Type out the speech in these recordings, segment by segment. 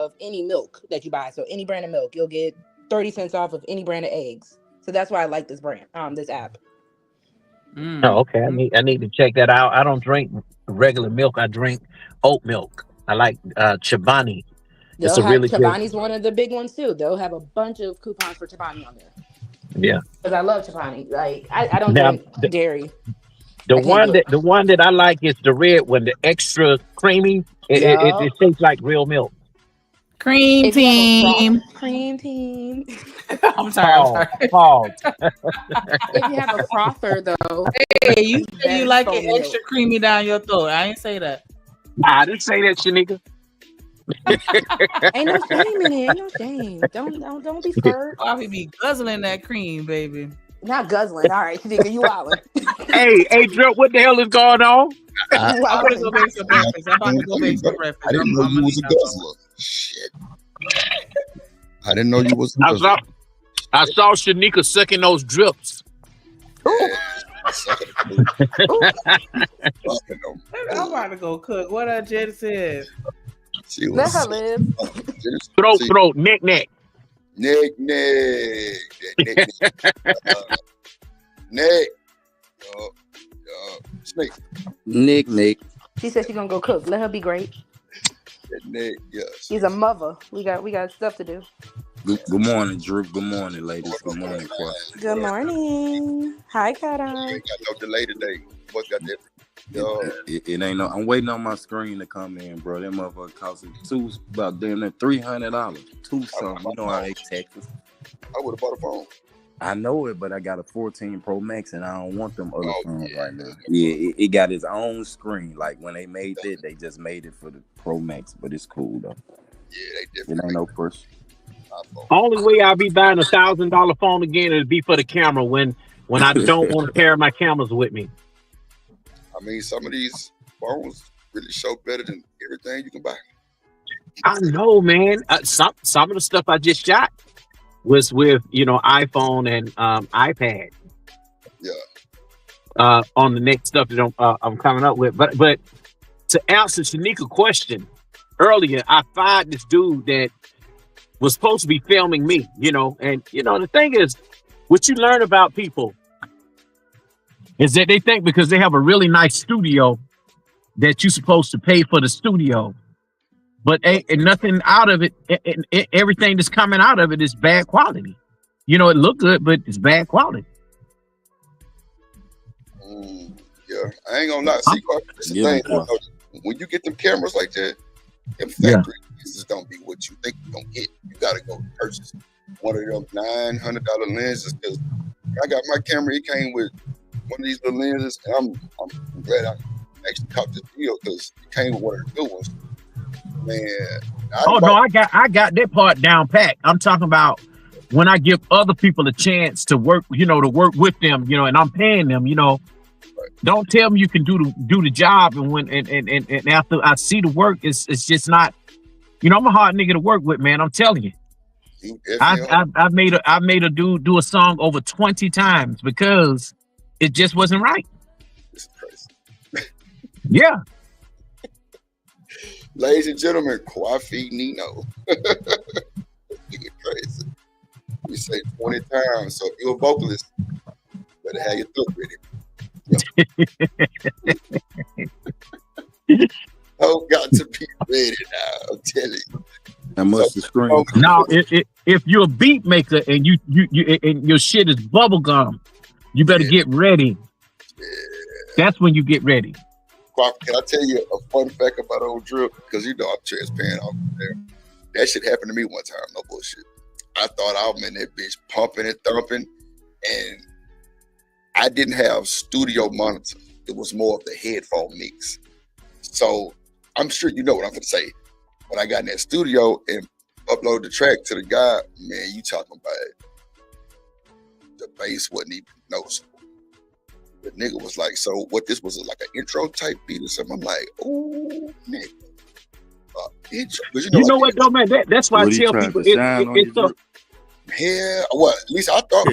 of any milk that you buy. So any brand of milk, you'll get 30 cents off of any brand of eggs. So that's why I like this brand, this app. Oh, okay. I need to check that out. I don't drink regular milk. I drink oat milk. I like Chobani. It's They'll a have really good. Chobani's one of the big ones too. They'll have a bunch of coupons for Chobani on there. Yeah. Because I love Chobani. Like I don't Now, drink dairy. the I can't do it. one that I like is the red one, the extra creamy. It Yup. tastes like real milk. Cream If you have a team. cream team. I'm sorry. Pause. If you have a frother though, Hey, you say you that's like so it extra milk. creamy down your throat. I ain't say that. I didn't say that, Shanika. Ain't no shame in it. Ain't no shame. Don't be scared. Coffee be guzzling that cream, baby. Not guzzling. All right, nigga, you wildin'. Hey, Drew, what the hell is going on? I'm about to go make some breakfast. I didn't know you was a guzzler. Shit. I didn't know you was a guzzler. I saw Shanika sucking those drips. I'm about to go cook. What Jen said. Let her live. Throat, neck. Nick. Snake. Nick. She said she's gonna go cook. Let her be great. Nick, yes. She's a mother. We got stuff to do. Good morning, Drew. Good morning, ladies. Good morning, Quad. Good morning. Hi, Cat Ain't got no delay today. What got that? Yo. It ain't no. I'm waiting on my screen to come in, bro. That motherfucker costing about damn near $300. Two something. You know how they Texas. I would have bought a phone. I know it, but I got a 14 Pro Max and I don't want them other phones right now. Yeah, it got its own screen. Like when they made that, they just made it for the Pro Max, but it's cool though. Yeah, they It definitely. ain't no push. Only way I'll be buying $1,000 phone again is be for the camera when I don't want to carry my cameras with me. I mean, some of these phones really show better than everything you can buy. I know, man. Some of the stuff I just shot was with iPhone and iPad. Yeah. On the next stuff that I'm coming up with, but to answer Shanika's question earlier, I fired this dude that was supposed to be filming me, and the thing is, what you learn about people is that they think because they have a really nice studio that you're supposed to pay for the studio, but ain't nothing out of it. Everything that's coming out of it is bad quality. It look good, but it's bad quality. Yeah, I ain't gonna lie. See, when you get them cameras like that, them factory pieces don't be what you think you're gonna get. You gotta go purchase one of them $900 lenses. Because I got my camera, it came with one of these little lenses, and I'm glad I actually caught this deal because it came with one of the good ones. Man, I got that part down pat. I'm talking about when I give other people a chance to work, to work with them, and I'm paying them, Don't tell me you can do the job, and after I see the work, it's just not. I'm a hard nigga to work with, man. I'm telling you. I made a dude do a song over 20 times because it just wasn't right. This is crazy. Yeah. Ladies and gentlemen, Kwafi Nino. Nigga crazy. We say 20 times, so if you're a vocalist, better have your throat ready. Oh, got to be ready now. I'm telling you. That must be screen. Now, if you're a beat maker and you and your shit is bubblegum, you better get ready. Yeah. That's when you get ready. Can I tell you a fun fact about old Drip? Because I'm transparent out there. That shit happened to me one time. No bullshit. I thought I was in that bitch pumping and thumping, and I didn't have studio monitors. It was more of the headphone mix. So I'm sure you know what I'm going to say. When I got in that studio and uploaded the track to the guy, man, you talking about it. The bass wasn't even noticeable. The nigga was like, so what, this was like an intro type beat or something? I'm like, oh, nigga. Intro. You know what, though, man? That's why I tell people it's so. Yeah, well, at least I thought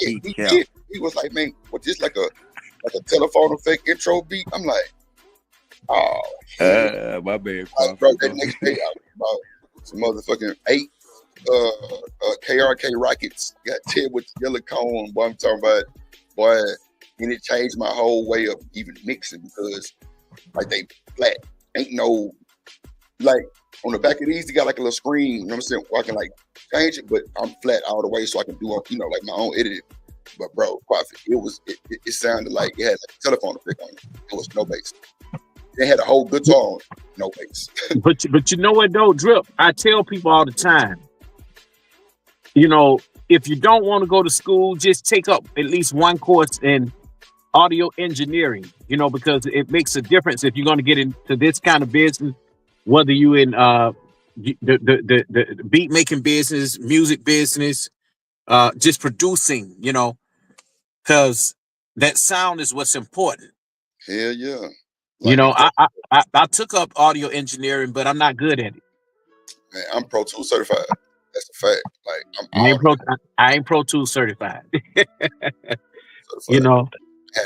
he did. He was like, man, what, this like a telephone effect intro beat? I'm like, oh, my bad. Bro, that next day, some motherfucking 8 KRK Rockets. Got 10 with the yellow cone. Boy, I'm talking about, boy, and it changed my whole way of even mixing because like they flat. Ain't no like on the back of these, they got like a little screen, you know what I'm saying? Where I can like change it, but I'm flat all the way so I can do you know, like my own editing. But bro, it sounded like it had like a telephone effect on it. It was no bass. They had a whole guitar on, no bass. but you know what though, Drip? I tell people all the time, you know, if you don't want to go to school, just take up at least one course in audio engineering, you know, because it makes a difference if you're going to get into this kind of business, whether you in the beat making business, music business, just producing, you know, because that sound is what's important. Hell yeah. Like, you know, I took up audio engineering, but I'm not good at it. Man, I'm Pro Tools certified. That's a fact. Like I ain't Pro Tools certified. certified. You know,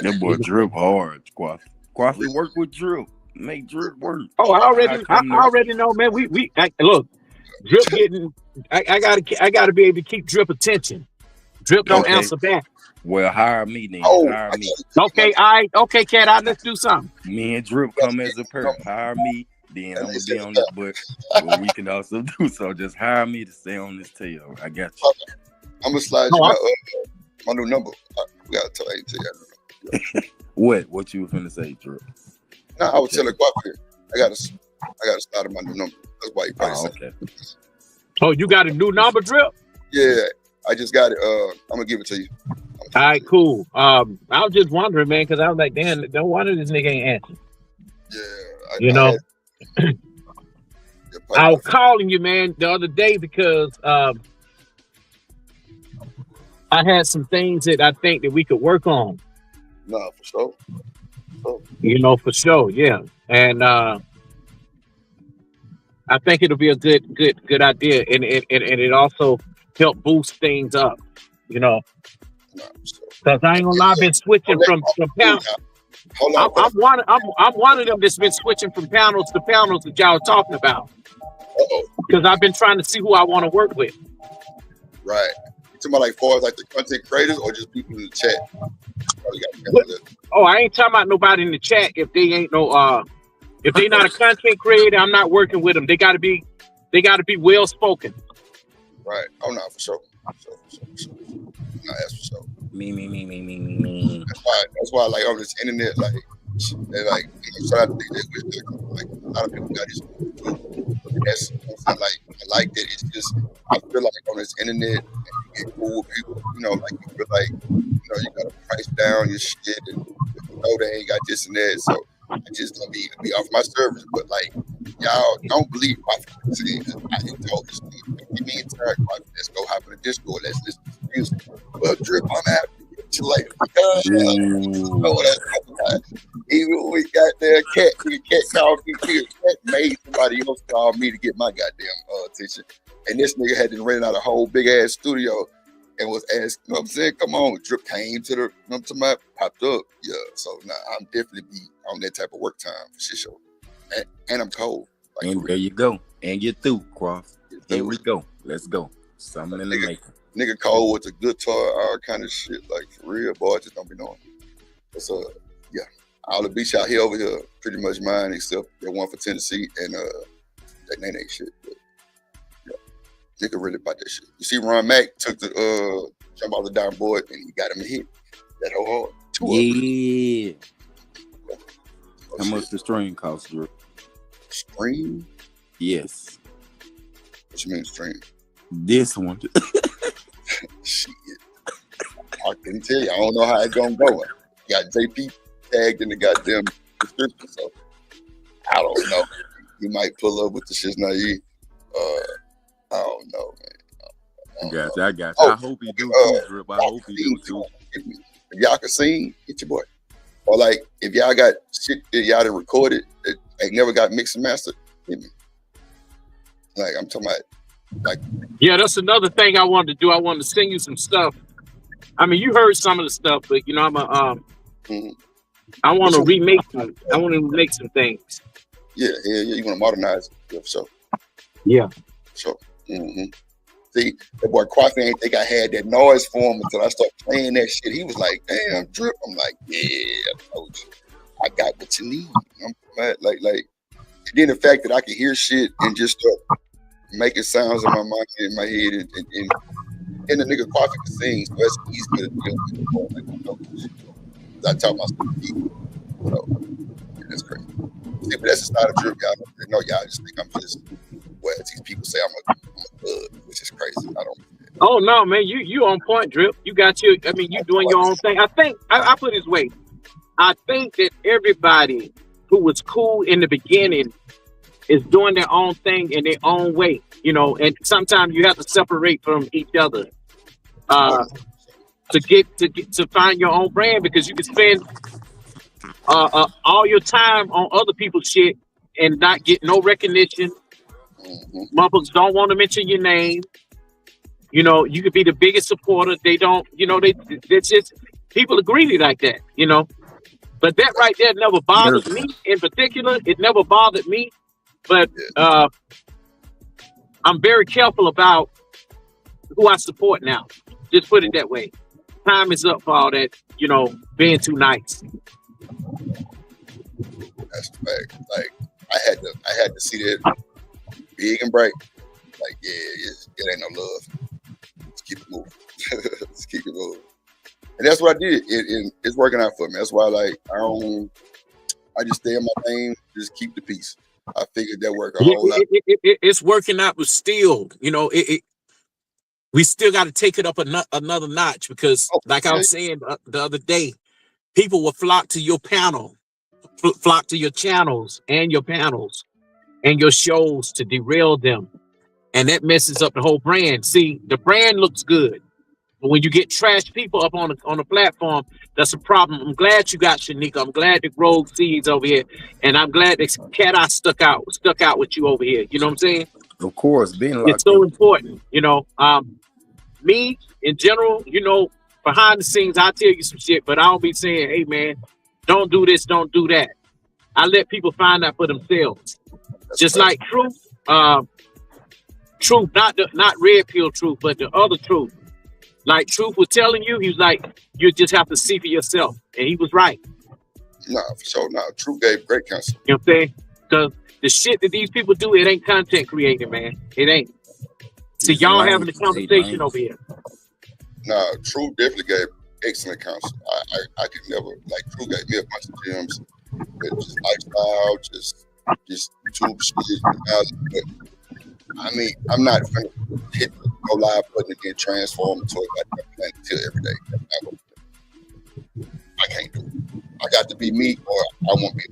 That boy Drip hard, Squaffy. Squaffy work with Drip. Make Drip work. Oh, I already know, man. Look, Drip getting. I gotta be able to keep Drip attention. Drip don't answer back. Well, hire me then. Hire me. Okay, Cat. Let's do something. Me and Drip come as a pair. Hire me, then I'm gonna be on this. But we can also do so. Just hire me to stay on this tail. I got you. I'm gonna slide you my new number. We gotta tell you. What you were finna say, Drip? No, I was telling Guapi, I gotta start my new number. That's why you probably said. Okay. Oh, you got a new number, Drip? Yeah, I just got it. I'm gonna give it to you. All right, cool. I was just wondering, man, because I was like, damn, no wonder this nigga ain't answering. Yeah, I was calling you, man, the other day because I had some things that I think that we could work on. No, for sure. You know, for sure, yeah. And I think it'll be a good idea, and it also help boost things up, you know. Because I ain't gonna lie, I've been switching from panels. I'm one of them that's been switching from panels to panels that y'all are talking about. Because I've been trying to see who I want to work with. Right. You talking about like far as like the content creators or just people in the chat? I ain't talking about nobody in the chat. If they ain't if they not a content creator, I'm not working with them. They gotta be well spoken. Right. Oh no, for sure. No, that's for sure. Me. That's why like on this internet, like they're like, shout out to that, like a lot of people got this. That's like I like that. It's just I feel like on this internet, you get cool with people. You know, like you feel like you gotta price down your shit, and they ain't got this and that. So I just don't be off my service. But like y'all don't believe my things. I told this thing. Give me a tag. Let's go hop in the Discord. Let's listen to music. Well, Drip, I'm happy. Like, even when we got there, cat called me. Cat made somebody else call me to get my goddamn attention. And this nigga had to rent out a whole big ass studio and was asked, you know what I'm saying? Come on, Drip came to the, you know what I'm talking, popped up. Yeah, so now I'm definitely be on that type of work time for sure. And I'm cold. Like, and there you go. And you're through, Croft. Here we go. Let's go. Something in the making. Nigga cold with the guitar, all kind of shit. Like, for real, boy, I just don't be knowing. So, yeah. All the beats out here over here, pretty much mine, except that one for Tennessee and that Nene shit. But, yeah. Nigga really about that shit. You see Ron Mack took the jump off the down board and he got him a hit. That whole hard. Yeah. How much the stream cost, Drew? Stream? Yes. What you mean stream? This one. Shit. I can tell you. I don't know how it's gonna go. Got JP tagged in the goddamn description, so I don't know. He might pull up with the shit's naive. I don't know, man. I got you. I hope he do too, Drip. I hope he do too. If y'all can sing, get your boy. Or like, if y'all got shit that y'all done recorded that ain't never got mixed and mastered, hit me. Like, I'm talking about, like. Yeah, that's another thing I wanted to do. I wanted to send you some stuff. I mean, you heard some of the stuff, but you know, I'm I want to remake them. I want to make some things. Yeah. You want to modernize it, so. Yeah. So, see, that boy Quaffy ain't think I had that noise for him until I started playing that shit. He was like, "Damn, Drip." I'm like, "Yeah, I told you, I got what you need." I'm mad, like. And then the fact that I can hear shit and just start making sounds in my mind, in my head, and the nigga Quaffy can sing, so that's easy to do. I talk about stuff, so that's crazy. See, but that's just not a Drip, y'all. No, y'all just think I'm just what these people say I'm a thug, which is crazy. I don't. Oh no, man, you on point, Drip. You got your. I mean, you doing your own thing. I think I put it this way. I think that everybody who was cool in the beginning is doing their own thing in their own way, you know. And sometimes you have to separate from each other to find your own brand, because you can spend all your time on other people's shit and not get no recognition. Motherfuckers don't want to mention your name. You know, you could be the biggest supporter. They don't, you know, it's just people are greedy like that, you know. But that right there never bothered me in particular. It never bothered me. But I'm very careful about who I support now. Just put it that way. Time is up for all that, you know, being too nice. That's the fact. Like I had to see that big and bright. Like, yeah, it ain't no love. Let's keep it moving. Let's keep it moving. And that's what I did. It's working out for me. That's why, like, I just stay in my lane, just keep the peace. I figured that worked a whole lot. It's working out, but still, you know, we still got to take it up another notch, because, like I was saying the other day, people will flock to your panel, flock to your channels and your panels and your shows to derail them, and that messes up the whole brand. See, the brand looks good, but when you get trash people up on the platform, that's a problem. I'm glad you got Shanika. I'm glad that Rogue Seeds over here, and I'm glad that Cat Eye stuck out with you over here. You know what I'm saying? Of course, being it's so important. You know, me in general, you know, behind the scenes, I tell you some shit, but I don't be saying, "Hey man, don't do this, don't do that." I let people find out for themselves. Just like Truth, not Red Pill Truth, but the other Truth. Like Truth was telling you, he was like, you just have to see for yourself. And he was right. Nah, for sure. Nah, Truth gave great counsel. You know what I'm saying? Because the shit that these people do, it ain't content creating, man. It ain't. See, y'all having a conversation over here. Nah, Truth definitely gave excellent counsel. I could never, like, Truth gave me a bunch of gems. Just lifestyle, just YouTube shit. I mean, I'm not going to hit the go live button and get transformed into a goddamn until every day. I can't do it. I got to be me, or I won't be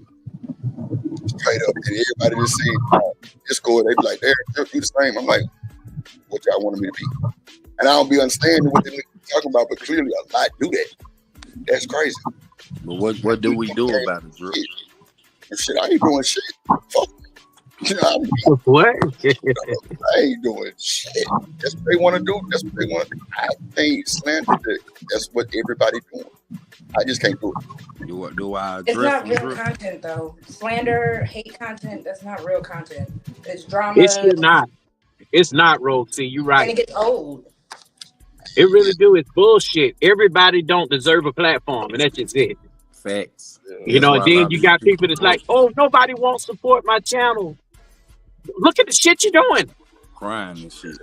straight up. And everybody just saying, Discord, they be like, "There, you the same." I'm like, "What y'all wanted me to be?" And I don't be understanding what they're talking about, but clearly a lot do that. That's crazy. But what do we do about it, Drew? Shit, I ain't doing shit. Fuck. You know, what? I ain't doing shit. That's what they want to do. That's what they want to do. I can't slander it. That's what everybody doing. I just can't do it. Do I it's not real content though. Slander, hate content, that's not real content. It's drama. It's not, Rogue. See, you're right. And it gets old. It really do. It's bullshit. Everybody don't deserve a platform, and that's just it. Facts. You know, and then you got people that's like, "Oh, nobody won't support my channel." Look at the shit you're doing. Crying and shit.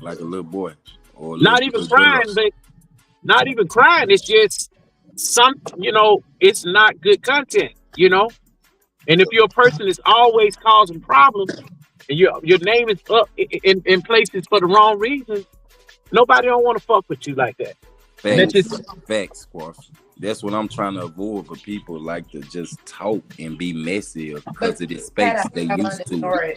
Like a little boy. Or not even crying, but not even crying. It's just you know, it's not good content, you know? And if you're a person that's always causing problems and your name is up in places for the wrong reasons, nobody don't want to fuck with you like that. Facts, Squash. That's what I'm trying to avoid, for people like to just talk and be messy because of the space they used to.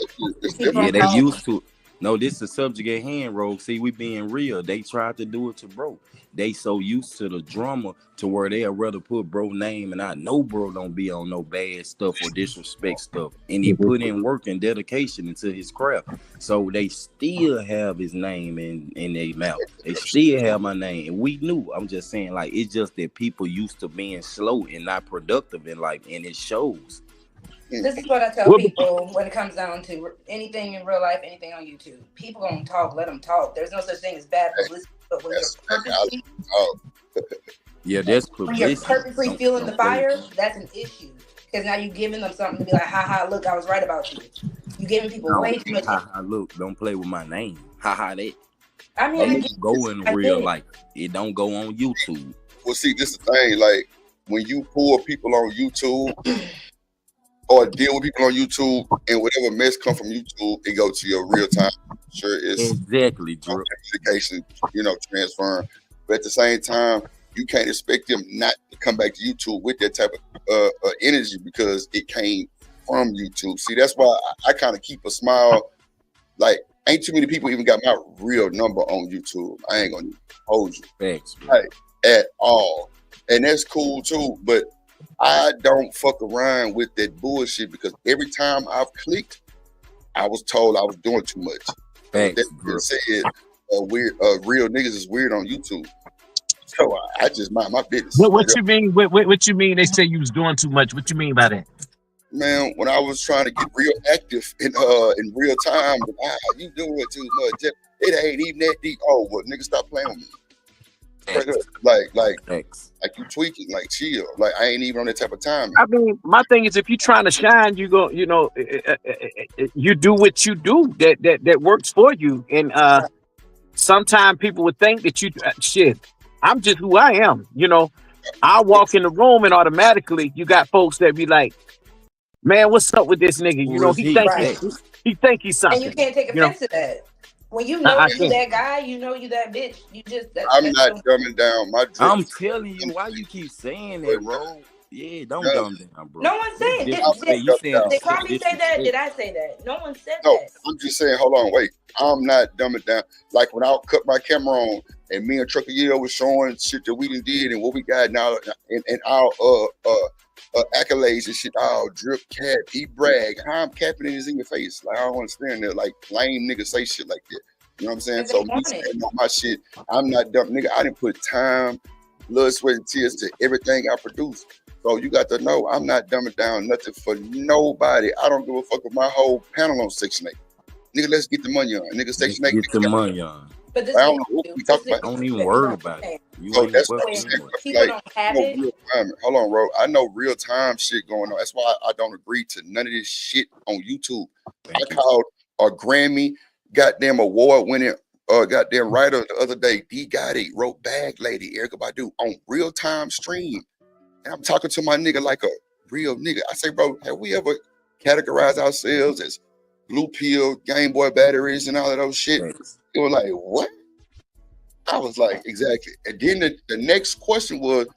Yeah, they used to. No, this is a subject at hand, Rogue. See, we being real. They tried to do it to bro. They so used to the drama to where they'd rather put bro name, and I know bro don't be on no bad stuff or disrespect stuff. And he put in work and dedication into his craft. So they still have his name in their mouth. They still have my name. And we knew. I'm just saying, like, it's just that people used to being slow and not productive in life, and it shows. This is what I tell people when it comes down to anything in real life, anything on YouTube. People gonna talk, let them talk. There's no such thing as bad publicity, but when that's when you're purposely fueling the fire, that's an issue. Because now you're giving them something to be like, ha, look, I was right about you. You're giving people way too much. Ha, look, don't play with my name. Ha, that. I mean, it go in real life. It don't go on YouTube. Well, see, this is the thing. Like, when you pull people on YouTube or deal with people on YouTube, and whatever mess come from YouTube, it go to your real time. Sure, it's exactly Drew. Communication, transferring. But at the same time, you can't expect them not to come back to YouTube with that type of energy because it came from YouTube. See, that's why I kind of keep a smile. Like, ain't too many people even got my real number on YouTube. I ain't gonna hold you. Thanks, like, at all. And that's cool too. But I don't fuck around with that bullshit because every time I've clicked, I was told I was doing too much. Thanks, that said, real niggas is weird on YouTube. So I just mind my business. What you mean? What you mean? They say you was doing too much. What you mean by that? Man, when I was trying to get real active in real time, you doing it too much. It ain't even that deep. Oh, well, nigga, stop playing with me. Like you tweaking, like chill. Like I ain't even on that type of time. I mean, my thing is, if you're trying to shine, you go, you do what you do that works for you. And sometimes people would think that you shit. I'm just who I am. I walk in the room and automatically you got folks that be like, man, what's up with this nigga? He think he's something. And you can't take offense to that. When you know you that guy, you know you that bitch. You just. I'm not dumbing down my drip. I'm telling you, why you keep saying that, bro? Yeah, don't dumb down, bro. No one's saying. Did Carly say that? Did I say that? No one said that. I'm just saying. Hold on, wait. I'm not dumbing down. Like when I cut my camera on, and me and Trucker Yale was showing shit that we did and what we got now, and our accolades and shit. Oh, drip cap, he brag. How I'm capping it is in your face. Like I don't understand that. Like lame niggas say shit like that. You know what I'm saying? So me saying on my shit, I'm not dumb, nigga. I didn't put time, blood, sweat, and tears to everything I produce. So you got to know I'm not dumbing down nothing for nobody. I don't give a fuck with my whole panel on Section 8. Nigga, let's get the money on. Nigga, Section 8. Get the money on. But this I don't know what we talk about. Don't even worry about it. That's what I'm saying. People don't have it. Hold on, bro. I know real time shit going on. That's why I don't agree to none of this shit on YouTube. I called a Grammy, goddamn award winning, goddamn writer the other day. D Gotti wrote Bag Lady, Erykah Badu on real time stream. And I'm talking to my nigga like a real nigga. I say, bro, have we ever categorized ourselves as blue pill, Game Boy batteries, and all of those shit? It was like, what? I was like, exactly. And then the next question was,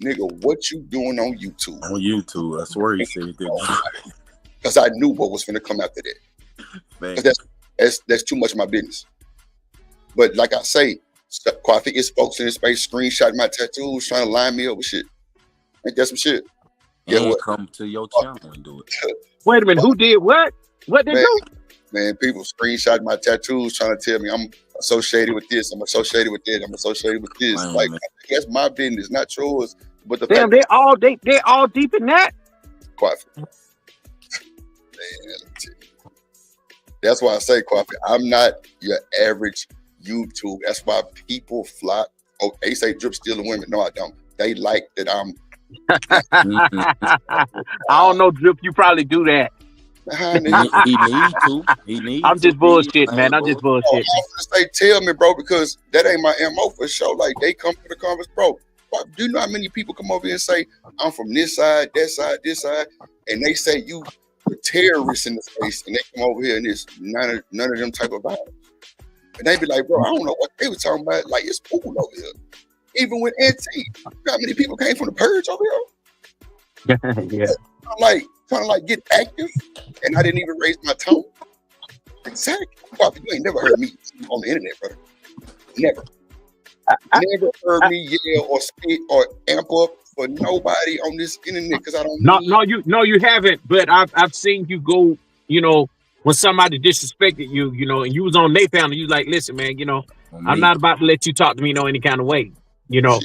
nigga, what you doing on YouTube? On YouTube, I swear he said that. Because I knew what was finna come after that. That's too much of my business. But like I say, quite it's folks in this space screenshotting my tattoos, trying to line me up with shit. Ain't that some shit? Yeah, come to your channel and do it. Wait a minute, who did what? What they do? Man, people screenshot my tattoos trying to tell me I'm associated with this, I'm associated with that, I'm associated with this. Man, like that's my business, not yours. But the damn, they all deep in that. Quite. Man, that's why I say, Coffee, I'm not your average YouTube. That's why people flock. Oh, they say drip stealing women. No, I don't. They like that I'm. I don't know, drip. You probably do that. He need to. He needs. I'm just bullshit, man. I'm just bullshit. They tell me, bro, because that ain't my MO for sure. Like they come to the conference, bro. Do you know how many people come over here and say I'm from this side, that side, this side, and they say you the terrorists in the face, and they come over here and it's none of them type of violence. And they be like, bro, I don't know what they were talking about. Like it's cool over here. Even with NT, you know how many people came from the purge over here? Yeah. Trying to like get active, and I didn't even raise my tone. Exactly. You ain't never heard me on the internet, brother. Never. Never heard me yell or spit or amp up for nobody on this internet because I don't. No, you haven't. But I've seen you go. When somebody disrespected you, and you was on their panel, you like, listen, man, I'm not about to let you talk to me any kind of way, But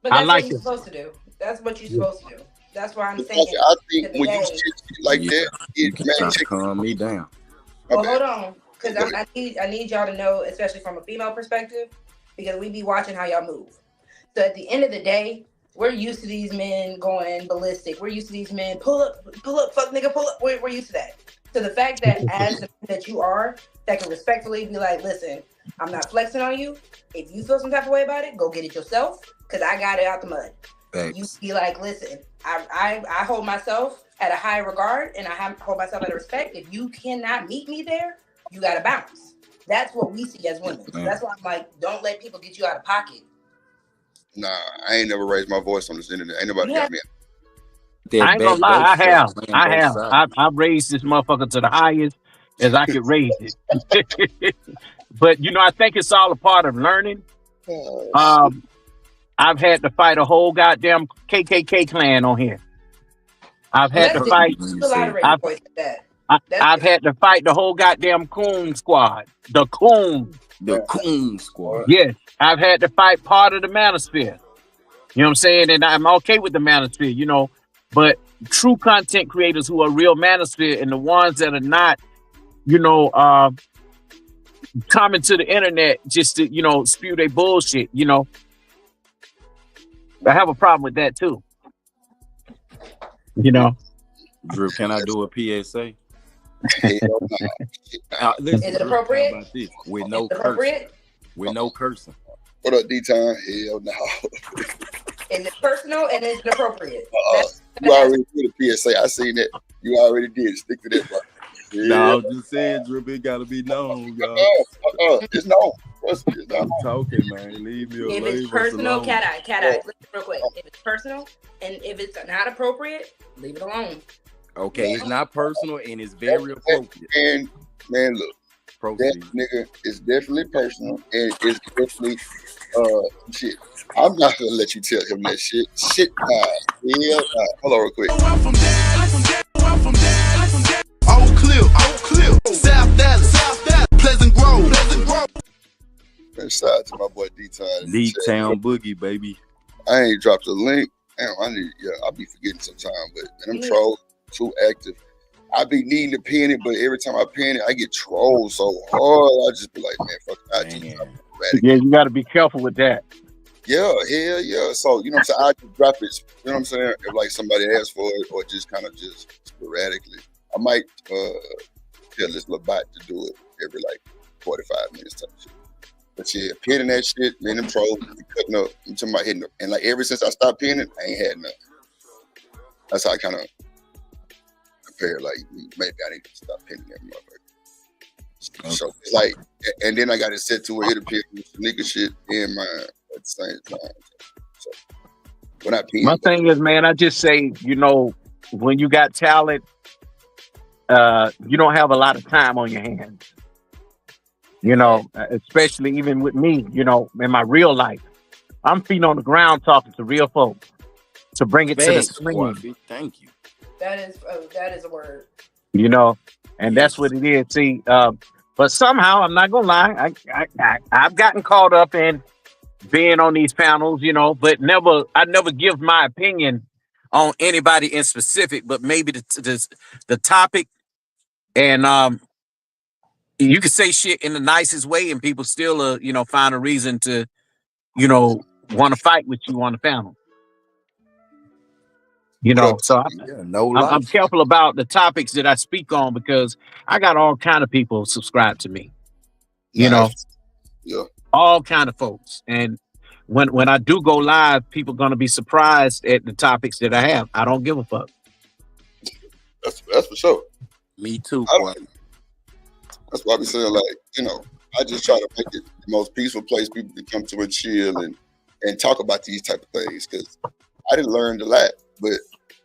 that's what you're supposed to do. That's what you're supposed to do. That's why I'm saying. I think when you shit like that, you can try to calm me down. Well, hold on, because I need y'all to know, especially from a female perspective, because we be watching how y'all move. So at the end of the day, we're used to these men going ballistic. We're used to these men pull up, fuck nigga, pull up. We're used to that. So the fact that as the man that you are, that can respectfully be like, listen, I'm not flexing on you. If you feel some type of way about it, go get it yourself, because I got it out the mud. Thanks. You be like, listen, I hold myself at a high regard, and I hold myself at a respect. If you cannot meet me there, you got to bounce. That's what we see as women. So that's why I'm like, don't let people get you out of pocket. Nah, I ain't never raised my voice on this internet. Ain't nobody got me. I ain't gonna lie, I have. I've raised this motherfucker to the highest as I could raise it. But you know, I think it's all a part of learning. I've had to fight a whole goddamn KKK clan on here. I've had to fight. I've had to fight the whole goddamn coon squad. The coon squad. Yes, I've had to fight part of the manosphere. You know what I'm saying? And I'm okay with the manosphere, you know. But true content creators who are real manosphere and the ones that are not, you know, coming to the internet just to, you know, spew their bullshit, you know. I have a problem with that too. You know. Drew, can I do a PSA? Listen, is it appropriate? About this? With no cursing. With no cursing. What up, D-Time? Hell no. Is it personal and is it appropriate? You already did a PSA. I seen that. You already did. Stick to that, bro. Yeah. No, I'm just saying, Drew, it gotta be known, y'all. It's known. I'm talking, man. Leave me alone. If it's personal, cat eye, listen real quick. If it's personal and if it's not appropriate, leave it alone. Okay, it's not personal and it's very appropriate. And man, look, that nigga is definitely personal and it's definitely shit. I'm not gonna let you tell him that shit. Shit, yeah. Hold on, real quick. Oak Cliff, South Dallas, Pleasant Grove. Shout out to my boy D-Time. D-Town Boogie, baby. I ain't dropped a link. Damn, I'll be forgetting sometimes, but man, them trolls too active. I be needing to pin it, but every time I pin it, I get trolled so hard. I just be like, man, fuck that. Yeah, you got to be careful with that. Yeah, hell yeah. So, you know what I'm saying? I just drop it, you know what I'm saying? If like somebody asks for it or just kind of just sporadically. I might tell this little bot to do it every like 45 minutes type shit. But yeah, pinning that shit, man, them trolls be cutting up. I'm talking about hitting them. And like ever since I stopped pinning, I ain't had nothing. That's how I kind of compare, like, maybe I need to stop pinning that motherfucker. Okay. So it's like, and then I got it set to where it'll appear with sneaker shit in mine at the same time. So when I pin, my thing is, man, I just say, you know, when you got talent, you don't have a lot of time on your hands. You know, especially even with me, you know, in my real life, I'm feet on the ground talking to real folks to bring it to the screen. Thank you. That is a word. You know, and that's what it is. See, but somehow I'm not gonna lie, I've gotten caught up in being on these panels, you know, but I never give my opinion on anybody in specific, but maybe the topic, and you can say shit in the nicest way, and people still, you know, find a reason to, you know, want to fight with you on the panel. You know, so I'm careful about the topics that I speak on because I got all kind of people subscribe to me. You know, all kind of folks, and when I do go live, people gonna be surprised at the topics that I have. I don't give a fuck. That's for sure. Me too. That's why I be saying, like, you know, I just try to make it the most peaceful place people can come to and chill and talk about these type of things. Because I didn't learn a lot, but,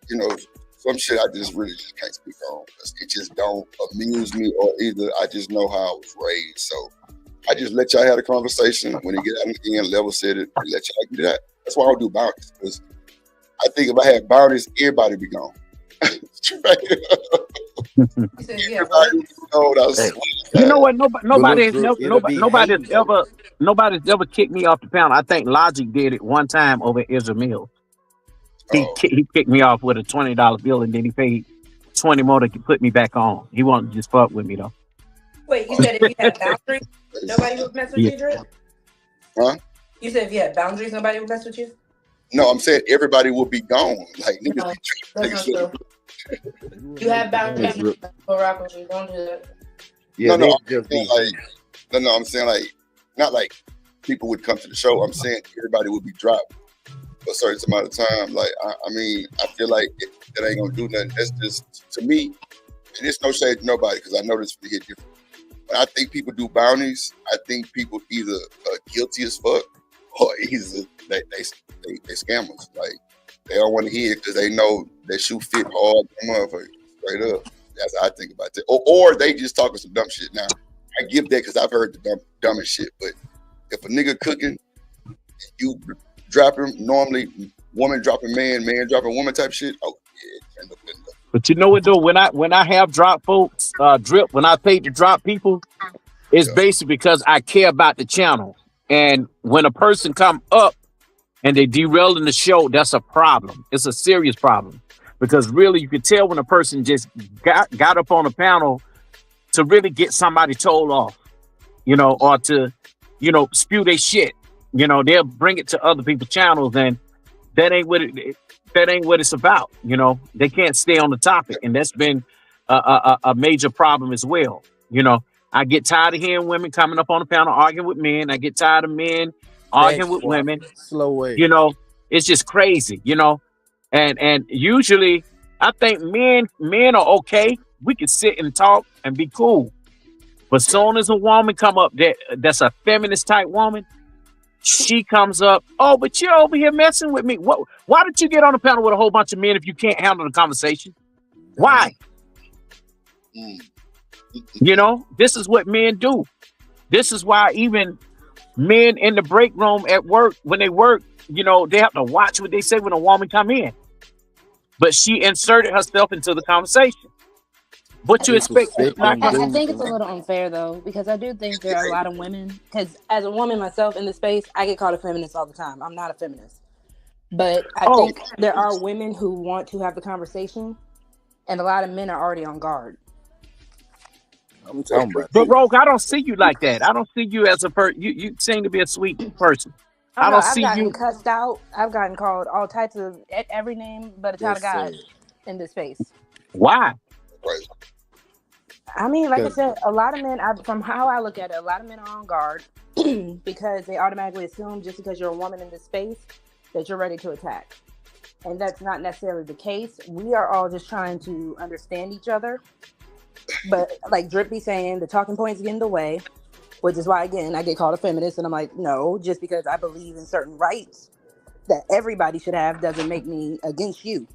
you know, some shit I just really just can't speak on. It just don't amuse me, or either I just know how I was raised. So I just let y'all have a conversation. When it get out again, level set it, and let y'all get that. That's why I don't do boundaries. Because I think if I had boundaries, everybody would be gone. You know what? Nobody's ever kicked me off the panel. I think Logic did it one time over Israel Mills. Oh, He kicked me off with a $20 bill, and then he paid 20 more to put me back on. He wanted to just fuck with me though. Wait, you said if you had boundaries, nobody would mess with Yeah. you, Drip? huh? You said if you had boundaries, nobody would mess with you? No, I'm saying everybody will be gone. Like niggas No, be that's not true. You have boundaries, people rock with you. Don't do that. Yeah, no, they'd I'm just be saying like I'm saying like not like people would come to the show. I'm saying everybody would be dropped for a certain amount of time. Like I mean, I feel like that ain't gonna do nothing. That's just to me, and it's no shade to nobody because I know this will hit different. But I think people do bounties. I think people either are guilty as fuck or either they scammers. Like they don't want to hear it because they know that shoe fit hard, motherfucker, straight up. That's how I think about it. Or they just talking some dumb shit. Now I give that because I've heard the dumbest shit. But if a nigga cooking, you drop him normally, woman dropping man dropping woman type shit. Oh yeah, end up. But you know what though? When I have drop folks, Drip, when I pay to drop people, it's basically because I care about the channel. And when a person come up and they derailing the show, that's a problem. It's a serious problem. Because really you can tell when a person just got up on a panel to really get somebody told off, or to, spew their shit. They'll bring it to other people's channels, and that ain't what it's about. They can't stay on the topic, and that's been a major problem as well. I get tired of hearing women coming up on the panel arguing with men. I get tired of men arguing with women. Slow way. It's just crazy. And usually I think men are okay. We can sit and talk and be cool. But soon as a woman come up that's a feminist type woman, she comes up, oh, but you're over here messing with me. Why did you get on the panel with a whole bunch of men if you can't handle the conversation? Why? This is what men do. This is why even men in the break room at work, when they work, they have to watch what they say when a woman come in. But she inserted herself into the conversation. What you expect? I think it's a little unfair though, because I do think there are a lot of women. Because as a woman myself in the space, I get called a feminist all the time. I'm not a feminist, but I think there are women who want to have the conversation, and a lot of men are already on guard. I'm talking about. But Rogue, I don't see you like that. I don't see you as a person. You seem to be a sweet person. I don't see you. I've gotten cussed out. I've gotten called all types of every name but a child of God in this space. Why? I mean, like I said, a lot of men, from how I look at it, a lot of men are on guard because they automatically assume just because you're a woman in this space that you're ready to attack. And that's not necessarily the case. We are all just trying to understand each other. But like Drip be saying, the talking points get in the way, which is why, again, I get called a feminist. And I'm like, no, just because I believe in certain rights that everybody should have doesn't make me against you.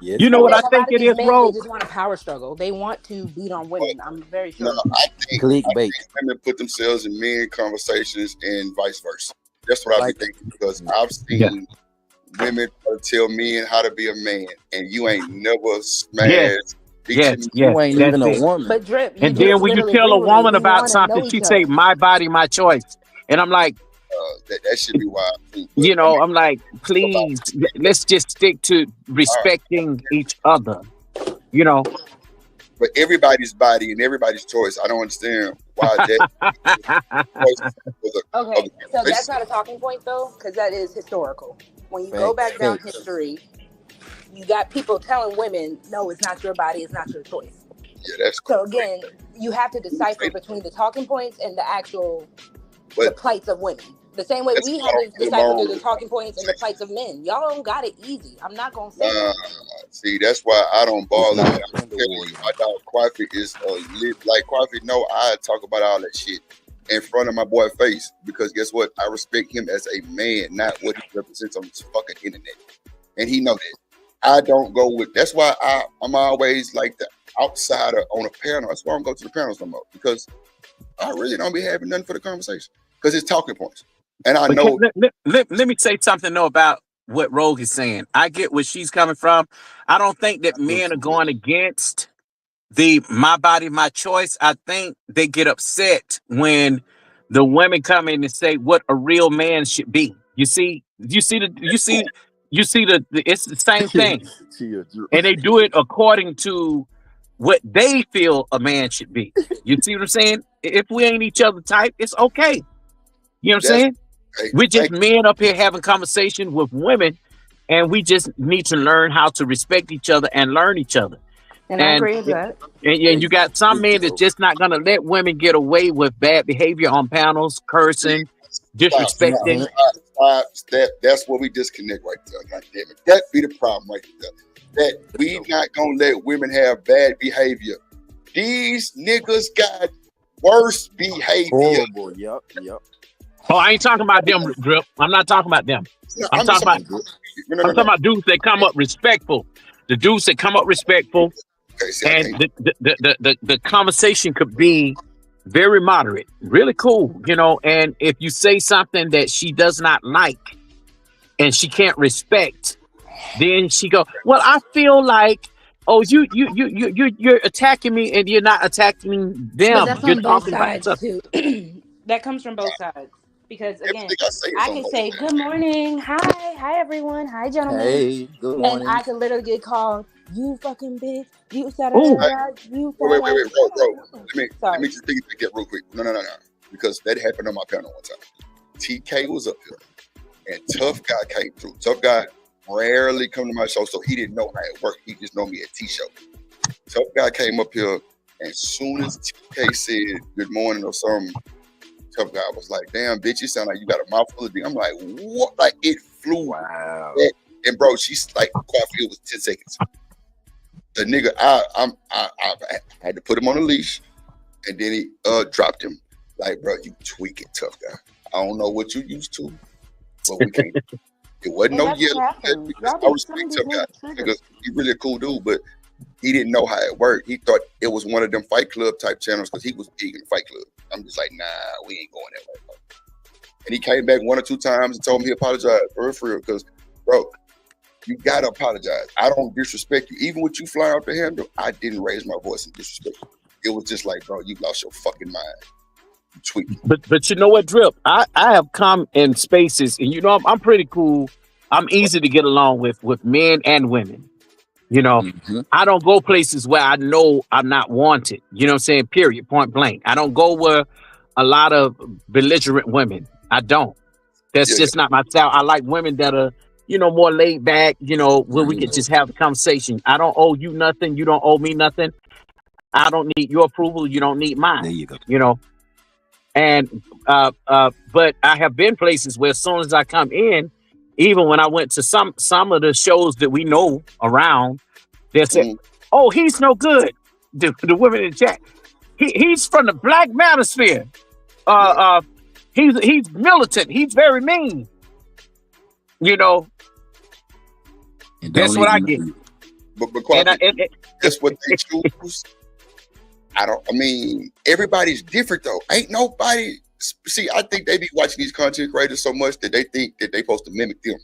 Yes. You know what I think it is, Rogue? They just want a power struggle. They want to beat on women. I'm very sure. No, I think women put themselves in men conversations and vice versa. That's what I be thinking, because I've seen women tell men how to be a man, and you ain't never smashed. Yes, you ain't even a woman. But Drip, and then when you tell a woman about something, she say, "My body, my choice," and I'm like, that should be wild too. I'm like, please, let's just stick to respecting each other. But everybody's body and everybody's choice. I don't understand why that. Okay, so that's not a talking point though, because that is historical. When you go back down history, you got people telling women, "No, it's not your body, it's not your choice." Yeah, that's cool. So again, you have to decipher between the talking points and the actual the plights of women. The same way we have to decipher the talking points and the plights of men. Y'all don't got it easy. I'm not gonna say that. See, that's why I don't bother. My dog Quaffy is like Quaffy. No, I talk about all that shit in front of my boy face, because guess what? I respect him as a man, not what he represents on this fucking internet, and he know that. I don't go with. That's why I'm always like the outsider on a panel. That's why I don't go to the panels no more, because I really don't be having nothing for the conversation, because it's talking points. And I know. Let me say something though about what Rogue is saying. I get where she's coming from. I don't think that men are going against the "my body, my choice." I think they get upset when the women come in and say what a real man should be. You see You see it's the same thing, Chill, Drew. and they do it according to what they feel a man should be. You see what I'm saying? If we ain't each other type, it's okay. You know what I'm saying? We're just men up here having conversation with women, and we just need to learn how to respect each other and learn each other. And I agree with that. And you got some men that's just not gonna let women get away with bad behavior on panels, cursing, disrespecting. That's where we disconnect right there. God damn it. That be the problem right there. That we not gonna let women have bad behavior. These niggas got worse behavior. Horrible. Yep. Oh, I ain't talking about them, Drip. I'm not talking about them. I'm talking about dudes that come up respectful. The dudes that come up respectful, and the conversation could be very moderate, really cool, you know. And if you say something that she does not like and she can't respect, then she go, well, I feel like, oh, you're attacking me and you're not attacking them. But that's you're on both sides too. That comes from both sides. Because again, I can say good morning, hi everyone, hi gentlemen. Hey, good morning. And I could literally get called, you fucking bitch, you said Wait, let me just think that real quick. No. Because that happened on my panel one time. TK was up here and Tough Guy came through. Tough Guy rarely come to my show, so he didn't know how it worked. He just know me at T-show. Tough Guy came up here, and soon as TK said good morning or something, Tough Guy was like, damn, bitch, you sound like you had a mouthful of D. I'm like, what? Like, it flew. Wow. And bro, she's like, it was 10 seconds. The nigga, I had to put him on a leash, and then he dropped him. Like, bro, you tweaking, Tough Guy. I don't know what you used to, but we can't. It wasn't no yelling. I respect Tough Guy because he's really a cool dude, but he didn't know how it worked. He thought it was one of them Fight Club type channels because he was big in Fight Club. I'm just like, nah, we ain't going that way. And he came back 1 or 2 times and told me he apologized for real, because, bro, you gotta apologize. I don't disrespect you. Even with you flying out the handle, I didn't raise my voice and disrespect you. It was just like, bro, you lost your fucking mind. You tweaking. But you know what, Drip? I have come in spaces, and you know I'm pretty cool. I'm easy to get along with men and women. You know, I don't go places where I know I'm not wanted. You know what I'm saying? Period. Point blank. I don't go where a lot of belligerent women. I don't. That's just not my style. I like women that are, you know, more laid back, you know, where we can just have a conversation. I don't owe you nothing. You don't owe me nothing. I don't need your approval. You don't need mine. There you go. You know, and but I have been places where as soon as I come in, even when I went to some of the shows that we know around, they said, "Oh, he's no good." The women in the chat, he's from the Black Manosphere. He's militant. He's very mean. You know, that's what I get. But that's what they choose. I mean, everybody's different though. Ain't nobody. See, I think they be watching these content creators so much that they think that they supposed to mimic them.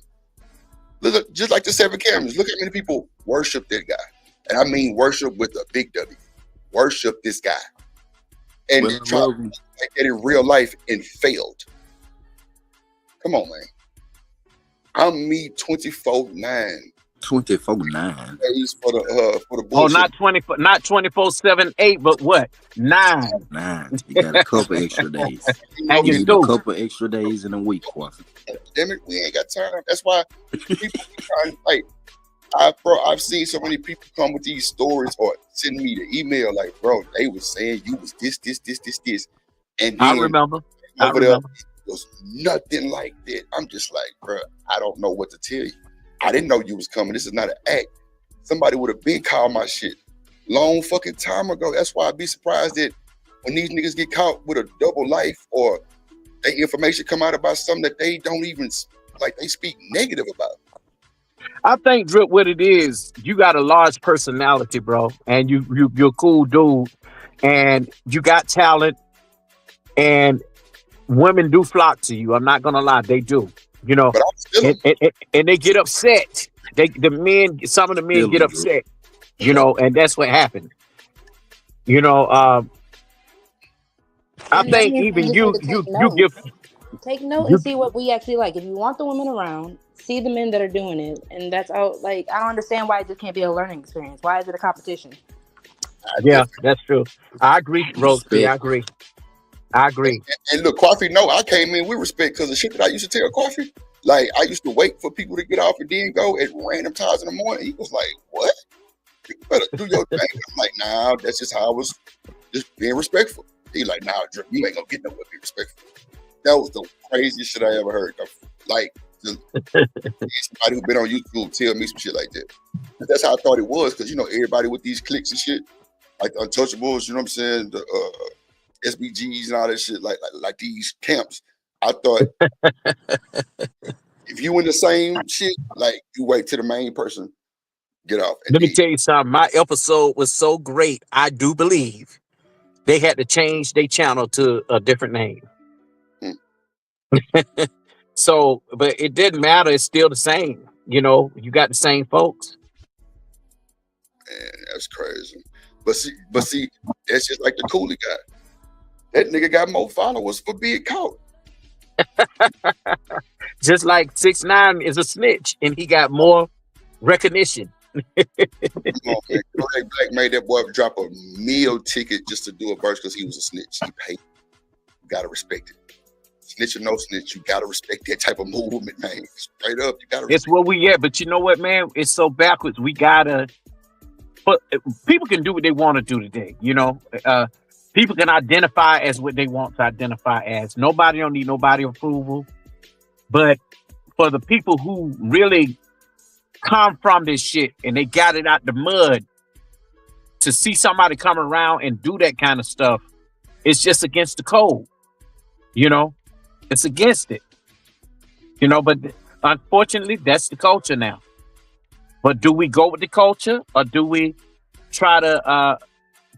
Look, just like the 7 cameras. Look how many people worship that guy. And I mean worship with a big W. Worship this guy. And try to make that in real life and failed. Come on, man. I'm me 24/9. 24/9. For the bullshit. Oh, not 24/7/8, but what? 9. 9. You got a couple extra days. And you need a couple extra days in a week, Quasi. Damn it, we ain't got time. That's why people trying to fight. I've seen so many people come with these stories or send me the email like, bro, they was saying you was this. And then I remember. It was nothing like that. I'm just like, bro, I don't know what to tell you. I didn't know you was coming. This is not an act. Somebody would have been called my shit long fucking time ago. That's why I'd be surprised that when these niggas get caught with a double life or their information come out about something that they don't even, like, they speak negative about. I think, Drip, what it is, you got a large personality, bro, and you're a cool dude, and you got talent, and women do flock to you. I'm not gonna lie, they do. You know, and they get upset. Some of the men get upset. You know, and that's what happened. You know, I think even you give. Take note and see what we actually like. If you want the women around, See the men that are doing it, and that's all. Like, I don't understand why it just can't be a learning experience. Why is it a competition? Yeah, that's true. I agree, Rose. I Respect. agree. I agree. And look, Coffee, no, I came in with respect because the shit that I used to tell Coffee, like I used to wait for people to get off and then go at random times in the morning. He was like, "What? You better do your thing." I'm like, "Nah, that's just how I was, just being respectful." He like, "Nah, Drew, you ain't gonna get nowhere. Be respectful." That was the craziest shit I ever heard. Like, somebody who been on YouTube tell me some shit like that. But that's how I thought it was, because you know everybody with these clicks and shit, like the Untouchables, you know what I'm saying, the SBGs and all that shit, like these camps. I thought if you in the same shit, like you wait till the main person get off. Let me tell you something. My episode was so great. I do believe they had to change their channel to a different name. So, but it didn't matter. It's still the same. You know, you got the same folks. Man, that's crazy. But see, that's just like the Cooley guy. That nigga got more followers for being caught. Just like 6ix9ine is a snitch, and he got more recognition. Come on, man. Kodak Black made that boy drop a meal ticket just to do a verse because he was a snitch. He paid. You gotta respect it. Snitch or no snitch, you gotta respect that type of movement, man. Straight up, you gotta. It's where we at, but you know what, man? It's so backwards. We gotta. But people can do what they want to do today. You know, people can identify as what they want to identify as. Nobody don't need nobody approval. But for the people who really come from this shit and they got it out the mud, to see somebody come around and do that kind of stuff, it's just against the code. You know, it's against it. You know, but unfortunately, that's the culture now. But do we go with the culture, or do we try to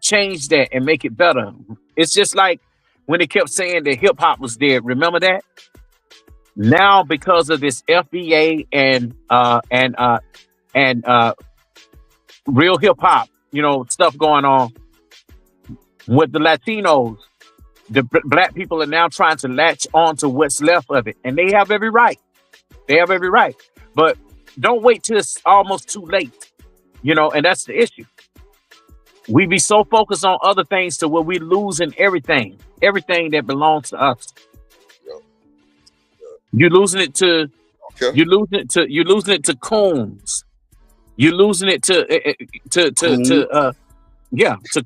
change that and make it better? It's just like when they kept saying that hip hop was dead. Remember that? Now, because of this FBA and real hip hop, you know, stuff going on with the Latinos, the black people are now trying to latch on to what's left of it, and they have every right. They have every right, but don't wait till it's almost too late, you know, and that's the issue. We be so focused on other things to where we losing everything that belongs to us. You're losing it to, you're losing it to coons. You're losing it to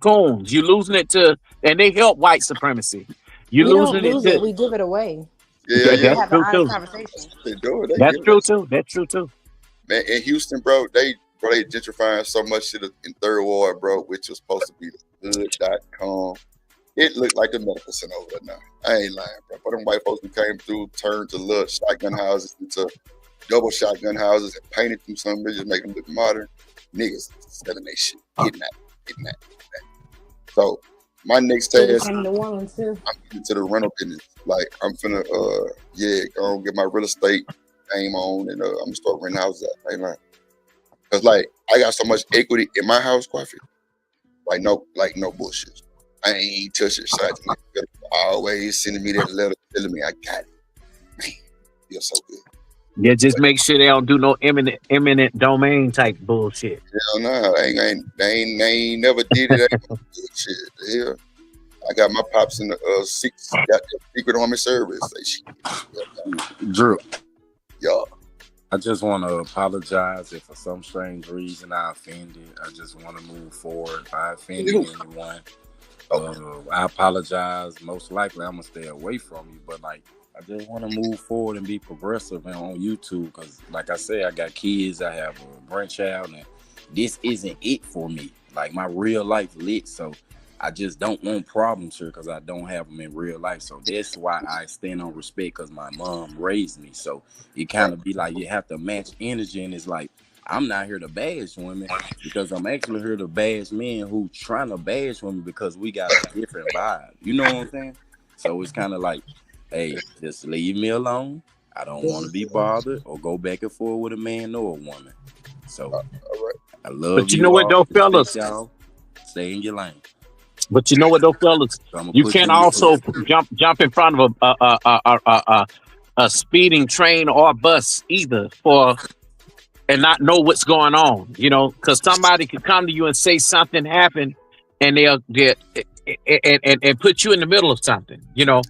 coons. You're losing it to, and they help white supremacy. You're losing it to, we give it away. Yeah. Have an honest conversation. They do it. That's true too. That's true too. Man, in Houston, bro, they gentrifying so much shit in Third Ward, bro, which was supposed to be the hood.com. It looked like the medical center over there now. I ain't lying, bro. But them white folks who came through turned to little shotgun houses into double shotgun houses and painted them some bitches, make them look modern. Niggas selling that shit, getting that. So my next task, I'm New Orleans too. I'm getting to the rental business. Like I'm finna go get my real estate name on, and I'm gonna start renting houses out. I ain't lying. Cause like I got so much equity in my house, Coffee. Like no bullshit. I ain't touch it. So always sending me that letter telling me I got it. Man, feels so good. Yeah, just make sure they don't do no eminent domain type bullshit. Hell no, they ain't never did it. Shit, hell. I got my pops in the got the Secret Army service. Drew. Yeah. I just want to apologize if for some strange reason I offended. I just want to move forward. If I offended anyone, I apologize. Most likely, I'm gonna stay away from you. But like, I just want to move forward and be progressive and on YouTube because, like I said, I got kids. I have a grandchild, and this isn't it for me. Like my real life lit, so I just don't want problems here because I don't have them in real life. So that's why I stand on respect because my mom raised me. So it kind of be like you have to match energy, and it's like I'm not here to bash women because I'm actually here to bash men who trying to bash women because we got a different vibe. You know what I'm saying? So it's kind of like, hey, just leave me alone. I don't want to be bothered or go back and forth with a man or a woman. So I love but you know what, though, fellas? Y'all stay in your lane. But you know what, though, fellas? You can't also jump in front of a speeding train or bus either for and not know what's going on, you know, because somebody could come to you and say something happened and they'll get and put you in the middle of something, you know.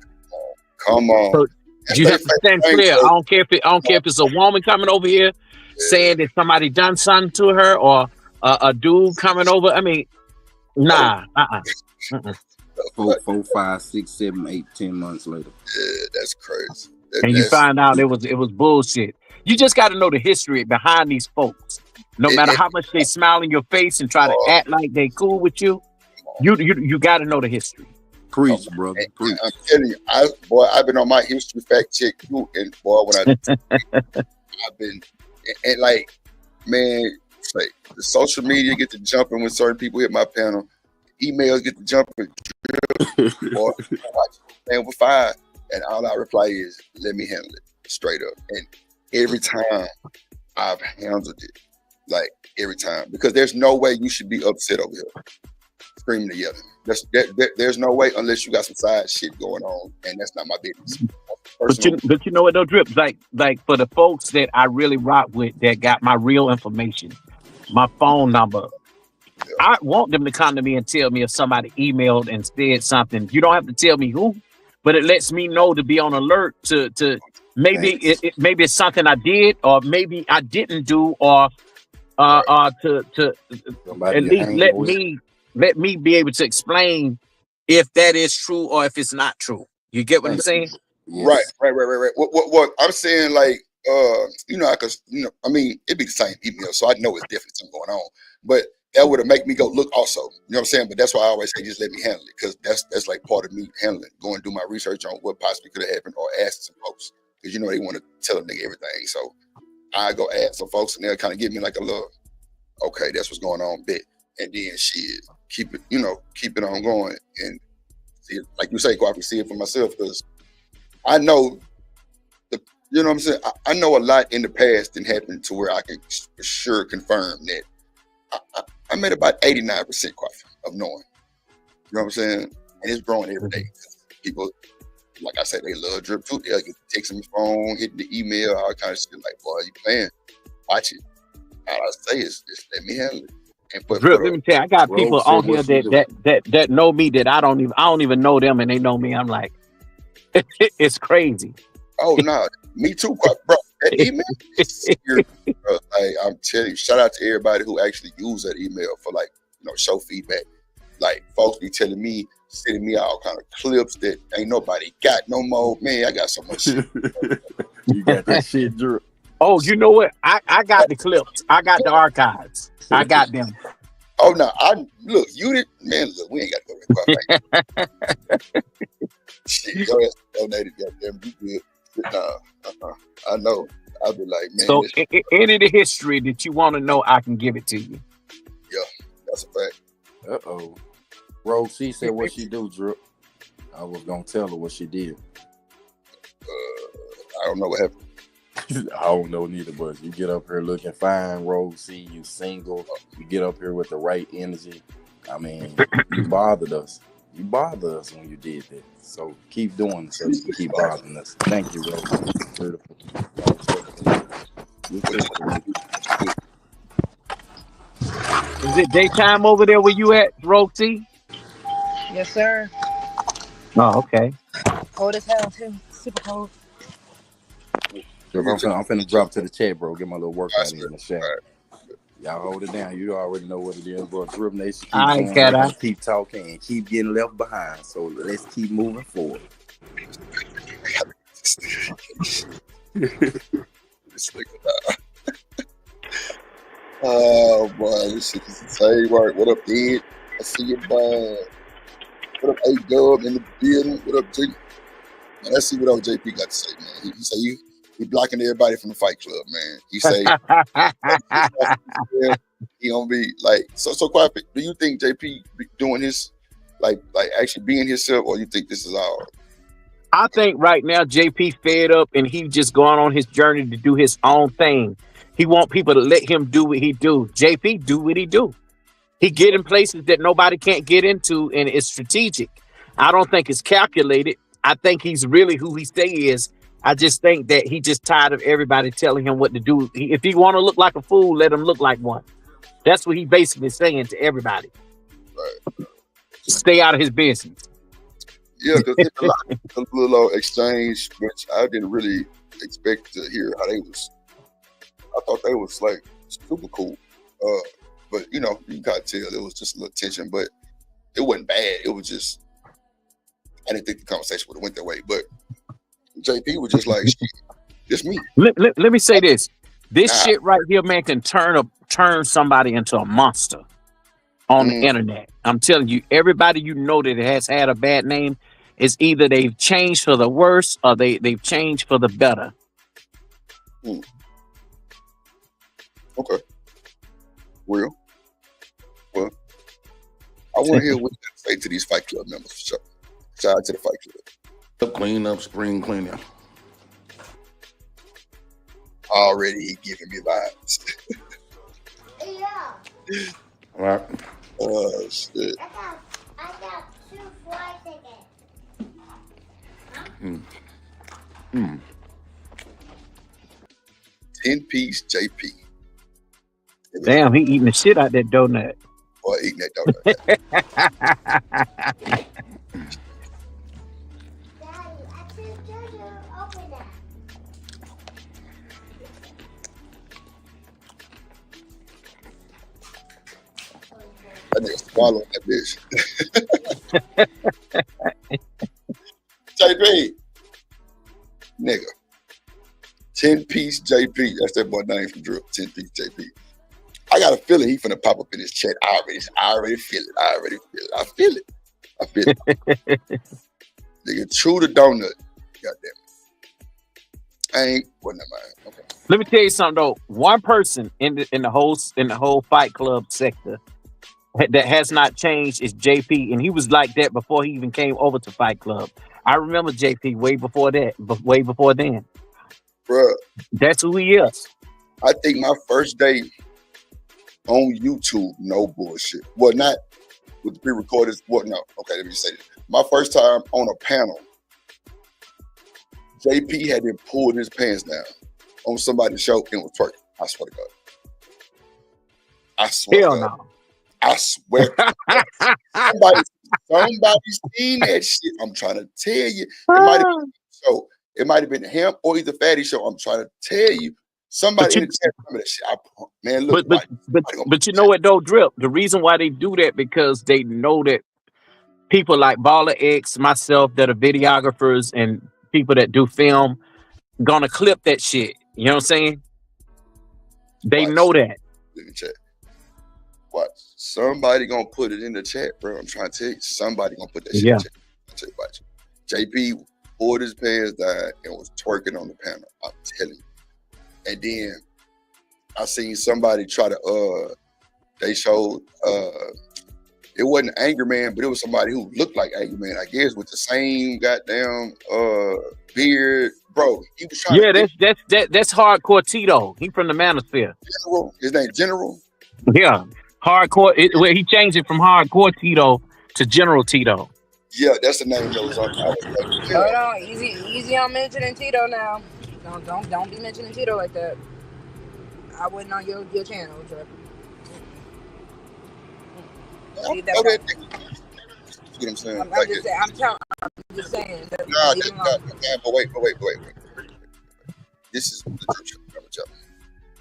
Come on. So you have to stand clear. I don't care if it's a woman coming over here saying that somebody done something to her or a dude coming over. I mean, nah. 4, 5, 6, 7, 8, 10 months later. Yeah, that's crazy. And you find out it was bullshit. You just got to know the history behind these folks. No matter how much they smile in your face and try to act like they cool with you, you got to know the history. Preach, brother. Preach. I'm telling you, I've been on my history fact check too, and boy, when I've been and like, man, like the social media get to jumping when certain people hit my panel, emails get to jumping, boy, man, over 5, and all I reply is, "Let me handle it," straight up, and every time I've handled it, like every time, because there's no way you should be upset over here, screaming and yelling. There's no way unless you got some side shit going on, and that's not my business. But you know what though, Drip? Like for the folks that I really rock with that got my real information, my phone number. Yeah. I want them to come to me and tell me if somebody emailed and said something. You don't have to tell me who, but it lets me know to be on alert to maybe maybe it's something I did or maybe I didn't do or to at least let me be able to explain if that is true or if it's not true. You get what I'm saying? Yes. Right. What I'm saying, like, you know, I mean, it'd be the same email, so I know it's definitely something going on. But that would have make me go look also. You know what I'm saying? But that's why I always say just let me handle it, because that's like part of me handling, going and do my research on what possibly could have happened or ask some folks, because you know they want to tell a nigga everything. So I go ask some folks and they'll kind of give me like a little, okay, that's what's going on, bit, and then shit, keep it on going and see it, like you say, Coffee, see it for myself, because I know you know what I'm saying? I know a lot in the past didn't happen to where I can for sure confirm that I'm at about 89% Coffee of knowing. You know what I'm saying? And it's growing every day. People, like I said, they love Drip too. They'll get texting my phone, hitting the email, all kind of shit. Like, boy, you playing? Watch it. All I say is just let me handle it. Drip, let me tell you, I got people on here that know me that I don't even know them, and they know me. I'm like, it's crazy. Oh no, me too, bro. That email is serious, bro. Like, I'm telling you, shout out to everybody who actually use that email for, like, you know, show feedback. Like, folks be telling me, sending me all kind of clips that ain't nobody got no more. Man, I got so much shit. You got that shit, Drip. Oh, you know what? I got the clips. I got the archives. I got them. Oh no, look, you did, man. Look, we ain't got to go there. Shit, your ass donated, goddamn, you good. I know. I'll be like, man. So, any of the history that you want to know, I can give it to you. Yeah, that's a fact. Uh-oh. Rogue C said what she do, Drip. I was gonna tell her what she did. I don't know what happened. I don't know neither, but you get up here looking fine, Rogue C, you single, you get up here with the right energy. I mean, you bothered us. You bothered us when you did that. So keep doing it so you can keep bothering us. Thank you, Rogue. Beautiful. Is it daytime over there where you at, Rogue C? Yes, sir. Oh, okay. Cold as hell too. Super cold. I'm finna drop to the chat, bro. Get my little workout in the shower. Y'all hold it down. You already know what it is, bro. Drip Nation, keep talking and keep getting left behind. So let's keep moving forward. Oh boy, this shit is insane. Right. What up, Ed? I see you, boy. What up, A-Dub in the building? What up, J? Man, let's see what old JP got to say, man. He say he blocking everybody from the Fight Club, man. He say he gonna be like so quiet. Do you think JP be doing this like actually being himself, or you think this is all? I think right now JP fed up and he just going on his journey to do his own thing. He want people to let him do what he do. JP do what he do. He get in places that nobody can't get into, and it's strategic. I don't think it's calculated. I think he's really who he say he is, I just think that he just tired of everybody telling him what to do. If he want to look like a fool, let him look like one. That's what he basically saying to everybody. Right. Stay out of his business. Yeah, because it's a little exchange, which I didn't really expect to hear how they was. I thought they was like super cool. But you know, you gotta tell there was just a little tension, but it wasn't bad. It was just I didn't think the conversation would have went that way. But JP was just like, just me. Let me say this. This shit right here, man, can turn somebody into a monster on the internet. I'm telling you, everybody you know that has had a bad name is either they've changed for the worse or they've changed for the better. Okay. Well, I want to hear what you say to these Fight Club members. Shout out to the Fight Club. Clean up, spring cleaning. Already he giving me vibes. Yeah. Right. Oh shit. I got 2 flight tickets. 10-piece JP. Damn, he eating the shit out that donut. Boy, eating that donut. I need to swallow that bitch. JP. Nigga. 10-piece JP. That's that boy name from Drip. 10-piece JP. I got a feeling he finna pop up in his chat. I already feel it. I feel it. Nigga, chew the donut. Goddamn. I ain't. Well, never mind. Okay. Let me tell you something though. One person in the whole Fight Club sector that has not changed is JP, and he was like that before he even came over to Fight Club. I remember JP way before that, way before then. Bruh. That's who he is. I think my first day on YouTube, no bullshit. Well, not with the pre-recorded. What? No. Okay, let me say this. My first time on a panel, JP had him pulled his pants down on somebody's show and was twerking. I swear to God. I swear. Hell to God. no. I swear. Somebody seen that shit. I'm trying to tell you. It might have been him or either Fatty show. I'm trying to tell you. Somebody in the chat remember that shit. Man, look. But you know what though, Drip? The reason why they do that because they know that people like Baller X, myself, that are videographers and people that do film, gonna clip that shit. You know what I'm saying? They know that. In the chat. Watch. Somebody gonna put it in the chat, bro. I'm trying to tell you. Somebody gonna put that shit in the chat. I'll tell you about you. JP pulled his pants down and was twerking on the panel. I'm telling you. And then I seen somebody try to they showed it wasn't Anger Man, but it was somebody who looked like Anger Man, I guess, with the same goddamn beard. Bro, he was trying that's Hardcore Tito. He from the Manosphere. General. His name General? Yeah. Hardcore he changed it from Hardcore Tito to General Tito. Yeah, that's the name that was on. Hold on, easy on mentioning Tito now. Don't be mentioning Tito like that. I wasn't on your channel, Trevor. Leave that what I'm saying. I'm just saying. But wait. This is the truth.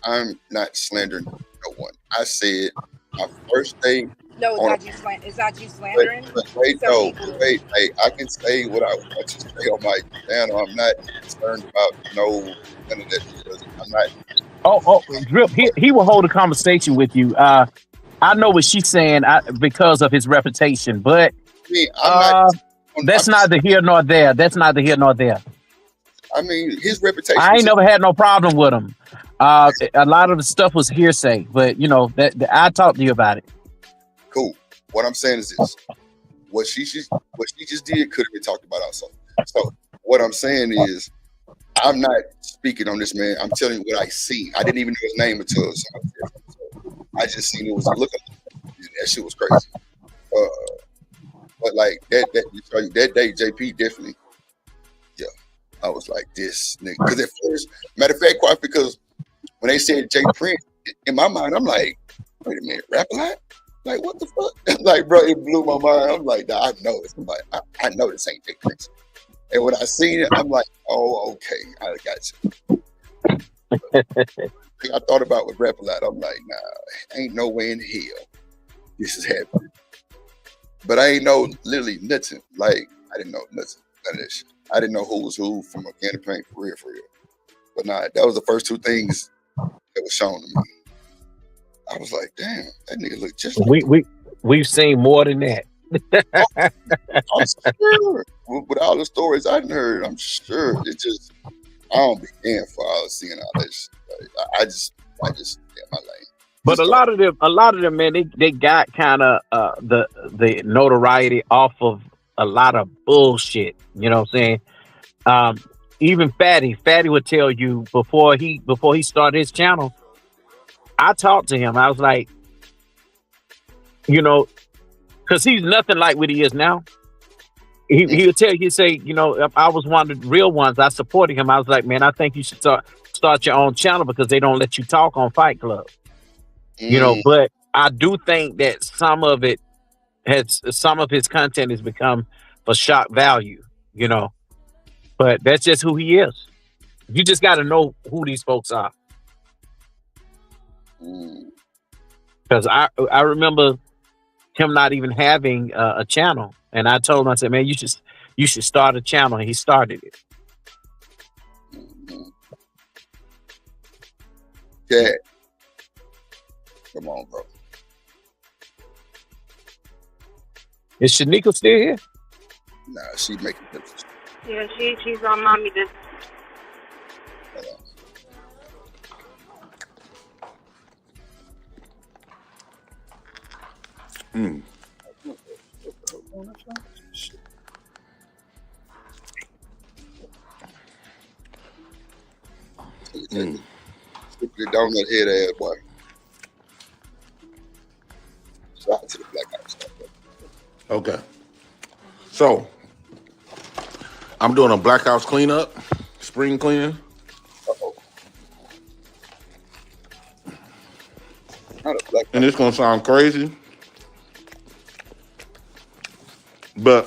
I'm not slandering no one. I said my first day. No, it's not you slandering. Wait. Hey, I can say what I want to say on my channel. I'm not concerned about none of that because I'm not. Oh, Drip, he will hold a conversation with you. I know what she's saying because of his reputation, but that's neither here nor there. That's neither here nor there. I mean, his reputation. I ain't never had no problem with him. A lot of the stuff was hearsay, but you know that I talked to you about it. Cool. What I'm saying is this: what she just did could have been talked about also. So what I'm saying is, I'm not speaking on this man. I'm telling you what I see. I didn't even know his name until somebody said something. So I just seen it was a look. That shit was crazy. But like that day, JP definitely, yeah. I was like, this nigga. Because at first, matter of fact, quite because when they said Jay Prince, in my mind, I'm like, wait a minute, rap a lot? Like, what the fuck? Like, bro, it blew my mind. I'm like, nah, I know this. I'm like, I know this ain't Jay Prince. And when I seen it, I'm like, oh, okay, I got you. I thought about with rap a lot. I'm like, nah, ain't no way in hell this is happening. But I ain't know literally nothing. Like, I didn't know nothing. None of that shit. I didn't know who was who from a can of paint for real. But nah, that was the first two things that was shown to me. I was like, damn, that nigga look just like we've seen more than that. I'm sure. With all the stories I heard, I'm sure it just I don't be damn for all seeing all that shit. Like, I just yeah, my lane. But a lot of them, man, they got kind of the notoriety off of a lot of bullshit. You know what I'm saying? Even Fatty would tell you before he started his channel. I talked to him. I was like, you know, because he's nothing like what he is now. He would tell you, he'd say, you know, if I was one of the real ones, I supported him. I was like, man, I think you should start your own channel because they don't let you talk on Fight Club. You know, but I do think that some of his content has become for shock value, you know. But that's just who he is. You just got to know who these folks are. Because I remember him not even having a channel, and I told him, I said, man, you should start a channel, and he started it. Yeah. Come on, bro. Is Shanika still here? Nah, she making pictures. Yeah, she's on mommy this. Down that head ass boy. Shout out to the Black House. Okay. So I'm doing a Black House cleanup, spring cleaning. Uh-oh. Not a Black House. And it's gonna sound crazy, but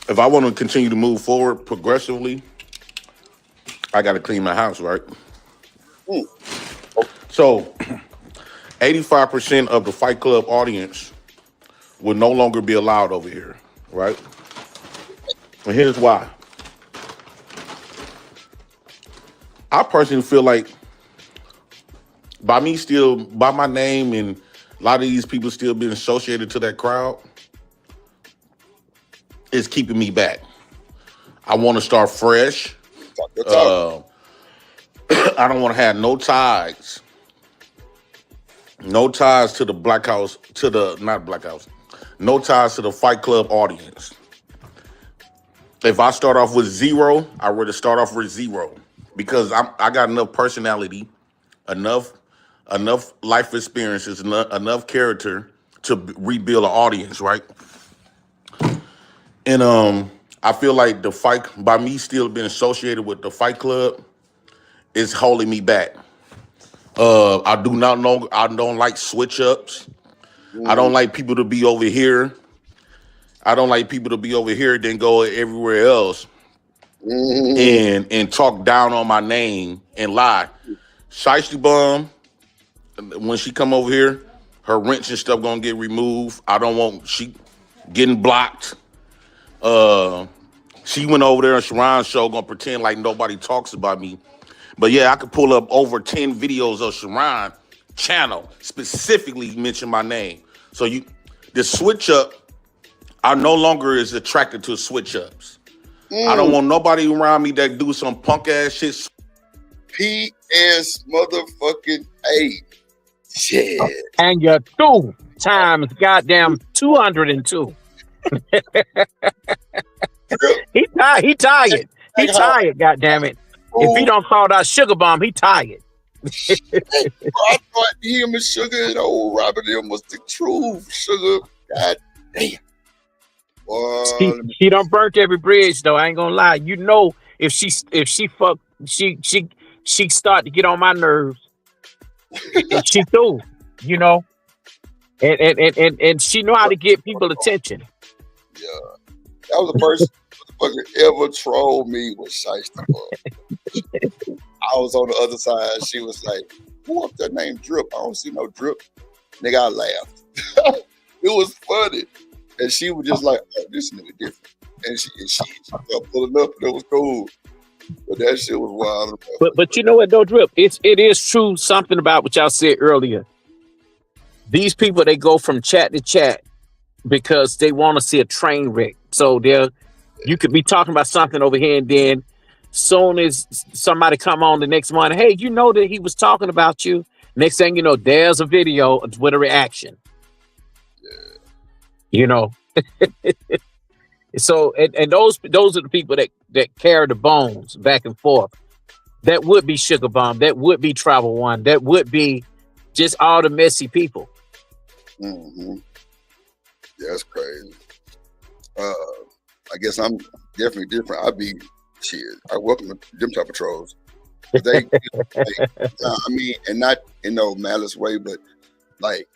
if I want to continue to move forward progressively, I got to clean my house, right? So 85% of the Fight Club audience will no longer be allowed over here, right? And here's why. I personally feel like by my name and a lot of these people still being associated to that crowd, it's keeping me back. I want to start fresh. I don't want to have no ties to the Black House, no ties to the Fight Club audience. If I start off with zero, I'd rather start off with zero because I got enough personality, enough life experiences, enough character to rebuild an audience, right? And I feel like the fight, by me still being associated with the Fight Club, is holding me back. I don't like switch ups. I don't like people to be over here. I don't like people to be over here then go everywhere else and talk down on my name and lie. Shiesty Bum, when she come over here, her wrench and stuff gonna get removed. I don't want she getting blocked. She went over there on Sharon's show gonna pretend like nobody talks about me. But yeah, I could pull up over 10 videos of Sharon channel specifically mention my name. So the switch up, I no longer is attracted to switch ups. I don't want nobody around me that do some punk ass shit. PS motherfucking A. Shit. And you're 2 times goddamn 202. He tired. He tired, goddamn it. If he don't call that sugar bomb, he tired. Bro, I thought him and Sugar and old Robert M was the truth. Sugar, god damn. She, Let me she done burnt every bridge though. I ain't gonna lie. You know, if she fuck she start to get on my nerves and she through, you know, and she know how to get people attention. yeah. That was the first motherfucker ever trolled me was Shiesty Boy. I was on the other side. She was like, "Who up there named Drip? I don't see no Drip." Nigga, I laughed. It was funny, and she was just like, "Oh, this nigga different." And she kept pulling up, and it was cool. But that shit was wild. But you know what though, Drip? It is true something about what y'all said earlier. These people they go from chat to chat because they want to see a train wreck. So you could be talking about something over here, and then soon as somebody come on the next morning, hey, you know that he was talking about you. Next thing you know, there's a video with a reaction. You know. So and those are the people that carry the bones back and forth. That would be Sugar Bomb. That would be Travel One. That would be just all the messy people. Mm-hmm. Yeah, that's crazy. I guess I'm definitely different. I welcome them type of trolls. They I mean, and not in no malice way, but like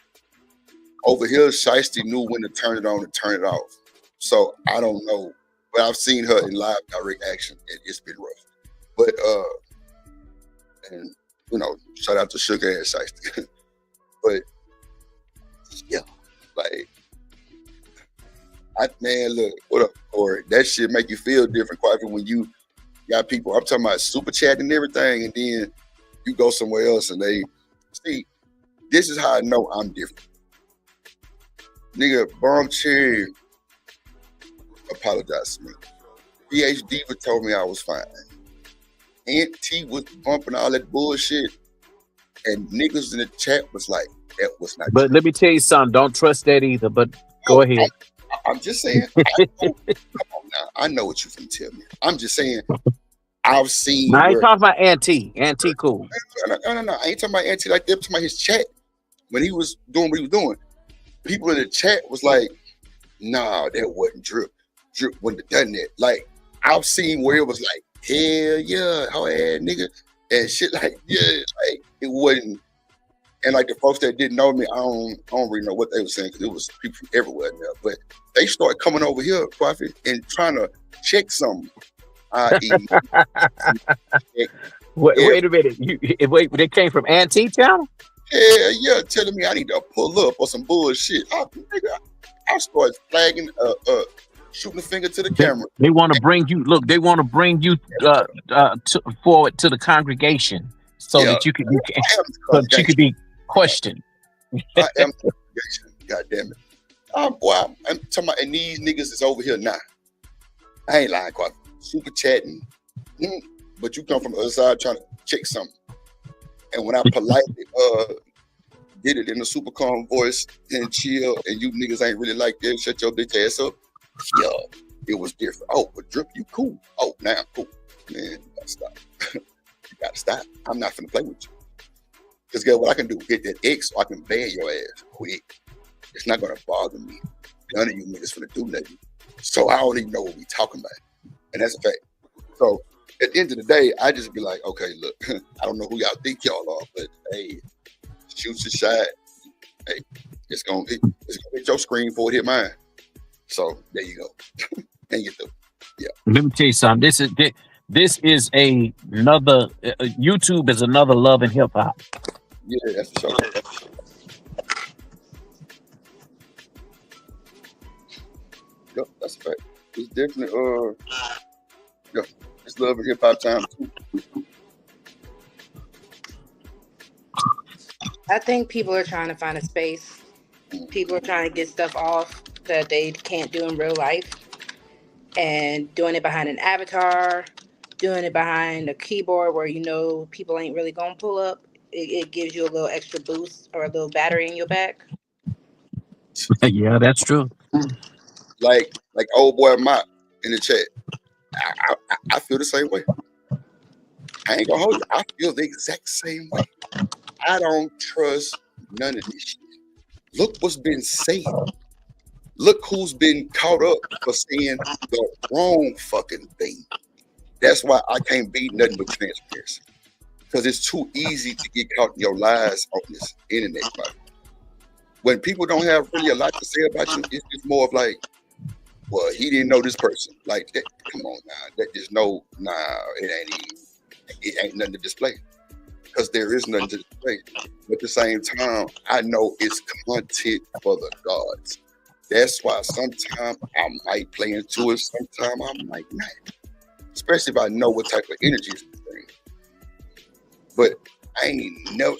over here, Shiesty knew when to turn it on and turn it off. So I don't know, but I've seen her in live direct action, and it's been rough. But and you know, shout out to Sugar and Shiesty. But yeah, like man, look, what up, Corey? That shit make you feel different, quite when you got people. I'm talking about super chat and everything, and then you go somewhere else and they see. This is how I know I'm different. Nigga, Bomb Cherry apologized to me. PhD told me I was fine. Aunt T was bumping all that bullshit, and niggas in the chat was like, that was not But true. let me tell you something. Don't trust that either. But go ahead. I'm just saying. Come on now. I know what you can tell me. I'm just saying. I've seen. I ain't talking about Auntie. Auntie cool. No. I ain't talking about Auntie like that. I'm talking about his chat when he was doing what he was doing. People in the chat was like, "Nah, that wasn't Drip. Drip wouldn't have done that." Like I've seen where it was like, "Hell yeah, how ass nigga," and shit like, yeah, like it wasn't. And like the folks that didn't know me, I don't really know what they were saying because it was people from everywhere in there. But they started coming over here, Coffee, and trying to check something. Wait a minute. Wait, they came from Auntie Town? Yeah, telling me I need to pull up or some bullshit. I started flagging, shooting the finger to the camera. They want to bring you. Look, they want to bring you forward to the congregation so that you could be questioned. I am the congregation. God damn it. Boy, I'm talking about, and these niggas is over here now. I ain't lying, quite super chatting, but you come from the other side trying to check something. And when I politely did it in a super calm voice and chill, and you niggas ain't really like that, shut your bitch ass up. Yeah, it was different. Oh, but Drip, you cool. Oh, now I'm cool. Man, you gotta stop. You gotta stop. I'm not finna play with you. Because guess what I can do? Hit that X so I can ban your ass quick. It's not gonna bother me. None of you niggas finna do nothing. So I don't even know what we talking about. And that's a fact. So at the end of the day, I just be like, okay, look, I don't know who y'all think y'all are, but hey, shoot your shot. Hey, it's gonna hit your screen before it hit mine. So there you go. And you do. Yeah. Let me tell you something. This is another YouTube is another love and hip hop. Yeah, that's for sure. Yep, that's a fact. It's definitely it's love and hip hop time too. I think people are trying to find a space. People are trying to get stuff off that they can't do in real life, and doing it behind an avatar, doing it behind a keyboard where people ain't really gonna pull up. It gives you a little extra boost or a little battery in your back. Yeah, that's true. Like old boy Mop in the chat. I feel the same way. I ain't gonna hold you. I feel the exact same way. I don't trust none of this shit. Look what's been said. Look who's been caught up for saying the wrong fucking thing. That's why I can't be nothing but transparency. Because it's too easy to get caught in your lies on this internet. Right? When people don't have really a lot to say about you, it's just more of like, well, he didn't know this person. Like, that, come on now. That is it ain't nothing to display. Because there is nothing to display. But at the same time, I know it's content for the gods. That's why sometimes I might play into it, sometimes I might not. Especially if I know what type of energy is bringing. But I ain't never,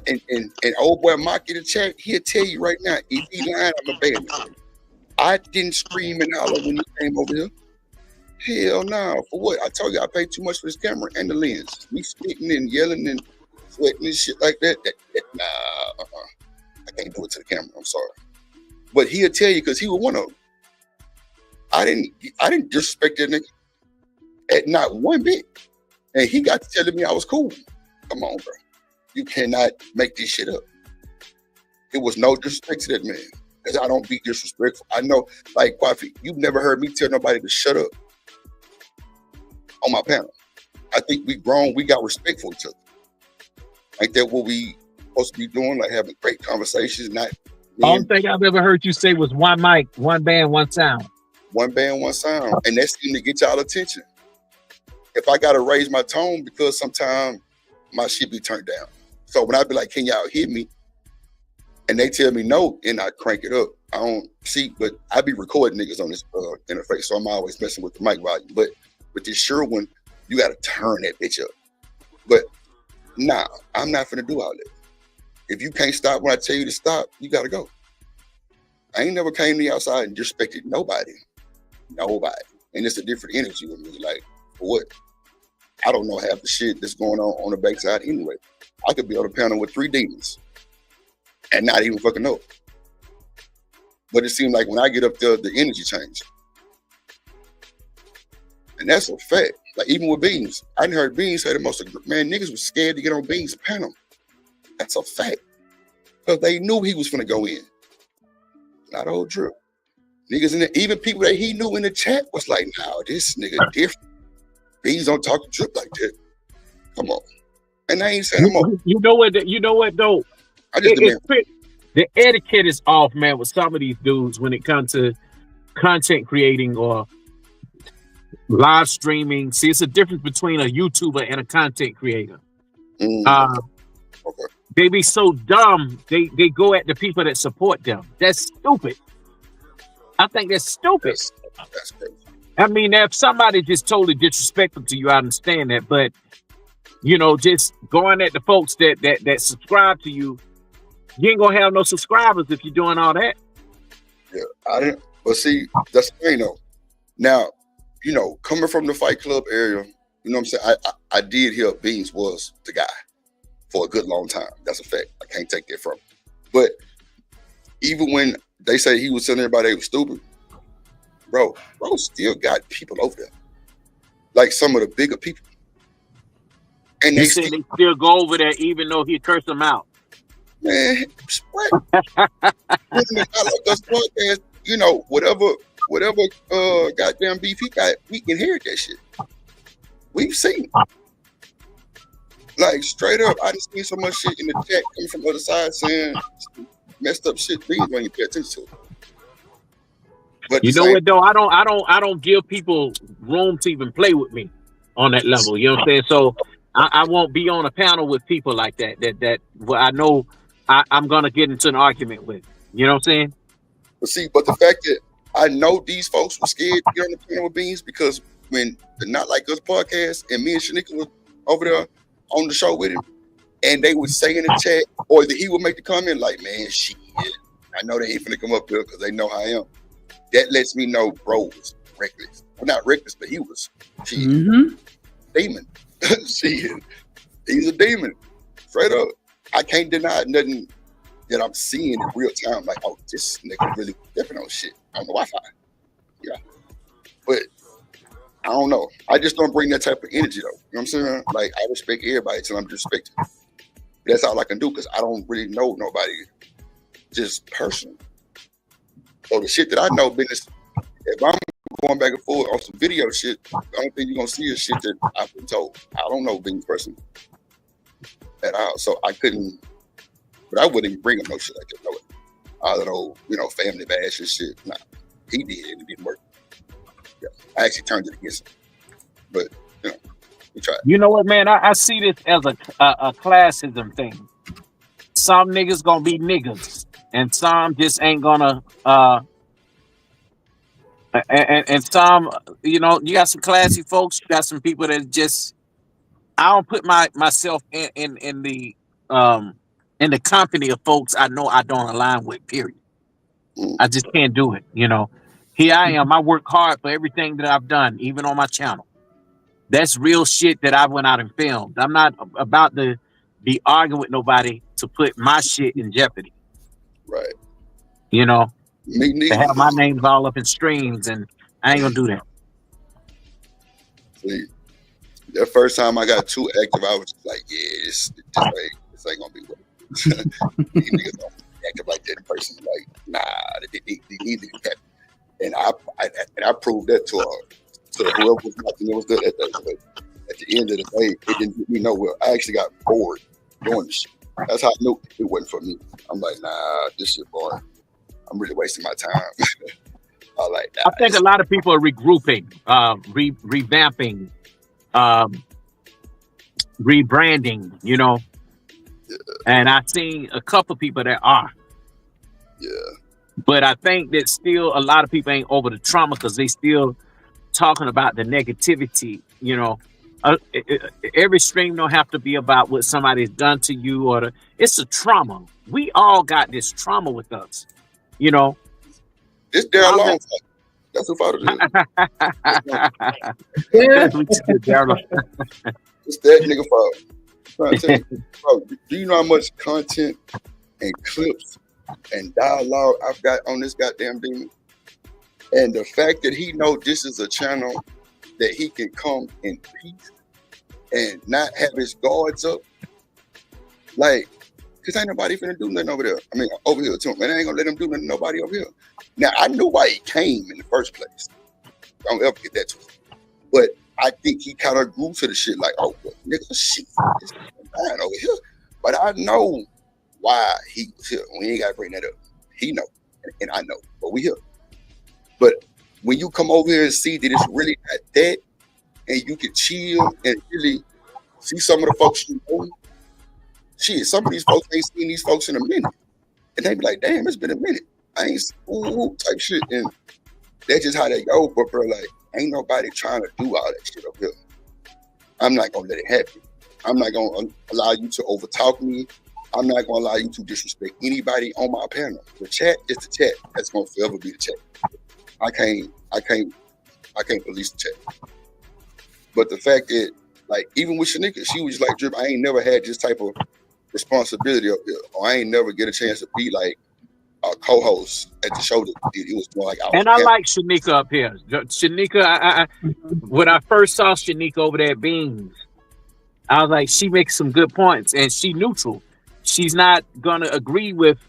and old boy Mike in the chat, he'll tell you right now, if he lying, I'm a bad man. I didn't scream and holler when he came over here. Hell no. For what? I told you I paid too much for this camera and the lens. Me spitting and yelling and sweating and shit like that. Nah, I can't do it to the camera. I'm sorry. But he'll tell you because he was one of them. I didn't disrespect that nigga at not one bit. And he got to telling me I was cool. Come on, bro. You cannot make this shit up. It was no disrespect to that man. Because I don't be disrespectful. I know, like, Kwafi, you've never heard me tell nobody to shut up on my panel. I think we grown, we got respect for each other. Ain't that what we supposed to be doing? Like having great conversations, not Only thing I've ever heard you say was one mic, one band, one sound. One band, one sound. And that seemed to get y'all attention. If I gotta raise my tone because sometimes my shit be turned down. So when I be like, can y'all hear me? And they tell me no, and I crank it up. I don't see, but I be recording niggas on this interface, so I'm always messing with the mic volume. But with this sure one, you gotta turn that bitch up. But nah, I'm not finna do all that. If you can't stop when I tell you to stop, you gotta go. I ain't never came to the outside and disrespected nobody. Nobody. And it's a different energy with me. Like, for what? I don't know half the shit that's going on the backside anyway. I could be on a panel with 3 demons and not even fucking know. But it seems like when I get up there, the energy changes. And that's a fact. Like even with Beans, I didn't heard Beans say the most, man, niggas was scared to get on Beans' panel. That's a fact. Because they knew he was finna go in. Not a whole drip. Niggas in there, even people that he knew in the chat was like, nah, this nigga different. Beans don't talk to drip like that. Come on. And I ain't saying I'm on. You know what though? I just the etiquette is off, man, with some of these dudes when it comes to content creating or live streaming. See, it's a difference between a YouTuber and a content creator. Okay. They be so dumb, they go at the people that support them. That's stupid. I think that's stupid. That's crazy. I mean, if somebody just totally disrespectful to you, I understand that. But, you know, just going at the folks that subscribe to you, you ain't gonna have no subscribers if you're doing all that. Yeah, I didn't. But see, that's the thing though. Now, you know, coming from the Fight Club area, you know what I'm saying? I did hear Beans was the guy for a good long time. That's a fact. I can't take that from him. But even when they say he was telling everybody they was stupid, bro still got people over there. Like some of the bigger people. And they still go over there even though he cursed them out. Man, what? Podcast, you know, whatever goddamn beef he got, we can hear that shit. We've seen. Like straight up, I just seen so much shit in the chat coming from the other side saying messed up shit things when you pay attention to it. But you know what though? I don't give people room to even play with me on that level. You know what I'm saying? So I won't be on a panel with people like that well, I know I'm gonna get into an argument with. You know what I'm saying? But see, but the fact that I know these folks were scared to get on the panel with Beans because when the Not Like Us podcast and me and Shanika was over there on the show with him, and they would say in the chat, or he would make the comment like, man, shit, I know they ain't finna come up here because they know how I am. That lets me know bro was reckless. Well, not reckless, but he was demon. Shit. He's a demon. Straight up. I can't deny nothing that I'm seeing in real time. Like, oh, this nigga really different on shit on the Wi-Fi. Yeah. But I don't know. I just don't bring that type of energy though. You know what I'm saying? Like, I respect everybody till I'm disrespected. That's all I can do because I don't really know nobody just personally. So the shit that I know business, if I'm going back and forth on some video shit, the only thing you're gonna see is shit that I've been told. I don't know business person at all, so I couldn't. But I wouldn't even bring up no shit like that. No, I don't know, family bash and shit. Nah, he did it. It didn't work. Yeah, I actually turned it against him. But we tried. You know what, man? I see this as a classism thing. Some niggas gonna be niggas, and some just ain't gonna. And some, you got some classy folks. You got some people that just. I don't put myself in the company of folks I know I don't align with. Period. I just can't do it. Here I am. I work hard for everything that I've done, even on my channel. That's real shit that I went out and filmed. I'm not about to be arguing with nobody to put my shit in jeopardy. Right. Me neither. To have my names all up in streams, and I ain't gonna do that. See, the first time I got too active, I was just like, yeah, this ain't gonna be what. These niggas don't active like that in person. Like, nah, they need to be happy. And I proved that to whoever was watching. It was good at that. But at the end of the day, it didn't get me nowhere. I actually got bored doing this shit. That's how I knew it wasn't for me. I'm like, nah, this shit boring. I'm really wasting my time. I think a lot of people are regrouping, revamping, rebranding, Yeah. And I've seen a couple people that are. Yeah. But I think that still a lot of people ain't over the trauma because they still talking about the negativity, every stream don't have to be about what somebody's done to you it's a trauma. We all got this trauma with us, It's there long. That's who fought it. It's that nigga fault. I'm trying to tell you, bro, do you know how much content and clips and dialogue I've got on this goddamn demon? And the fact that he know this is a channel that he can come in peace and not have his guards up, like, because ain't nobody finna do nothing over there. I mean, over here too, man. I ain't gonna let him do nothing to nobody over here. Now, I knew why he came in the first place. Don't ever get that twisted. But I think he kind of grew to the shit like, oh, well, nigga, shit, this man over here. But I know why he was here. We ain't gotta bring that up. He know, and I know, but we here. But when you come over here and see that it's really not that, and you can chill and really see some of the folks you know, shit, some of these folks ain't seen these folks in a minute. And they be like, damn, it's been a minute. I ain't type shit. And that's just how they go. But bro, like, ain't nobody trying to do all that shit up here. I'm not gonna let it happen. I'm not gonna allow you to overtalk me. I'm not gonna allow you to disrespect anybody on my panel. The chat is the chat. That's gonna forever be the chat. I can't police the chat. But the fact that, like, even with Shanika, she was like, Drip, I ain't never had this type of responsibility up here. Or I ain't never get a chance to be like a co-host at the show. It was more like I like Shanika up here. Shanika, when I first saw Shanika over there at Beans, I was like, she makes some good points and she neutral. She's not gonna agree with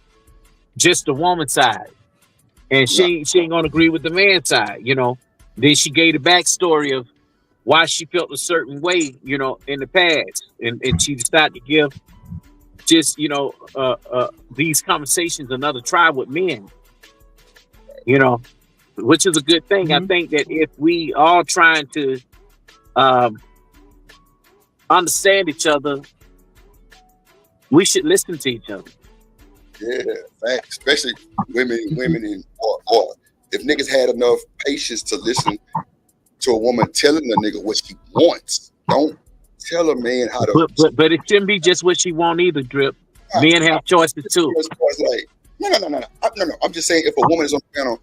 just the woman side. And she ain't gonna agree with the man side, Then she gave the backstory of why she felt a certain way, in the past. And she decided to give just, these conversations another try with men, which is a good thing. Mm-hmm. I think that if we all trying to understand each other, we should listen to each other. Yeah, facts. Especially women in or if niggas had enough patience to listen to a woman telling a nigga what she wants. Don't tell a man how to. But it shouldn't be just what she want either, Drip. Men have choices too. Like, no. I'm just saying, if a woman is on the panel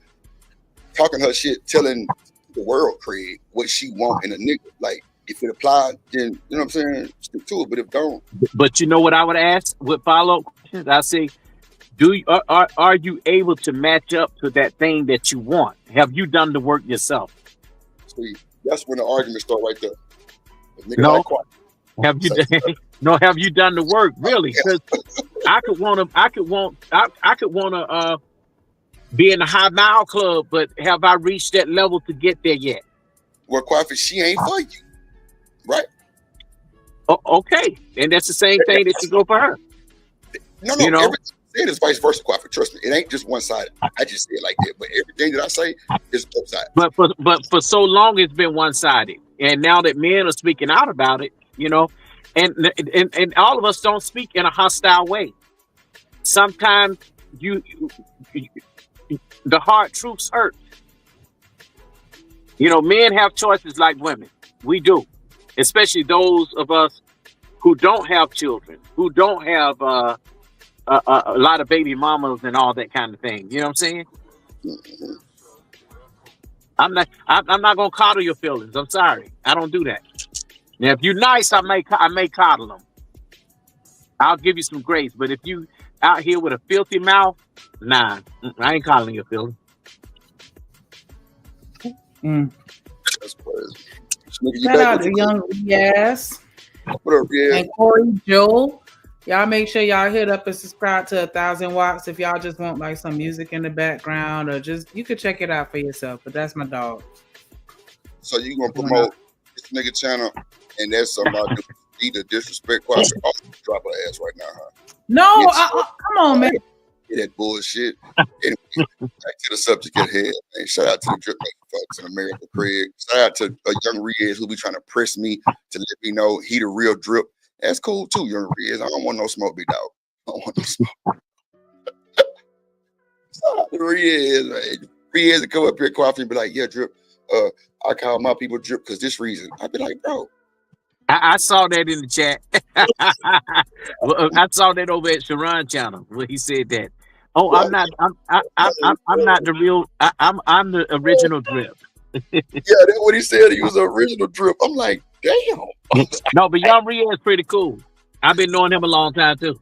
talking her shit, telling the world, Craig, what she want in a nigga, like, if it applied, then you know what I'm saying, stick to it. But if don't, but you know what I would ask with follow-up questions? I say, are you able to match up to that thing that you want? Have you done the work yourself? See, that's when the argument start right there. No, have you done? No, have you done the work really? Because I could want to be in the high mile club, but have I reached that level to get there yet? Well, quite she ain't for you, right? Okay, and that's the same thing that should go for her. No, everything I said is vice versa, quite trust me. It ain't just one sided. I just say it like that, but everything that I say is both sides. But for so long it's been one sided, and now that men are speaking out about it, you know, and all of us don't speak in a hostile way. Sometimes the hard truths hurt. You know, men have choices like women. We do, especially those of us who don't have children, who don't have a lot of baby mamas and all that kind of thing. You know what I'm saying? Mm-hmm. I'm not gonna coddle your feelings. I'm sorry, I don't do that. Now, if you're nice, I may coddle them. I'll give you some grace. But if you out here with a filthy mouth, nah, I ain't coddling your feelings. That's crazy. Shout out to Young Yes. What up, yeah? And Corey Joel. Y'all make sure y'all hit up and subscribe to 1,000 Watts if y'all just want like some music in the background, or just you could check it out for yourself. But that's my dog. So you gonna promote this nigga channel, and that's somebody either disrespect Quaffy or drop her ass right now, huh? No, come on, man. That bullshit. Anyway, back to the subject at hand, man. Shout out to the drip making folks in America, Craig. Shout out to a young Riaz who be trying to press me to let me know he the real drip. That's cool too, young Riaz. I don't want no smoke, big dog. I don't want no smoke. Shout out to Riaz, man. Riaz to come up here, Quaffy, and be like, yeah, drip. I call my people drip because this reason. I'd be like, bro. I saw that in the chat. I saw that over at Sharon channel where he said that. Oh, I'm not the real. I'm the original drip. Yeah, that's what he said. He was the original drip. I'm like, damn. No, but Young Ria is pretty cool. I've been knowing him a long time too.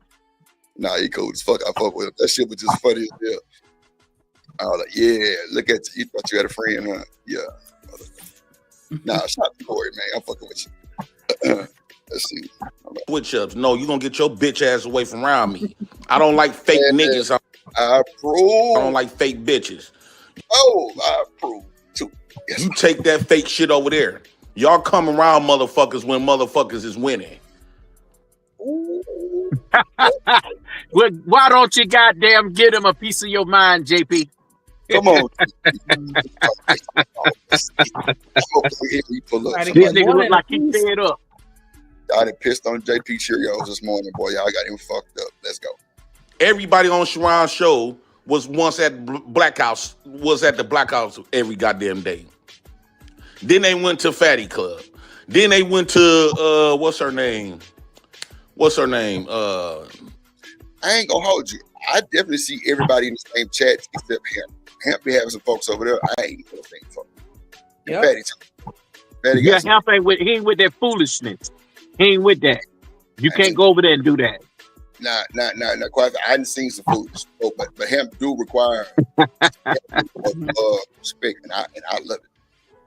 Nah, he cool as fuck. I fuck with him. That shit was just funny as hell. I was like, yeah, look at you. You thought you had a friend, huh? Yeah. Nah, shout out to Corey, man. I'm fucking with you. Let's see. Switch ups. No, you gonna get your bitch ass away from around me. I don't like fake niggas. I approve. I don't like fake bitches. Oh, I approve too. Yes. You take that fake shit over there. Y'all come around motherfuckers when motherfuckers is winning. Well, why don't you goddamn get him a piece of your mind, JP? Come on. This nigga look like he fed up. I done pissed on JP Cheerios this morning, boy. Y'all got him fucked up. Let's go. Everybody on Sharon's show was once at Black House, every goddamn day. Then they went to Fatty Club. Then they went to what's her name? I ain't gonna hold you. I definitely see everybody in the same chat except him. Hemp be having some folks over there. I ain't gonna think for. Yep. Fatty too. Fatty Yeah, Hemp he ain't with that foolishness. He ain't with that. You can't go over there and do that. Nah. Quite. I hadn't seen some foolishness, but hemp do require respect, and I love it.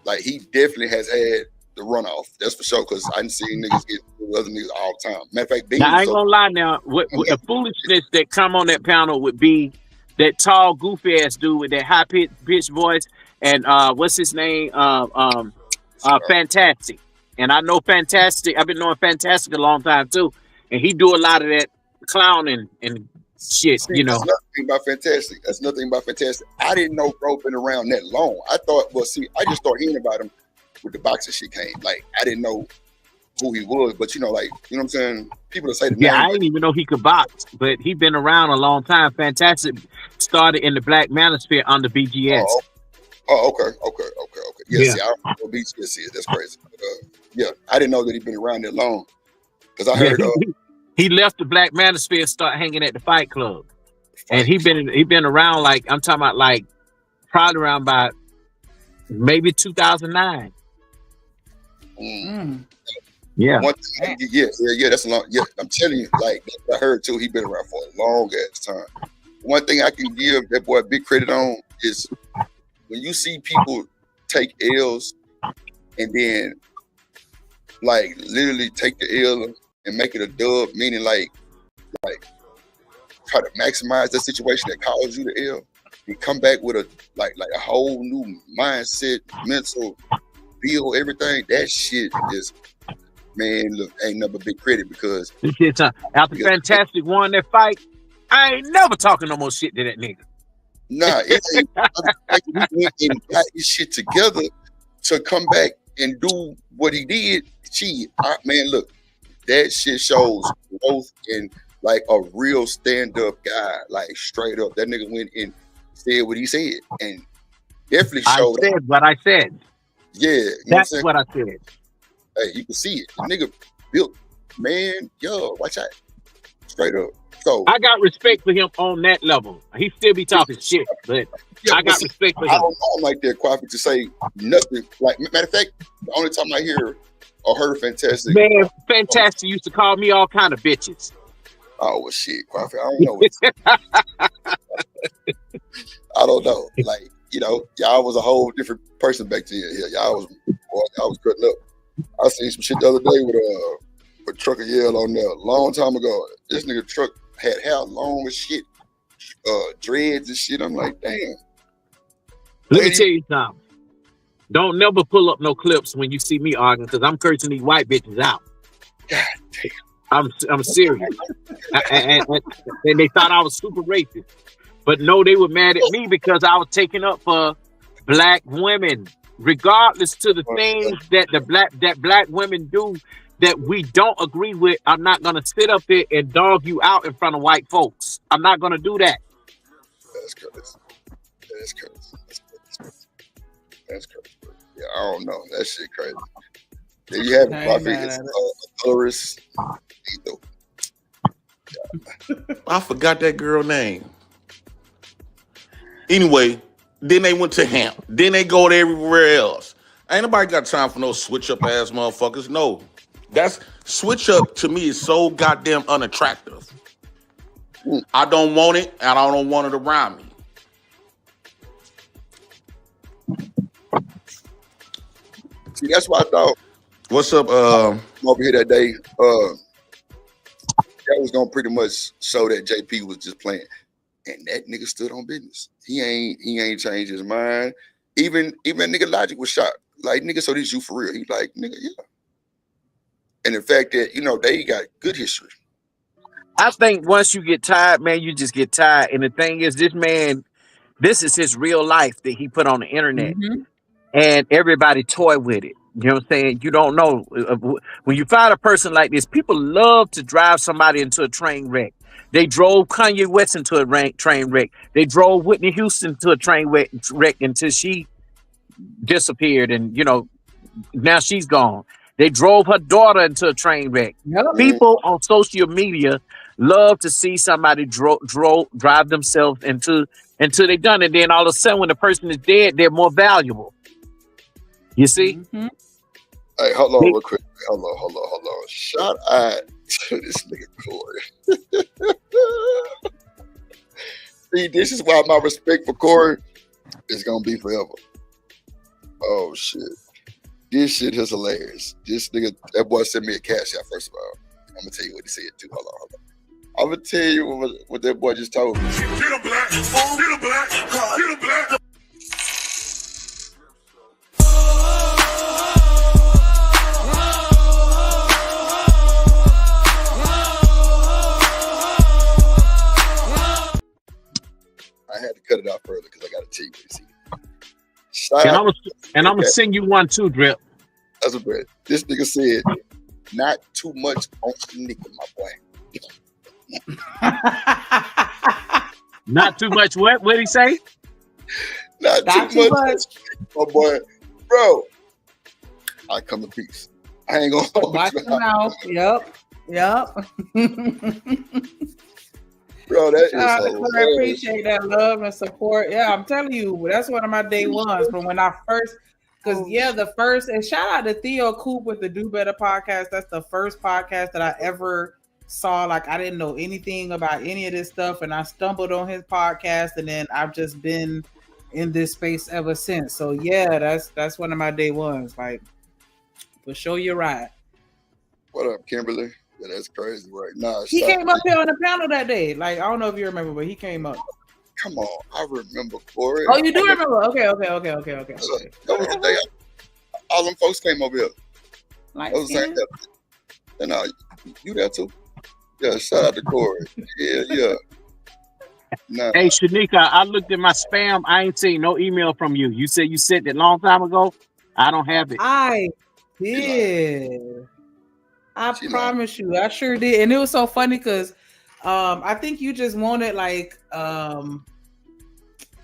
Like he definitely has had the runoff. That's for sure. Because I didn't see niggas get other niggas all the time. Matter of fact, now, I ain't gonna lie. Now, what the foolishness that come on that panel would be that tall, goofy ass dude with that high pitched voice, and what's his name? Fantastic. And I know Fantastic. I've been knowing Fantastic a long time too, and he do a lot of that clowning and shit. You know. That's nothing about Fantastic. I didn't know bro been around that long. I thought, I just started hearing about him with the boxing shit came. Like I didn't know who he was, but you know what I'm saying? People that say the name. I didn't even know he could box, but he been around a long time. Fantastic started in the Black Manosphere under BGS. Oh, okay. Yes, yeah. I don't know what BGS is. That's crazy. But, I didn't know that he'd been around that long. Because I heard he left the Black Manosphere and started hanging at the Fight Club. And he been around like I'm talking about like probably around by maybe 2009. Yeah. That's a long. Yeah, I'm telling you, like I heard too. He been around for a long ass time. One thing I can give that boy big credit on is when you see people take L's and then like literally take the L and make it a dub, meaning like try to maximize the situation that caused you the L. and come back with a like a whole new mindset, mental, feel, everything. That shit is, man, look, ain't never big credit because this shit time. After Fantastic won that fight, I ain't never talking no more shit to that nigga. Nah, it ain't. He went and got his shit together to come back and do what he did. Gee, man, look, that shit shows growth and like a real stand-up guy, like straight up. That nigga went and said what he said, and definitely showed. I said what I said. Yeah, you that's what I said. Hey, you can see it. The nigga built, man. Yo, watch out, straight up. So I got respect for him on that level. He still be talking shit, but I got respect for him. I don't know him like that, Quaffy, to say nothing. Like, matter of fact, the only time I hear or heard Fantastic, man, Fantastic used to call me all kind of bitches. Oh well, shit, Quaffy, I don't know. I don't know. Like, you know, y'all was a whole different person back then. Yeah, y'all was cutting up. I seen some shit the other day with Trucker Yell on there a long time ago. This nigga Truck had hair long as shit, dreads and shit. I'm like, damn. Let me tell you something. Don't never pull up no clips when you see me arguing, because I'm cursing these white bitches out. God damn. I'm serious. and they thought I was super racist. But no, they were mad at me because I was taking up for black women, regardless to the things that black women do that we don't agree with. I'm not gonna sit up there and dog you out in front of white folks. I'm not gonna do that. That's crazy. That's crazy. Yeah, I don't know. That shit crazy. There you have it, Quaffy. It's a tourist. I forgot that girl name. Anyway, then they went to him. Then they go to everywhere else. Ain't nobody got time for no switch up ass motherfuckers. No. That's switch up to me is so goddamn unattractive. I don't want it, and I don't want it around me. See, that's what I thought. What's up? Over here that day, that was gonna pretty much show that JP was just playing, and that nigga stood on business. He ain't changed his mind. Even nigga Logic was shocked. Like, nigga, so this you for real? He like, nigga, yeah. And the fact that, you know, they got good history. I think once you get tired, man, you just get tired. And the thing is, this man, this is his real life that he put on the internet. Mm-hmm. And everybody toy with it. You know what I'm saying? You don't know. When you find a person like this, people love to drive somebody into a train wreck. They drove Kanye West into a train wreck. They drove Whitney Houston to a train wreck until she disappeared. And, you know, now she's gone. They drove her daughter into a train wreck. Yep. People on social media love to see somebody drive themselves until they're done. And then all of a sudden, when the person is dead, they're more valuable. You see? Mm-hmm. Hey, hold on real quick. Hold on. Shout out to this nigga Corey. See, this is why my respect for Corey is gonna be forever. Oh shit. This shit is hilarious. This nigga, that boy sent me a cash out, first of all. I'm gonna tell you what he said too. Hold on. I'm gonna tell you what that boy just told me. Get a black, get a black, get a black. I had to cut it out further because I got to tell you what he said. And I'm gonna send you one too, Drip. That's a bad. This nigga said, "Not too much on Shanika, my boy." Not too much. What? What'd he say? Not too much, my boy, bro. I come in peace. I ain't gonna watch him out. Yep. Bro, that is I appreciate that love and support. Yeah, I'm telling you, that's one of my day ones from when I first. Because the first, and shout out to Theo Coop with the Do Better podcast. That's the first podcast that I ever saw. Like, I didn't know anything about any of this stuff, and I stumbled on his podcast, and then I've just been in this space ever since. So yeah, that's one of my day ones. Like, for sure, you're right. What up, Kimberly? Yeah, that's crazy, right? Nah, he came up here on the panel that day. Like, I don't know if you remember, but he came up. Come on, I remember Corey. Oh, you do remember? Okay. That was the day all them folks came over here. Like, That was the same day. And you there too? Yeah, shout out to Corey. Yeah. Nah. Hey, Shanika, I looked at my spam. I ain't seen no email from you. You said you sent it a long time ago. I don't have it. I did. I promise you, I sure did. And it was so funny because I think you just wanted like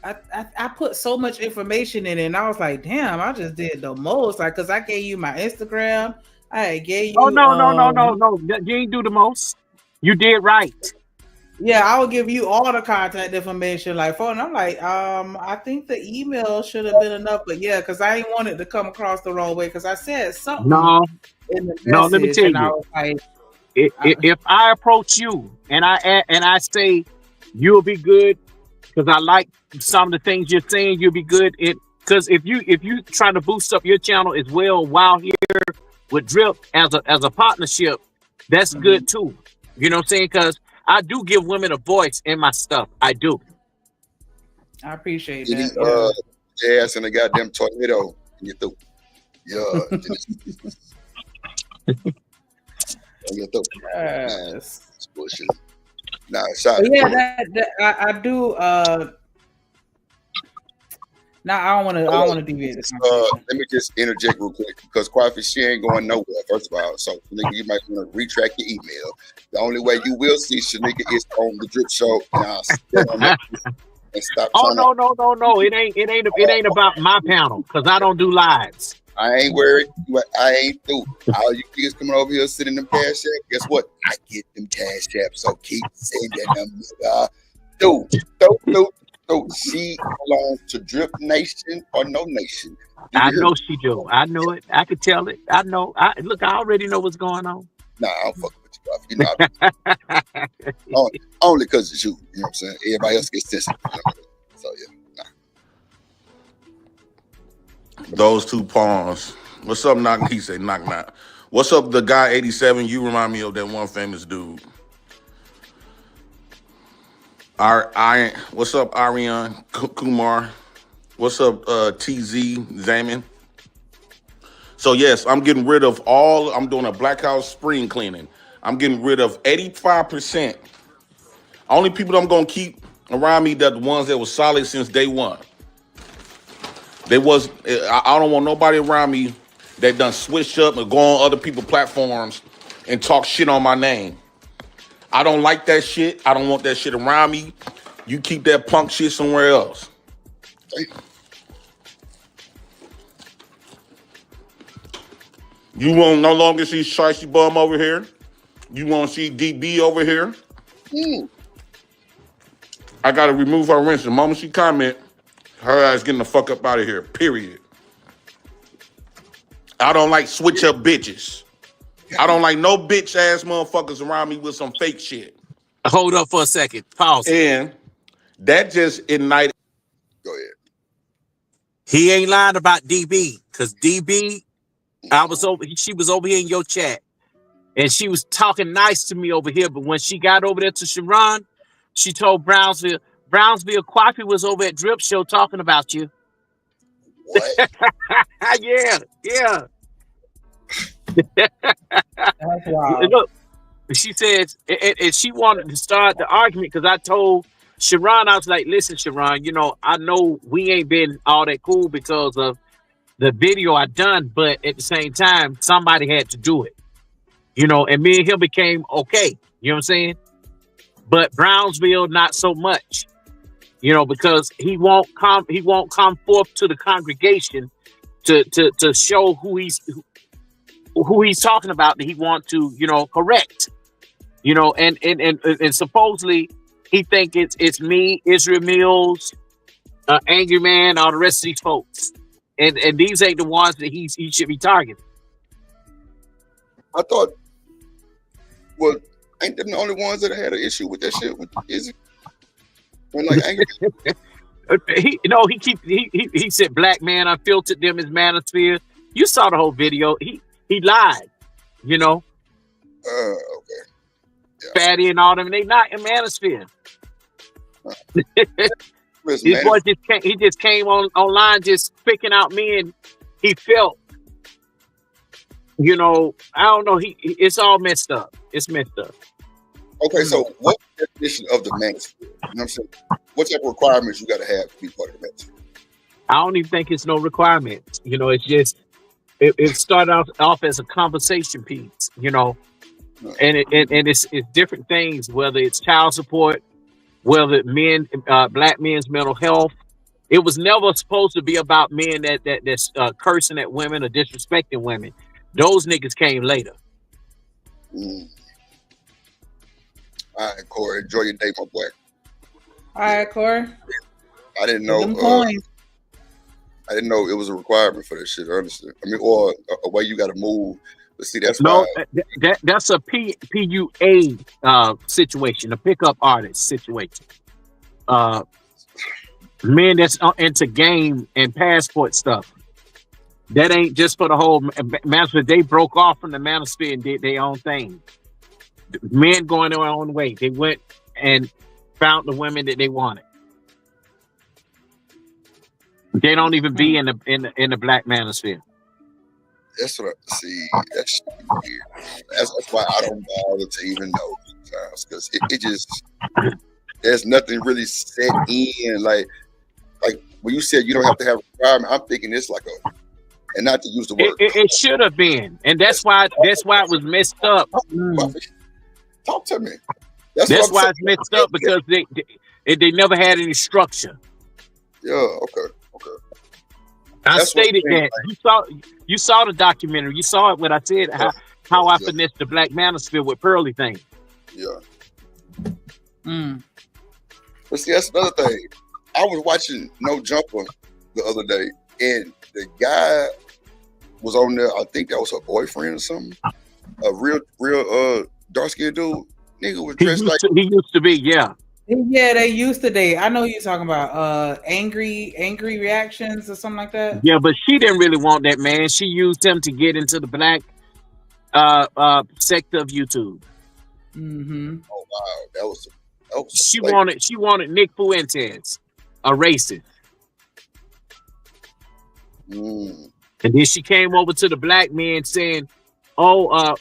I put so much information in it, and I was like, damn, I just did the most. Like, because I gave you my Instagram. I gave you. Oh, no. You ain't do the most. You did right. Yeah, I will give you all the contact information, like phone. I'm like, I think the email should have been enough, but yeah, because I ain't want it to come across the wrong way. Because I said something. In the message, let me tell you. I was like, if I approach you and I say you'll be good because I like some of the things you're saying, you'll be good. Because if you trying to boost up your channel as well while here with Drip as a partnership, that's good too. You know what I'm saying? Because I do give women a voice in my stuff. I do. I appreciate that. Ass in a goddamn tornado. You through. Yeah. Yes. It's bullshit. Nah, shout out. Yeah, I do. Now I don't want to deviate this. Let me just interject real quick because quite she ain't going nowhere. First of all, so Shanika, you might want to retract your email. The only way you will see Shanika is on the Drip Show. And stop. Oh no! It ain't about my panel because I don't do lives. I ain't worried. I ain't through. All you kids coming over here sitting in them cash app. Guess what? I get them cash apps. So keep sending them. She belongs to Drip Nation or no nation. I know she do. I know it. I could tell it. I know. I already know what's going on. Nah, I don't fuck with you, bro. You know, only because it's you. You know what I'm saying? Everybody else gets sensitive. So yeah. Those two pawns. What's up, knock? He said, knock. What's up, the guy 87? You remind me of that one famous dude. What's up, Aryan Kumar? What's up, TZ Zaman? So yes, I'm getting rid of I'm doing a Black House spring cleaning. I'm getting rid of 85%. Only people I'm gonna keep around me, that the ones that was solid since day one. I don't want nobody around me that done switch up and go on other people's platforms and talk shit on my name. I don't like that shit. I don't want that shit around me. You keep that punk shit somewhere else. You won't no longer see Shicey Bum over here. You won't see DB over here. I got to remove her rinse. The moment she comment, her ass getting the fuck up out of here, period. I don't like switch up bitches. I don't like no bitch ass motherfuckers around me with some fake shit. Hold up for a second. Pause. And that just ignited. Go ahead. He ain't lying about DB because DB, she was over here in your chat and she was talking nice to me over here. But when she got over there to Sharon, she told Brownsville Quaffy was over at Drip Show talking about you. What? yeah. That's wild. Look, she says, and she wanted to start the argument because I told Sharon, I was like, listen, Sharon, I know we ain't been all that cool because of the video I done, but at the same time, somebody had to do it, and me and him became okay. You know what I'm saying? But Brownsville, not so much, because he won't come forth to the congregation to show who he's talking about that he want to, correct, and supposedly he think it's me, Israel Mills, Angry Man, all the rest of these folks, and these ain't the ones that he should be targeting. I thought, well, ain't them the only ones that had an issue with that shit? Is it? When like Angry he said black man unfiltered them as manosphere. You saw the whole video. He lied, Okay. Yeah. Fatty and all them, they not in manosphere. This boy just came online just picking out men he felt, I don't know, it's all messed up. It's messed up. Okay, so what's the definition of the manosphere? You know what I'm saying? What type of requirements you gotta have to be part of the manosphere? I don't even think it's no requirements. It's just it started off as a conversation piece, and it's different things, whether it's child support, whether black men's mental health. It was never supposed to be about men that's cursing at women or disrespecting women. Those niggas came later. All right, Corey, enjoy your day, my boy. All right, Corey. I didn't know. I didn't know it was a requirement for this shit. Honestly, I mean, or a way you got to move. But see, that's that's a PUA situation, a pickup artist situation. Men that's into game and passport stuff. That ain't just for the whole manosphere. They broke off from the manosphere and did their own thing. Men going their own way. They went and found the women that they wanted. They don't even be in the black manosphere. That's what I see. That's weird. That's why I don't bother to even know sometimes, because it just there's nothing really set in. Like when you said you don't have to have a requirement, I'm thinking it's like and not to use the word. It should have been, and that's why it was messed up. Talk to me. That's why it's messed up, because they never had any structure. Yeah. Okay. I stated that you saw the documentary. You saw it when I said how I finessed the black manosphere with Pearly thing. Yeah. But see, that's another thing. I was watching No Jumper the other day, and the guy was on there. I think that was her boyfriend or something. A real dark skinned dude. Nigga was dressed he used to be, yeah. Yeah, they used to date. I know who you're talking about. Angry reactions or something like that. Yeah, but she didn't really want that man. She used him to get into the black sector of YouTube. Mm-hmm. Oh wow, that was she wanted Nick Fuentes, a racist. And then she came over to the black men saying, well,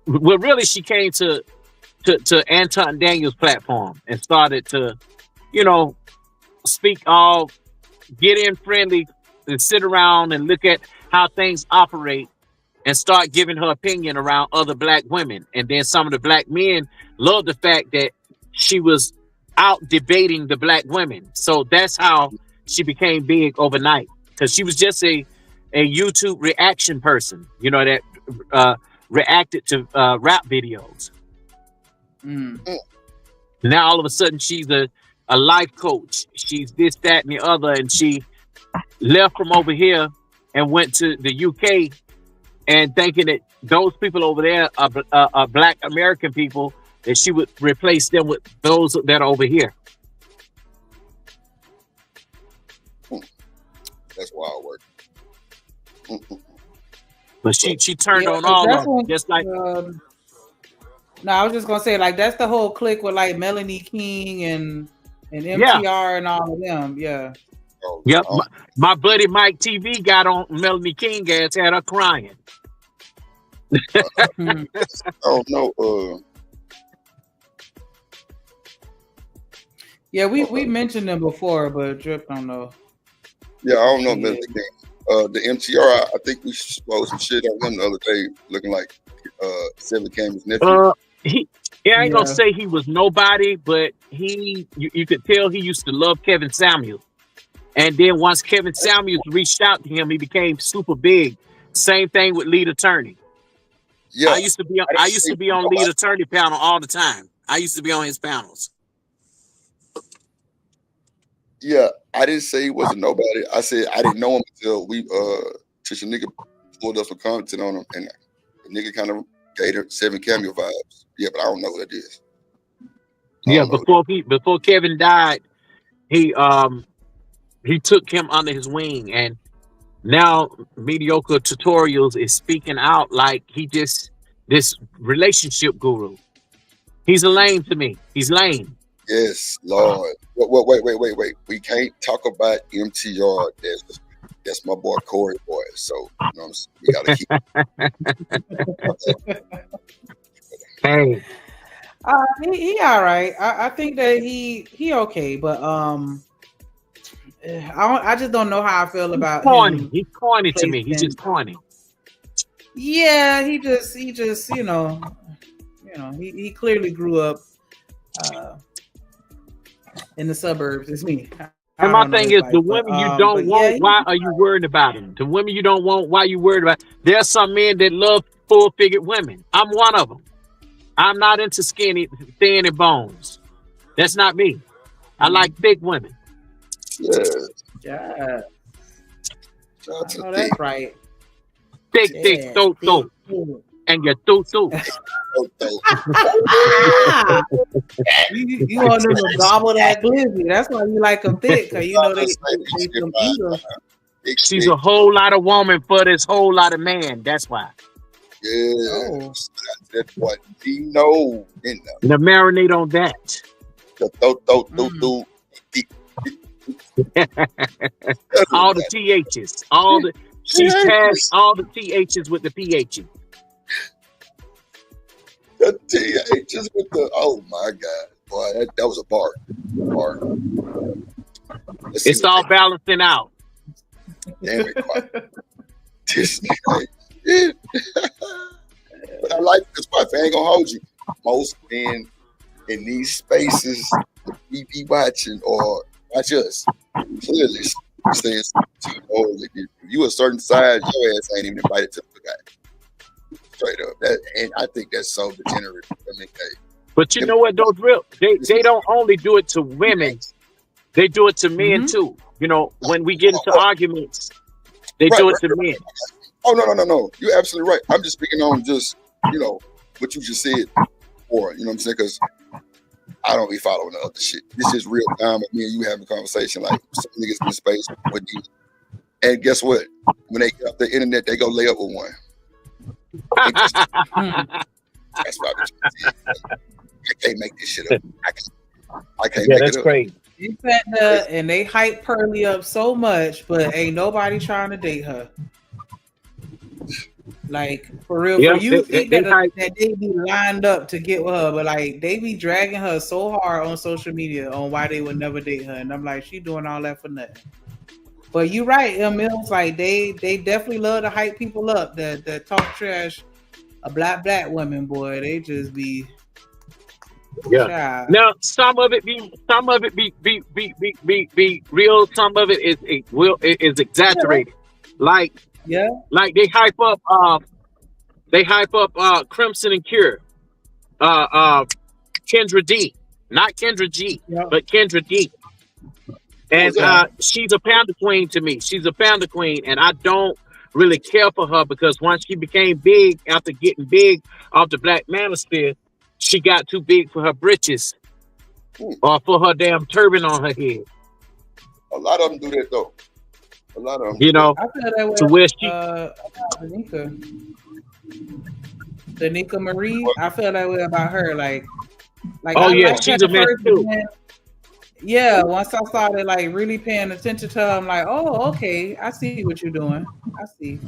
really she came to Anton Daniels' platform and started to, speak all, get in friendly and sit around and look at how things operate and start giving her opinion around other black women. And then some of the black men loved the fact that she was out debating the black women. So that's how she became big overnight, because she was just a YouTube reaction person, that reacted to rap videos. Now all of a sudden she's a life coach. She's this, that, and the other, and she left from over here and went to the UK, and thinking that those people over there are black American people, that she would replace them with those that are over here. That's wild work. But she turned on all of them, just like. No, I was just gonna say, like, that's the whole clique with like Melanie King and MTR and all of them. Yeah. Yep. My buddy Mike TV got on Melanie King ass, had her crying. Oh no. Yeah, we mentioned them before, but Drip don't know. Yeah, I don't know Melanie King. The MTR, I think we exposed some shit on him the other day, looking like Seven Cameron's nephew. I ain't gonna say he was nobody, but you could tell he used to love Kevin Samuels. And then once Kevin Samuels reached out to him, he became super big. Same thing with Lead Attorney. Yeah, I used to be on Lead Attorney panel all the time. I used to be on his panels. Yeah, I didn't say he wasn't nobody. I said I didn't know him until Trisha nigga pulled up some content on him, and the nigga kind of gave her Seven Cameo vibes. Yeah, but I don't know who that is. Yeah, before Kevin died, he took him under his wing, and now Mediocre Tutorials is speaking out like he just this relationship guru. He's a lame to me. He's lame. Yes, Lord. Wait. We can't talk about MTR. That's my boy Corey boy. So you know what I'm saying? We gotta keep. Hey, He all right. I think that he okay, but I just don't know how I feel about corny. him. He's corny to me. He's just corny. Yeah, he just he clearly grew up in the suburbs. It's me. And my thing is, the women you don't want, why are you worried about them? The women you don't want, why you worried about? There's some men that love full-figured women. I'm one of them. I'm not into skinny, thin, and bones. That's not me. I like big women. Yeah. Oh, that's right. Thick, throat. And your throat. You want them to gobble that glizzy. That's why you like them thick, because you know they some eaters. She's a whole lot of woman for this whole lot of man. That's why. Yeah, that's what we know. The marinate on that. All the THs. She's passed all the THs with the PHs. The THs with the, oh my God. Boy, that was a bar. It's all balancing out. Damn it, quiet. This nigga. But I like this part. I ain't gonna hold you. Most men in these spaces we be watching or watch us clearly saying you a certain size, your ass ain't even invited to the guy. Straight up. And I think that's so degenerate. I mean, but you know what, those real they don't only do it to women, they do it to men too. You know, when we get into arguments, they do it to men. Oh no. You're absolutely right. I'm just speaking on just, what you just said before, you know what I'm saying? Because I don't be following the other shit. This is real time with me and you having a conversation like some niggas in space with you. And guess what? When they get off the internet, they go lay up with one. That's what I'm saying. I can't make this shit up. I can't make it up. Crazy. And they hype Pearly up so much, but ain't nobody trying to date her. Like, for real, for you think that they be lined up to get with her, but like they be dragging her so hard on social media on why they would never date her, and I'm like, she doing all that for nothing. But you're right, Mills, like they definitely love to hype people up that talk trash. A black women, boy, they just be shy. Now some of it be real, some of it is exaggerated. Like they hype up Crimson and Cure, Kendra D, not Kendra G, but Kendra D. And she's a pounder queen to me. She's a pounder queen, and I don't really care for her because once she became big, after getting big off the Black Manosphere, she got too big for her britches or for her damn turban on her head. A lot of them do that though. A lot of them. You know, I feel that way. To where she, Danica Marie, I feel that way about her. Like oh yeah, she's a mess too. Yeah, once I started like really paying attention to her, I'm like, oh, okay, I see what you're doing. I see.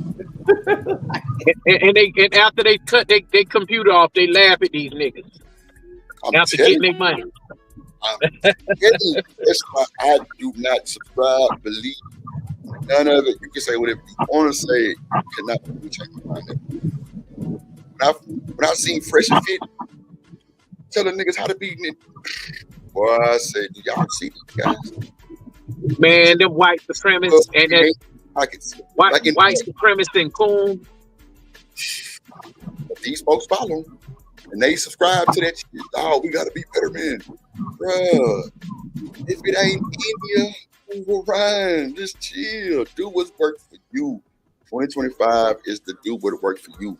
and after they cut their computer off, they laugh at these niggas after getting their money. That's why I do not subscribe, believe none of it. You can say whatever you want to say. You cannot change my mind. When I seen Fresh and Fit telling niggas how to be niggas, boy, I say, do y'all see these guys? Man, them white supremacists and that white supremacists and coon. These folks follow them, and they subscribe to that shit. Oh, we gotta be better men, bruh. If it ain't India, move around. Just chill. Do what's worked for you. 2025 is the do what worked for you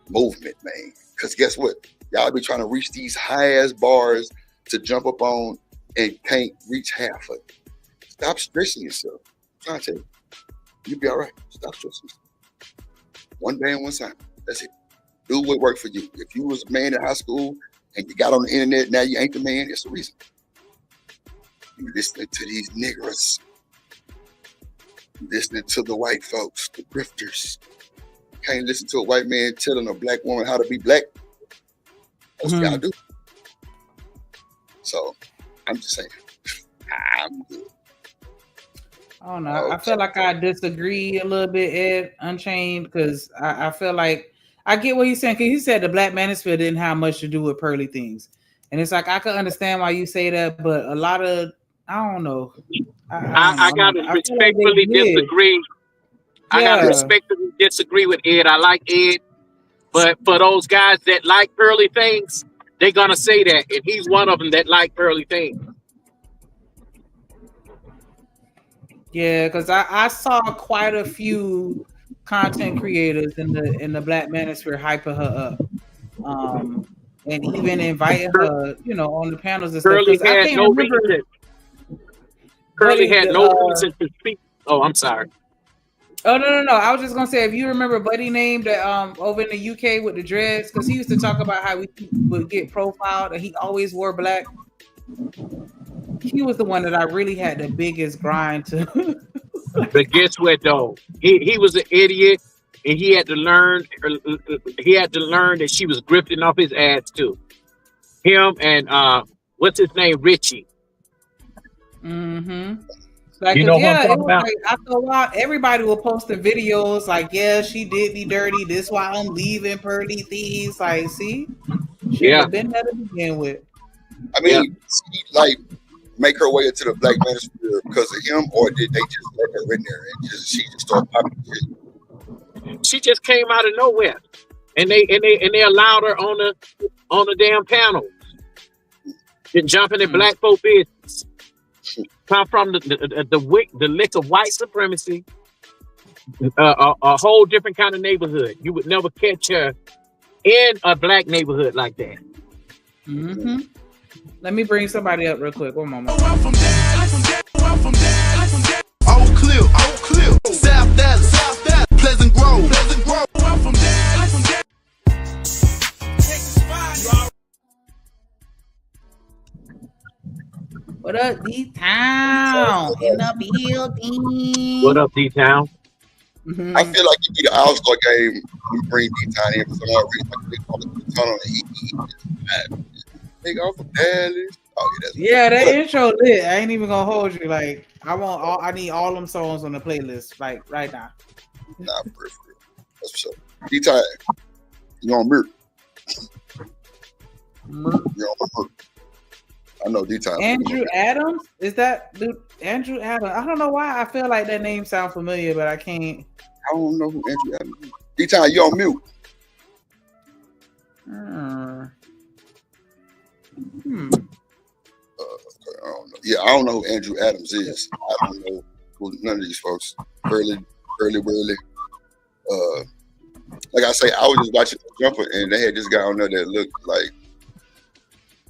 movement, man. Because guess what? Y'all be trying to reach these high ass bars to jump up on and can't reach half of it. Stop stressing yourself. I'm trying to tell you, you'll be all right. Stop stressing yourself. One day and one time. That's it. Do what worked for you. If you was a man in high school and you got on the internet, now you ain't the man. It's a reason. You listening to these niggers, listening to the white folks, the grifters. Can't listen to a white man telling a black woman how to be black. That's what y'all do. So I'm just saying, I'm good. I don't know. I feel like I disagree a little bit, Ed, Unchained, because I feel like I get what he's saying. Because he said the Black Manosphere didn't have much to do with pearly things, and it's like I could understand why you say that, but a lot of I don't know. I gotta respectfully disagree. I gotta respectfully disagree with Ed. I like Ed, but for those guys that like pearly things, they're gonna say that, and he's one of them that like pearly things. Yeah, because I saw quite a few content creators in the Black Manosphere hyping her up, and even inviting her, on the panels and stuff. Curly had no reason. Curly had no reason to speak. Oh, I'm sorry. Oh no! I was just gonna say, if you remember Buddy Name that over in the UK with the dreads, because he used to talk about how we would get profiled and he always wore black. He was the one that I really had the biggest grind to. But guess what, though? He was an idiot, and he had to learn. He had to learn that she was grifting off his ass too. Him and what's his name, Richie. Mm-hmm. Like, it was like after a while, everybody was posting videos like, "Yeah, she did me dirty. This why I'm leaving pearly thieves." Like, see, she have been there to begin with. I mean, she, make her way into the Black Manosphere because of him, or did they just let her in there and she just started popping shit? She just came out of nowhere, and they allowed her on the damn panel. Then jumping in black folk business. Come from the lick of white supremacy, a whole different kind of neighborhood. You would never catch her in a black neighborhood like that. Mm-hmm. Let me bring somebody up real quick. One moment. Oak Cliff, South Dallas, Pleasant Grove. What up, D-Town? In the building. What up, D-Town? Mm-hmm. I feel like it'd be the All-Star game. We bring D-Town in for some odd reason. Like they call it the tunnel and he off of Dallas. Oh, yeah, that intro lit. I ain't even gonna hold you. Like, I need all them songs on the playlist, like right now. Nah, for real. That's what's up. D-Town, you on Merc? You on Merc? I know D-Time. Andrew Adams? Is that dude? Andrew Adams? I don't know why I feel like that name sounds familiar, but I can't. I don't know who Andrew Adams is. D-Time, you on mute. I don't know. Yeah, I don't know who Andrew Adams is. I don't know who none of these folks. Burley. Like I say, I was just watching the Jumper, and they had this guy on there that looked like,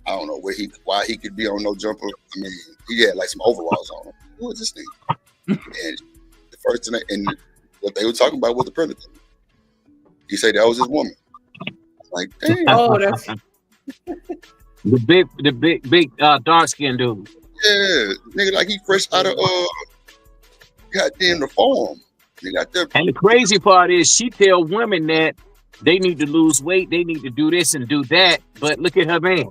I don't know why he could be on No Jumper. I mean, he had like some overalls on him. Who is this thing? And the first thing, and what they were talking about was the Predator. He said that was his woman. I'm like, damn. Oh, that's the big dark skinned dude. Yeah, nigga, like he fresh out of goddamn the farm. And the crazy part is, she tell women that they need to lose weight, they need to do this and do that. But look at her man.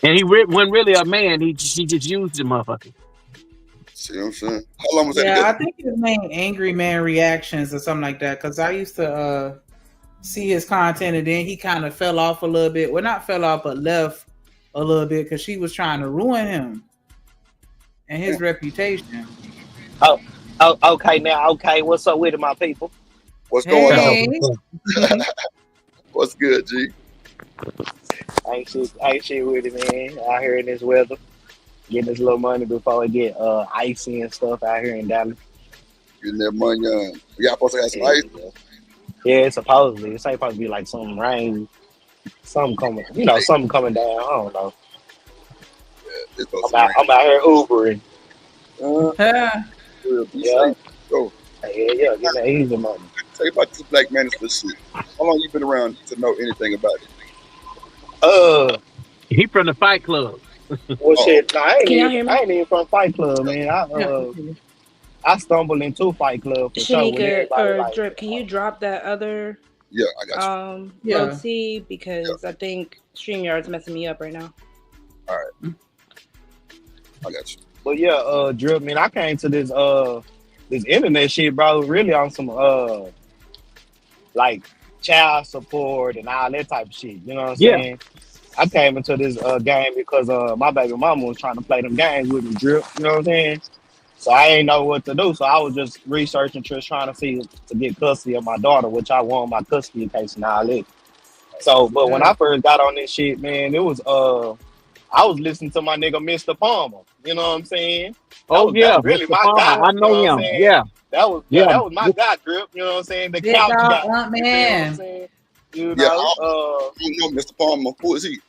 And he wasn't really a man. She just used the motherfucker. See what I'm saying? How long was that? Yeah, I think his name Angry Man Reactions or something like that. Because I used to see his content, and then he kind of fell off a little bit. Well, not fell off, but left a little bit because she was trying to ruin him and his reputation. Oh, okay. Now, okay. What's up with it, my people? What's going on? What's good, G? Ain't shit with it, man. Out here in this weather, getting this little money before I get icy and stuff out here in Dallas. Getting that money, we got supposed to have some ice. Yeah, supposedly it's supposed to be like some rain, something coming down. I don't know. Yeah, I'm out here Ubering. Yeah. Yeah, get that easy money. Tell you about this Black Manosphere shit. How long you been around to know anything about it? Uh, He from the Fight Club. well, shit. Nah, Can y'all hear me? I ain't even from Fight Club, man. I stumbled into Fight Club for sure when Shanika everybody or like, Drip, can you drop that other Yeah, I got you. low T because I think StreamYard's messing me up right now. All right, I got you. but yeah, Drip, man, I came to this internet shit, bro, really on some like child support and all that type of shit. You know what I'm Yeah. saying? I came into this game because my baby mama was trying to play them games with me, Drip. You know what I'm saying? So I ain't know what to do. So I was just researching, just trying to see to get custody of my daughter, which I won my custody case and all that. So, but when I first got on this shit, man, it was I was listening to my nigga Mr. Palmer. You know what I'm saying? That's really Mr. my Palmer. guy. I know you know him. Yeah. That was my guy, Drip. You know what I'm saying? The Big couch dog, guy. man. You know what I'm saying? You Yeah, know, I don't know Mr. Palmer. Who is he?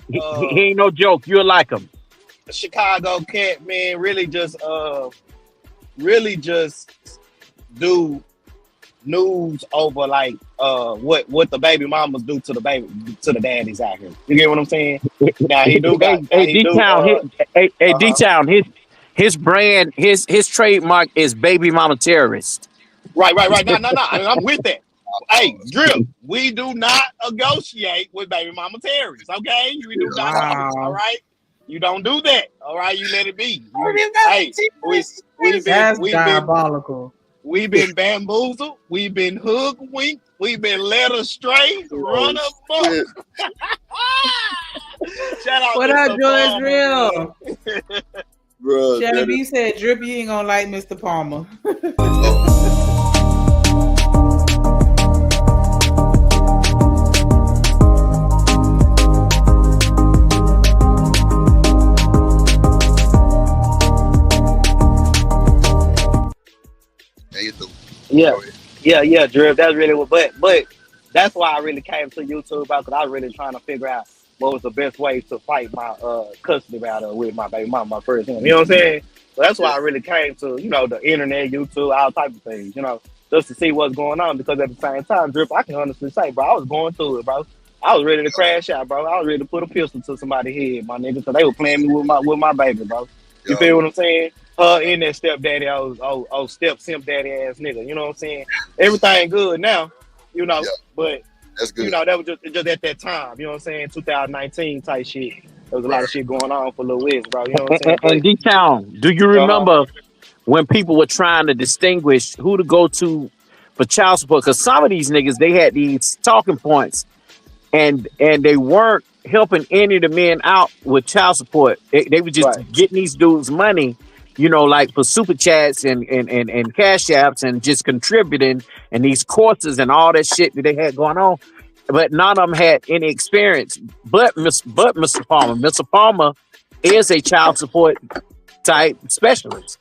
He ain't no joke. You'll like him. Chicago cat, man, really just do news over like what the baby mamas do to the daddies out here. You get what I'm saying? Now he do got D-Town, his brand, his trademark is baby mama terrorist. Right. No. I'm with that. Hey, Drip, we do not negotiate with baby mama terrorists, okay? We do not do this, all right? You don't do that, all right? You let it be. That's diabolical. We've been bamboozled. We've been hoodwinked. We've been led astray. Run amok. Shout out what Mr. up, Joyce Real? Bro, Shannon B said, Drip, you ain't gonna like Mr. Palmer. Yeah, Drip. That's really what. But that's why I really came to YouTube about because I was really trying to figure out what was the best way to fight my custody battle with my baby mama, my first one. You know what I'm saying? So that's why I really came to the internet, YouTube, all types of things. Just to see what's going on because at the same time, Drip, I can honestly say, bro, I was going through it, bro. I was ready to crash out, bro. I was ready to put a pistol to somebody's head, my nigga, because they were playing me with my baby, bro. You feel what I'm saying? In that stepdaddy, step simp daddy ass nigga. You know what I'm saying? Everything good now, but that's good. That was just at that time. You know what I'm saying? 2019 type shit. There was a lot of shit going on for Lil Wiz, bro. You know what I'm saying? And D-Town, do you remember when people were trying to distinguish who to go to for child support? Because some of these niggas, they had these talking points, and they weren't helping any of the men out with child support. They were just getting these dudes money, like for super chats and cash apps and just contributing and these courses and all that shit that they had going on. But none of them had any experience. But Mr. Palmer. Mr. Palmer is a child support type specialist.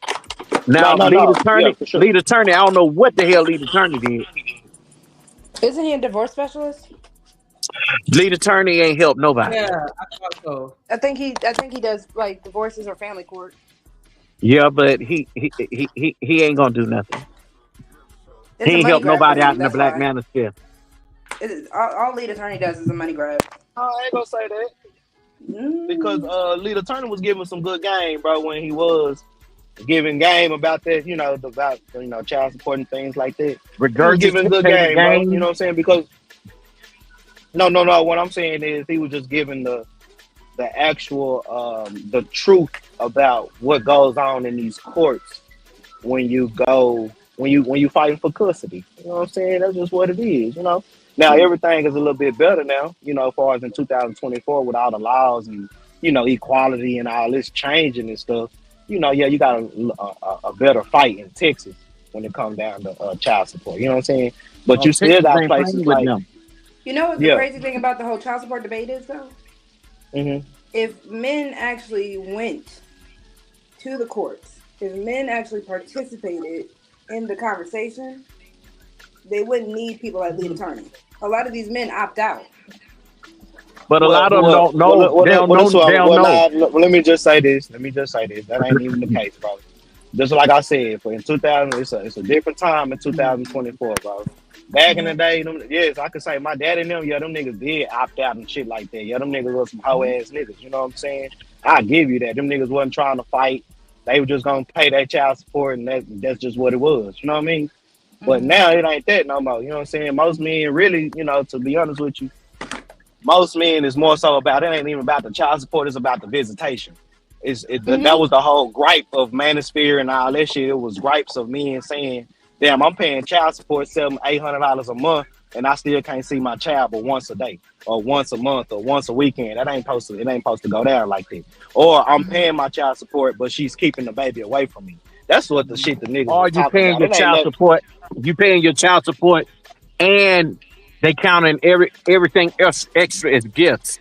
Now, lead attorney, I don't know what the hell lead attorney did. Isn't he a divorce specialist? Lead attorney ain't helped nobody. Yeah, I thought so. I think he does like divorces or family court. Yeah, but he ain't gonna do nothing. He ain't help nobody out in the black manosphere. All lead attorney does is a money grab. I ain't gonna say that because lead attorney was giving some good game, bro, when he was giving game about that, about child support and things like that. He was giving good game, bro. You know what I'm saying? Because no. What I'm saying is he was just giving the actual the truth about what goes on in these courts when you fighting for custody. You know what I'm saying? That's just what it is. Now everything is a little bit better now. As far as in 2024 with all the laws and equality and all this changing and stuff. You got a better fight in Texas when it comes down to child support. You know what I'm saying? But you still got places like them. You know what the crazy thing about the whole child support debate is, though? Mm-hmm. If men actually went to the courts, if men actually participated in the conversation, they wouldn't need people like lead attorney. A lot of these men opt out. But a lot of them don't know. They don't know. Let me just say this. That ain't even the case, bro. just like I said, for in 2000, it's a different time in 2024, bro. Back in the day, yes, I could say my dad and them, yeah, them niggas did opt out and shit like that. Yeah, them niggas was some hoe ass niggas. You know what I'm saying? I give you that. Them niggas wasn't trying to fight. They were just gonna pay that child support, and that's just what it was. You know what I mean? But now it ain't that no more. You know what I'm saying? Most men really, you know, to be honest with you, most men is more so about, it ain't even about the child support, it's about the visitation. That was the whole gripe of Manosphere and all that shit. It was gripes of men saying, damn, I'm paying child support $700-800 a month, and I still can't see my child but once a day, or once a month, or once a weekend. It ain't supposed to go down like that. Or I'm paying my child support, but she's keeping the baby away from me. That's what the shit the niggas Or you paying your child support. You paying your child support, and they counting everything else extra as gifts.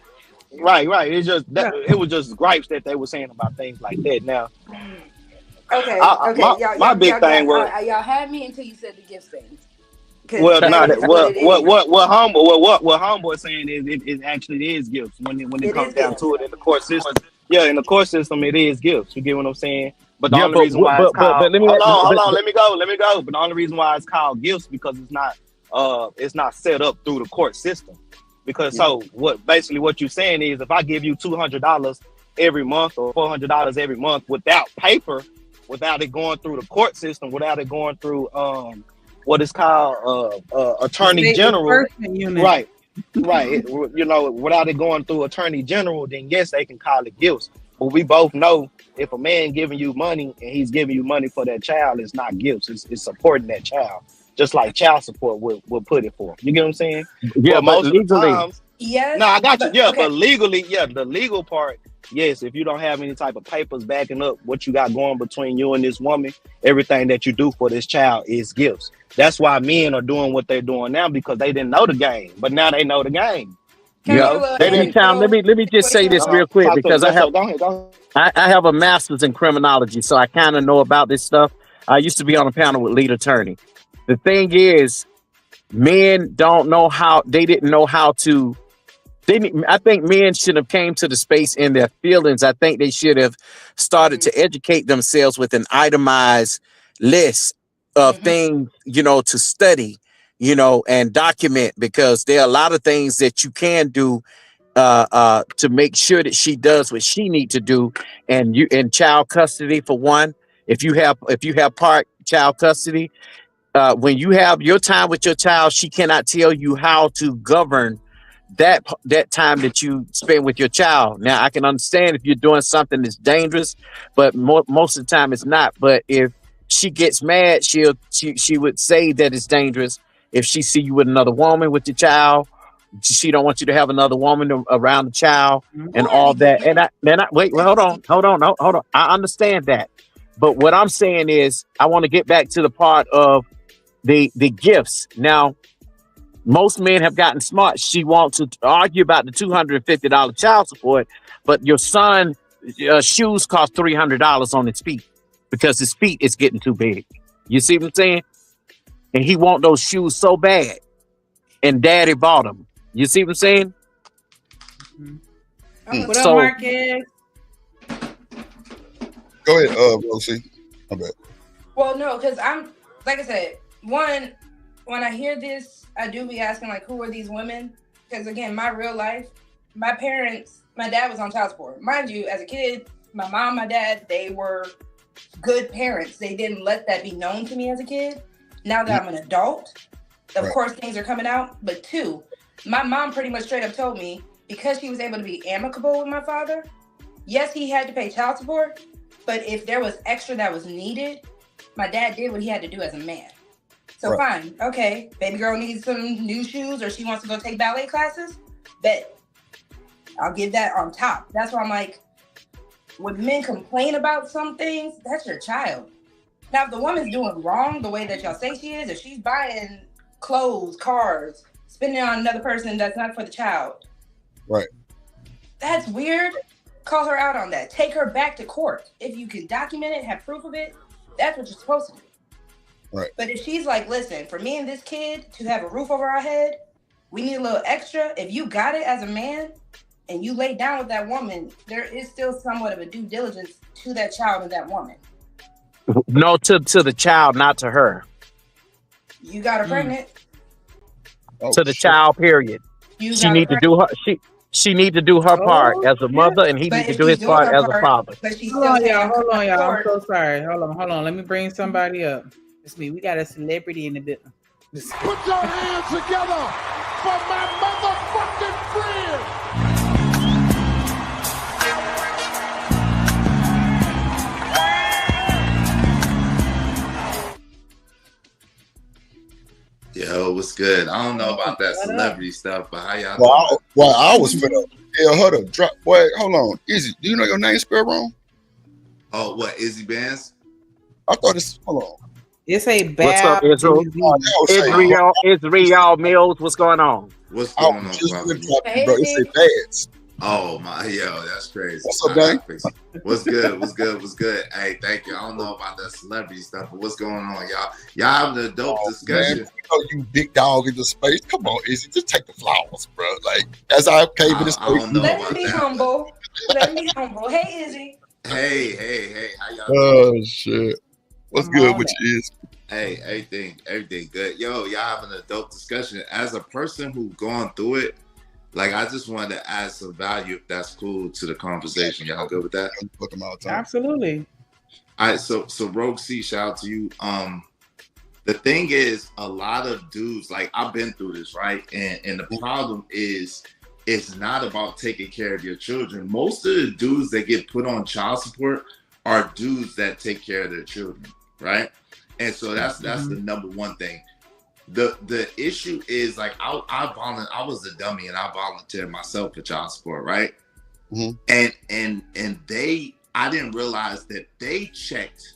Right. It's just that it was just gripes that they were saying about things like that. Now, Okay. My big thing was y'all had me until you said the gift thing. Well, not what homeboy is saying is it actually is gifts when it comes down to it in the court system. Yeah, in the court system it is gifts. You get what I'm saying? But the only reason why it's called hold on, let me go. But the only reason why it's called gifts because it's not set up through the court system. Because so what you're saying is if I give you $200 every month or $400 every month without paper, without it going through the court system, without it going through what is called attorney general, right. You know, without it going through attorney general, then yes, they can call it gifts. But we both know if a man giving you money and he's giving you money for that child, it's not gifts. It's supporting that child. Just like child support will put it for. You get what I'm saying? Yeah, but most legally, of the times, yes. No, I got you. Yeah, okay. But legally, the legal part, yes. If you don't have any type of papers backing up what you got going between you and this woman, everything that you do for this child is gifts. That's why men are doing what they're doing now because they didn't know the game, but now they know the game. Let me just say this real quick because I have a master's in criminology, so I kind of know about this stuff. I used to be on a panel with lead attorney. The thing is, men don't know how. They didn't know how to. I think men should have came to the space in their feelings. I think they should have started to educate themselves with an itemized list of things, you know, to study, you know, and document, because there are a lot of things that you can do to make sure that she does what she needs to do. And you in child custody, for one, if you have part child custody. When you have your time with your child, she cannot tell you how to govern that time that you spend with your child. Now, I can understand if you're doing something that's dangerous, but most of the time it's not. But if she gets mad, she would say that it's dangerous. If she see you with another woman with your child, she don't want you to have another woman around the child and all that. And hold on. I understand that. But what I'm saying is I want to get back to the part of the gifts. Now, most men have gotten smart. She wants to argue about the $250 child support, but your son shoes cost $300 on his feet because his feet is getting too big. You see what I'm saying? And he want those shoes so bad, and daddy bought them. You see what I'm saying? What up, Marcus? Go ahead, Rosie. My bad. Well, no, because I'm, like I said, one, when I hear this, I do be asking, like, who are these women? Because, again, my real life, my parents, my dad was on child support. Mind you, as a kid, my mom, my dad, they were good parents. They didn't let that be known to me as a kid. Now that I'm an adult, of course, things are coming out. But two, my mom pretty much straight up told me, because she was able to be amicable with my father, yes, he had to pay child support, but if there was extra that was needed, my dad did what he had to do as a man. So fine, okay, baby girl needs some new shoes or she wants to go take ballet classes, bet. I'll give that on top. That's why I'm like, when men complain about some things, that's your child. Now, if the woman's doing wrong the way that y'all say she is, if she's buying clothes, cars, spending on another person that's not for the child. Right. That's weird. Call her out on that. Take her back to court. If you can document it, have proof of it, that's what you're supposed to do. Right. But if she's like, listen, for me and this kid to have a roof over our head, we need a little extra. If you got it as a man and you lay down with that woman, there is still somewhat of a due diligence to that child and that woman. No, to the child, not to her. You got her pregnant. Oh, To the shit. child, period. You She got her need to pregnant. do her she need to do her part Oh, as a shit. mother, and he But need to if do she's his doing part her as a part, father. but she's Hold still on, saying y'all. I'm Hold coming on, y'all. I'm forward. so sorry. Hold on. Let me bring somebody up. It's me. We got a celebrity in the building. Put your hands together for my motherfucking friend. Yo, what's good? I don't know about that celebrity stuff, but how y'all doing? Well, I was finna tell her to drop. Boy, hold on. Izzy, do you know your name spelled wrong? Oh, what, Izzy Bands? I thought it's, hold on. It's a What's up, bad Israel? Israel Mills, what's going on? What's I going on, was just Fluffy? gonna drop you, bro. It's a bads. Oh my, yo, that's crazy. What's up, gang? What's good? What's good? What's good? Hey, thank you. I don't know about that celebrity stuff, but what's going on, y'all? Y'all having a dope discussion. Man, you know you big dog in the space. Come on, Izzy, just take the flowers, bro. Like as I came in the space. I don't know Let about me be that. humble. Let me be humble. Hey, Izzy. Hey, how y'all Oh doing? shit. What's good with you, Izzy? Hey, everything good. Yo, y'all having a dope discussion. As a person who's gone through it, like I just wanted to add some value, if that's cool, to the conversation. Y'all good with that? Absolutely. All right, so Rogue C, shout out to you. The thing is, a lot of dudes, like I've been through this, right? And the problem is, it's not about taking care of your children. Most of the dudes that get put on child support are dudes that take care of their children, right? And so that's the number one thing. The issue is, like, I was a dummy and I volunteered myself for child support, right? And I didn't realize that they checked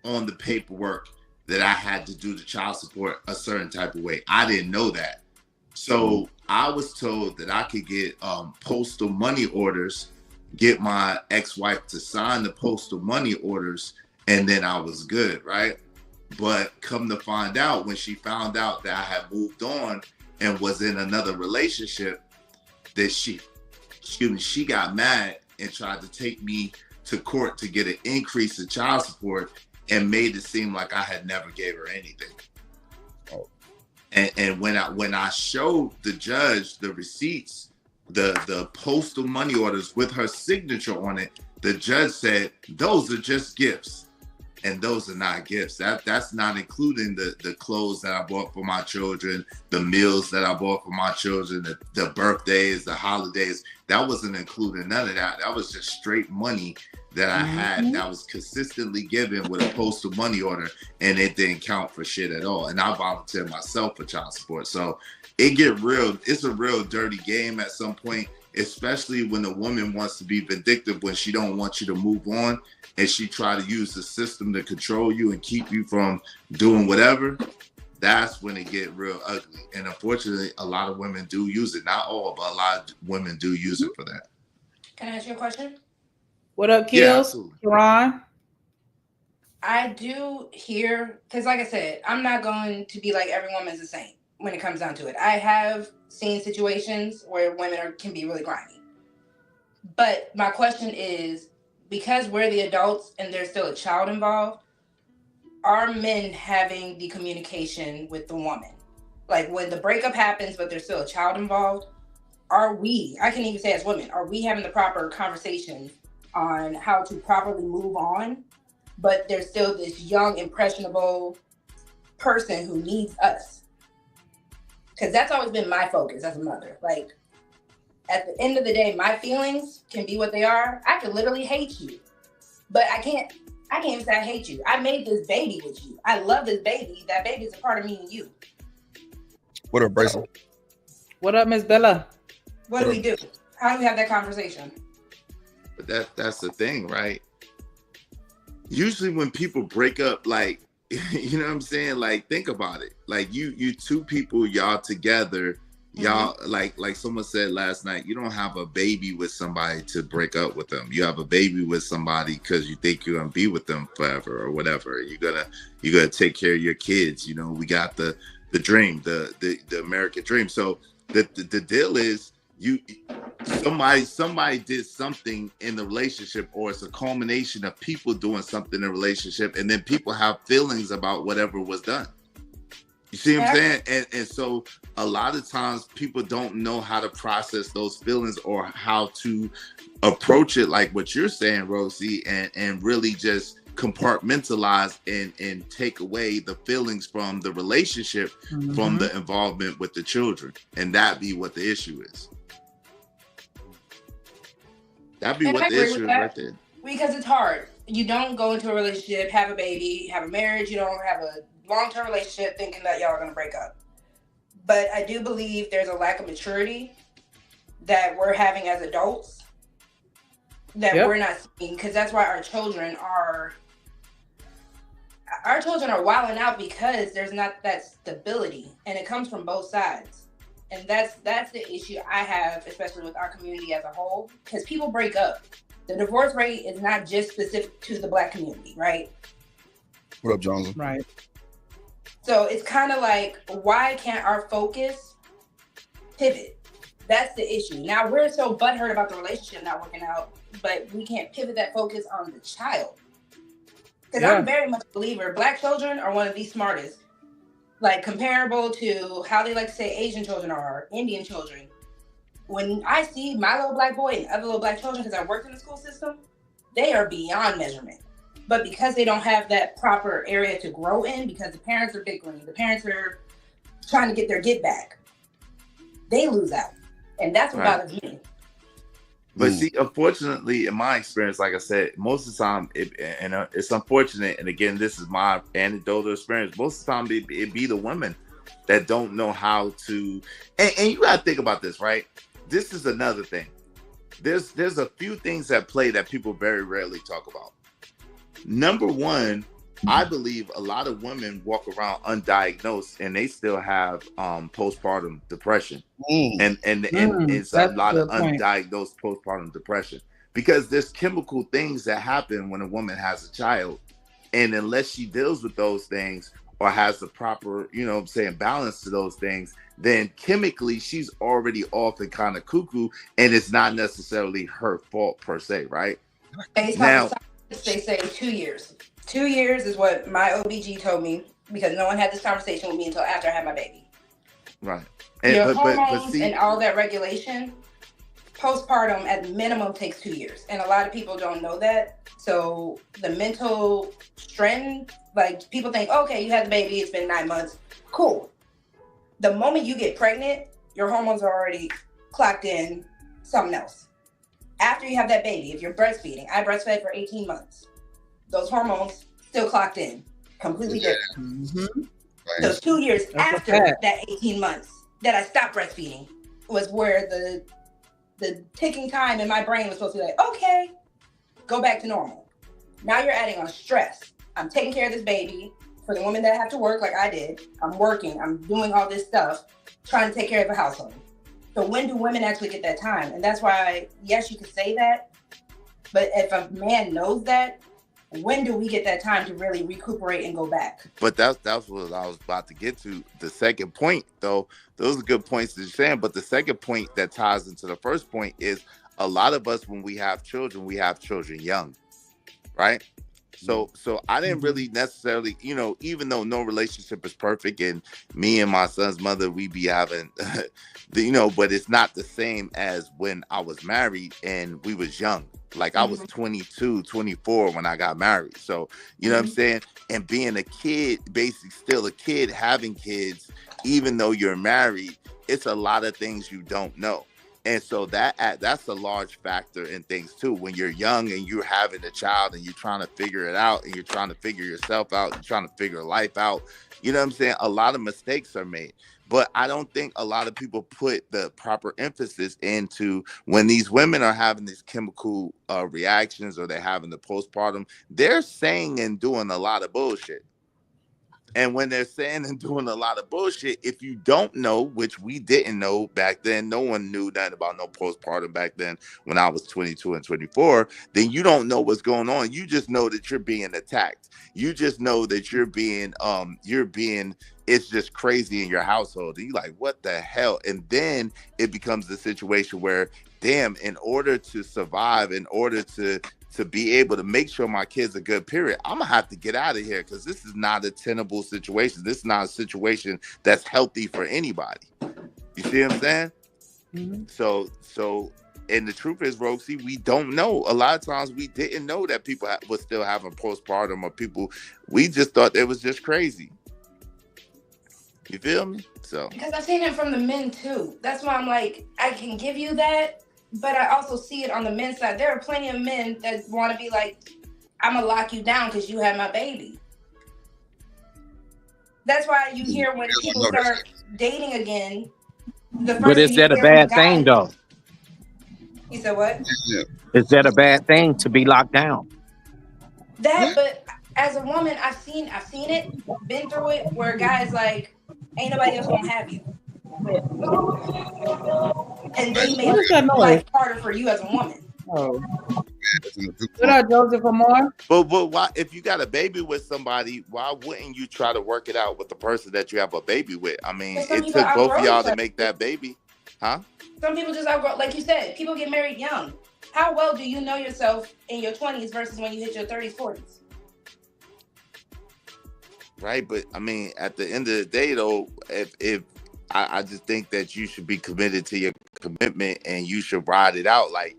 on the paperwork that I had to do the child support a certain type of way. I didn't know that. So I was told that I could get postal money orders, get my ex-wife to sign the postal money orders, and then I was good, right? But come to find out, when she found out that I had moved on and was in another relationship, that she got mad and tried to take me to court to get an increase in child support and made it seem like I had never gave her anything. And when I showed the judge the receipts, the postal money orders with her signature on it, the judge said, those are just gifts. And those are not gifts. That's not including the clothes that I bought for my children, the meals that I bought for my children, the birthdays, the holidays. That wasn't including none of that. That was just straight money that I had that was consistently given with a postal money order, and it didn't count for shit at all. And I volunteered myself for child support. So it get real. It's a real dirty game at some point, especially when a woman wants to be vindictive when she don't want you to move on, and she try to use the system to control you and keep you from doing whatever. That's when it get real ugly. And unfortunately, a lot of women do use it. Not all, but a lot of women do use it for that. Can I ask you a question? What up, Kills? Yeah, Ron? I do hear, because like I said, I'm not going to be like every woman's the same when it comes down to it. I have seen situations where women can be really grimy. But my question is, because we're the adults and there's still a child involved, are men having the communication with the woman? Like when the breakup happens, but there's still a child involved, are we, I can even say as women, are we having the proper conversations on how to properly move on? But there's still this young, impressionable person who needs us. Because that's always been my focus as a mother. Like, at the end of the day, my feelings can be what they are. I could literally hate you, but I can't even say I hate you. I made this baby with you. I love this baby. That baby is a part of me and you. What up, Bryson? What up, Miss Bella? What do we do? How do we have that conversation? But that's the thing, right? Usually when people break up, like, you know what I'm saying? Like, think about it. Like you two people, y'all together, y'all, like someone said last night, you don't have a baby with somebody to break up with them. You have a baby with somebody because you think you're gonna be with them forever or whatever. You're gonna take care of your kids. You know, we got the dream, the American dream. So the deal is, you somebody did something in the relationship, or it's a culmination of people doing something in a relationship, and then people have feelings about whatever was done. You see what I'm saying? And so a lot of times people don't know how to process those feelings or how to approach it like what you're saying, Rosie, and really just compartmentalize and take away the feelings from the relationship, from the involvement with the children. And that be what the issue is. That'd be what the issue is right there. Because it's hard. You don't go into a relationship, have a baby, have a marriage. You don't have a long-term relationship thinking that y'all are going to break up. But I do believe there's a lack of maturity that we're having as adults that we're not seeing, because that's why our children are wilding out, because there's not that stability, and it comes from both sides. And that's the issue I have, especially with our community as a whole, because people break up. The divorce rate is not just specific to the Black community, right? What up, Johnson? Right. So it's kind of like, why can't our focus pivot? That's the issue. Now we're so butthurt about the relationship not working out, but we can't pivot that focus on the child. Because I'm very much a believer, Black children are one of the smartest. Like, comparable to how they like to say Asian children are, Indian children. When I see my little Black boy and other little Black children, because I worked in the school system, they are beyond measurement. But because they don't have that proper area to grow in, because the parents are bickering, the parents are trying to get their get back, they lose out. And that's what bothers me. But see, unfortunately, in my experience, like I said, most of the time, it's unfortunate. And again, this is my anecdotal experience. Most of the time, it be the women that don't know how to. And you got to think about this, right? This is another thing. There's a few things at play that people very rarely talk about. Number one, I believe a lot of women walk around undiagnosed and they still have postpartum depression. And it's a lot of undiagnosed postpartum depression, because there's chemical things that happen when a woman has a child. And unless she deals with those things or has the proper, balance to those things, then chemically she's already off and kind of cuckoo, and it's not necessarily her fault per se, right? Now, they say 2 years. 2 years is what my OBG told me, because no one had this conversation with me until after I had my baby. Right. Your hormones and all that regulation, postpartum at minimum takes 2 years. And a lot of people don't know that. So the mental strength, like, people think, okay, you had the baby, it's been 9 months. Cool. The moment you get pregnant, your hormones are already clocked in something else. After you have that baby, if you're breastfeeding, I breastfed for 18 months. Those hormones still clocked in, completely different. So 2 years after that 18 months that I stopped breastfeeding was where the ticking time in my brain was supposed to be like, okay, go back to normal. Now you're adding on stress. I'm taking care of this baby. For the women that have to work like I did, I'm working, I'm doing all this stuff, trying to take care of the household. So when do women actually get that time? And that's why, yes, you could say that, but if a man knows that, when do we get that time to really recuperate and go back? But that's what I was about to get to. The second point, though, those are good points that you're saying. But the second point that ties into the first point is, a lot of us, when we have children young, right? So I didn't really necessarily, even though no relationship is perfect, and me and my son's mother, we be having, but it's not the same as when I was married and we was young. Like, I was 22, 24 when I got married. So, you know what I'm saying? And being a kid, basically still a kid, having kids, even though you're married, it's a lot of things you don't know. And so that's a large factor in things too. When you're young and you're having a child and you're trying to figure it out and you're trying to figure yourself out, you're trying to figure life out, you know what I'm saying? A lot of mistakes are made. But I don't think a lot of people put the proper emphasis into when these women are having these chemical reactions, or they're having the postpartum, they're saying and doing a lot of bullshit. And when they're saying and doing a lot of bullshit, if you don't know, which we didn't know back then, no one knew nothing about no postpartum back then when I was 22 and 24, then you don't know what's going on. You just know that you're being attacked. You just know that you're being, it's just crazy in your household. And you're like, what the hell? And then it becomes the situation where, damn, in order to survive, in order to be able to make sure my kids are good, period, I'm gonna have to get out of here because this is not a tenable situation. This is not a situation that's healthy for anybody. You see what I'm saying? Mm-hmm. So, and the truth is, Roxy, we don't know. A lot of times we didn't know that people were still having postpartum, or people, we just thought it was just crazy. You feel me? So because I've seen it from the men too. That's why I'm like, I can give you that. But I also see it on the men's side. There are plenty of men that want to be like, I'm going to lock you down because you had my baby. That's why you hear when people start dating again, the first but is that a bad thing, though? You said what? Is that a bad thing to be locked down? That, but as a woman, I've seen it, been through it, where a guy's like, ain't nobody else going to have you. And they make life harder for you as a woman. Oh. What up, Joseph Amore? But why, if you got a baby with somebody, why wouldn't you try to work it out with the person that you have a baby with? I mean, it took both of y'all to make that baby, huh? Some people just outgrow, like you said, people get married young. How well do you know yourself in your 20s versus when you hit your 30s, 40s? Right, but I mean, at the end of the day, though, if I just think that you should be committed to your commitment and you should ride it out. Like,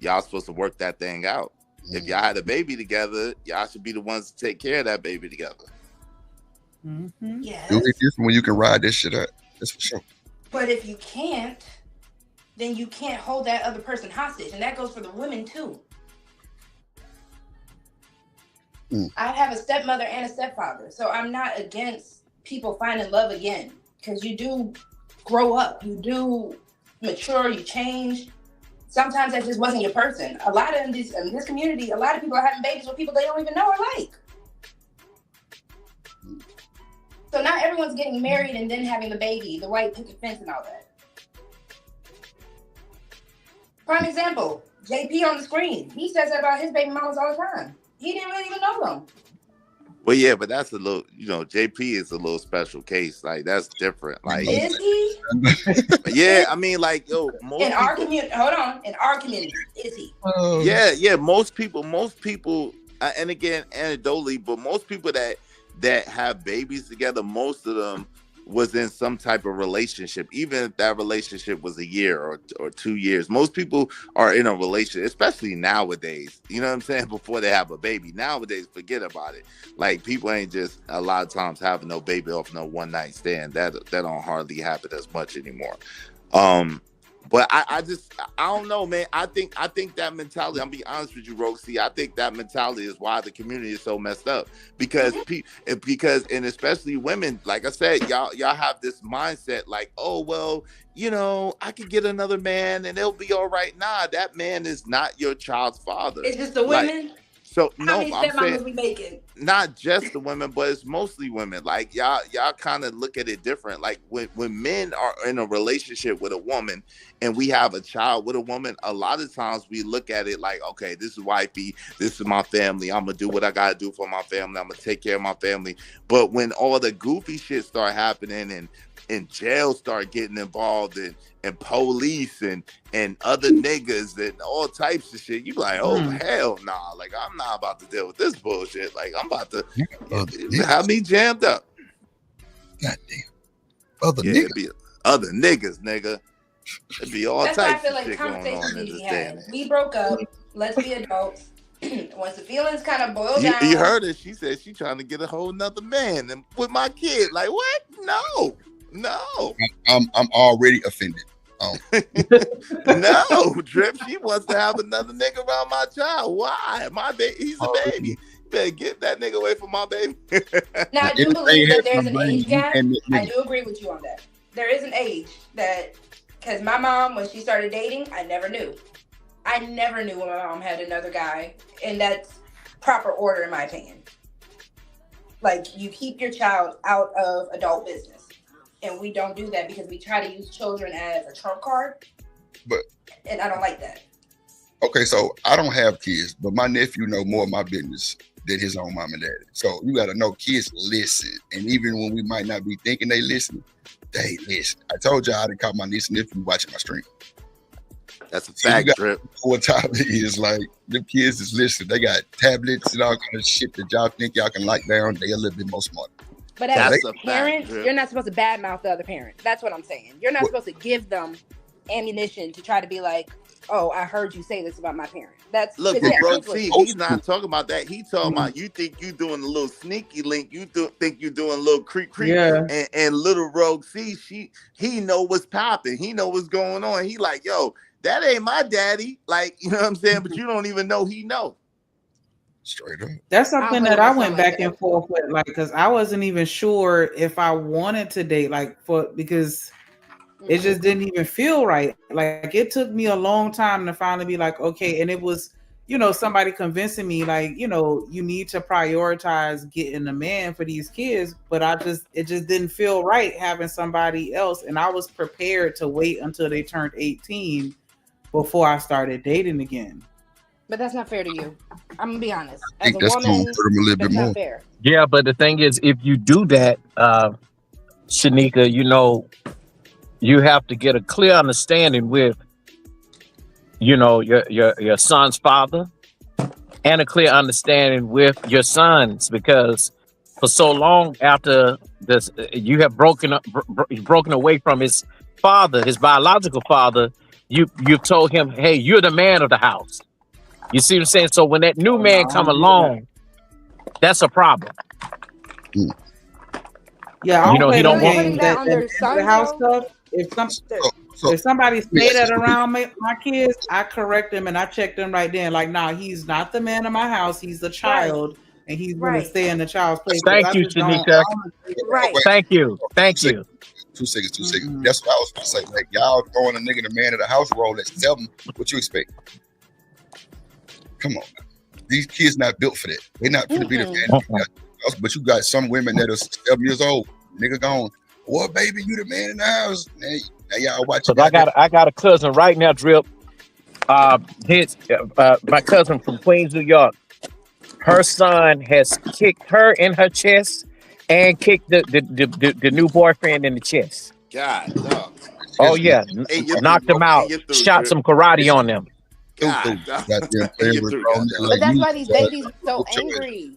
y'all supposed to work that thing out. If y'all had a baby together, y'all should be the ones to take care of that baby together. Mm-hmm. Yes. It's different when you can ride this shit out. That's for sure. But if you can't, then you can't hold that other person hostage. And that goes for the women, too. I have a stepmother and a stepfather. So I'm not against people finding love again. Because you do grow up, you do mature, you change. Sometimes that just wasn't your person. A lot of in this community, a lot of people are having babies with people they don't even know or like. So not everyone's getting married and then having the baby, the white picket fence and all that. Prime example, JP on the screen. He says that about his baby mamas all the time. He didn't really even know them. Well, yeah, but that's a little, JP is a little special case. Like, that's different. Like, is he? Yeah, I mean, like, yo, most in our community, hold on, in our community, is he? Yeah, most people, and again, anecdotally, but most people that have babies together, most of them was in some type of relationship, even if that relationship was a year or 2 years. Most people are in a relationship, especially nowadays. You know what I'm saying? Before they have a baby. Nowadays, forget about it. Like, people ain't just a lot of times having no baby off no one night stand. That don't hardly happen as much anymore. But I don't know, man. I think that mentality, I'm being honest with you, Roxy, I think that mentality is why the community is so messed up. Because and especially women, like I said, y'all have this mindset like, oh, well, I could get another man and it'll be all right. Nah, that man is not your child's father. It's just the women. So how many stepmamas we making? Not just the women, but it's mostly women. Like, y'all kind of look at it different. Like, when men are in a relationship with a woman and we have a child with a woman, a lot of times we look at it like, okay, this is wifey, this is my family, I'm gonna do what I gotta do for my family, I'm gonna take care of my family. But when all the goofy shit start happening and jail start getting involved and police and other niggas and all types of shit, you like, oh, hell nah. Like, I'm not about to deal with this bullshit. Like, I'm about to have me jammed up. Goddamn. Other niggas, nigga. It'd be all types of shit going on. That's why I feel like conversations need to have. We broke up. Let's be adults. Once the feelings kind of boil down. You heard her. She said she trying to get a whole nother man and with my kid. Like, what? No. I'm already offended. No, Drip. She wants to have another nigga around my child. Why? My baby. He's a baby. You better get that nigga away from my baby. Now, I do believe that there's an age gap. I do agree with you on that. There is an age that, because my mom, when she started dating, I never knew. I never knew when my mom had another guy, and that's proper order in my opinion. Like, you keep your child out of adult business. And we don't do that because we try to use children as a trump card. But and I don't like that. Okay, so I don't have kids, but my nephew know more of my business than his own mom and daddy. So you got to know kids listen. And even when we might not be thinking they listen, they listen. I told y'all I done caught my niece and nephew watching my stream. That's a fact, Drip. What time it is, like, them kids is listening. They got tablets and all kind of shit that y'all think y'all can lock down. They a little bit more smart. But as a parent, you're not supposed to badmouth the other parent. That's what I'm saying. You're not supposed to give them ammunition to try to be like, oh, I heard you say this about my parent. That's look, but bro, see, he's not talking about that. He's talking about you think you doing a little sneaky link. You think you doing a little creep. Yeah. And little Rogue C, he know what's popping. He know what's going on. He like, yo, that ain't my daddy. Like, you know what I'm saying? But you don't even know he know. Straight up. That's something that I went back and forth with, like, because I wasn't even sure if I wanted to date, like, because it just didn't even feel right. Like, it took me a long time to finally be like, okay. And it was, you know, somebody convincing me, like, you know, you need to prioritize getting a man for these kids. But it just didn't feel right having somebody else. And I was prepared to wait until they turned 18 before I started dating again. But that's not fair to you. I'm gonna be honest. I think that's gonna hurt them a little bit more. Fair. Yeah, but the thing is, if you do that, Shanika, you know, you have to get a clear understanding with, you know, your son's father, and a clear understanding with your sons, because for so long after this, you have broken away from his father, his biological father. You've told him, hey, you're the man of the house. You see what I'm saying? So when that new man come along, that's a problem. Yeah, I don't play the game that the house stuff. If somebody say that around my kids, I correct them and I check them right then. Like, nah, he's not the man of my house. He's the child, and he's going to stay in the child's place. Thank you, Shanika. Right. Thank you. 2 seconds. That's what I was going to say. Like, y'all throwing a nigga the man of the house role at 7. What you expect? Come on, man. These kids not built for that. They're not going to be the man of the house. But you got some women that are 7 years old. Nigga gone. Well, baby, you the man in the house. Now y'all watching. I got a cousin right now, Drip. My cousin from Queens, New York. Her son has kicked her in her chest and kicked the new boyfriend in the chest. God, no. Oh yeah, knocked them out. Shot some karate on them. God, but that's why these babies are so angry.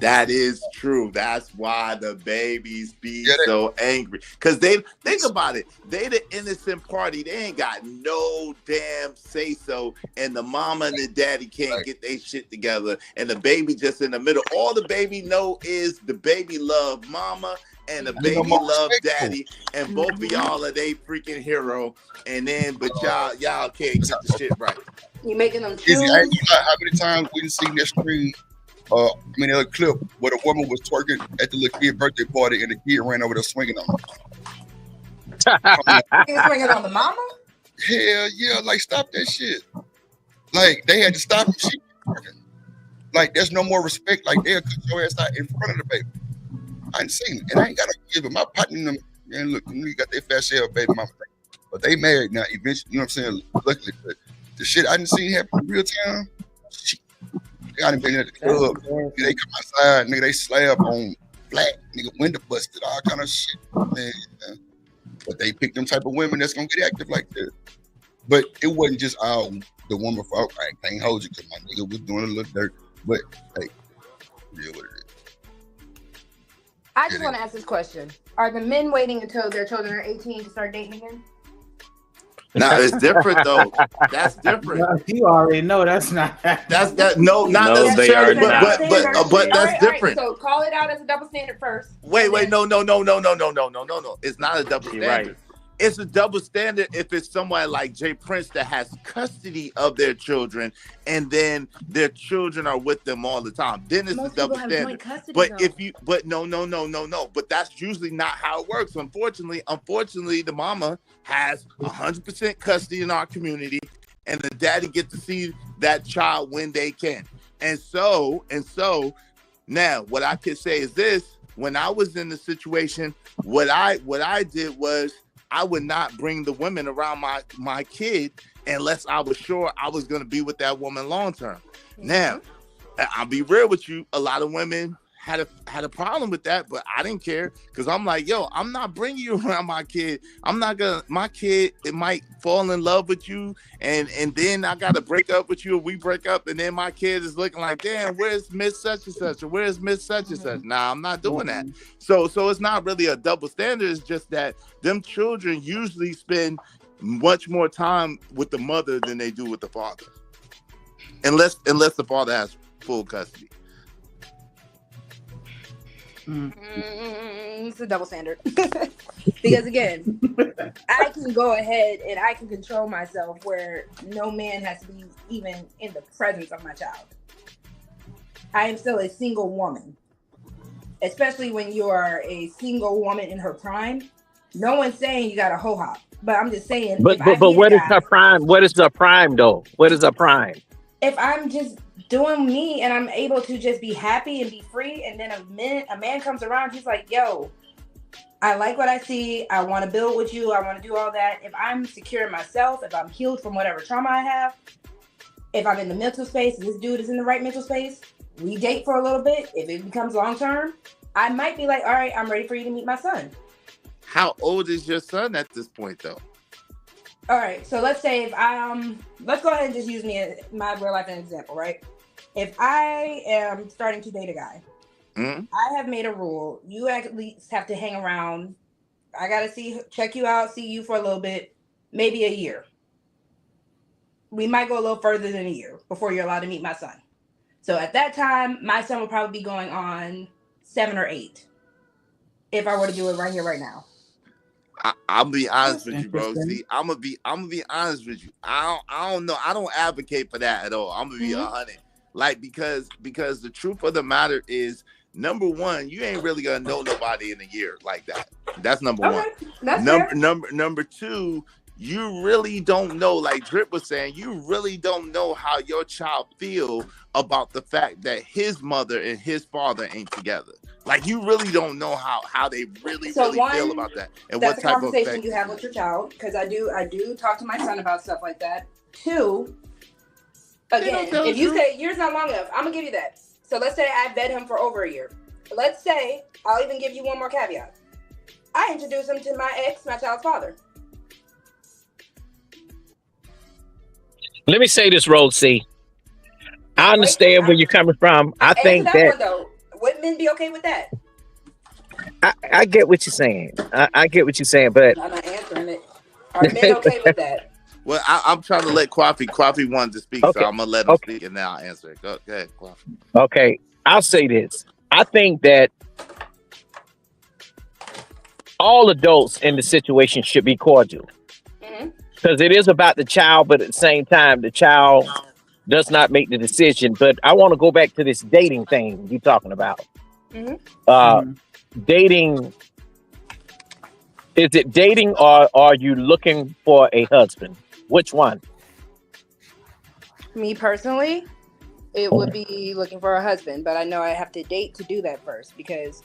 That is true. That's why the babies be so angry. Because they think about it. They the innocent party. They ain't got no damn say so. And the mama and the daddy can't get their shit together. And the baby just in the middle. All the baby know is the baby love mama and the baby love daddy. And both of y'all are they freaking hero. And then but y'all can't get the shit right. You making them choose. How many times we done seen that screen? A clip where the woman was twerking at the little kid birthday party and the kid ran over there swinging on her. He was swinging on the mama? Hell yeah, like stop that shit. Like they had to stop him. She like there's no more respect. Like they'll cut your ass out in front of the baby. I ain't seen it. And I ain't got to give it. My partner them and look, you got their fat shell baby mama. But they married now eventually, you know what I'm saying? Luckily, but the shit I didn't see happen in real time. I done been at the club. They come outside, nigga. They slab on flat, nigga. Window busted, all kind of shit. Man. But they pick them type of women that's gonna get active like that. But it wasn't just all the woman fault. I can't hold you because my nigga was doing a little dirt. But hey, yeah, what it is. I just want to ask this question: are the men waiting until their children are 18 to start dating again? No, it's different though. That's different. You already know that's not. No, not necessarily, but that's different. So call it out as a double standard first. Wait, no. It's not a double standard. Right. It's a double standard if it's someone like Jay Prince that has custody of their children and then their children are with them all the time. Then it's a double standard. But no. But that's usually not how it works. Unfortunately, the mama has 100% custody in our community and the daddy gets to see that child when they can. And so Now, what I could say is this: when I was in the situation, what I did was I would not bring the women around my kid unless I was sure I was going to be with that woman long term. Now, I'll be real with you. A lot of women had a problem with that, but I didn't care because I'm like, yo, I'm not bringing you around my kid. My kid, it might fall in love with you, and then I got to break up with you, and we break up, and then my kid is looking like, damn, where's Miss such and such, or where's Miss such and such? Nah, I'm not doing that. So it's not really a double standard. It's just that them children usually spend much more time with the mother than they do with the father, unless the father has full custody. It's a double standard. Because again, I can go ahead and I can control myself where no man has to be even in the presence of my child. I am still a single woman. Especially when you are a single woman in her prime. No one's saying you got a ho hop. But I'm just saying. But what is her prime? What is the prime though? What is the prime? If I'm just doing me and I'm able to just be happy and be free, and then a man comes around, he's like, yo, I like what I see. I want to build with you. I want to do all that. If I'm secure in myself, if I'm healed from whatever trauma I have, if I'm in the mental space, and this dude is in the right mental space, we date for a little bit. If it becomes long term, I might be like, all right, I'm ready for you to meet my son. How old is your son at this point, though? All right, so let's say if let's go ahead and just use me as my real life as an example, right? If I am starting to date a guy, I have made a rule. You at least have to hang around. I gotta check you out, see you for a little bit, maybe a year. We might go a little further than a year before you're allowed to meet my son. So at that time, my son will probably be going on 7 or 8. If I were to do it right here, right now. I'll be honest with you, bro. See, I'm gonna be honest with you. I don't know. I don't advocate for that at all. I'm gonna be 100. Like because the truth of the matter is, number one, you ain't really gonna know nobody in a year like that. That's number one. That's number two, you really don't know, like Drip was saying, you really don't know how your child feel about the fact that his mother and his father ain't together. Like, you really don't know how they really feel about that, and what type of conversation you have with your child. Because I do talk to my son about stuff like that. 2, again, if you say year's not long enough, I'm gonna give you that. So let's say I vet him for over a year. Let's say I'll even give you one more caveat. I introduce him to my child's father. Let me say this, Road C. I understand where you're coming from. I think that though, would men be okay with that? I get what you're saying. I get what you're saying, but I'm not answering it. Are men okay with that? Well, I'm trying to let Kwafi wanted to speak, okay. So I'm gonna let him speak, and then I'll answer it. Go ahead, Kwafi. Okay, I'll say this. I think that all adults in the situation should be cordial. Because it is about the child, but at the same time, the child does not make the decision. But I want to go back to this dating thing you're talking about. Dating, is it dating or are you looking for a husband? Which one? Me personally, it would be looking for a husband, but I know I have to date to do that first, because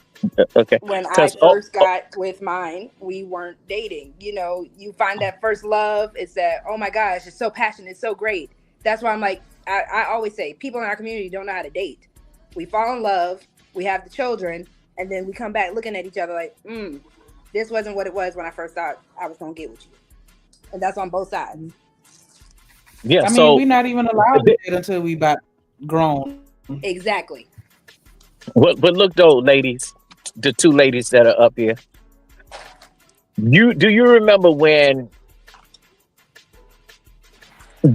when I first got with mine, we weren't dating. You know, you find that first love, is that, oh my gosh, it's so passionate, it's so great. That's why I'm like, I always say, people in our community don't know how to date. We fall in love, we have the children, and then we come back looking at each other like, this wasn't what it was when I first thought I was going to get with you. And that's on both sides. Yeah, I mean, we're not even allowed to date until we about grown. Exactly. But look though, ladies, the 2 ladies that are up here. Do you remember when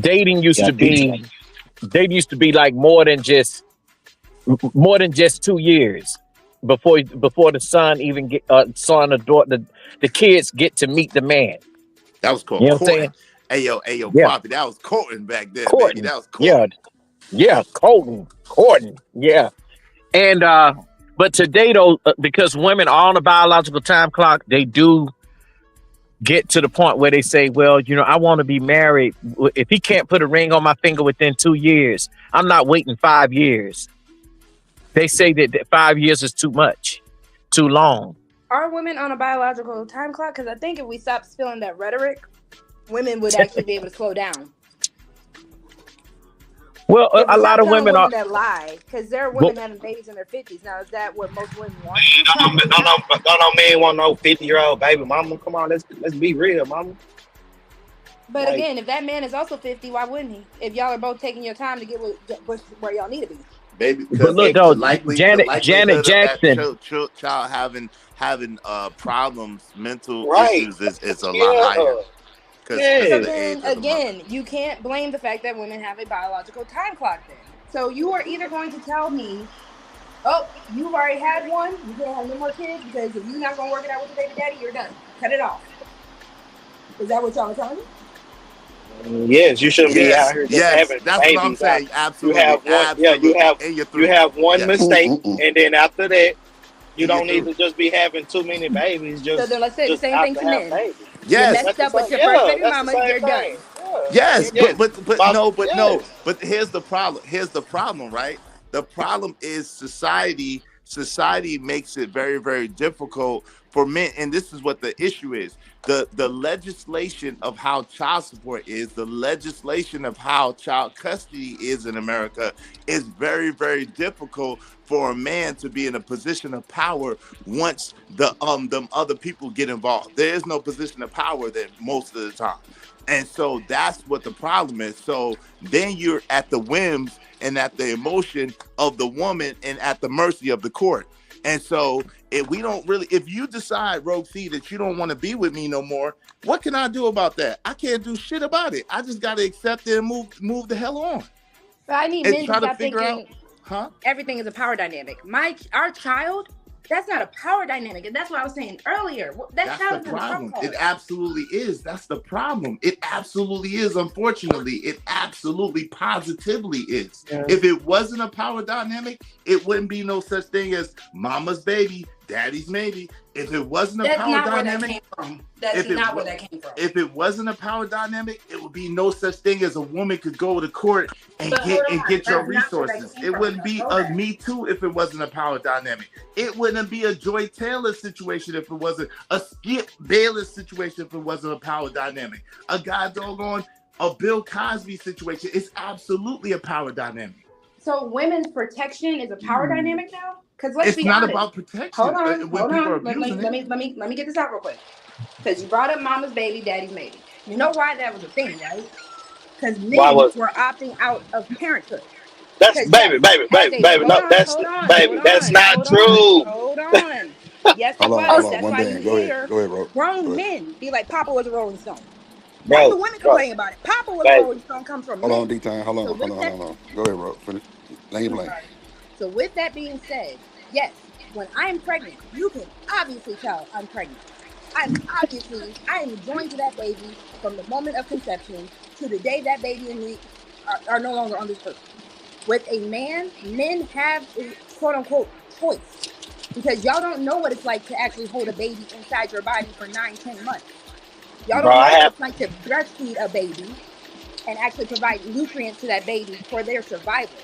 dating used to be like more than just 2 years before the son even get son or daughter, the kids get to meet the man? That was cool. You know what I'm saying? Hey yo, Kwafi, that was courting back then, baby. That was courting. Yeah, courting. Yeah. And but today though, because women are on a biological time clock, they do get to the point where they say, well, you know, I want to be married. If he can't put a ring on my finger within 2 years, I'm not waiting 5 years. They say that 5 years is too much, too long. Are women on a biological time clock? Because I think if we stop spilling that rhetoric, women would actually be able to slow down. Well, a lot of women are that lie, because there are women having babies in their 50s. Now, is that what most women want? No man want no 50-year-old baby mama. Come on, let's be real, mama. But like, again, if that man is also 50, why wouldn't he? If y'all are both taking your time to get where y'all need to be. Baby, but look though, Janet Jackson, child having problems, mental issues is a lot higher. So then again, you can't blame the fact that women have a biological time clock then. So you are either going to tell me, oh, you've already had one, you can't have no more kids, because if you're not going to work it out with your baby daddy, you're done. Cut it off. Is that what y'all are telling me? Yes, you shouldn't be out here just having that's babies. What I'm saying. Absolutely. You have one, absolutely. you have one mistake, and then after that, you don't need to just be having too many babies. So then let's say the same thing to men. Babies. Yes. You messed up with your first baby mama, you're done. Yes, but here's the problem. Here's the problem, right? The problem is society. Society makes it very, very difficult for men, and this is what the issue is. The legislation of how child support is, the legislation of how child custody is in America is very, very difficult for a man to be in a position of power once them other people get involved. There is no position of power there most of the time. And so that's what the problem is. So then you're at the whims and at the emotion of the woman and at the mercy of the court. And so if you decide, Rogue C, that you don't want to be with me no more, what can I do about that? I can't do shit about it. I just got to accept it and move the hell on. But I need men to stop thinking everything is a power dynamic. Our child, that's not a power dynamic. And that's what I was saying earlier. That's the problem. It absolutely is. That's the problem. It absolutely is. Unfortunately, it absolutely positively is. Yeah. If it wasn't a power dynamic, it wouldn't be no such thing as mama's baby, daddy's maybe. If it wasn't a power dynamic, that's not where that came from. If it wasn't a power dynamic, it would be no such thing as a woman could go to court and get your resources. It wouldn't be a Me Too if it wasn't a power dynamic. It wouldn't be a Joy Taylor situation if it wasn't a Skip Bayless situation if it wasn't a power dynamic. A Bill Cosby situation. It's absolutely a power dynamic. So women's protection is a power dynamic now? Because let's be honest. It's not about protection. Hold on. Let me get this out real quick. Because you brought up mama's baby, daddy's maybe. You know why that was a thing, right? Because men were opting out of parenthood. That's baby. No, that's not true. Hold on. Yes, it was. That's why you hear grown men be like, Papa was a Rolling Stone. That's the women complain about it. Papa was a Rolling Stone comes from men. Hold on, D-Time. Hold on. Go ahead, bro. Finish. Lane. So with that being said, yes, when I'm pregnant, you can obviously tell I'm pregnant. I am joined to that baby from the moment of conception to the day that baby and me are no longer on this earth. With a man, men have a quote-unquote choice. Because y'all don't know what it's like to actually hold a baby inside your body for 9-10 months. Y'all don't know what it's like to breastfeed a baby and actually provide nutrients to that baby for their survival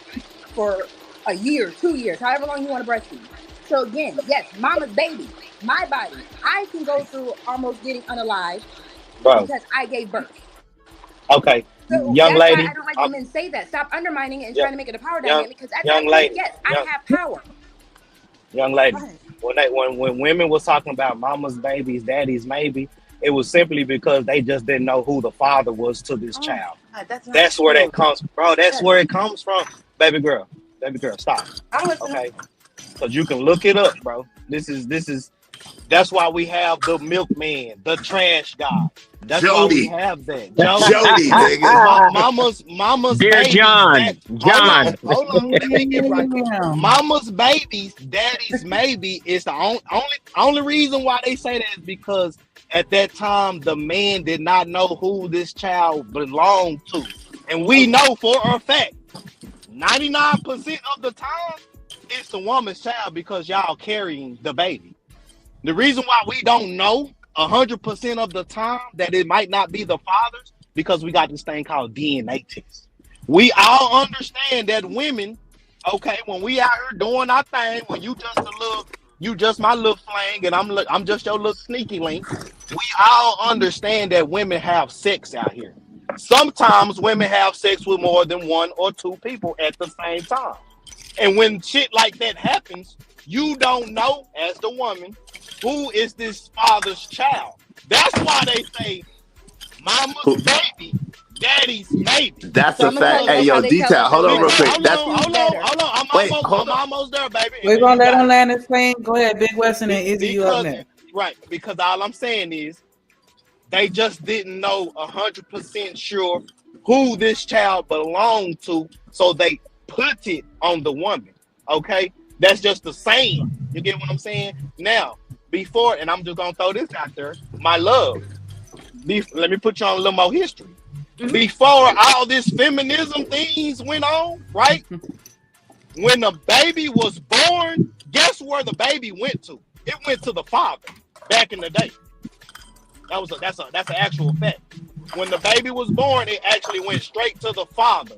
for a year, 2 years, however long you want to breastfeed. So again, yes, mama's baby, my body. I can go through almost getting unalived because I gave birth. Okay, so young lady. I don't like when men say that. Stop undermining it and trying to make it a power dynamic. Because at that point, yes, I have power. Young lady, when women was talking about mama's babies, daddy's maybe, it was simply because they just didn't know who the father was to this child. That's where that comes, bro. That's where it comes from, baby girl, stop. Okay, because you can look it up, bro. This is. That's why we have the milkman, the trash guy. That's why we have that. Jody, nigga. Mama's dear babies. John. Hold on, let me get right. Mama's babies, daddy's maybe is the only reason why they say that is because at that time the man did not know who this child belonged to, and we know for a fact 99% of the time it's the woman's child because y'all carrying the baby. The reason why we don't know 100% of the time that it might not be the father's because we got this thing called DNA test. We all understand that women Okay, when we out here doing our thing, when you just my little flang, and I'm just your little sneaky link. We all understand that women have sex out here. Sometimes women have sex with more than one or two people at the same time. And when shit like that happens, you don't know, as the woman, who is this father's child. That's why they say mama's baby, daddy's maybe. That's So a I'm gonna tell fact. you Hey, how yo, they tell detail. us Hold that on, real quick. Hold That's on. I'm almost there, baby. We're gonna let him land his plane. Go ahead, Big Weston and Izzy, you up next. Right, because all I'm saying is they just didn't know 100% sure who this child belonged to, so they put it on the woman. Okay, that's just the saying. You get what I'm saying? Now, before, and I'm just gonna throw this out there, my love. Let me put you on a little more history. Before all this feminism things went on, right? When the baby was born, guess where the baby went to? It went to the father back in the day. That's an actual fact. When the baby was born, it actually went straight to the father.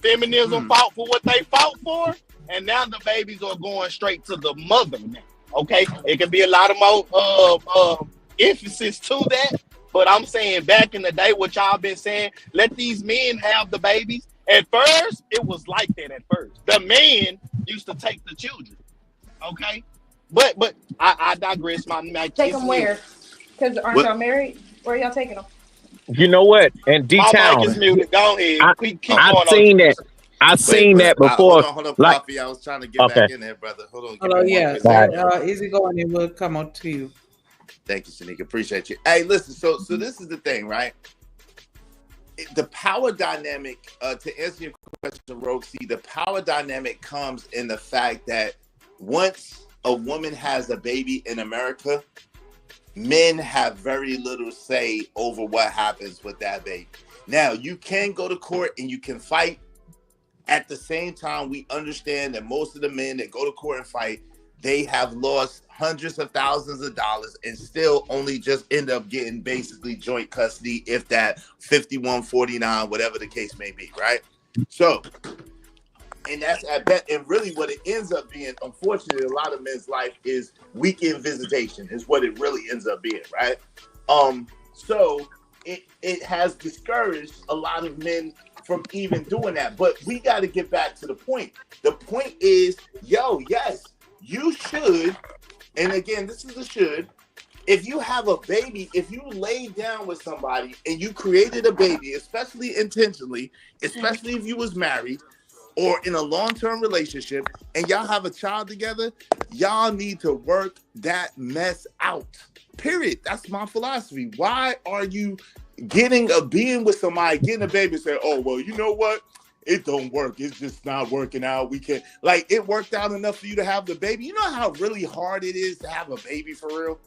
Feminism fought for what they fought for, and now the babies are going straight to the mother now. Okay, it can be a lot of more emphasis to that, but I'm saying back in the day, what y'all been saying, let these men have the babies. At first, it was like that. At first, the man used to take the children. Okay, but I digress. Take them where? Because aren't y'all married? Where are y'all taking them? You know what? And D My Town, mic is muted. Go ahead. I've seen that. I've seen that before. Hold on, like, Coffee. I was trying to get back in there, brother. Hold on. Oh yeah. So, Izzy, go on and we'll come on to you. Thank you, Shanika. Appreciate you. Hey, listen. So this is the thing, right? The power dynamic, to answer your question, Roxy, the power dynamic comes in the fact that once a woman has a baby in America, men have very little say over what happens with that baby. Now, you can go to court and you can fight. At the same time, we understand that most of the men that go to court and fight, they have lost hundreds of thousands of dollars and still only just end up getting basically joint custody, if that 51-49, whatever the case may be, right? So, and that's at bet, and really what it ends up being, unfortunately, a lot of men's life is weekend visitation is what it really ends up being, right? So it has discouraged a lot of men from even doing that. But we got to get back to the point. The point is, yes, you should, and again, this is a should, if you have a baby, if you lay down with somebody and you created a baby, especially intentionally, especially if you was married or in a long-term relationship and y'all have a child together, y'all need to work that mess out. Period. That's my philosophy. Why are you being with somebody, getting a baby and say, oh, well, you know what? It don't work. It's just not working out. We can't, like, it worked out enough for you to have the baby. You know how really hard it is to have a baby for real?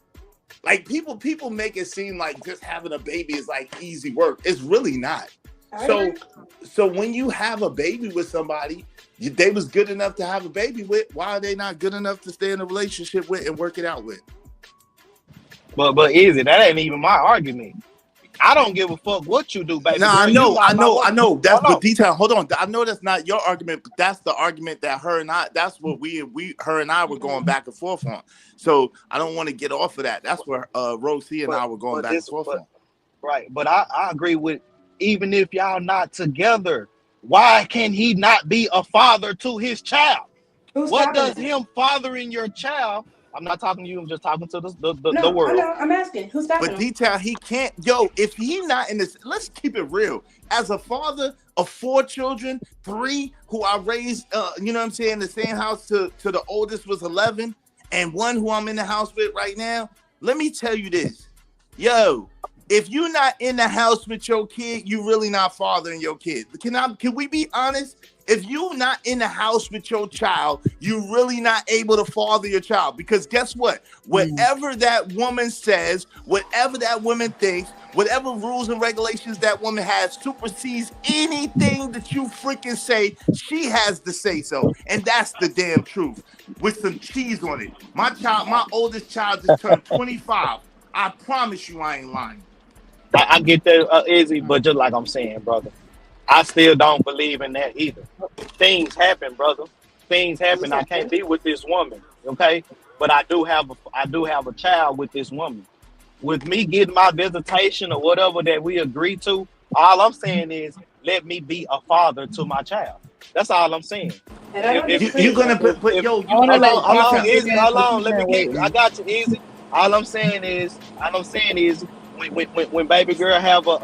Like, people make it seem like just having a baby is like easy work. It's really not. So when you have a baby with somebody they was good enough to have a baby with, why are they not good enough to stay in a relationship with and work it out with? But Izzy, that ain't even my argument. I don't give a fuck what you do, baby. No, I know. That's the detail. Hold on. I know that's not your argument, but that's the argument that that's what her and I were going back and forth on. So I don't want to get off of that. That's where Rosie and I were going back and forth on. Right. But I agree with, even if y'all not together, why can he not be a father to his child? What does him fathering your child? I'm not talking to you. I'm just talking to the world. I know. I'm asking. Who's stopping him? But detail, he can't. If he not in this, let's keep it real. As a father of 4 children, 3 who I raised, you know what I'm saying, the same house to the oldest was 11, and 1 who I'm in the house with right now. Let me tell you this, if you're not in the house with your kid, you really not fathering your kid. Can we be honest? If you're not in the house with your child, you're really not able to father your child. Because guess what? Whatever that woman says, whatever that woman thinks, whatever rules and regulations that woman has supersedes anything that you freaking say. She has to say so. And that's the damn truth. With some cheese on it. My oldest child just turned 25. I promise you I ain't lying. I get that, Izzy, but just like I'm saying, brother, I still don't believe in that either. Things happen, brother. things happen. I can't be with this woman, okay? But I do have a child with this woman. With me getting my visitation or whatever that we agree to, all I'm saying is let me be a father to my child. That's all I'm saying. You're gonna put yo. You I want to let Hold on, Detail easy, finish hold what on. you Let me been get. I waiting. got you, easy. All I'm saying is, when baby girl have a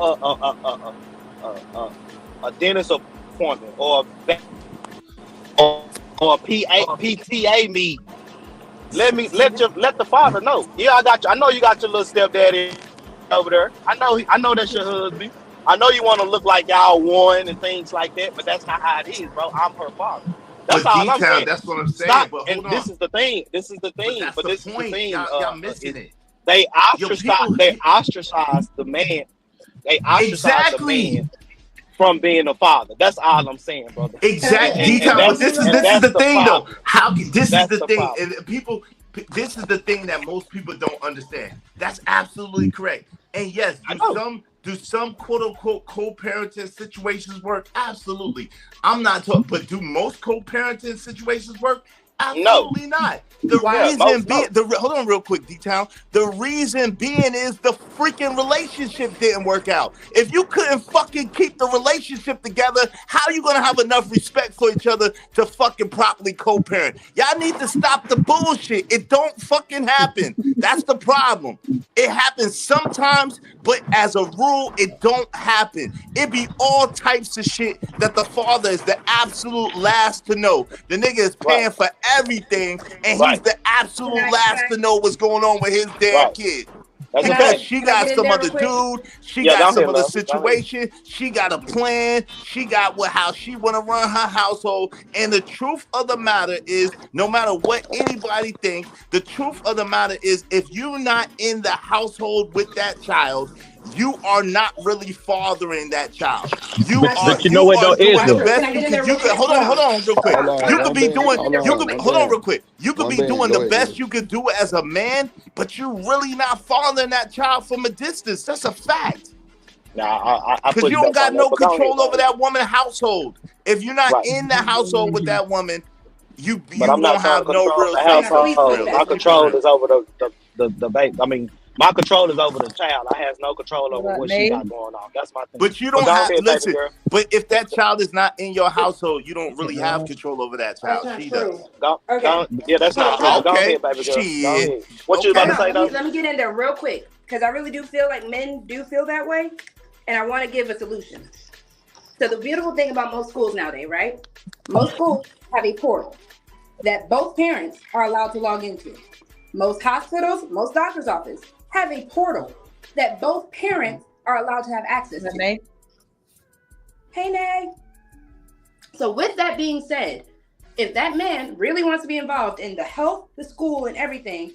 dentist appointment or a PTA meet, let the father know. Yeah, I got you. I know you got your little stepdaddy over there. I know that's your husband. I know you want to look like y'all one and things like that, but that's not how it is, bro. I'm her father. That's But all I'm detail, saying. that's what I'm saying. Stop. But And hold on. this is the thing. But that's the This is the point. thing. Y'all missing it. They Yo, people. ostracize the man. They ostracize the man Exactly. from being a father. That's all I'm saying, brother. Exact And detail. But this is that's the the thing though. problem. This is That's the the thing. problem. And people, this is the thing that most people don't understand. That's absolutely correct. And yes, I know. do some quote unquote co-parenting situations work? Absolutely. I'm not talking, but do most co-parenting situations work? No. Absolutely not. The Yeah, reason most being, no. hold on real quick, detail. The reason being is the freaking relationship didn't work out. If you couldn't fucking keep the relationship together, how are you gonna have enough respect for each other to fucking properly co-parent? Y'all need to stop the bullshit. It don't fucking happen. That's the problem. It happens sometimes, but as a rule, it don't happen. It be all types of shit that the father is the absolute last to know. The nigga is Right. paying for everything, and he's Right. the absolute last to know what's going on with his damn Right. kid. That's a Because fact. she Can I got get in some there real other quick? dude, she Yeah, got go some ahead, other love. Go ahead. situation, she got a plan, she got how she want to run her household. And the truth of the matter is, no matter what anybody think, the truth of the matter is, if you're not in the household with that child, you are not really fathering that child. You That's are true. But you know what though, doing That's the Israel? true. Can best I you get in could. there real You could quick? hold on real quick. Hold Hold on. You on, could one be band. doing Can I get in there Hold real on, quick? one hold on band. real quick. You could One be band. doing Go the ahead, best man. you could do as a man, but you really not fathering that child from a distance. That's a fact. Nah, I Because push you don't back got on that. no But go ahead, control go over ahead. that woman's household. If you're not Right. in the household with that woman, But you I'm not won't trying to have no control real the say so Please for speak household. real. My fast. Let's Please keep it speak control real. fast. is over the baby. I mean, my control is over the child. I has no control What over up, what she Nate? got going on. That's my thing. But you But don't go have, ahead, baby listen, girl. but if that child is not in your household, you don't really have Yeah. control over that That's child. not She true. does. Okay. Yeah, that's not true. But So go Okay. ahead, baby girl. Go Shit. ahead. What you hold about to Okay. on. say though? Let me get in there real quick because I really do feel like men do feel that way, and I want to give a solution. So the beautiful thing about most schools nowadays, right? Most schools have a portal that both parents are allowed to log into. Most hospitals, most doctor's office have a portal that both parents are allowed to have access to. Nate? Hey, Nay. So with that being said, if that man really wants to be involved in the health, the school, and everything,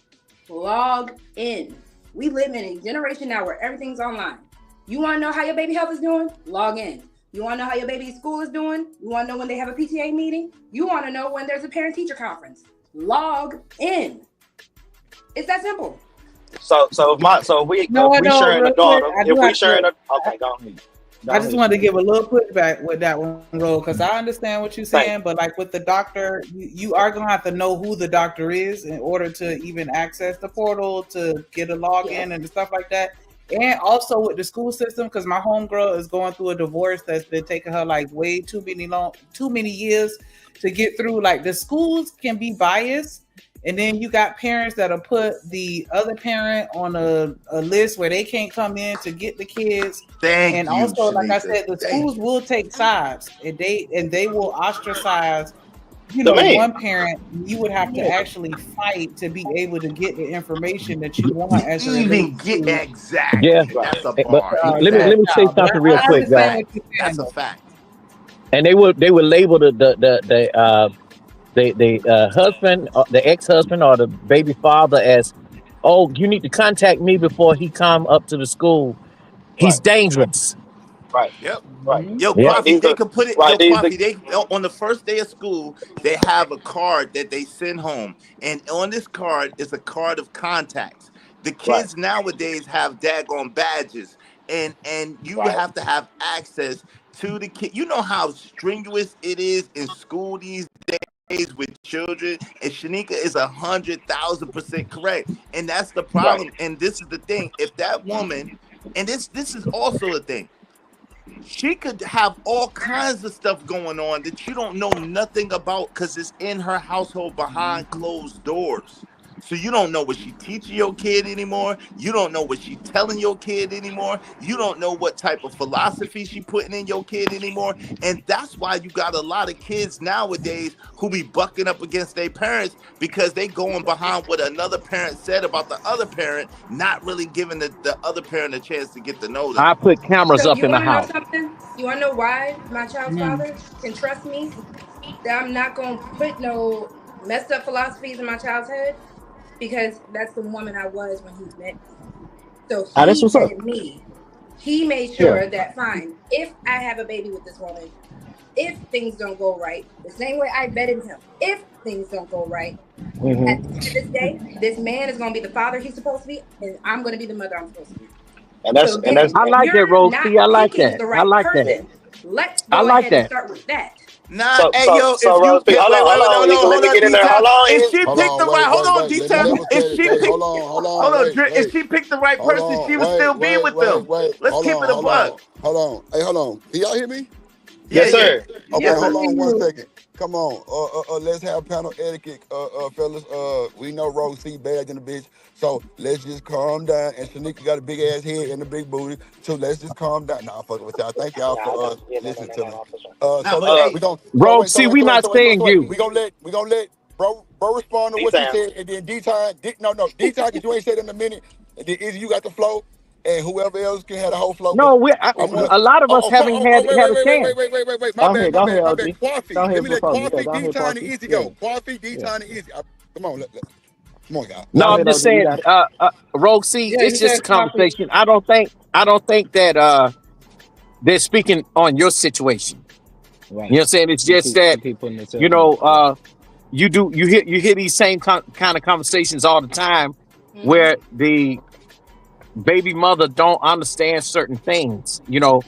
log in. We live in a generation now where everything's online. You want to know how your baby health is doing? Log in. You want to know how your baby's school is doing? You want to know when they have a PTA meeting? You want to know when there's a parent-teacher conference? Log in. It's that simple. So if we No, I don't. sharing a Real quick, daughter, I if do we have sharing to. a okay, go ahead. I just wanted to give a little pushback with that one, Ro, because I understand what you're saying, but like with the doctor, you are gonna have to know who the doctor is in order to even access the portal to get a login and stuff like that. And also with the school system, because my homegirl is going through a divorce that's been taking her like way too many years to get through. Like the schools can be biased. And then you got parents that'll put the other parent on a list where they can't come in to get the kids. Thank you, Also, like I Shanika. said, the schools will take sides and they will ostracize, The man. one parent. You would have to actually fight to be able to get the information that you want as it relates to exactly. Yeah. That's a But bar. let me say child. But something real I quick, understand guys. what you're saying. That's a though. fact. And they would label the husband, the ex-husband, or the baby father as, oh, you need to contact me before he come up to the school. He's Right. dangerous. Right. Yep. Right. Yo, Yeah. Right. Coffee, These they are could put it. right. Yo, These are Coffee, they on the first day of school, they have a card that they send home, and on this card is a card of contacts. The right. kids nowadays have daggone badges, and you Right. have to have access to the kid. You know how strenuous it is in school these days. with children, and Shanika is 100,000% correct, and that's the problem. And this is the thing: if that woman, and this is also a thing, she could have all kinds of stuff going on that you don't know nothing about because it's in her household behind closed doors. So you don't know what she teaching your kid anymore. You don't know what she telling your kid anymore. You don't know what type of philosophy she putting in your kid anymore. And that's why you got a lot of kids nowadays who be bucking up against their parents because they going behind what another parent said about the other parent, not really giving the other parent a chance to get to know them. I put cameras So up you in the want to know house. something? You want to know why my child's father can trust me? That I'm not going to put no messed up philosophies in my child's head? Because that's the woman I was when he met me. So That's he what's up. vetted me. He made sure that, fine, if I have a baby with this woman, if things don't go right, the same way I vetted him, if things don't go right, at the end of this day, this man is going to be the father he's supposed to be, and I'm going to be the mother I'm supposed to be. And that's So again, I like that, Rose. See, I like that. the I right like that. person. Let's I go like ahead and that. start with that. Nah, so, hey so, yo, so if you Rose, pick, hold on, Eagle, let me get in there. Hold on, if Eagle. she Hold picked the on, right, hold on, wait. Let detail. me If say it. she Wait, picked, hold hold on, on, Dre, if she picked the right Hold person, on, she would still be with them. Let's keep it a buck. Hold on. Hey, hold on. Can y'all hear me? Yes, sir. Okay, Yes, hold sir. on 1 second. Come on. Let's have panel etiquette, fellas. We know Rose C bad in the bitch, so let's just calm down. And Shanika got a big ass head and a big booty, so let's just calm down. Nah, I'm fucking with y'all. Thank y'all for listening to me. Nah, So but hey, we gonna Rose, see, we not saying you. we gonna let bro respond to what you D-Town. said, and then D-Time, D-Time, because you ain't said in a minute. And then Izzy, you got the flow, and whoever else can have the whole flow. No, I'm gonna, a lot of us haven't had a chance. wait. Go My ahead, bad. OG. Quaffy. Go Let ahead me let before me. Quaffy, Go ahead, D-Time, and Quaffy. Izzy go. Quaffy, D-Time, and Izzy. Come on, come on, y'all. No, Go I'm ahead, just OG. You saying, got it. Rogue C, Yeah, it's you just a said coffee. conversation. I don't think that they're speaking on your situation. You know what I'm saying? It's just that, you know, you hear these same kind of conversations all the time where the baby mother don't understand certain things. You know,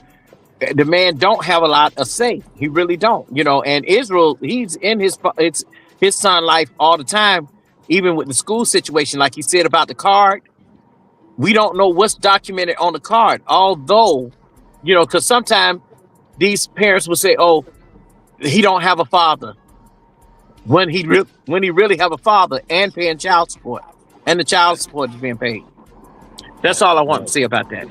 the man don't have a lot of say. He really don't. You know, and Israel, he's in it's his son life all the time, even with the school situation, like he said about the card. We don't know what's documented on the card, although, you know, because sometimes these parents will say, "Oh, he don't have a father," when he really have a father and paying child support, and the child support is being paid. That's all I want to say about that.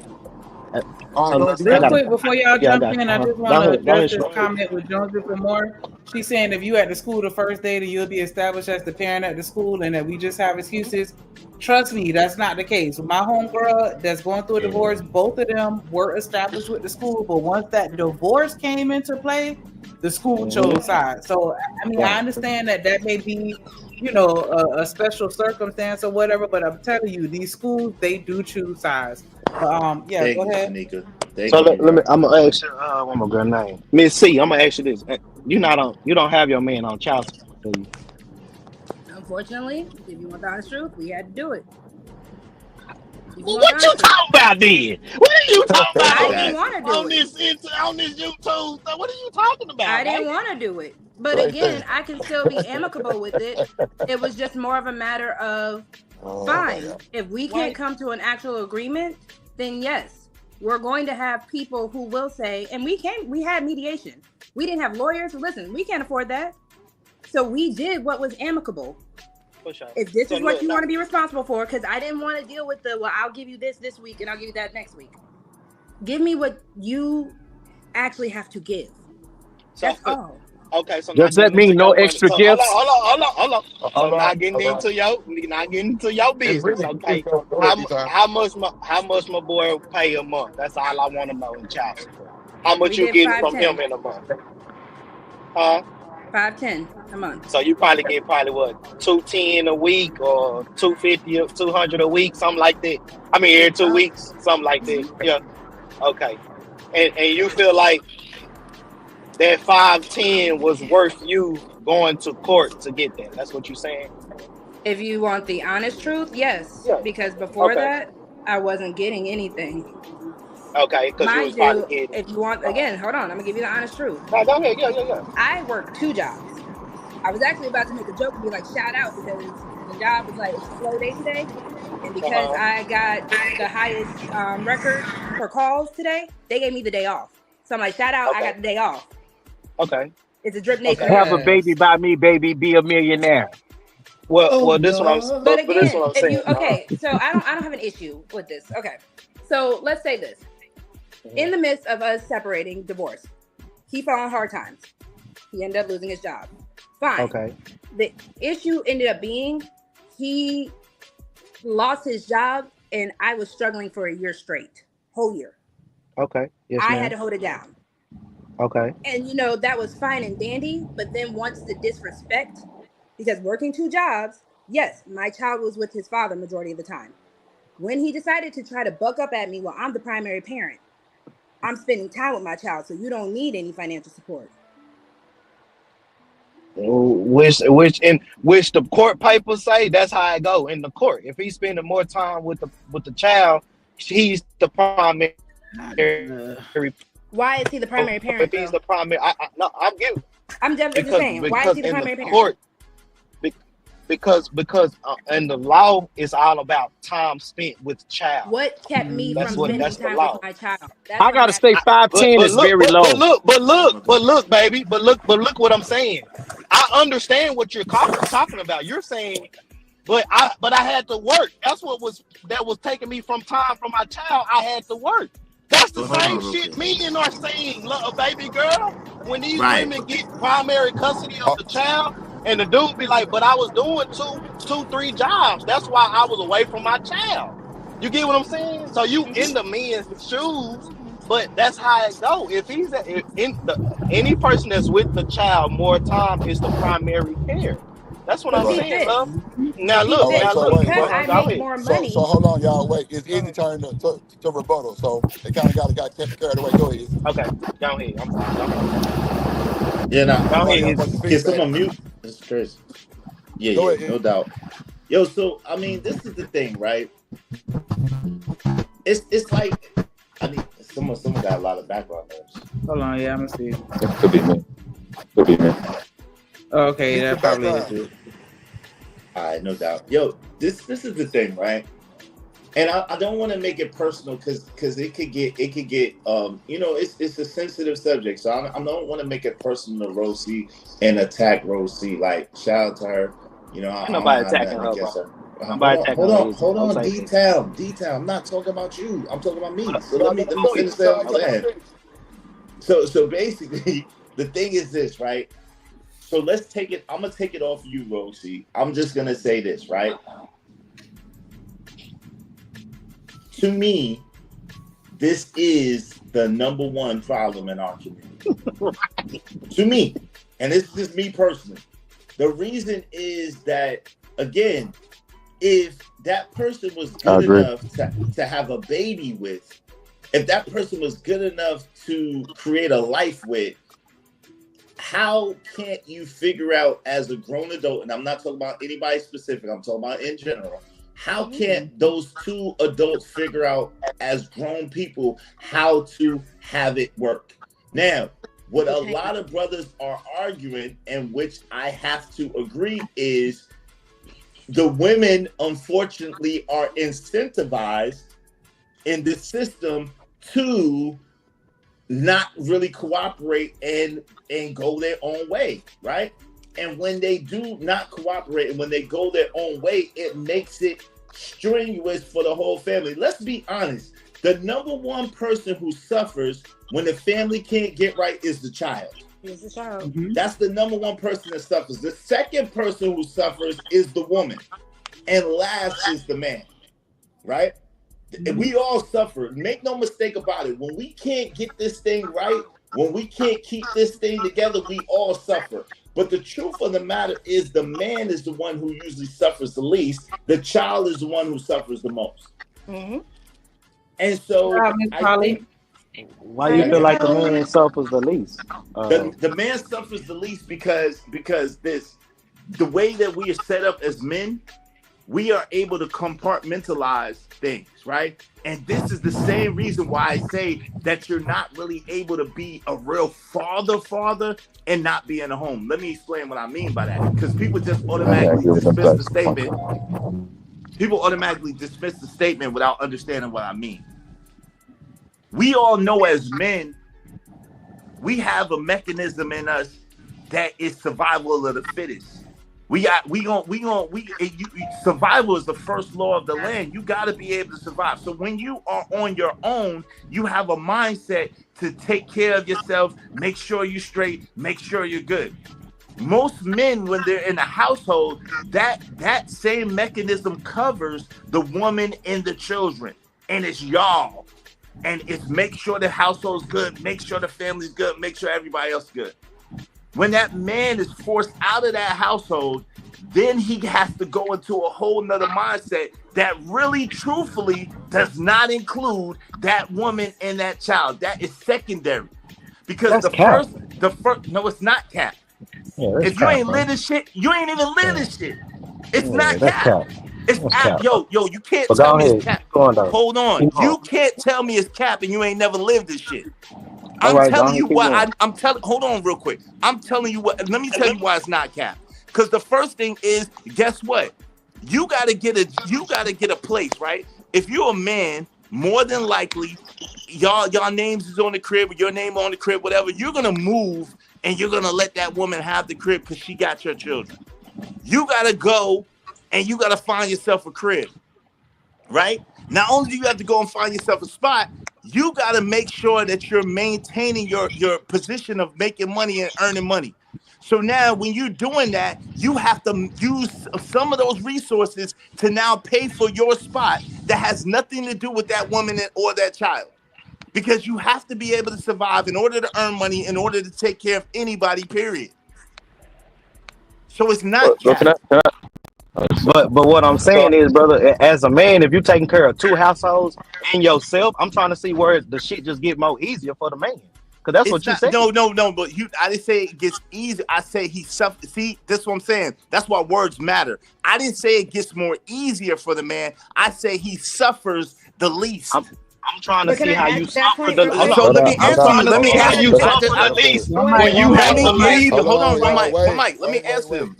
Real quick before y'all jump got in, you. I just want to address this comment with Jonesy for more. She's saying if you at the school the first day, then you'll be established as the parent at the school, and that we just have excuses. Trust me, that's not the case. My homegirl that's going through a divorce, both of them were established with the school, but once that divorce came into play, the school chose sides. So I mean, I understand that may be, you know, a special circumstance or whatever, but I'm telling you, these schools, they do choose sides. Yeah, Thank go you, ahead. Shanika. Thank So you. let me. I'm gonna ask you one more girl name. Miss C. I'm gonna ask you this. You don't have your man on child support, do you? Unfortunately, if you want the honest truth, we had to do it. Well, what you talking about then? What are you talking about? I didn't want to do on it. this YouTube stuff. What are you talking about? I didn't want to do it. But again, I can still be amicable with it. It was just more of a matter of, fine, if we can't come to an actual agreement, then yes, we're going to have people who will say, and we had mediation. We didn't have lawyers. Listen, we can't afford that. So we did what was amicable. If this is what you want to be responsible for, because I didn't want to deal with I'll give you this week and I'll give you that next week. Give me what you actually have to give. That's all. Okay, so does that mean no extra gifts? Hold on. So not getting into your business. Okay, how much my boy pay a month? That's all I want to know in child support. How much you getting from him in a month? $510 a month. So you probably get what, $210 a week or $250, $200 a week, something like that. I mean, every 2 weeks, something like that. Yeah. Okay. And you feel like that $510 was worth you going to court to get that? That's what you're saying? If you want the honest truth, yes. Yeah. Because before that, I wasn't getting anything. Okay, because you was probably getting. If you want, again, hold on, I'm gonna give you the honest truth. No, go ahead. Yeah. I worked 2 jobs. I was actually about to make a joke and be like, shout out, because the job was like, it's a slow day today. And because I got the highest record for calls today, they gave me the day off. So I'm like, shout out, I got the day off. Okay. It's a Drip Nation. Have a baby by me, baby. Be a millionaire. Well, this what I'm. But again, this what I'm saying. So I don't have an issue with this. Okay, so let's say this: in the midst of us separating, divorce, he fell on hard times. He ended up losing his job. Fine. Okay. The issue ended up being he lost his job, and I was struggling for a year straight, whole year. Okay. Yes, I ma'am. had to hold it down. Okay. And that was fine and dandy, but then once the disrespect, because working 2 jobs, yes, my child was with his father majority of the time. When he decided to try to buck up at me, well, I'm the primary parent. I'm spending time with my child, so you don't need any financial support. Which the court papers say that's how I go in the court. If he's spending more time with the child, he's the primary. Why is he the primary parent? If he's the primary, I'm definitely saying, why is he the primary parent? Court, because and the law is all about time spent with the child. What kept me from spending time with my child? I gotta say 5'10" is very low. But look, baby. But look what I'm saying. I understand what you're talking about. You're saying, but I had to work. That's what was taking me from time from my child. I had to work. That's the same shit men are saying, baby girl. When these women get primary custody of the child, and the dude be like, but I was doing 3 jobs. That's why I was away from my child. You get what I'm saying? So you in the men's shoes, but that's how it go. If he's any person that's with the child more time is the primary care. That's what I'm saying, love. Now look, I make more money. So hold on, y'all. Wait, it's easy turn to rebuttal. So they kind of got carried away. Go ahead. Okay, go ahead. I'm sorry. Yeah, now go ahead. Can someone mute? That's crazy. Yeah, no doubt. Yo, so I mean, this is the thing, right? It's like, I mean, someone got a lot of background noise. Hold on, I'm gonna see. It could be me. Okay, that probably is it. All right, no doubt. Yo, this is the thing, right? And I don't want to make it personal because it could get it's a sensitive subject. So I don't want to make it personal to Rosie and attack Rosie. Like, shout out to her. Nobody attacking her, bro. Hold on. Detail. I'm not talking about you. I'm talking about me. So let me finish that I'm saying. So basically, the thing is this, right? So let's take it. I'm gonna take it off you, Rosie. I'm just gonna say this, right? To me, this is the number one problem in our community. To me, and this is just me personally. The reason is that, again, if that person was good enough to have a baby with, if that person was good enough to create a life with, how can't you figure out as a grown adult, and I'm not talking about anybody specific, I'm talking about in general, how can't those 2 adults figure out as grown people how to have it work? Now, what a lot of brothers are arguing, and which I have to agree, is the women, unfortunately, are incentivized in this system to not really cooperate and go their own way, right? And when they do not cooperate and when they go their own way, it makes it strenuous for the whole family. Let's be honest. The number one person who suffers when the family can't get right is the child. It's the child. Mm-hmm. That's the number one person that suffers. The second person who suffers is the woman. And last is the man, right? And we all suffer. Make no mistake about it. When we can't get this thing right, when we can't keep this thing together, we all suffer. But the truth of the matter is the man is the one who usually suffers the least. The child is the one who suffers the most. Mm-hmm. And so I think, why do you feel like the man suffers the least? The man suffers the least because the way that we are set up as men, we are able to compartmentalize things, right? And this is the same reason why I say that you're not really able to be a real father and not be in a home. Let me explain what I mean by that, because people just automatically dismiss the statement. People automatically dismiss the statement without understanding what I mean. We all know as men, we have a mechanism in us that is survival of the fittest. Survival is the first law of the land. You got to be able to survive. So when you are on your own, you have a mindset to take care of yourself, make sure you're straight, make sure you're good. Most men, when they're in a household, that same mechanism covers the woman and the children, and it's y'all. And it's make sure the household's good, make sure the family's good, make sure everybody else is good. When that man is forced out of that household, then he has to go into a whole nother mindset that really, truthfully, does not include that woman and that child. That is secondary. Because the first, no, it's not cap. Yeah, if you ain't live this shit, you ain't even live this shit. It's not cap. It's cap. Yo, you can't tell me it's cap. Hold on. You can't tell me it's cap and you ain't never lived this shit. I'm telling you why. Hold on real quick. I'm telling you what. Let me tell you why it's not cap. Because the first thing is, guess what? You gotta get a place, right? If you're a man, more than likely, y'all names is on the crib, or your name on the crib, whatever. You're gonna move and you're gonna let that woman have the crib because she got your children. You gotta go and you gotta find yourself a crib, right? Not only do you have to go and find yourself a spot, you got to make sure that you're maintaining your position of making money and earning money. So now when you're doing that, you have to use some of those resources to now pay for your spot that has nothing to do with that woman or that child. Because you have to be able to survive in order to earn money, in order to take care of anybody, period. So it's not But what I'm saying is, brother, as a man, if you're taking care of two households and yourself, I'm trying to see where the shit just get more easier for the man. Because that's what you said. No. But I didn't say it gets easier. I say he suffers. See, that's what I'm saying. That's why words matter. I didn't say it gets more easier for the man. I say he suffers the least. I'm trying to see how you suffer the least. So let me answer you. Let me answer you. At least when you have to leave. Hold on, Mike. Let me answer him.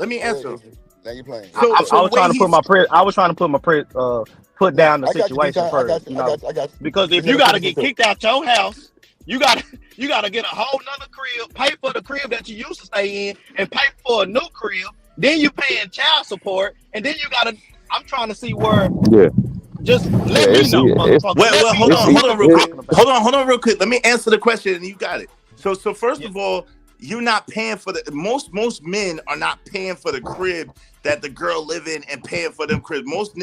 Now you playing. I was trying to put my put down the situation first. I got you. Because if you gotta get kicked out your house, you gotta get a whole nother crib, pay for the crib that you used to stay in, and pay for a new crib. Then you paying child support, and then you gotta. I'm trying to see where. Yeah. Just let me know. Well, hold on real quick. Let me answer the question, and you got it. So first of all, you're not paying for the most men are not paying for the crib that the girl live in and paying for them cribs. Most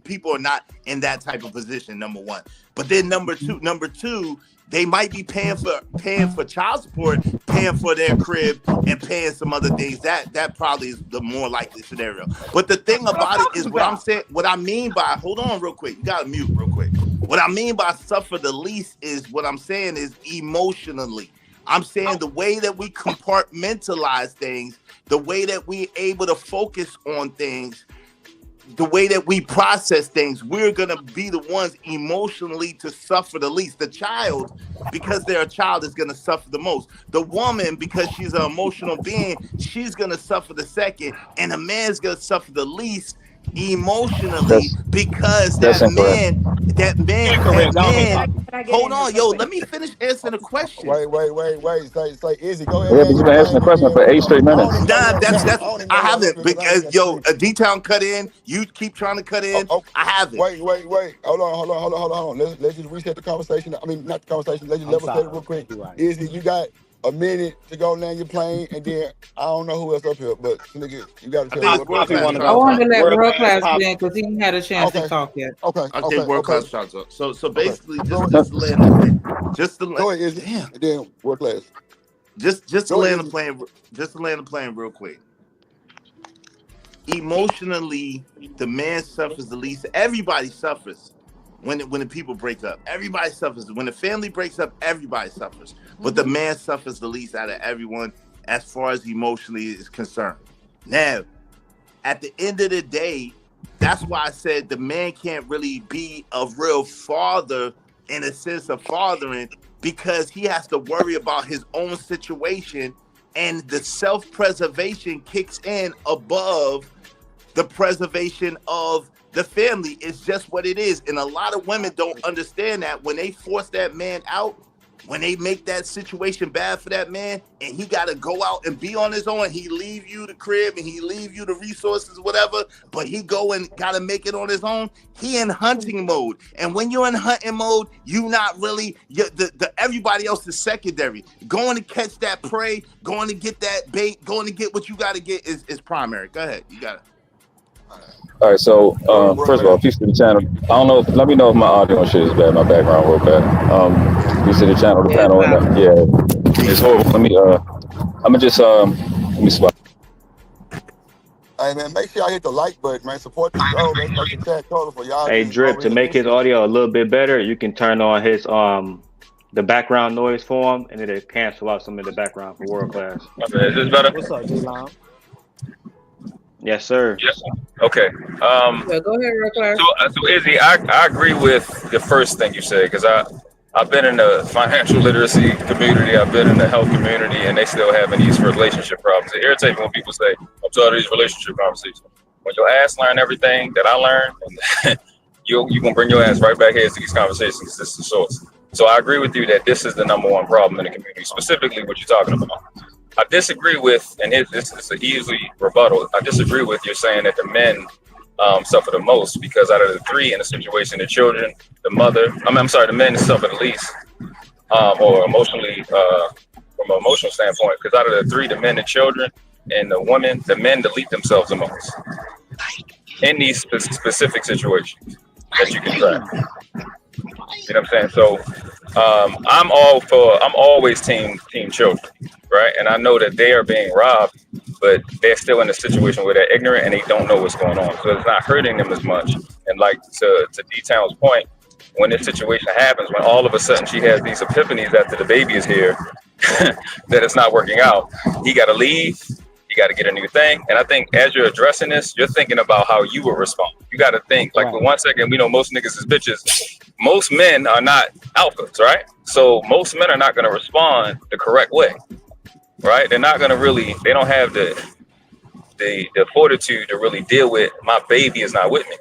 people are not in that type of position. Number one, but then number two, they might be paying for child support, paying for their crib, and paying some other things. That probably is the more likely scenario. But the thing about it is what I mean by hold on real quick. You gotta mute real quick. What I mean by suffer the least is what I'm saying is emotionally. I'm saying the way that we compartmentalize things, the way that we're able to focus on things, the way that we process things, we're going to be the ones emotionally to suffer the least. The child, because they're a child, is going to suffer the most. The woman, because she's an emotional being, she's going to suffer the second. And the man's going to suffer the least emotionally because that man. Hold on, yo. Let me finish answering the question. Wait. Say easy. Go ahead. Yeah, but you've been answering the question for 8 straight minutes. Nah, that's I haven't because a D-Town cut in. You keep trying to cut in. I haven't. Wait. Hold on. Let's just reset the conversation. I mean, not the conversation. Let's just level set it real quick. Easy, you got a minute to go land your plane, and then I don't know who else up here, but nigga, you got to tell me. I wanted to let World Class in because he didn't had a chance to talk yet. Okay, World Class shots up. So basically, just land then World Class. Just to land the plane real quick. Emotionally, the man suffers the least. Everybody suffers when the people break up. Everybody suffers. When the family breaks up, everybody suffers. But the man suffers the least out of everyone as far as emotionally is concerned. Now, at the end of the day, that's why I said the man can't really be a real father in a sense of fathering, because he has to worry about his own situation, and the self-preservation kicks in above the preservation of the family. It's just what it is. And a lot of women don't understand that when they force that man out, when they make that situation bad for that man, and he got to go out and be on his own, he leave you the crib and he leave you the resources, whatever, but he go and got to make it on his own. He in hunting mode. And when you're in hunting mode, you not really, the everybody else is secondary. Going to catch that prey, going to get that bait, going to get what you got to get is primary. Go ahead. You got it. All right, so first of all, peace to the channel. I don't know. Let me know if my audio and shit is bad. My background real bad. Peace to the channel, the panel, and yeah, it's horrible. Let me. I'ma just let me swap. Hey man, make sure y'all hit the like button, man. Support the show. Let's make the chat colorful, y'all. Hey Drip, to make his audio a little bit better, you can turn on his the background noise for him, and it'll cancel out some of the background for World Class. Okay, is this better? What's up, D-Long? Yes, sir. Yes. Okay. Yeah, go ahead, World Class. So Izzy, I agree with the first thing you said, because I've been in the financial literacy community, I've been in the health community, and they still having these relationship problems. It irritates me when people say, I'm tired of these relationship conversations. When your ass learn everything that I learned, you're going to bring your ass right back here to these conversations. This is the source. So I agree with you that this is the number one problem in the community, specifically what you're talking about. I disagree with, and this is an easy rebuttal, I disagree with you saying that the men suffer the most, because out of the three in the situation, the children, the mother, the men suffer the least, or emotionally, from an emotional standpoint, because out of the three, the men, the children, and the women, the men delete themselves the most in these specific situations that you can track. You know what I'm saying? So I'm always team children, right? And I know that they are being robbed, but they're still in a situation where they're ignorant and they don't know what's going on. So it's not hurting them as much. And like to D-Town's point, when this situation happens, when all of a sudden she has these epiphanies after the baby is here, that it's not working out, he got to leave. You got to get a new thing. And I think as you're addressing this, you're thinking about how you would respond. You got to think, like, for 1 second, we know most niggas is bitches. Most men are not alphas, right? So most men are not going to respond the correct way, right? They're not going to really, they don't have the fortitude to really deal with, my baby is not with me.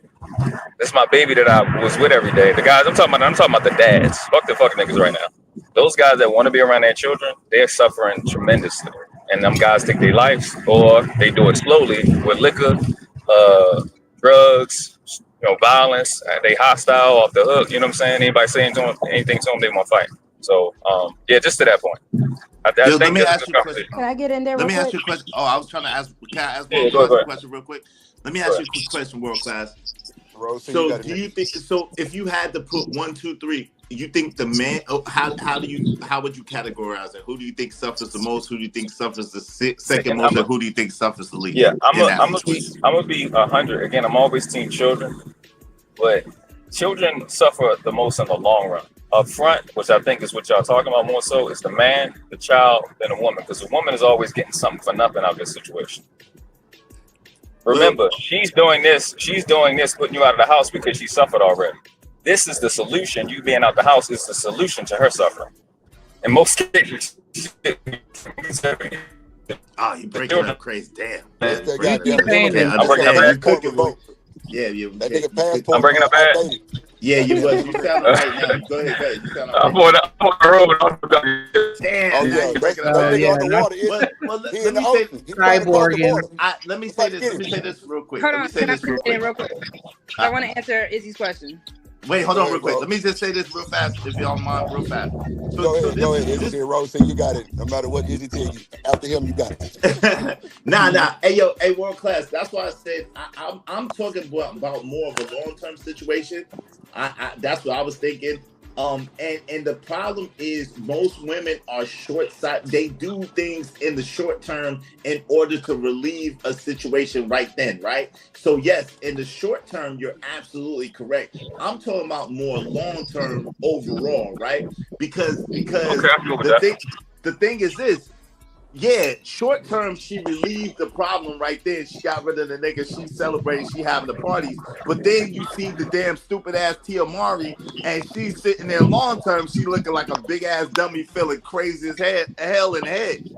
This is my baby that I was with every day. The guys, I'm talking about the dads. Fuck the fucking niggas right now. Those guys that want to be around their children, they're suffering tremendously. And them guys take their lives, or they do it slowly with liquor, drugs, violence. They hostile off the hook. You know what I'm saying? Anybody saying to them anything to them, they want to fight. So, just to that point. Let me ask you a question. Can I get in there? Let me ask you a question. Oh, I was trying to ask. Can I ask one question real quick? Let me ask you a quick question, World Class. So, do you think? So, if you had to put 1, 2, 3, you think the man? How would you categorize it? Who do you think suffers the most? Who do you think suffers the second most? And who do you think suffers the least? Yeah, I'm gonna be 100. Again, I'm always team children, but children suffer the most in the long run. Up front, which I think is what y'all talking about more so, is the man, the child, then the woman, because the woman is always getting something for nothing out of this situation. Remember, she's doing this, putting you out of the house because she suffered already. This is the solution. You being out the house is the solution to her suffering. In most cases, you breaking up crazy. Damn. I'm breaking up bad. Yeah, you. I'm breaking up bad. Yeah, you was. You sound right now. Go ahead. You sound I'm on the road. Damn. Let me say this real quick. Hold on, can I say it real quick? I want to answer Izzy's question. Wait, hold on real quick. Let me just say this real fast, if y'all mind, real fast. Go ahead, Izzy. Rose said you got it. No matter what Izzy tell you, after him, you got it. Nah. Hey, World Class. That's why I said I'm talking about more of a long-term situation. That's what I was thinking. And the problem is most women are short-sighted. They do things in the short term in order to relieve a situation right then, right? So yes, in the short term, you're absolutely correct. I'm talking about more long-term overall, right? Because the thing is this. Yeah, short term, she relieved the problem right there. She got rid of the nigga. She celebrating. She having the parties. But then you see the damn stupid ass Tia Mari, and she's sitting there long term. She looking like a big ass dummy, feeling crazy as hell in the head.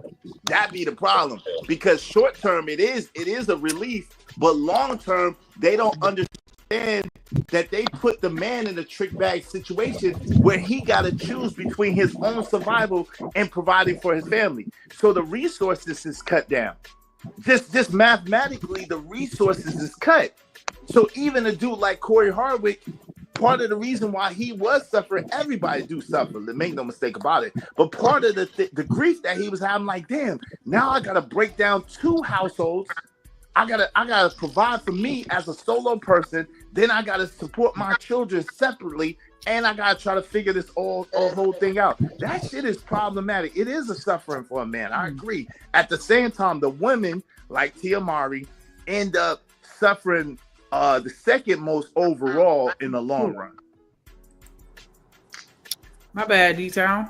That be the problem, because short term it is a relief, but long term they don't understand that they put the man in a trick bag situation where he got to choose between his own survival and providing for his family. So the resources is cut down. Just mathematically, the resources is cut. So even a dude like Corey Hardwick, part of the reason why he was suffering, everybody do suffer, make no mistake about it. But part of the grief that he was having, like, damn, now I gotta break down 2 households. I gotta provide for me as a solo person. Then I gotta support my children separately, and I gotta try to figure this whole thing out. That shit is problematic. It is a suffering for a man. I agree. At the same time, the women like Tia Mari end up suffering the second most overall in the long run. My bad, D-Town.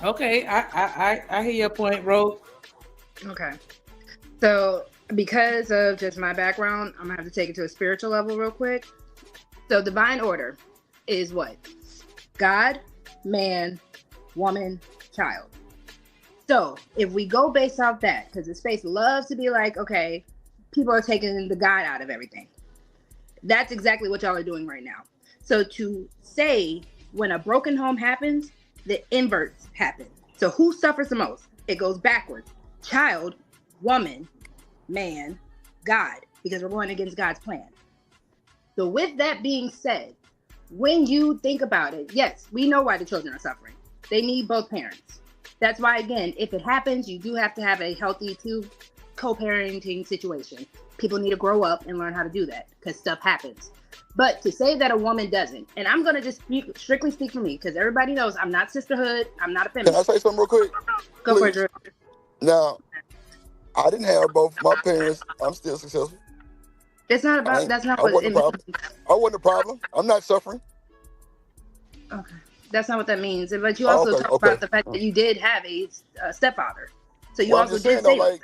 Okay, I hear your point, Ro. Okay. So because of just my background, I'm gonna have to take it to a spiritual level real quick. So divine order is what? God, man, woman, child. So if we go based off that, because the space loves to be like, okay, people are taking the God out of everything. That's exactly what y'all are doing right now. So to say when a broken home happens, the inverts happen. So who suffers the most? It goes backwards. Child, woman, man, God, because we're going against God's plan. So with that being said, when you think about it, yes, we know why the children are suffering. They need both parents. That's why, again, if it happens, you do have to have a healthy co-parenting situation. People need to grow up and learn how to do that because stuff happens. But to say that a woman doesn't, and I'm going to just strictly speak for me because everybody knows I'm not sisterhood. I'm not a feminist. Can I say something real quick? Go for it, Drew. Now, I didn't have both my parents. I'm still successful. It's not about, that's not what it means. I wasn't a problem. I'm not suffering. Okay. That's not what that means. But you also talk about the fact that you did have a stepfather. So you also did say that.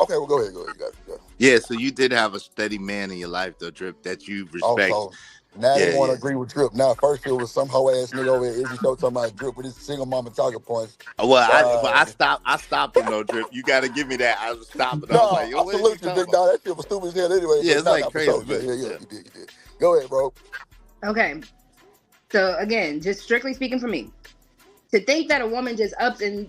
Okay, well, go ahead. You got it. Yeah, so you did have a steady man in your life, though, Drip, that you respect. Also, now they want to agree with Drip. Now, first it was some hoe ass nigga over here. Izzy Show talking about Drip with his single mama talking points. Well, I stopped him though, Drip. You got to give me that. I was stopping. No, I was like, yo, I salute you, big dog. That shit was stupid as hell anyway. Yeah, it's like crazy. Yeah, you did. Go ahead, bro. Okay. So again, just strictly speaking for me, to think that a woman just ups and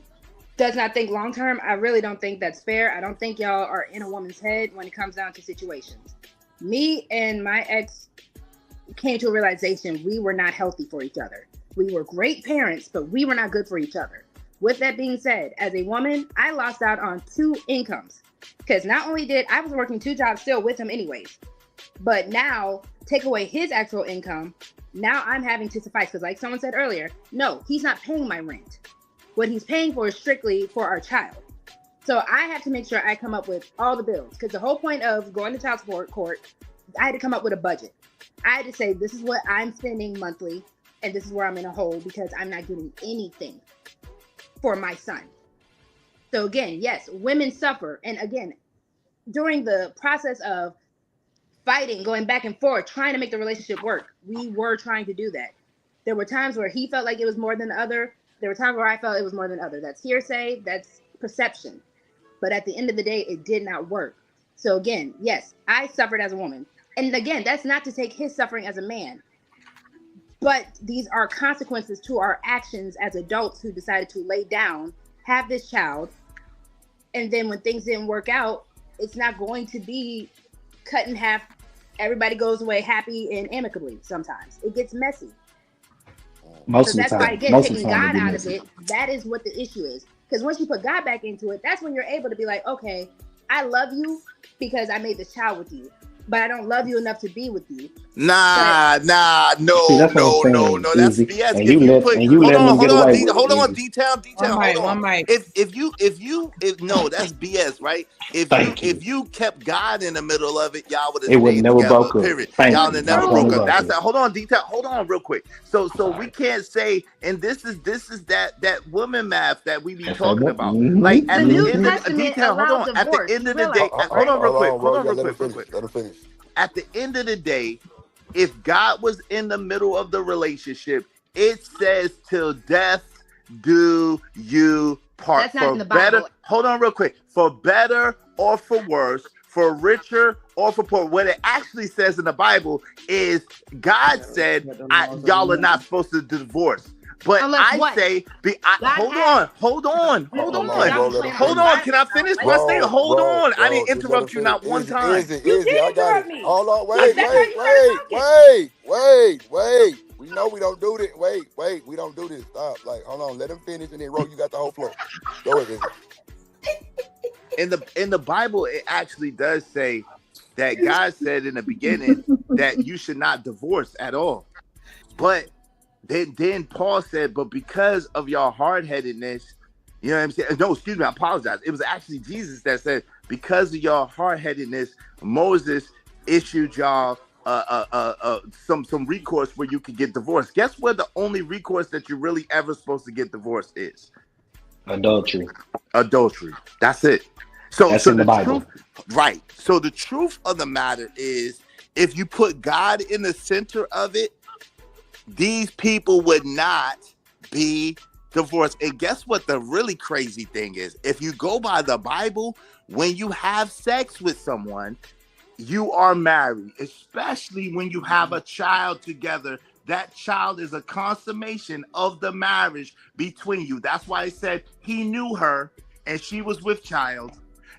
does not think long term, I really don't think that's fair. I don't think y'all are in a woman's head when it comes down to situations. Me and my ex came to a realization we were not healthy for each other. We were great parents, but we were not good for each other. With that being said, as a woman, I lost out on 2 incomes because not only did I was working 2 jobs still with him anyways, but now take away his actual income. Now I'm having to suffice because like someone said earlier, no, he's not paying my rent. What he's paying for is strictly for our child. So I have to make sure I come up with all the bills because the whole point of going to child support court, I had to come up with a budget. I had to say, this is what I'm spending monthly and this is where I'm in a hole because I'm not getting anything for my son. So again, yes, women suffer. And again, during the process of fighting, going back and forth, trying to make the relationship work, we were trying to do that. There were times where he felt like it was more than the other. There were times where I felt it was more than other. That's hearsay, that's perception. But at the end of the day, it did not work. So again, yes, I suffered as a woman. And again, that's not to take his suffering as a man. But these are consequences to our actions as adults who decided to lay down, have this child, and then when things didn't work out, it's not going to be cut in half. Everybody goes away happy and amicably sometimes. It gets messy. Most so that's of the time. why, again, Most taking of the time God out of it, that is what the issue is. Because once you put God back into it, that's when you're able to be like, okay, I love you because I made this child with you. but I don't love you enough to be with you. Nah, See, that's what I'm saying. That's Easy. BS. And If you you let put, and you hold letting on, them get away with hold it. on, Easy. detail, hold on. One mic. No, that's BS, right? Thank you. If you kept God in the middle of it, y'all would have It would stayed never together. broke up. Period. Thank Y'all you. would My never point broke up. broke That's up. that. Hold on, detail. Hold on, real quick. So Sorry. we can't say, and this is that woman math that we be That's talking that. about. Like The at the New end of Testament detail. Hold allows on. At the divorce. end You of the realize day, that, hold right? on, real quick. Hold on, Yeah, real let quick. her finish. At the end of the day, if God was in the middle of the relationship, it says till death do you part. That's not For in the better, Bible. hold on real quick. For better or for worse, for richer or for poor. What it actually says in the Bible is God said, y'all are not supposed to divorce. But Unless I what? say, hold on. Can I finish my statement? Hold on. I didn't Just let her interrupt you finish. not one Izzy, time. Izzy, I got it. me. Hold on, That's how you wait. We know we don't do this. Wait, we don't do this. Stop. Like, hold on, let him finish, and then Ro, you got the whole floor. Go ahead, Izzy. In the Bible, it actually does say that God said in the beginning that you should not divorce at all. But then Paul said, but because of your hard-headedness, you know what I'm saying? No, excuse me, I apologize. It was actually Jesus that said, because of your hard-headedness, Moses issued y'all some recourse where you could get divorced. Guess what? The only recourse that you're really ever supposed to get divorced is Adultery. That's it. So That's in the the Bible. truth, right? So the truth of the matter is, if you put God in the center of it, these people would not be divorced. And guess what the really crazy thing is? If you go by the Bible, when you have sex with someone, you are married, especially when you have a child together. That child is a consummation of the marriage between you. That's why I said he knew her and she was with child,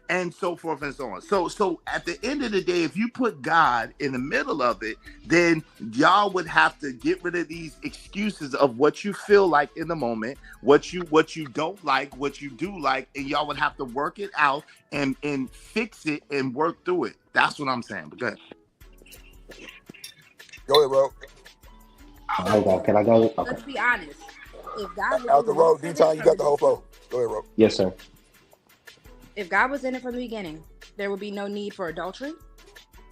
and so forth and so on. So at the end of the day, if you put God in the middle of it, then y'all would have to get rid of these excuses of what you feel like in the moment, what you don't like, what you do like, and y'all would have to work it out and fix it and work through it. That's what I'm saying. But go ahead. Go ahead, Ro. Can I go? Okay. Let's be honest. If God was After Ro, D-Time, you got the whole floor. Go ahead, Ro. Yes, sir. If God was in it from the beginning, there would be no need for adultery.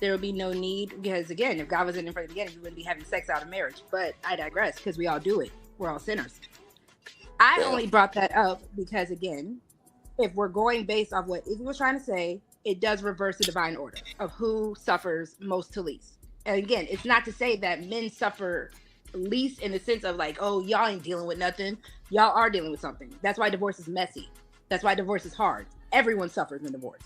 There would be no need, because again, if God was in it from the beginning, we wouldn't be having sex out of marriage. But I digress, because we all do it. We're all sinners. I only brought that up because, again, if we're going based off what Izzy was trying to say, it does reverse the divine order of who suffers most to least. And again, it's not to say that men suffer least in the sense of like, oh, y'all ain't dealing with nothing. Y'all are dealing with something. That's why divorce is messy. That's why divorce is hard. Everyone suffers in divorce.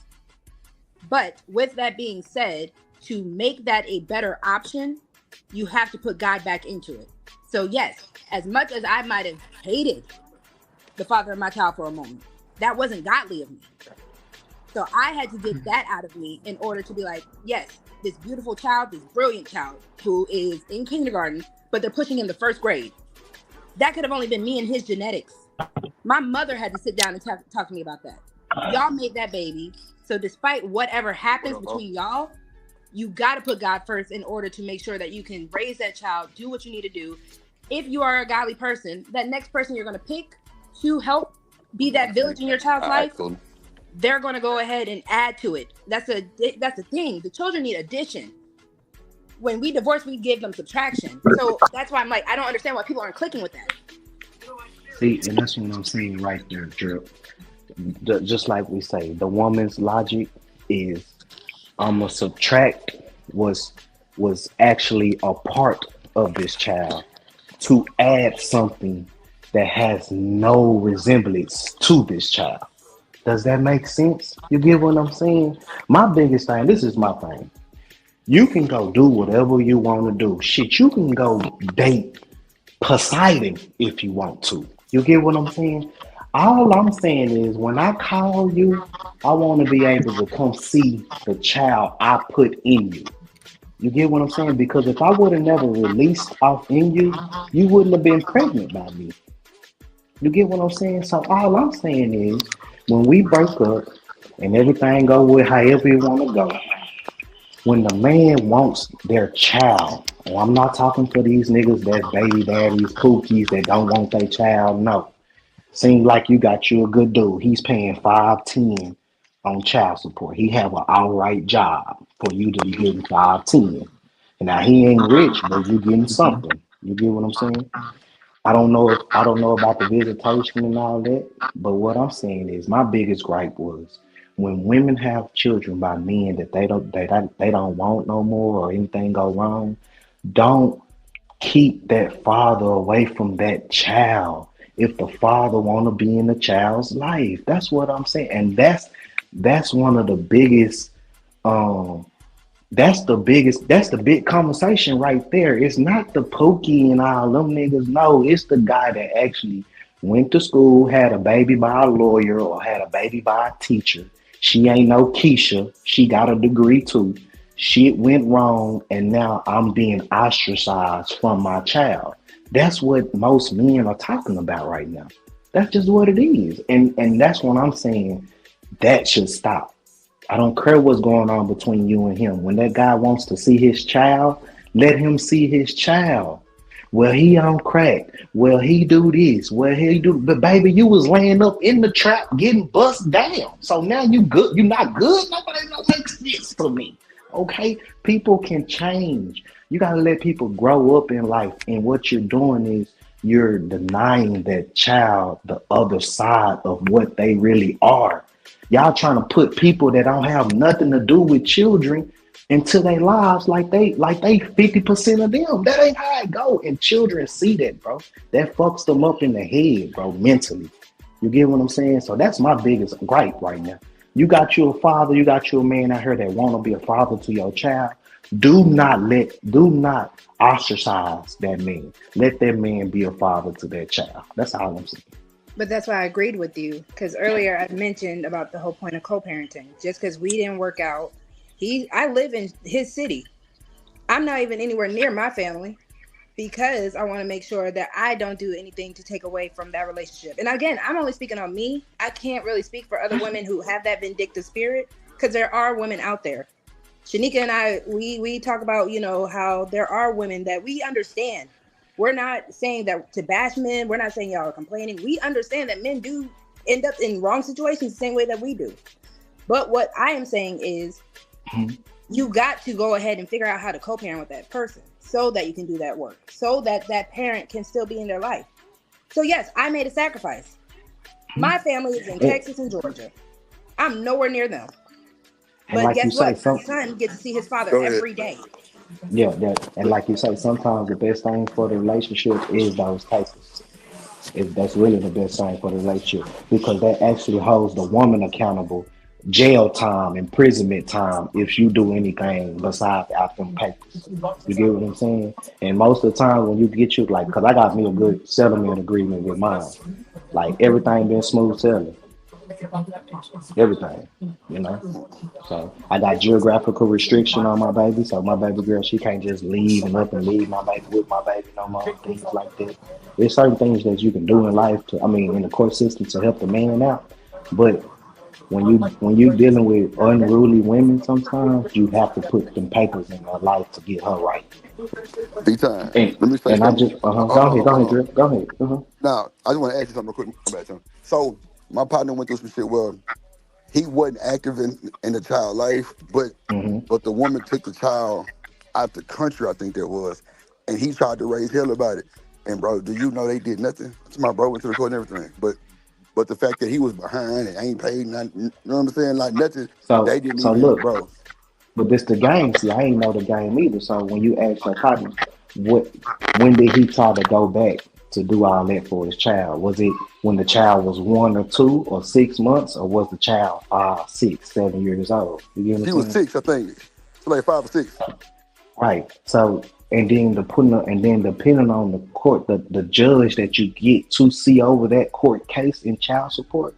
But with that being said, to make that a better option, you have to put God back into it. So yes, as much as I might have hated the father of my child for a moment, that wasn't godly of me. So I had to get that out of me in order to be like, yes, this beautiful child, this brilliant child who is in kindergarten, but they're pushing him to first grade. That could have only been me and his genetics. My mother had to sit down and talk to me about that. Y'all made that baby. So despite whatever happens between y'all, you got to put God first in order to make sure that you can raise that child, do what you need to do. If you are a godly person, that next person you're going to pick to help be that village in your child's life, they're going to go ahead and add to it. That's a thing. The children need addition. When we divorce, we give them subtraction. So that's why I'm like, I don't understand why people aren't clicking with that. See, and that's what I'm saying right there, Drip. Just like we say, the woman's logic is a subtract was actually a part of this child to add something that has no resemblance to this child. Does that make sense? You get what I'm saying? My biggest thing, this is my thing. You can go do whatever you want to do. Shit, you can go date Poseidon if you want to. You get what I'm saying? All I'm saying is when I call you, I want to be able to come see the child I put in you. You get what I'm saying? Because if I would have never released off in you, you wouldn't have been pregnant by me. You get what I'm saying? So all I'm saying is when we break up and everything go with however you want to go, when the man wants their child, and I'm not talking for these niggas that's baby daddies, pookies that don't want their child. No, seems like you got you a good dude. He's paying 510 on child support. He have an outright job for you to be getting 510. And now he ain't rich, but you getting something. You get what I'm saying? I don't know about the visitation and all that, but what I'm saying is my biggest gripe was when women have children by men that they don't want no more or anything go wrong, don't keep that father away from that child. If the father want to be in the child's life, that's what I'm saying, and that's one of the biggest. That's the big conversation right there. It's not the pokey and all them niggas. No, it's the guy that actually went to school, had a baby by a lawyer or had a baby by a teacher. She ain't no Keisha. She got a degree too. Shit went wrong and now I'm being ostracized from my child. That's what most men are talking about right now. That's just what it is. And that's what I'm saying. That should stop. I don't care what's going on between you and him. When that guy wants to see his child, let him see his child. Well, he on crack. Well, he do this. Well, he do. But baby, you was laying up in the trap getting bust down. So now you good. You not good. Nobody don't make sense to me. Okay, people can change. You gotta let people grow up in life. And what you're doing is you're denying that child the other side of what they really are. Y'all trying to put people that don't have nothing to do with children into their lives like they 50% of them. That ain't how it go. And children see that, bro. That fucks them up in the head, bro, mentally. You get what I'm saying? So that's my biggest gripe right now. You got you a father, you got you a man out here that want to be a father to your child. Do not ostracize that man. Let that man be a father to that child. That's all I'm saying. But that's why I agreed with you, because earlier I mentioned about the whole point of co-parenting. Just because we didn't work out, I live in his city. I'm not even anywhere near my family because I want to make sure that I don't do anything to take away from that relationship. And again, I'm only speaking on me. I can't really speak for other women who have that vindictive spirit, because there are women out there. Shanika and I, we talk about, how there are women that we understand. We're not saying that to bash men. We're not saying y'all are complaining. We understand that men do end up in wrong situations the same way that we do. But what I am saying is you got to go ahead and figure out how to co-parent with that person so that you can do that work, so that that parent can still be in their life. So yes, I made a sacrifice. My family is in Texas and Georgia. I'm nowhere near them. But like guess what? My son gets to see his father every day. Yeah, and like you say, sometimes the best thing for the relationship is those cases. That's really the best thing for the relationship, because that actually holds the woman accountable. Jail time, imprisonment time, if you do anything besides out them papers. You get what I'm saying? And most of the time when you get because I got me a good settlement agreement with mine. Like everything been smooth sailing. Everything, So I got geographical restriction on my baby, so my baby girl, she can't just leave and up and leave my baby with my baby no more, things like that. There's certain things that you can do in life in the court system to help the man out, but when you dealing with unruly women, sometimes you have to put them papers in her life to get her right. Big time. Let me say and something. Go ahead. Now, I just want to ask you something real quick. So my partner went through some shit. Well, he wasn't active in the child life, but the woman took the child out the country, I think that was, and he tried to raise hell about it. And bro, do you know they did nothing? My bro went to the court and everything, but the fact that he was behind and ain't paid nothing, you know what I'm saying? Like nothing. They didn't even, look, bro. But this the game. See, I ain't know the game either. So when you ask your partner, when did he try to go back to do all that for his child? Was it when the child was 1 or 2 or 6 months, or was the child 5, 6, 7 years old? You get what he was 6, I think. So like 5 or 6. Right. So and then depending on the court, the judge that you get to see over that court case in child support,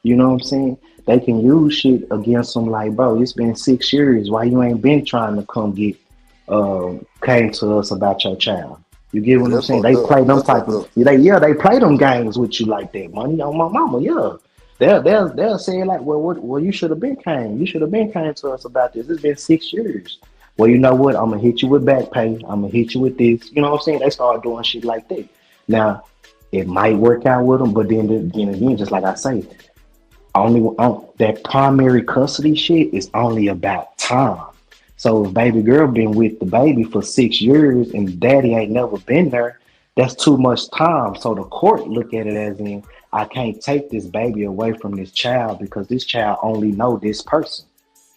you know what I'm saying? They can use shit against them like, bro, it's been 6 years. Why you ain't been trying to come came to us about your child? You get what I'm saying? They play them type of they play them games with you like that. Money on my mama, yeah. they'll say like, well, you should have been came. You should have been came to us about this. It's been 6 years. Well, you know what? I'm gonna hit you with back pay. I'm gonna hit you with this. You know what I'm saying? They start doing shit like that. Now, it might work out with them, but then again, just like I say, that primary custody shit is only about time. So if baby girl been with the baby for 6 years and daddy ain't never been there, that's too much time. So the court look at it as in, I can't take this baby away from this child because this child only know this person.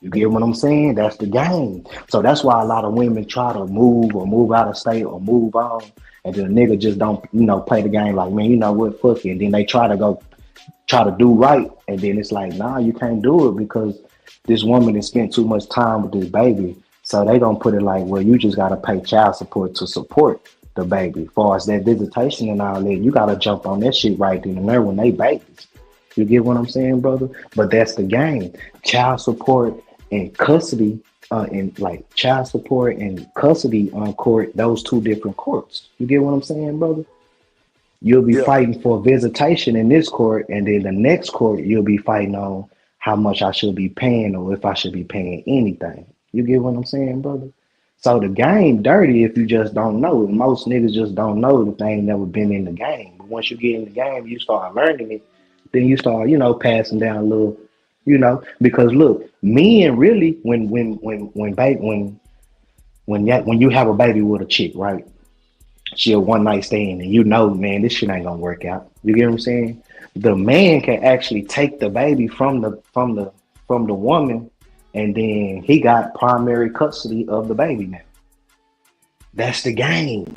You get what I'm saying? That's the game. So that's why a lot of women try to move out of state or move on. And then the nigga just don't, play the game like, man, you know what, fuck it. And then they try to do right. And then it's like, nah, you can't do it because this woman has spent too much time with this baby. So they gonna put it like, well, you just gotta pay child support to support the baby. As far as that visitation and all that, you gotta jump on that shit right then and there when they babies. You get what I'm saying, brother? But that's the game. Child support and custody, child support and custody on court, those two different courts. You get what I'm saying, brother? You'll be fighting for visitation in this court, and then the next court you'll be fighting on how much I should be paying or if I should be paying anything. You get what I'm saying, brother? So the game dirty if you just don't know. Most niggas just don't know if they ain't never been in the game. But once you get in the game, you start learning it. Then you start, passing down a little, because look, men really when you have a baby with a chick, right? She a one night stand, and man, this shit ain't gonna work out. You get what I'm saying? The man can actually take the baby from the woman, and then he got primary custody of the baby now. That's the game.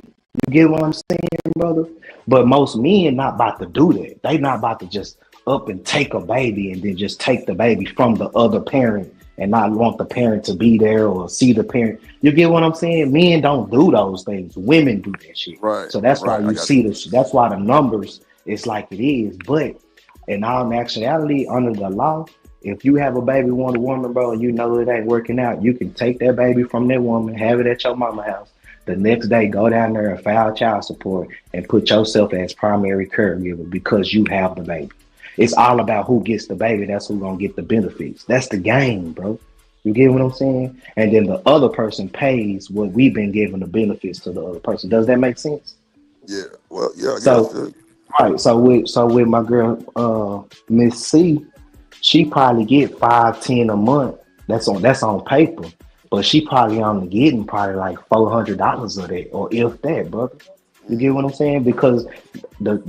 You get what I'm saying, brother? But most men not about to do that. They not about to just up and take a baby and then just take the baby from the other parent and not want the parent to be there or see the parent. You get what I'm saying? Men don't do those things. Women do that shit. Right. So that's why you see this. That's why the numbers is like it is. But in all actuality, under the law, if you have a baby with a woman, bro, and you know it ain't working out, you can take that baby from that woman, have it at your mama's house. The next day, go down there and file child support and put yourself as primary caregiver because you have the baby. It's all about who gets the baby. That's who's gonna get the benefits. That's the game, bro. You get what I'm saying? And then the other person pays what we've been giving the benefits to the other person. Does that make sense? Yeah. Well, yeah. So, right. So with my girl, Miss C, she probably get $510 a month. That's on paper, but she probably only getting like $400 of that, or if that, brother. You get what I'm saying? Because the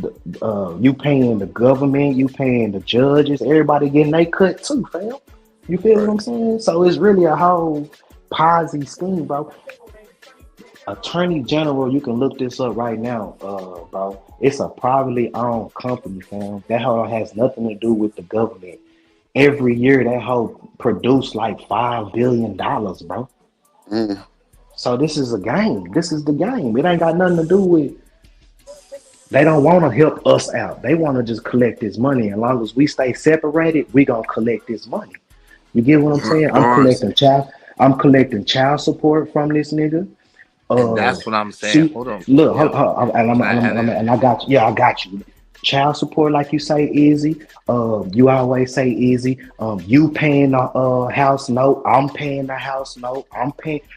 you paying the government, you paying the judges, everybody getting their cut too, fam. You feel what I'm saying? So it's really a whole Ponzi scheme, bro. Attorney General, you can look this up right now, bro. It's a privately owned company, fam. That whole has nothing to do with the government. Every year, that whole produce like $5 billion, bro. Mm. So this is a game. This is the game. It ain't got nothing to do with. They don't want to help us out. They want to just collect this money. As long as we stay separated, we gonna collect this money. You get what I'm saying? I'm collecting child support from this nigga. And that's what I'm saying. Hold on. Look, and I got you. Yeah, I got you. Child support, like you say, easy. You always say easy. You paying the house note. I'm paying the house note.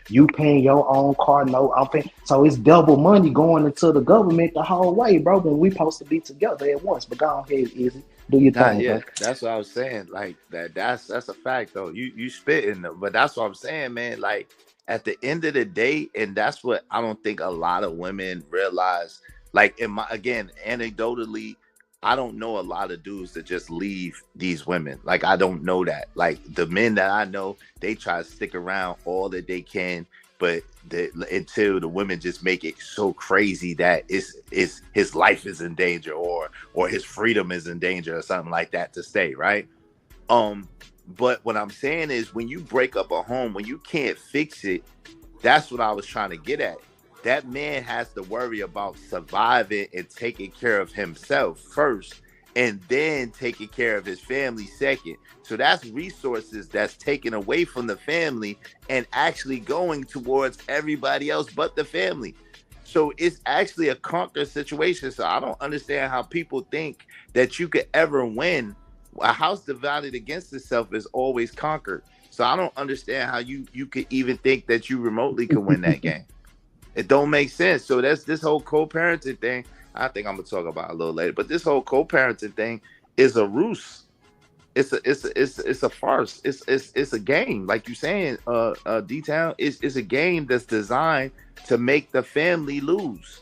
You paying your own car note. I'm paying. So it's double money going into the government the whole way, bro. When we supposed to be together at once. But go ahead, easy. Do your thing, yeah, bro. that's what I was saying. Like that's a fact though. You spitting, but that's what I'm saying, man. Like at the end of the day, and that's what I don't think a lot of women realize. Like anecdotally, I don't know a lot of dudes that just leave these women. Like I don't know that. Like the men that I know, they try to stick around all that they can, but until the women just make it so crazy that it's his life is in danger or his freedom is in danger or something like that to stay, right? But what I'm saying is when you break up a home, when you can't fix it, that's what I was trying to get at. That man has to worry about surviving and taking care of himself first, and then taking care of his family second. So that's resources that's taken away from the family and actually going towards everybody else but the family. So it's actually a conquer situation. So I don't understand how people think that you could ever win A house divided against itself is always conquered. So I don't understand how you could even think that you remotely could win that game. It don't make sense. So that's this whole co-parenting thing. I think I'm gonna talk about it a little later. But this whole co-parenting thing is a ruse. It's a farce. It's a game, like you saying, D-Town. It's a game that's designed to make the family lose.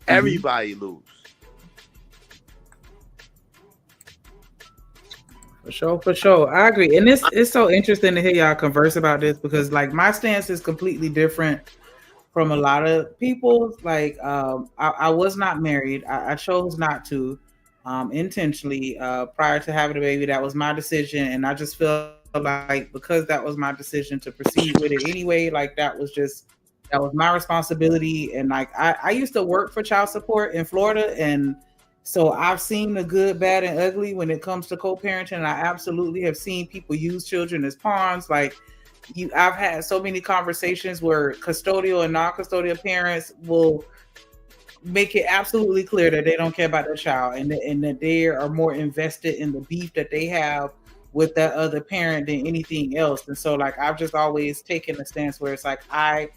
Everybody lose. For sure. I agree. And it's so interesting to hear y'all converse about this because like my stance is completely different from a lot of people. Like I was not married. I chose not to intentionally prior to having a baby. That was my decision. And I just feel like because that was my decision to proceed with it anyway, like that was my responsibility. And like I used to work for child support in Florida, and so I've seen the good, bad, and ugly when it comes to co-parenting. And I absolutely have seen people use children as pawns. Like I've had so many conversations where custodial and non-custodial parents will make it absolutely clear that they don't care about their child and that they are more invested in the beef that they have with that other parent than anything else. And so like I've just always taken a stance where it's like I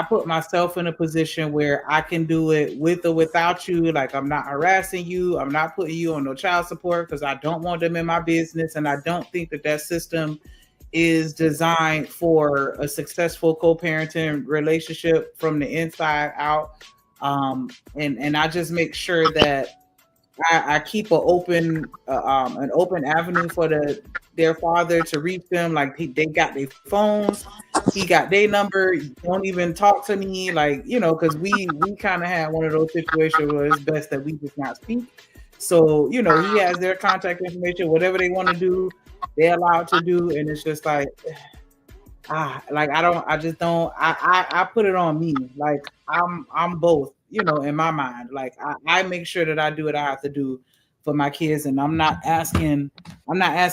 put myself in a position where I can do it with or without you. Like I'm not harassing you. I'm not putting you on no child support because I don't want them in my business. And I don't think that system is designed for a successful co-parenting relationship from the inside out. And I just make sure that I keep an open avenue for their father to reach them. Like they got their phones, he got their number. Don't even talk to me, like because we kind of had one of those situations where it's best that we just not speak. So he has their contact information. Whatever they want to do, they're allowed to do, and it's just like I put it on me. Like I'm both, in my mind. Like I make sure that I do what I have to do for my kids, and I'm not asking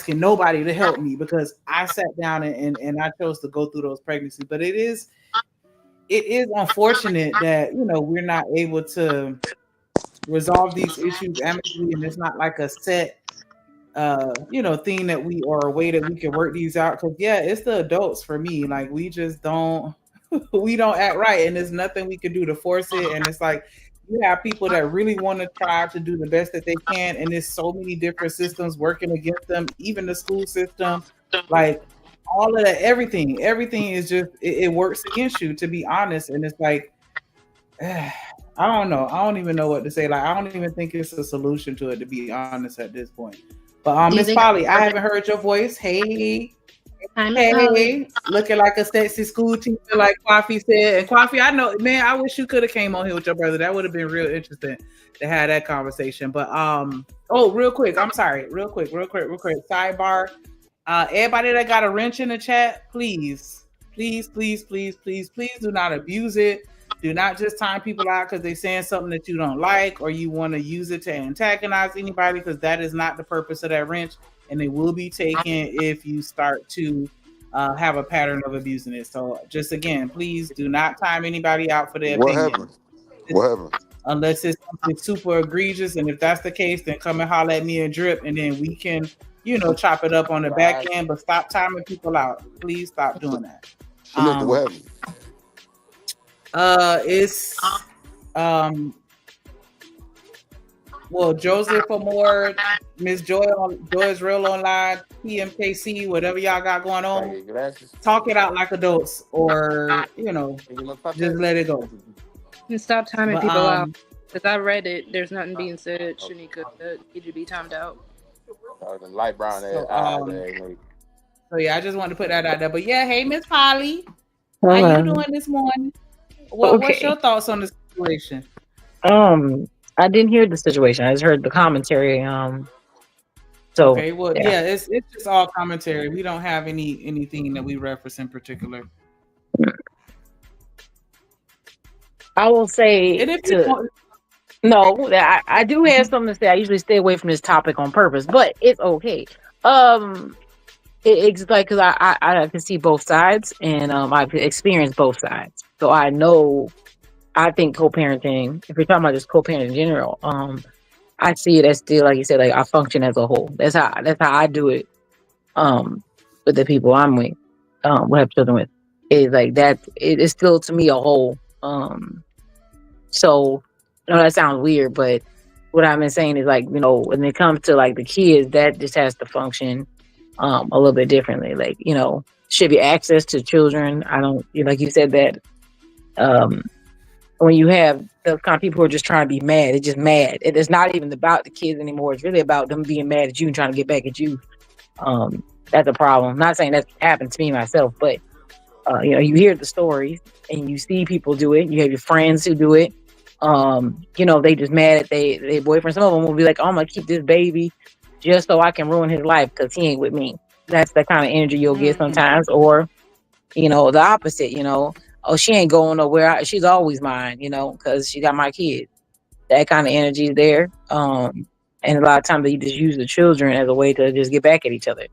nobody to help me because I sat down and I chose to go through those pregnancies. But it is unfortunate that we're not able to resolve these issues amicably, and it's not like a set thing that or a way that we can work these out. Because it's the adults for me. Like we just don't we don't act right, and there's nothing we can do to force it. And it's like you have people that really want to try to do the best that they can, and there's so many different systems working against them, even the school system, like all of that, everything is just it works against you, to be honest. And it's like I don't know. I don't even know what to say. Like I don't even think it's a solution to it, to be honest, at this point. But Miss Polly, I haven't heard your voice. Hey, looking like a sexy school teacher, like Kwafi said. And Kwafi, I know, man, I wish you could have came on here with your brother. That would have been real interesting to have that conversation. But real quick, I'm sorry, real quick. Sidebar. Everybody that got a wrench in the chat, please do not abuse it. Do not just time people out because they're saying something that you don't like or you want to use it to antagonize anybody, because that is not the purpose of that wrench, and it will be taken if you start to have a pattern of abusing it. So just again, please do not time anybody out for their opinion. What happened? Unless it's something super egregious, and if that's the case, then come and holler at me and Drip, and then we can, chop it up on the back end. But stop timing people out. Please stop doing that. What happened? It's Joseph Amore, Miss Joy's Real Online, PMKC, whatever y'all got going on. Talk it out like adults, or just let it go. And stop timing people out. Because I read it, there's nothing being said, Shanika, that need to be timed out. Light brown eyes. So yeah, I just wanted to put that out there. But yeah, hey Miss Polly, how you doing this morning? What's your thoughts on the situation? I didn't hear the situation. I just heard the commentary. Okay, well, yeah, it's just all commentary. We don't have anything that we reference in particular. I will say I do have something to say. I usually stay away from this topic on purpose, but it's okay. It's like, because I can see both sides, and I've experienced both sides, so I know. I think co-parenting, if we're talking about just co-parenting in general, I see it as still, like you said, like I function as a whole. That's how I do it. With the people I'm with, we have children with, is like that. It is still to me a whole. So I know that sounds weird, but what I've been saying is like, when it comes to like the kids, that just has to function a little bit differently. Like, should be access to children. I don't, like you said that when you have those kind of people who are just trying to be mad, they're just mad. It's not even about the kids anymore. It's really about them being mad at you and trying to get back at you. That's a problem. I'm not saying that happened to me myself, but you hear the stories and you see people do it. You have your friends who do it. They just mad at their boyfriend. Some of them will be like, "Oh, I'm gonna keep this baby just so I can ruin his life because he ain't with me." That's the kind of energy you'll get sometimes. Or, the opposite. Oh, she ain't going nowhere. She's always mine. Because she got my kids. That kind of energy is there. And a lot of times they just use the children as a way to just get back at each other.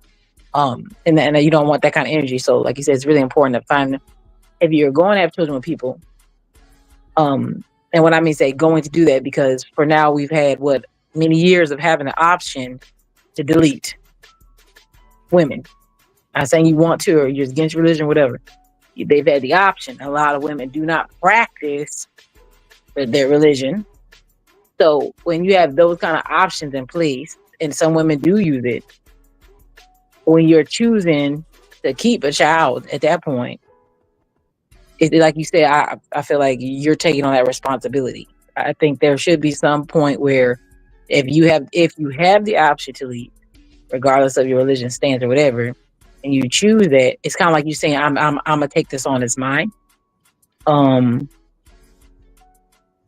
And you don't want that kind of energy. So, like you said, it's really important to find, if you're going to have children with people, and when I mean say going to do that, because for now we've had many years of having the option to delete women. I'm saying you want to, or you're against religion, whatever. They've had the option. A lot of women do not practice their religion. So when you have those kind of options in place, and some women do use it, when you're choosing to keep a child at that point, like you said, I feel like you're taking on that responsibility. I think there should be some point where if you have the option to leave, regardless of your religion stance or whatever, and you choose that, it's kind of like you saying, I'm gonna take this on as mine. And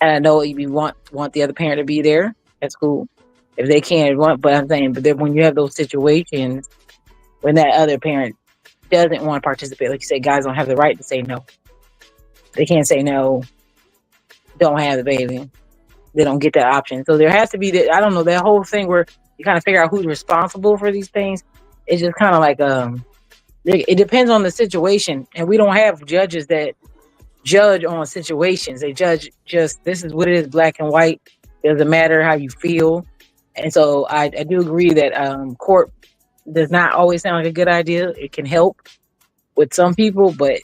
I know you want the other parent to be there. That's cool. If they can't, but I'm saying, but then when you have those situations when that other parent doesn't want to participate, like you said, guys don't have the right to say no. They can't say no, don't have the baby. They don't get that option. So there has to be that whole thing where you kind of figure out who's responsible for these things. It's just kind of like, it depends on the situation. And we don't have judges that judge on situations. They judge just, this is what it is, black and white. Doesn't matter how you feel. And so I do agree that court does not always sound like a good idea. It can help with some people, but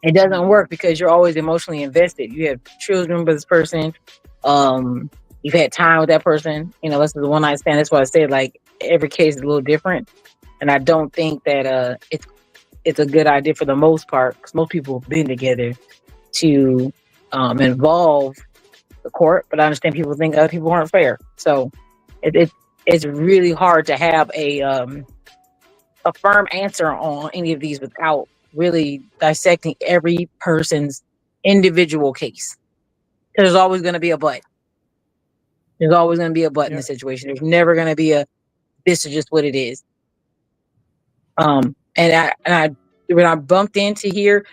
it doesn't work because you're always emotionally invested. You have children with this person. You've had time with that person. This is the one night stand. That's why I said, like, every case is a little different. And I don't think that it's a good idea for the most part, because most people have been together, to involve the court. But I understand people think other people aren't fair. So it's really hard to have a firm answer on any of these without really dissecting every person's individual case. There's always going to be a but. There's always going to be a but in the situation. There's never going to be this is just what it is. And I when I bumped into here,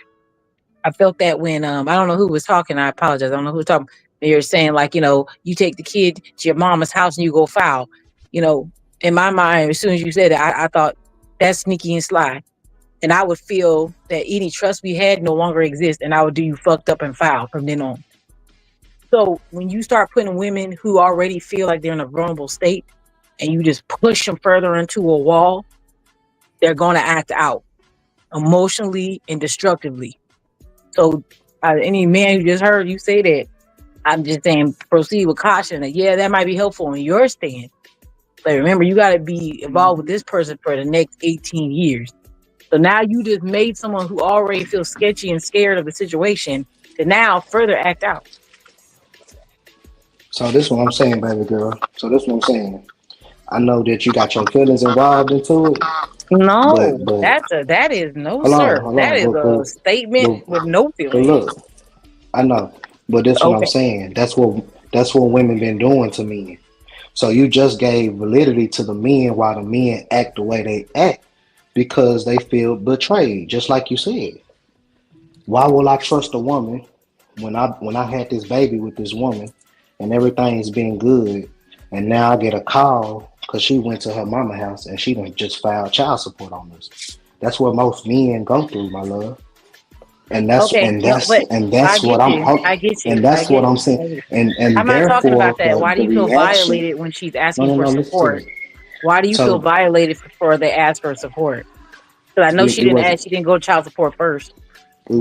I felt that when I don't know who was talking. I apologize. I don't know who was talking. You're saying, like, you take the kid to your mama's house and you go foul. In my mind, as soon as you said it, I thought that's sneaky and sly. And I would feel that any trust we had no longer exists, and I would do you fucked up and foul from then on. So when you start putting women who already feel like they're in a vulnerable state and you just push them further into a wall, they're going to act out emotionally and destructively. So any man who just heard you say that, I'm just saying proceed with caution. Yeah, that might be helpful in your stand. But remember, you got to be involved with this person for the next 18 years. So now you just made someone who already feels sketchy and scared of the situation to now further act out. So this is what I'm saying, baby girl. So this is what I'm saying. I know that you got your feelings involved into it. No, that is no, sir. That is a statement with no feelings. Look, I know, but that's what I'm saying. That's what women been doing to men. So you just gave validity to the men while the men act the way they act because they feel betrayed, just like you said. Why will I trust a woman when I had this baby with this woman and everything's been good, and now I get a call because she went to her mama house and she done just filed child support on us? That's what most men go through, my love. And that's Okay, and no, that's but and I that's get what I'm you. I get you. and I that's get what I'm you. saying. I get you. And I'm not talking about therefore that. Why do the you feel reaction. violated when she's No, asking no, for no. Listen to support? me. Why do you feel So violated for the ask for support? Because I know she we didn't wasn't ask. She didn't go to child support first. we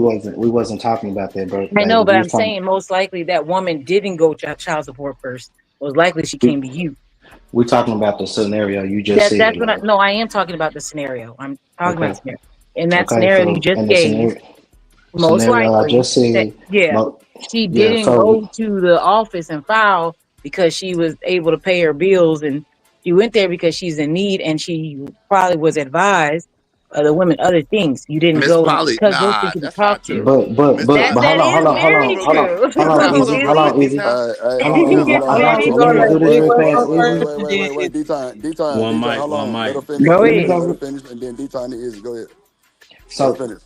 wasn't talking about that, bro, I know, baby. but We I'm was talking. saying most likely that woman didn't go to child support first. Most likely she We came to you. we talking about the scenario you just That's said, what I love. no, I am talking about the scenario. I'm talking about Okay. the scenario. In that Okay. scenario you So just in the gave, most scenario I likely just that said, yeah, she yeah. didn't So go to the office and file because she was able to pay her bills, and she went there because she's in need, and she probably was advised the women other things. You didn't Miss go Polly, because those nah, things you could that's not talk to. true. but Miss but Polly, but That hold on, hold hold is on, on, hold hold on, very on, real hold quick. true. on, hold on, Hold on, Easy, real hold quick, on, D Easy, Town. hold on, Hold on, Easy. hold I on, got hold you. on. Let me Let do this me real go fast, first, Easy. and then D-Time, One D-Time, mic, hold one on. Let mic. her finish. Go Let me ahead. Let her go. finish, and then D-Time to Izzy. Go ahead. Let her So finish.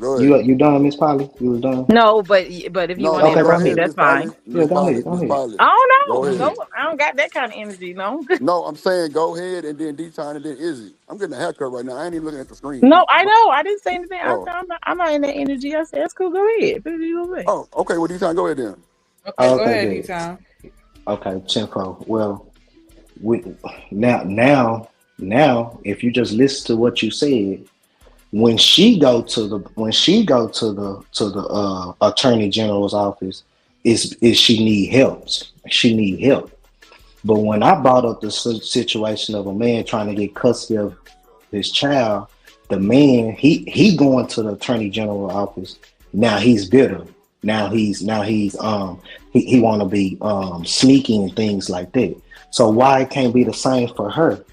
Go ahead. you done, Miss Polly? You was done? No, but if you No, want to no, Okay, go go interrupt me, ahead, ahead. that's Miss fine. Polly. Yeah, Miss go Polly. ahead, go Miss ahead. Polly. Oh Go no, ahead. no, I don't got that kind of energy. No, No, I'm saying go ahead, and then D-Time, and then Izzy. I'm getting a haircut right now. I ain't even looking at the screen. no, I know. I didn't say anything. Oh, I'm not in that energy. I said, that's cool. Go ahead. Do what you gonna say. oh, okay. Well, D-Time, go ahead then. Okay, go Okay, ahead, good. D-Town. Okay, Chinko. Well, we now, if you just listen to what you said, when she go to the attorney general's office, is she need help? She need help. But when I brought up the situation of a man trying to get custody of his child, the man he going to the attorney general office. Now he's bitter. Now he want to be sneaky and things like that. So why it can't be the same for her?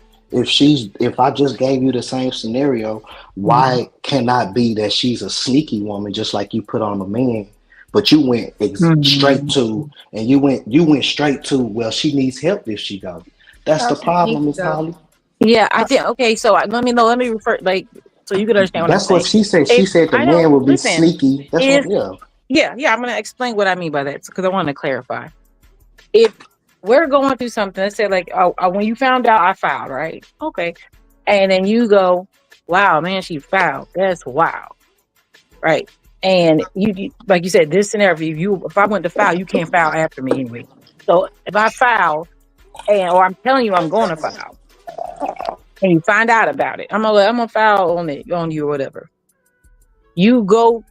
If I just gave you the same scenario, Mhm. why cannot be that she's a sneaky woman just like you put on a man? But you went straight Mhm. to and you went straight to, well, she needs help if she go. That's How the she needs problem, to Miss go. Polly. Yeah, I think. Okay, so let me refer like so you can understand what I'm That's what saying. she said. She If said the I know, man would be listen, sneaky. That's what, if yeah. yeah, I'm gonna explain what I mean by that because I want to clarify. If we're going through something, let's say like, when you found out I filed, right? Okay, and then you go, wow, man, she filed. That's wow, right? And like you said, this scenario, if I went to file, you can't file after me anyway. So if I file, or I'm telling you I'm going to file, and you find out about it, I'm gonna file on you or whatever. You go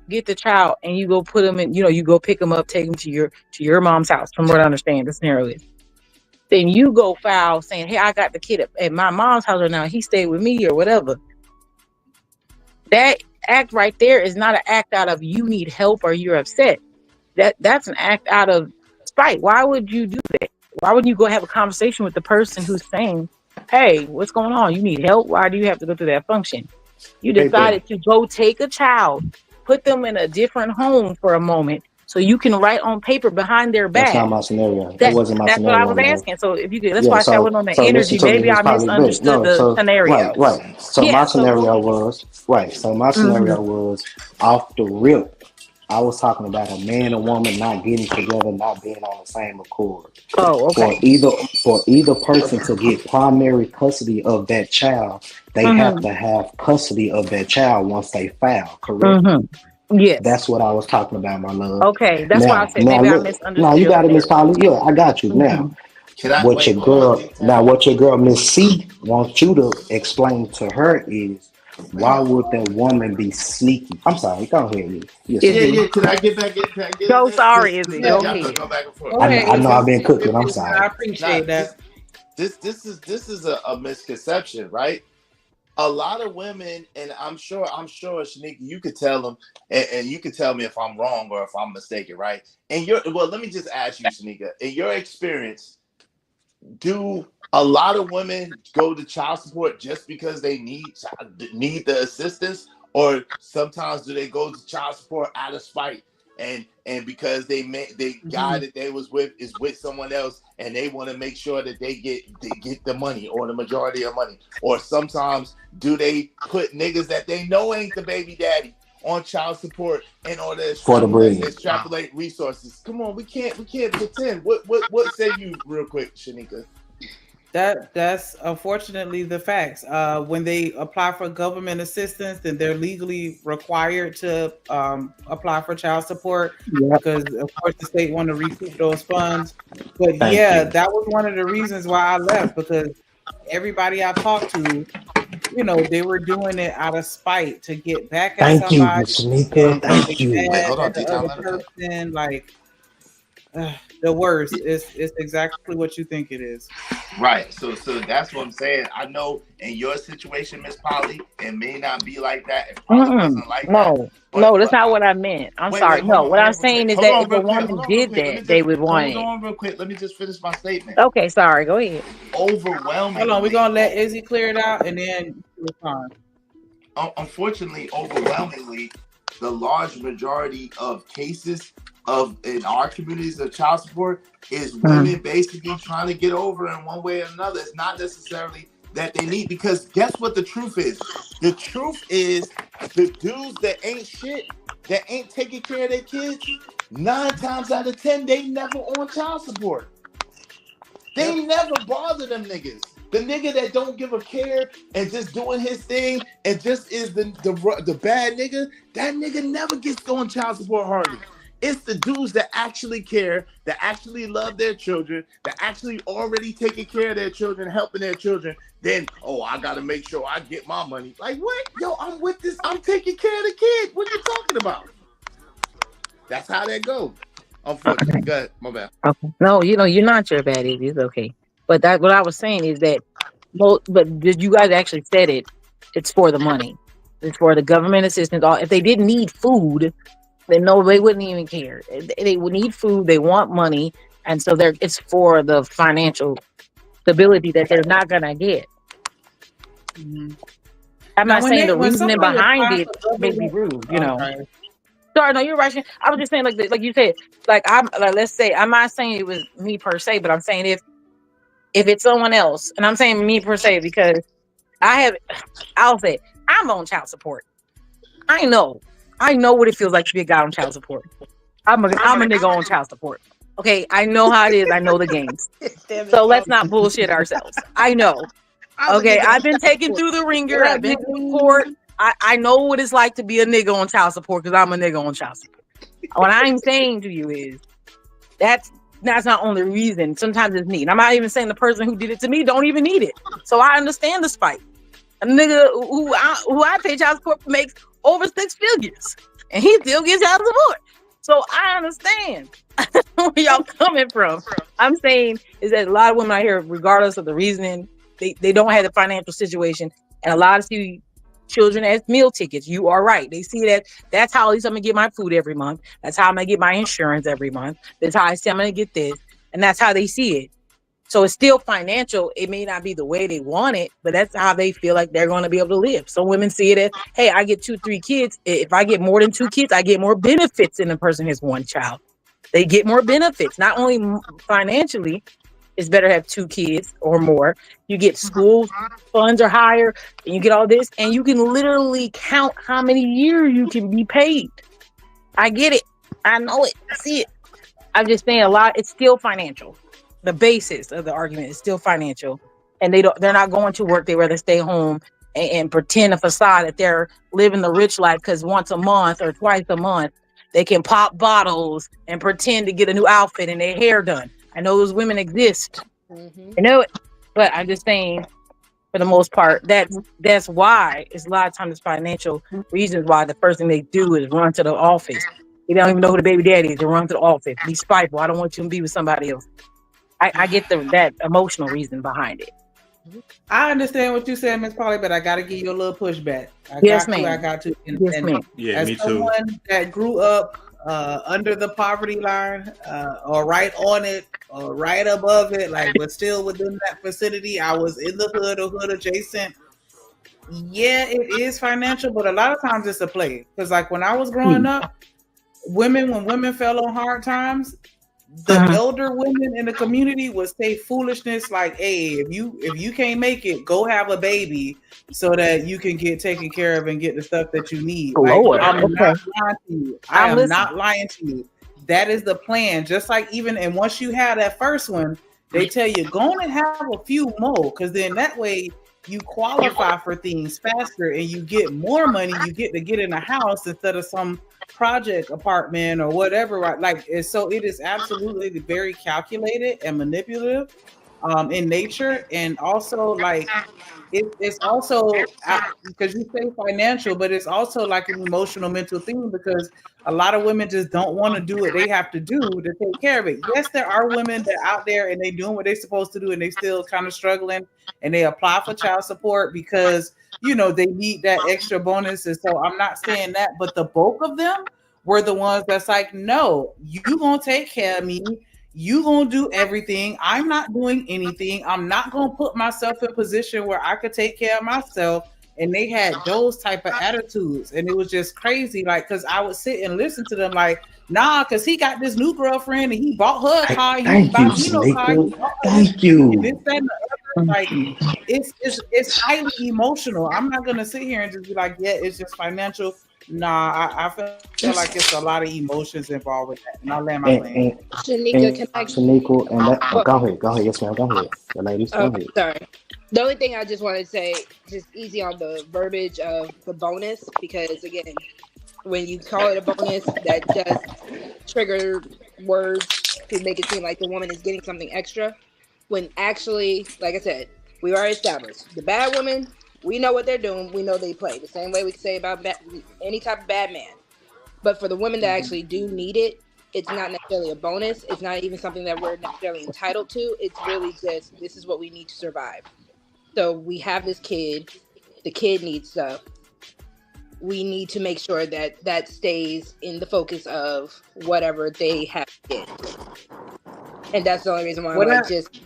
get the child and you go put them in. You go pick them up, take them to your mom's house. From what I understand, the scenario is. Then you go file saying, "Hey, I got the kid at my mom's house right now. He stayed with me or whatever." That act right there is not an act out of you need help or you're upset. That's an act out of spite. Why would you do that? Why wouldn't you go have a conversation with the person who's saying, "Hey, what's going on? You need help? Why do you have to go through that function?" You Paper. decided to go take a child, put them in a different home for a moment, so you can write on paper behind their That's not back. my scenario. That That wasn't my that's what I scenario, was love. asking. So if you could, that's Yeah, why I said I so went on the so listen energy. to me, Maybe Miss I Polly. But misunderstood no, the so right, scenario. right. So my Yeah. So scenario was right. So my mhm. scenario was off the rip. I was talking about a man and woman not getting together, not being on the same accord. Oh, For okay. either person to get primary custody of that child, they have Mhm. to have custody of that child once they file. Correct? Mhm. Yes. That's what I was talking about, my love. Okay. That's why I Now, said now maybe I look. No, misunderstood you your got it, Miss scenario. Polly. Yeah, I got you. Now, Mhm. Can I what wait? your Hold on, girl D now Town. what your girl Miss C wants you to explain to her is why would that woman be sneaky? I'm sorry, go ahead. Yes, Is Yeah, sir. he? yeah. Can I get back in? Can I get in So this? sorry, Because is he? Yeah, Go y'all ahead. gonna go back and forth. go I ahead, know, I Because know Izzy. I've been cooking. I'm I sorry. appreciate that. this is a misconception, right? A lot of women, and I'm sure, Shanika, you could tell them, and you could tell me if I'm wrong or if I'm mistaken, right? Let me just ask you, Shanika, in your experience, do a lot of women go to child support just because they need the assistance, or sometimes do they go to child support out of spite and because they guy Mhm. that they was with is with someone else and they want to make sure that they get the money or the majority of money, or sometimes do they put niggas that they know ain't the baby daddy on child support in order to For the bread. extrapolate resources? Come on, we can't pretend. What say you real quick, Shanika? That's unfortunately the facts. When they apply for government assistance, then they're legally required to apply for child support Yep. because, of course, the state want to recoup those funds. But Thank yeah, you. that was one of the reasons why I left because everybody I talked to, they were doing it out of spite to get back at Thank you, somebody, Miss Shanika. to Thank get you. Wait, mad hold on, at the T-Town. other Let her finish. person. Like the worst. It's exactly what you think it is. Right. So that's what I'm saying. I know in your situation, Miss Polly, it may not be like that. It probably wasn't like that. No, no, that's not what I meant. I'm sorry. Hold No, on, what I'm real quick. saying is Hold that on, if a real quick. woman Hold on, real did quick. Let that, me they just would want hold it. on, real quick. Let me just finish my statement. Okay, sorry. Go ahead. Overwhelmingly. Hold on, we're gonna let Izzy clear it out and then respond. Unfortunately, overwhelmingly, the large majority of cases in our communities of child support is women basically trying to get over in one way or another. It's not necessarily that they need, because guess what the truth is? The truth is the dudes that ain't shit, that ain't taking care of their kids, 9 times out of 10, they never on child support. They never bother them niggas. The nigga that don't give a care and just doing his thing and just is the bad nigga, that nigga never gets on child support hardly. It's the dudes that actually care, that actually love their children, that actually already taking care of their children, helping their children. Then, oh, I gotta make sure I get my money. Like what? Yo, I'm with this. I'm taking care of the kid. What are you talking about? That's how that goes. Unfortunately, go ahead. My bad. Okay. No, you're not your bad idiot. It's okay. But that what I was saying is that but did you guys actually said it? It's for the money. It's for the government assistance. If they didn't need food, then no, they wouldn't even care. They would need food. They want money, and so it's for the financial stability that they're not gonna get. Mm-hmm. I'm Now, not saying the when reasoning somebody behind applies it for may be government, rude. okay. Sorry, no, you're right. I was just saying, like you said, let's say, I'm not saying it was me per se, but I'm saying if it's someone else, and I'm saying me per se because I'll say I'm on child support. I know what it feels like to be a guy on child support. I'm a nigga on child support. Okay, I know how it is. I know the games. So let's not bullshit ourselves. I know. Okay, I've been taken through the ringer. I've been to court. I know what it's like to be a nigga on child support because I'm a nigga on child support. What I'm saying to you is that's not only reason. Sometimes it's need. I'm not even saying the person who did it to me don't even need it. So I understand the spite. A nigga who I pay child support makes over 6 figures, and he still gets child support. So I understand where y'all coming from. I'm saying is that a lot of women out here, regardless of the reasoning, they don't have the financial situation, and a lot of see children as meal tickets. You are right. They see that's how at least I'm gonna get my food every month. That's how I'm gonna get my insurance every month. That's how I say I'm gonna get this, and that's how they see it. So it's still financial. It may not be the way they want it, but that's how they feel like they're going to be able to live. So women see it as, hey, I get 2, 3 kids. If I get more than 2 kids, I get more benefits than a person who has 1 child. They get more benefits, not only financially. It's better to have 2 kids or more. You get school funds are higher, and you get all this, and you can literally count how many years you can be paid. I get it. I know it. I see it. I'm just saying it's still financial. The basis of the argument is still financial, and they're not going to work. They rather stay home and pretend a facade that they're living the rich life because once a month or twice a month they can pop bottles and pretend to get a new outfit and their hair done. I know those women exist. I know it, but I'm just saying, for the most part, that's why it's a lot of times it's financial reasons why the first thing they do is run to the office. They don't even know who the baby daddy is. They run to the office. Be spiteful. I don't want you to be with somebody else. I get that emotional reason behind it. I understand what you said, Miss Polly, but I got to give you a little pushback. I Yes, got to. Yes, ma'am. Yeah, as me too. someone that grew up under the poverty line, or right on it, or right above it, but still within that vicinity, I was in the hood or hood adjacent. Yeah, it is financial, but a lot of times it's a play. Because when I was growing up, when women fell on hard times, the elder women in the community would say foolishness like, hey, if you can't make it, go have a baby so that you can get taken care of and get the stuff that you need. Lord, I'm okay. not lying to you. I am not lying to you. That is the plan. Just like and once you have that first one, they tell you go on and have a few more, because then that way you qualify for things faster and you get more money. You get to get in a house instead of some project apartment or whatever, right? Like, so it is absolutely very calculated and manipulative in nature, and also like it's also because you say financial, but it's also like an emotional, mental thing, because a lot of women just don't want to do what they have to do to take care of it. Yes, there are women that are out there and they doing what they're supposed to do and they still kind of struggling, and they apply for child support because they need that extra bonus. And so I'm not saying that, but the bulk of them were the ones that's like, no, you gonna take care of me. You gonna do everything. I'm not doing anything. I'm not gonna put myself in a position where I could take care of myself. And they had those type of attitudes, and it was just crazy. Like, cause I would sit and listen to them, like, nah, cause he got this new girlfriend and he bought her a car. Thank you, Shanika. Thank you. And this, that, and the other. Like, it's highly emotional. I'm not gonna sit here and just be like, yeah, it's just financial. Nah, I feel like it's a lot of emotions involved with that. And I'll land my plane. Shanika, and that, go ahead. Yes, ma'am. Go ahead. The ladies, go ahead. Sorry. The only thing I just want to say, just easy on the verbiage of the bonus, because again, when you call it a bonus, that does trigger words to make it seem like the woman is getting something extra. When actually, like I said, we already established the bad woman. We know what they're doing. We know they play the same way we can say about any type of bad man. But for the women that actually do need it, it's not necessarily a bonus. It's not even something that we're necessarily entitled to. It's really just, this is what we need to survive. So we have this kid. The kid needs stuff. We need to make sure that that stays in the focus of whatever they have to get. And that's the only reason why I'm just...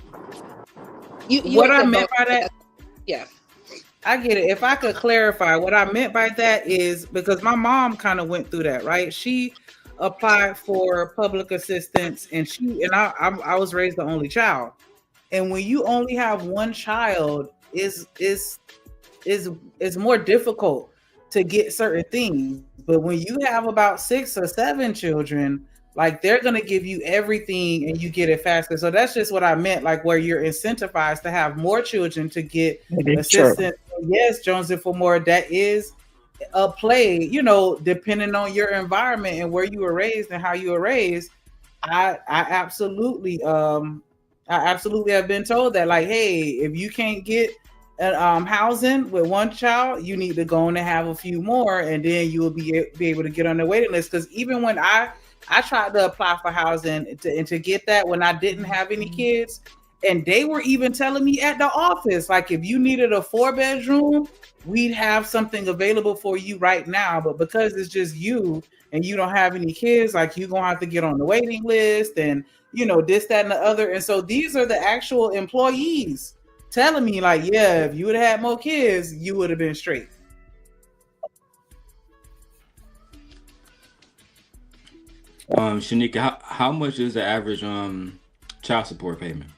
What I meant by that... Yeah. I get it. If I could clarify, what I meant by that is because my mom kind of went through that, right? She applied for public assistance, and I was raised the only child. And when you only have one child, is more difficult to get certain things. But when you have about 6 or 7 children, like, they're gonna give you everything and you get it faster. So that's just what I meant, like, where you're incentivized to have more children to get assistance. Yes, Jonesy for more, that is a play, depending on your environment and where you were raised and how you were raised. I absolutely have been told that, like, hey, if you can't get housing with one child, you need to go on and have a few more, and then you will be able to get on the waiting list. Because even when I tried to apply for housing to get that when I didn't have any kids, and they were even telling me at the office, like, if you needed a 4-bedroom, we'd have something available for you right now. But because it's just you and you don't have any kids, like, you're gonna have to get on the waiting list and this, that, and the other. And so these are the actual employees telling me, like, yeah, if you would have had more kids, you would have been straight. Shanika, how much is the average child support payment?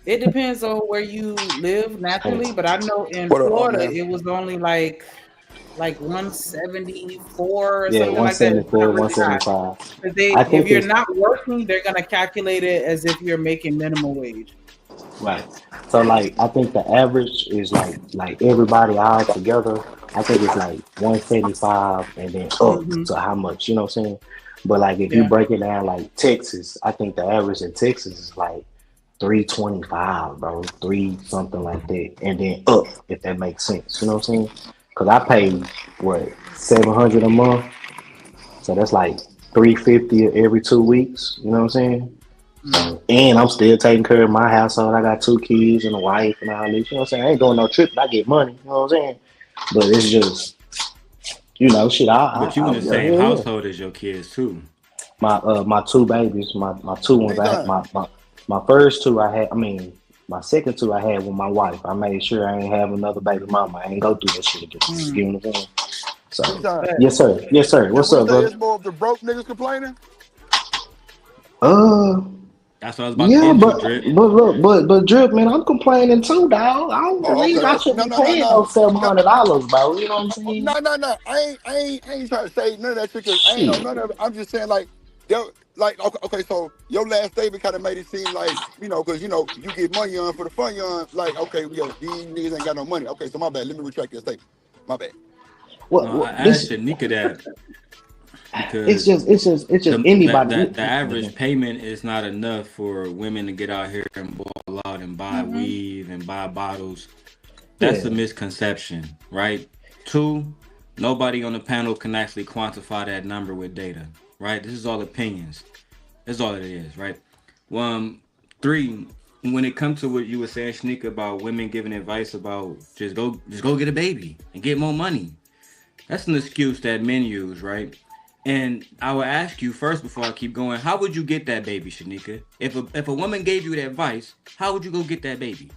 It depends on where you live naturally, but I know in Florida it was only like 174 or something like that. 175. If you're not working, they're gonna calculate it as if you're making minimum wage. Right. So, like, I think the average is like everybody all together. I think it's like 175 and then up to how much, you know what I'm saying? But like, if you break it down, like Texas, I think the average in Texas is like 325, bro, 3 something like that, and then up, if that makes sense, you know what I'm saying? Because I pay $700 a month, so that's like $350 every 2 weeks, you know what I'm saying? So, and I'm still taking care of my household. I got 2 kids and a wife and all this, you know what I'm saying? I ain't doing no trip, I get money, you know what I'm saying? But it's just, shit. But you in the same household as your kids too. My 2 babies, my 2 ones. My first 2 my second 2 I had with my wife. I made sure I ain't have another baby mama. I ain't go through that shit again. You know what I'm saying? So, yes sir. What's up, bro? It's more of the broke niggas complaining. That's what I was about to say. But Drip, man, I'm complaining too, dog. I don't believe I should be paying those $700, bro. You know what I'm saying? No. I ain't trying to say none of that shit because I ain't know none of it. I'm just saying, like, like okay, so your last statement kind of made it seem like, because you get money on for the fun on, like, okay, these niggas ain't got no money. Okay, so my bad. Let me retract that statement. My bad. No, I asked Shanika that because it's just anybody. The average payment is not enough for women to get out here and ball out and buy weave and buy bottles. That's a misconception, right? 2, nobody on the panel can actually quantify that number with data, right? This is all opinions. That's all it is, right? 3, when it comes to what you were saying, Shanika, about women giving advice about just go get a baby and get more money. That's an excuse that men use, right? And I will ask you first before I keep going, how would you get that baby, Shanika? If a woman gave you that advice, how would you go get that baby?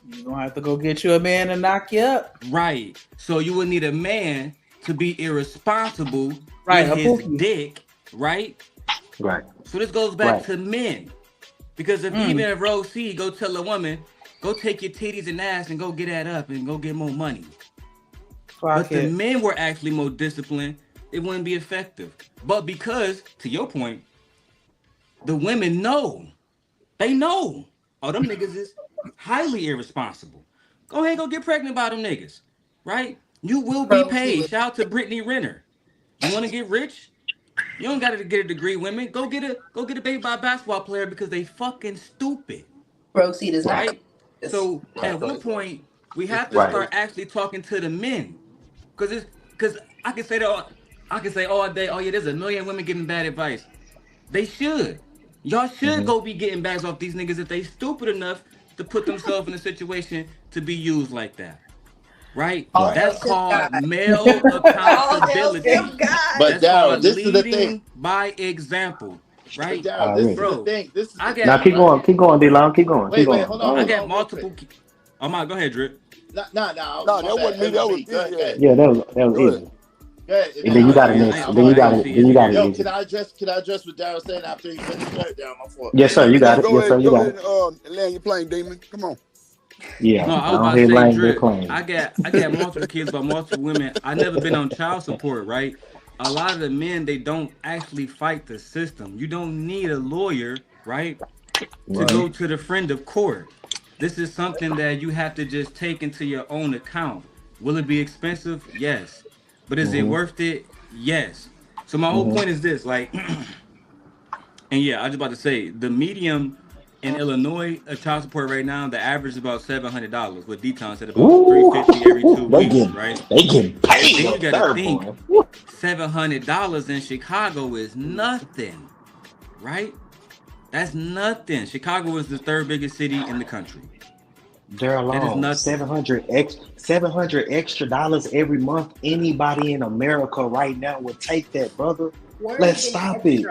You're gonna have to go get you a man to knock you up. Right. So you would need a man to be irresponsible with his dick, right? Right. So this goes back to men. Because even if Rose C go tell a woman, go take your titties and ass and go get that up and go get more money. But the men were actually more disciplined, it wouldn't be effective. But because, to your point, the women know. They know. Oh, them niggas is highly irresponsible. Go ahead and go get pregnant by them niggas. Right? You will be paid. Shout out to Brittany Renner. You want to get rich? You don't gotta get a degree, women. Go get a baby by a basketball player because they fucking stupid. Proceed is right. So at one point we have to start actually talking to the men, because I can say that I can say all day, oh yeah, there's a million women giving bad advice. They should. Y'all should go be getting bags off these niggas if they stupid enough to put themselves in a situation to be used like that. Right? That's called male accountability. But Darryl, this is the thing. By example, right? Darryl, this is the thing. This is now keep going, D-Long. Keep going. Wait, hold on. I got multiple. Oh my, go ahead, Drip. No, that wasn't me. That was yeah, that was easy. And then you got it next. Then you got it. Yo, can I address what Darryl said after he finished that? Down my fault. Yes, sir. You got it. Yes, sir. You got it. Land your plane, Demon. Come on. Yeah, no, I was about to say, Drip, I got multiple kids by multiple women. I never been on child support, right? A lot of the men, they don't actually fight the system. You don't need a lawyer, right, to go to the friend of court. This is something that you have to just take into your own account. Will it be expensive? Yes. But is it worth it? Yes. So my whole point is this, like, and yeah, I was about to say, the medium in Illinois, a child support right now, the average is about $700. With D-Town said about $350 every 2 weeks, right? They getting paid. Then you gotta think $700 in Chicago is nothing, right? That's nothing. Chicago is the 3rd biggest city in the country. Darryl, $700 extra dollars every month. Anybody in America right now would take that, brother. Let's stop it.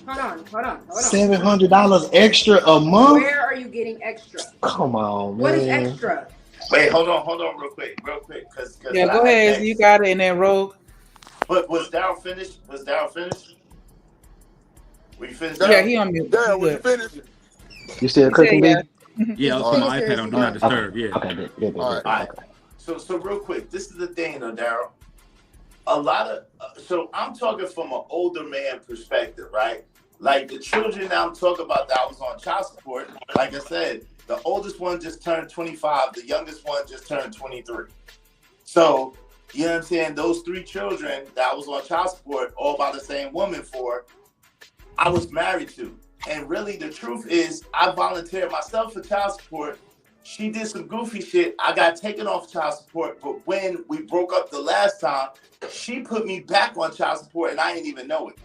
Hold on. $700 extra a month. Where are you getting extra? Come on, man. What is extra? Wait, hold on, real quick, because yeah, go ahead, you got it, and then Rogue. But was Darryl finished? We finished? Yeah, he on mute. Darryl, was you finished? You still cooking, yeah. Yeah, I was on my iPad on Do Not Disturb. Yeah. Okay, good. All right. So real quick, this is the thing, though, Darryl. A lot of so I'm talking from an older man perspective, right? Like the children that I'm talking about that was on child support, like I said, the oldest one just turned 25, the youngest one just turned 23. So, you know what I'm saying? Those 3 children that was on child support, all by the same woman I was married to. And really the truth is I volunteered myself for child support. She did some goofy shit. I got taken off child support, but when we broke up the last time, she put me back on child support and I didn't even know it.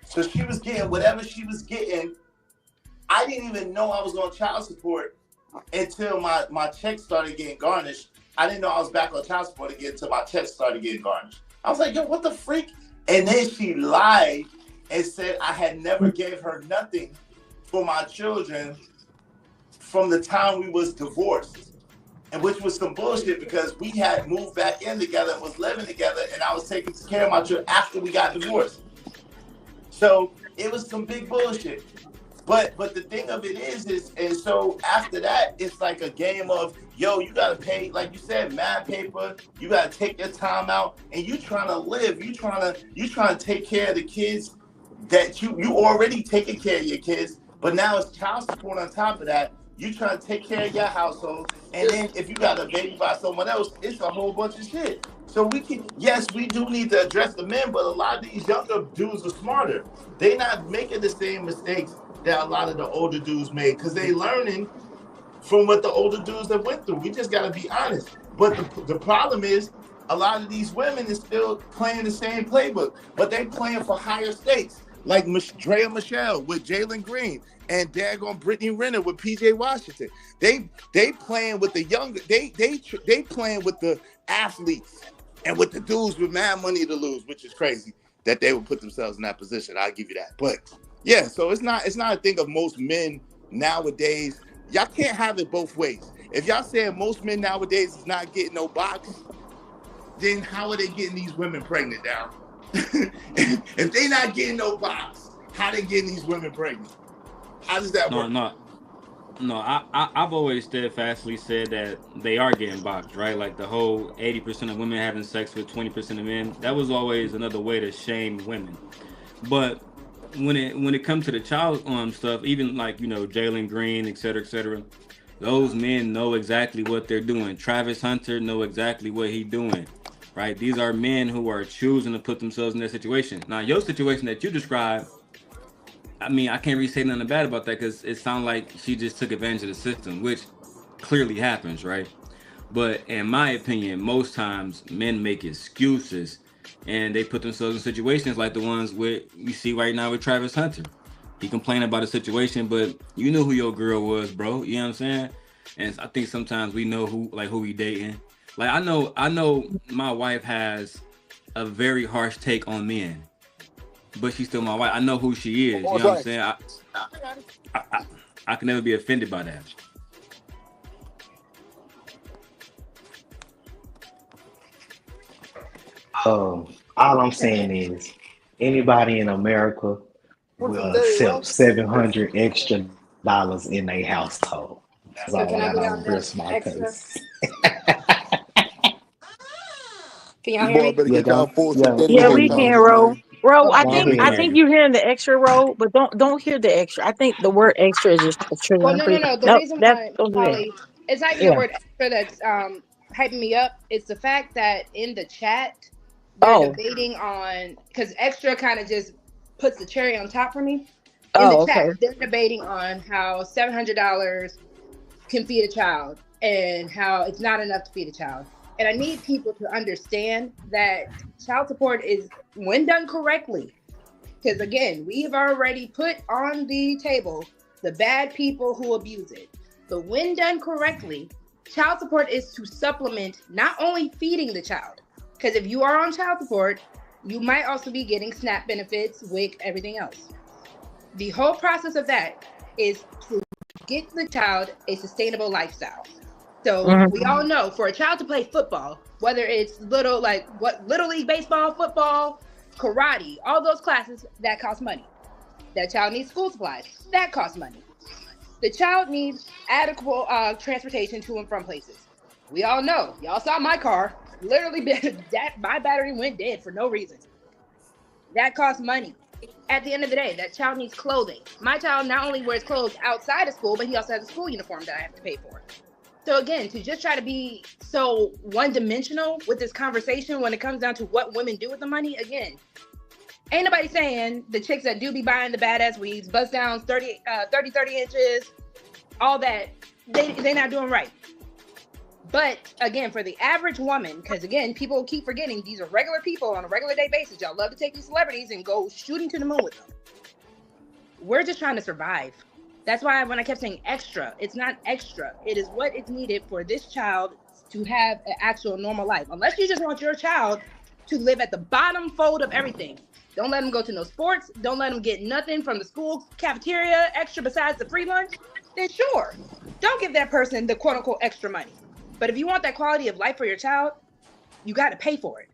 So she was getting whatever she was getting. I didn't even know I was on child support until my check started getting garnished. I didn't know I was back on child support again until my check started getting garnished. I was like, yo, what the freak? And then she lied and said I had never gave her nothing for my children from the time we was divorced. And which was some bullshit because we had moved back in together and was living together and I was taking care of my children after we got divorced. So it was some big bullshit. But the thing of it is, and so after that, it's like a game of, yo, you gotta pay, like you said, mad paper. You gotta take your time out, and you trying to live. You trying to take care of the kids that you already taking care of your kids, but now it's child support on top of that. You trying to take care of your household, and then if you got a baby by someone else, it's a whole bunch of shit. So we do need to address the men, but a lot of these younger dudes are smarter. They not making the same mistakes that a lot of the older dudes made, because they learning from what the older dudes have went through. We just got to be honest. But the problem is, a lot of these women is still playing the same playbook, but they playing for higher stakes, like Drea Michelle with Jalen Green and daggone Brittany Renner with PJ Washington. They playing with the younger, they playing with the athletes and with the dudes with mad money to lose, which is crazy that they would put themselves in that position. I'll give you that. But yeah, so it's not a thing of most men nowadays. Y'all can't have it both ways. If y'all saying most men nowadays is not getting no box, then how are they getting these women pregnant now? If they not getting no box, how they getting these women pregnant? How does that work? No, I've always steadfastly said that they are getting boxed, right? Like the whole 80% of women having sex with 20% of men. That was always another way to shame women. But when it comes to the child stuff, even like, Jalen Green, et cetera, those men know exactly what they're doing. Travis Hunter know exactly what he's doing, right? These are men who are choosing to put themselves in that situation. Now, your situation that you described, I mean, I can't really say nothing bad about that, because it sounds like she just took advantage of the system, which clearly happens, right? But in my opinion, most times men make excuses and they put themselves in situations like the ones you see right now with Travis Hunter. He complained about a situation, but you knew who your girl was, bro. You know what I'm saying? And I think sometimes we know who we dating. Like I know my wife has a very harsh take on men, but she's still my wife. I know who she is. You know what I'm saying? I can never be offended by that. All I'm saying is, anybody in America will accept $700 extra in their household. That's all I gotta risk my case. Can y'all hear me? Yeah, we can, Ro. Ro, I think you're hearing the extra, Ro, but don't hear the extra. I think the word extra is just a trigger. Well, no. The reason why, don't do Polly, it's not even the word extra that's hyping me up. It's the fact that in the chat they're debating on, because extra kind of just puts the cherry on top for me. In the chat, they're debating on how $700 can feed a child and how it's not enough to feed a child. And I need people to understand that child support is, when done correctly, because again, we've already put on the table the bad people who abuse it. But when done correctly, child support is to supplement not only feeding the child, because if you are on child support, you might also be getting SNAP benefits, WIC, everything else. The whole process of that is to get the child a sustainable lifestyle. So we all know, for a child to play football, whether it's little league baseball, football, karate, all those classes, that costs money. That child needs school supplies, that costs money. The child needs adequate transportation to and from places. We all know, y'all saw my car, literally my battery went dead for no reason. That costs money. At the end of the day, that child needs clothing. My child not only wears clothes outside of school, but he also has a school uniform that I have to pay for. So again, to just try to be so one-dimensional with this conversation when it comes down to what women do with the money, again, ain't nobody saying the chicks that do be buying the badass weaves, bust downs, 30 inches, all that, they're not doing right. But again, for the average woman, because again, people keep forgetting these are regular people on a regular day basis. Y'all love to take these celebrities and go shooting to the moon with them. We're just trying to survive. That's why when I kept saying extra, it's not extra. It is what is needed for this child to have an actual normal life. Unless you just want your child to live at the bottom fold of everything. Don't let them go to no sports. Don't let them get nothing from the school cafeteria extra besides the free lunch. Then sure, don't give that person the quote unquote extra money. But if you want that quality of life for your child, you got to pay for it.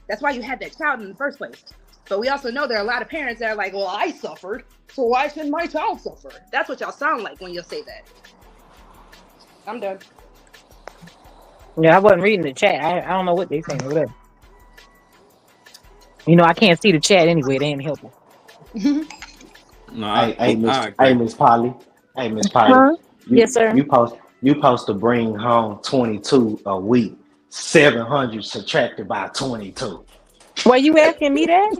That's why you had that child in the first place. But we also know there are a lot of parents that are like, well, I suffered, so why shouldn't my child suffer? That's what y'all sound like when you say that. I'm done. Yeah, I wasn't reading the chat. I don't know what they saying over there. You know, I can't see the chat anyway. They ain't helpful. No, Hey, I Miss Polly. Hey, Miss Polly. Huh? Yes, sir. You supposed to bring home 22 a week. 700 subtracted by 22. Why you asking me that?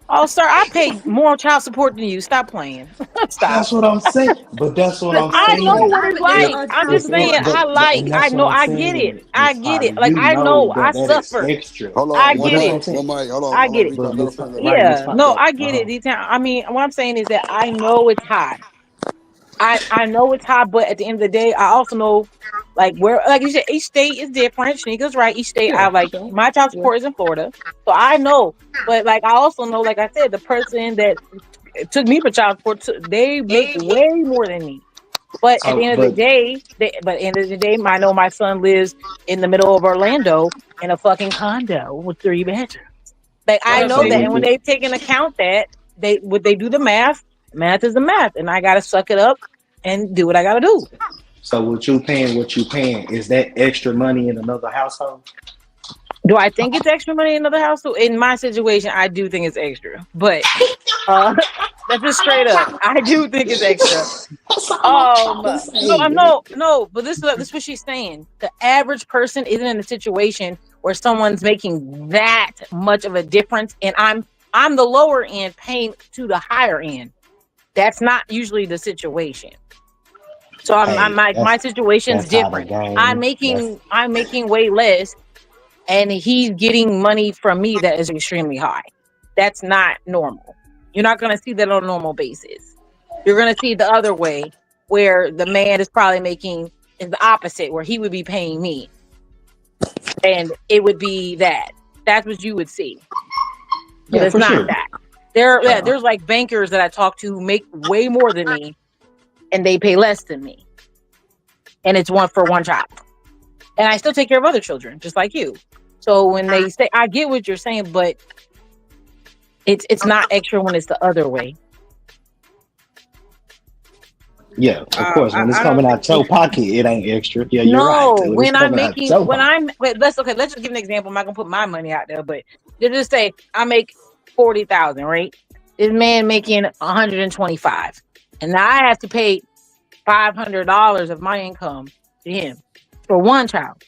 Oh, sir, I pay more child support than you. Stop playing. Stop. That's what I'm saying. But that's what I'm I know saying. what it's like. I'm just saying. And I that's what know. I'm I get it. saying, I Miss get it. Polly. Like You I know. know I that is suffer. extra. Hold I on, get it. one mic. Hold on, I get it. let her finish. Right, Miss Yeah. Polly. No, I get it. These times. I mean, what I'm saying is that I know it's high. I know it's high, but at the end of the day, I also know, like where, like you said, each state is different. Shanika's right. Each state, I like my child support is in Florida, so I know. But like I also know, like I said, the person that took me for child support, they make way more than me. But at the end of the day, I know my son lives in the middle of Orlando in a fucking condo with 3 bedrooms. Like I know that, and when they take into account that, they do the math. Math is the math, and I gotta suck it up and do what I gotta do. So what you paying, is that extra money in another household? Do I think it's extra money in another household? In my situation, I do think it's extra. But that's just straight up. I do think it's extra. No, but this is what she's saying. The average person isn't in a situation where someone's making that much of a difference, and I'm the lower end paying to the higher end. That's not usually the situation. So my situation's different. I'm making way less, and he's getting money from me that is extremely high. That's not normal. You're not going to see that on a normal basis. You're going to see the other way, where the man is probably making is the opposite, where he would be paying me, and it would be that. That's what you would see. But it's not that. There's like bankers that I talk to who make way more than me, and they pay less than me, and it's one child, and I still take care of other children just like you. So when they say, I get what you're saying, but it's not extra when it's the other way. Yeah, of course. When it's coming out your pocket, it ain't extra. Yeah, you're right. No, let's just give an example. I'm not gonna put my money out there, but just say I make 40,000, right? This man making 125, and now I have to pay $500 of my income to him for one child.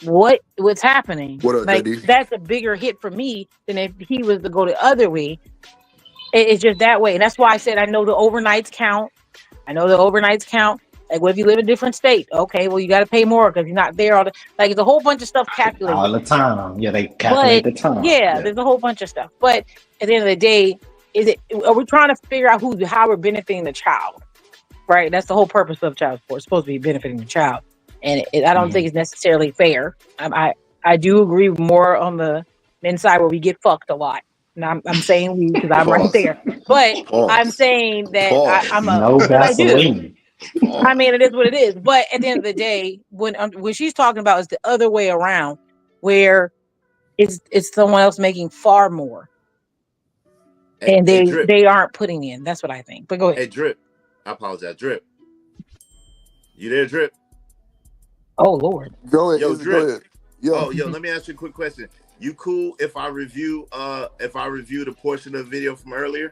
What's happening? What up, like JD? That's a bigger hit for me than if he was to go the other way. It's just that way, and that's why I said I know the overnights count. Like, what if you live in a different state? Okay, well, you got to pay more because you're not there all the. Like, it's a whole bunch of stuff calculated all the time. Yeah, they calculate the time. Yeah, there's a whole bunch of stuff. But at the end of the day, are we trying to figure out how we're benefiting the child? Right, that's the whole purpose of child support. It's supposed to be benefiting the child, and I don't think it's necessarily fair. I do agree more on the men's side where we get fucked a lot. And I'm saying we because I'm right there, but I'm saying that I do. I mean, it is what it is. But at the end of the day, when she's talking about is the other way around, where it's someone else making far more, and they aren't putting in. That's what I think. But go ahead. Hey, Drip. I apologize, Drip. You there, Drip? Oh Lord. Go ahead. Yo, Drip. Go ahead. Yo, let me ask you a quick question. You cool if I review the portion of the video from earlier?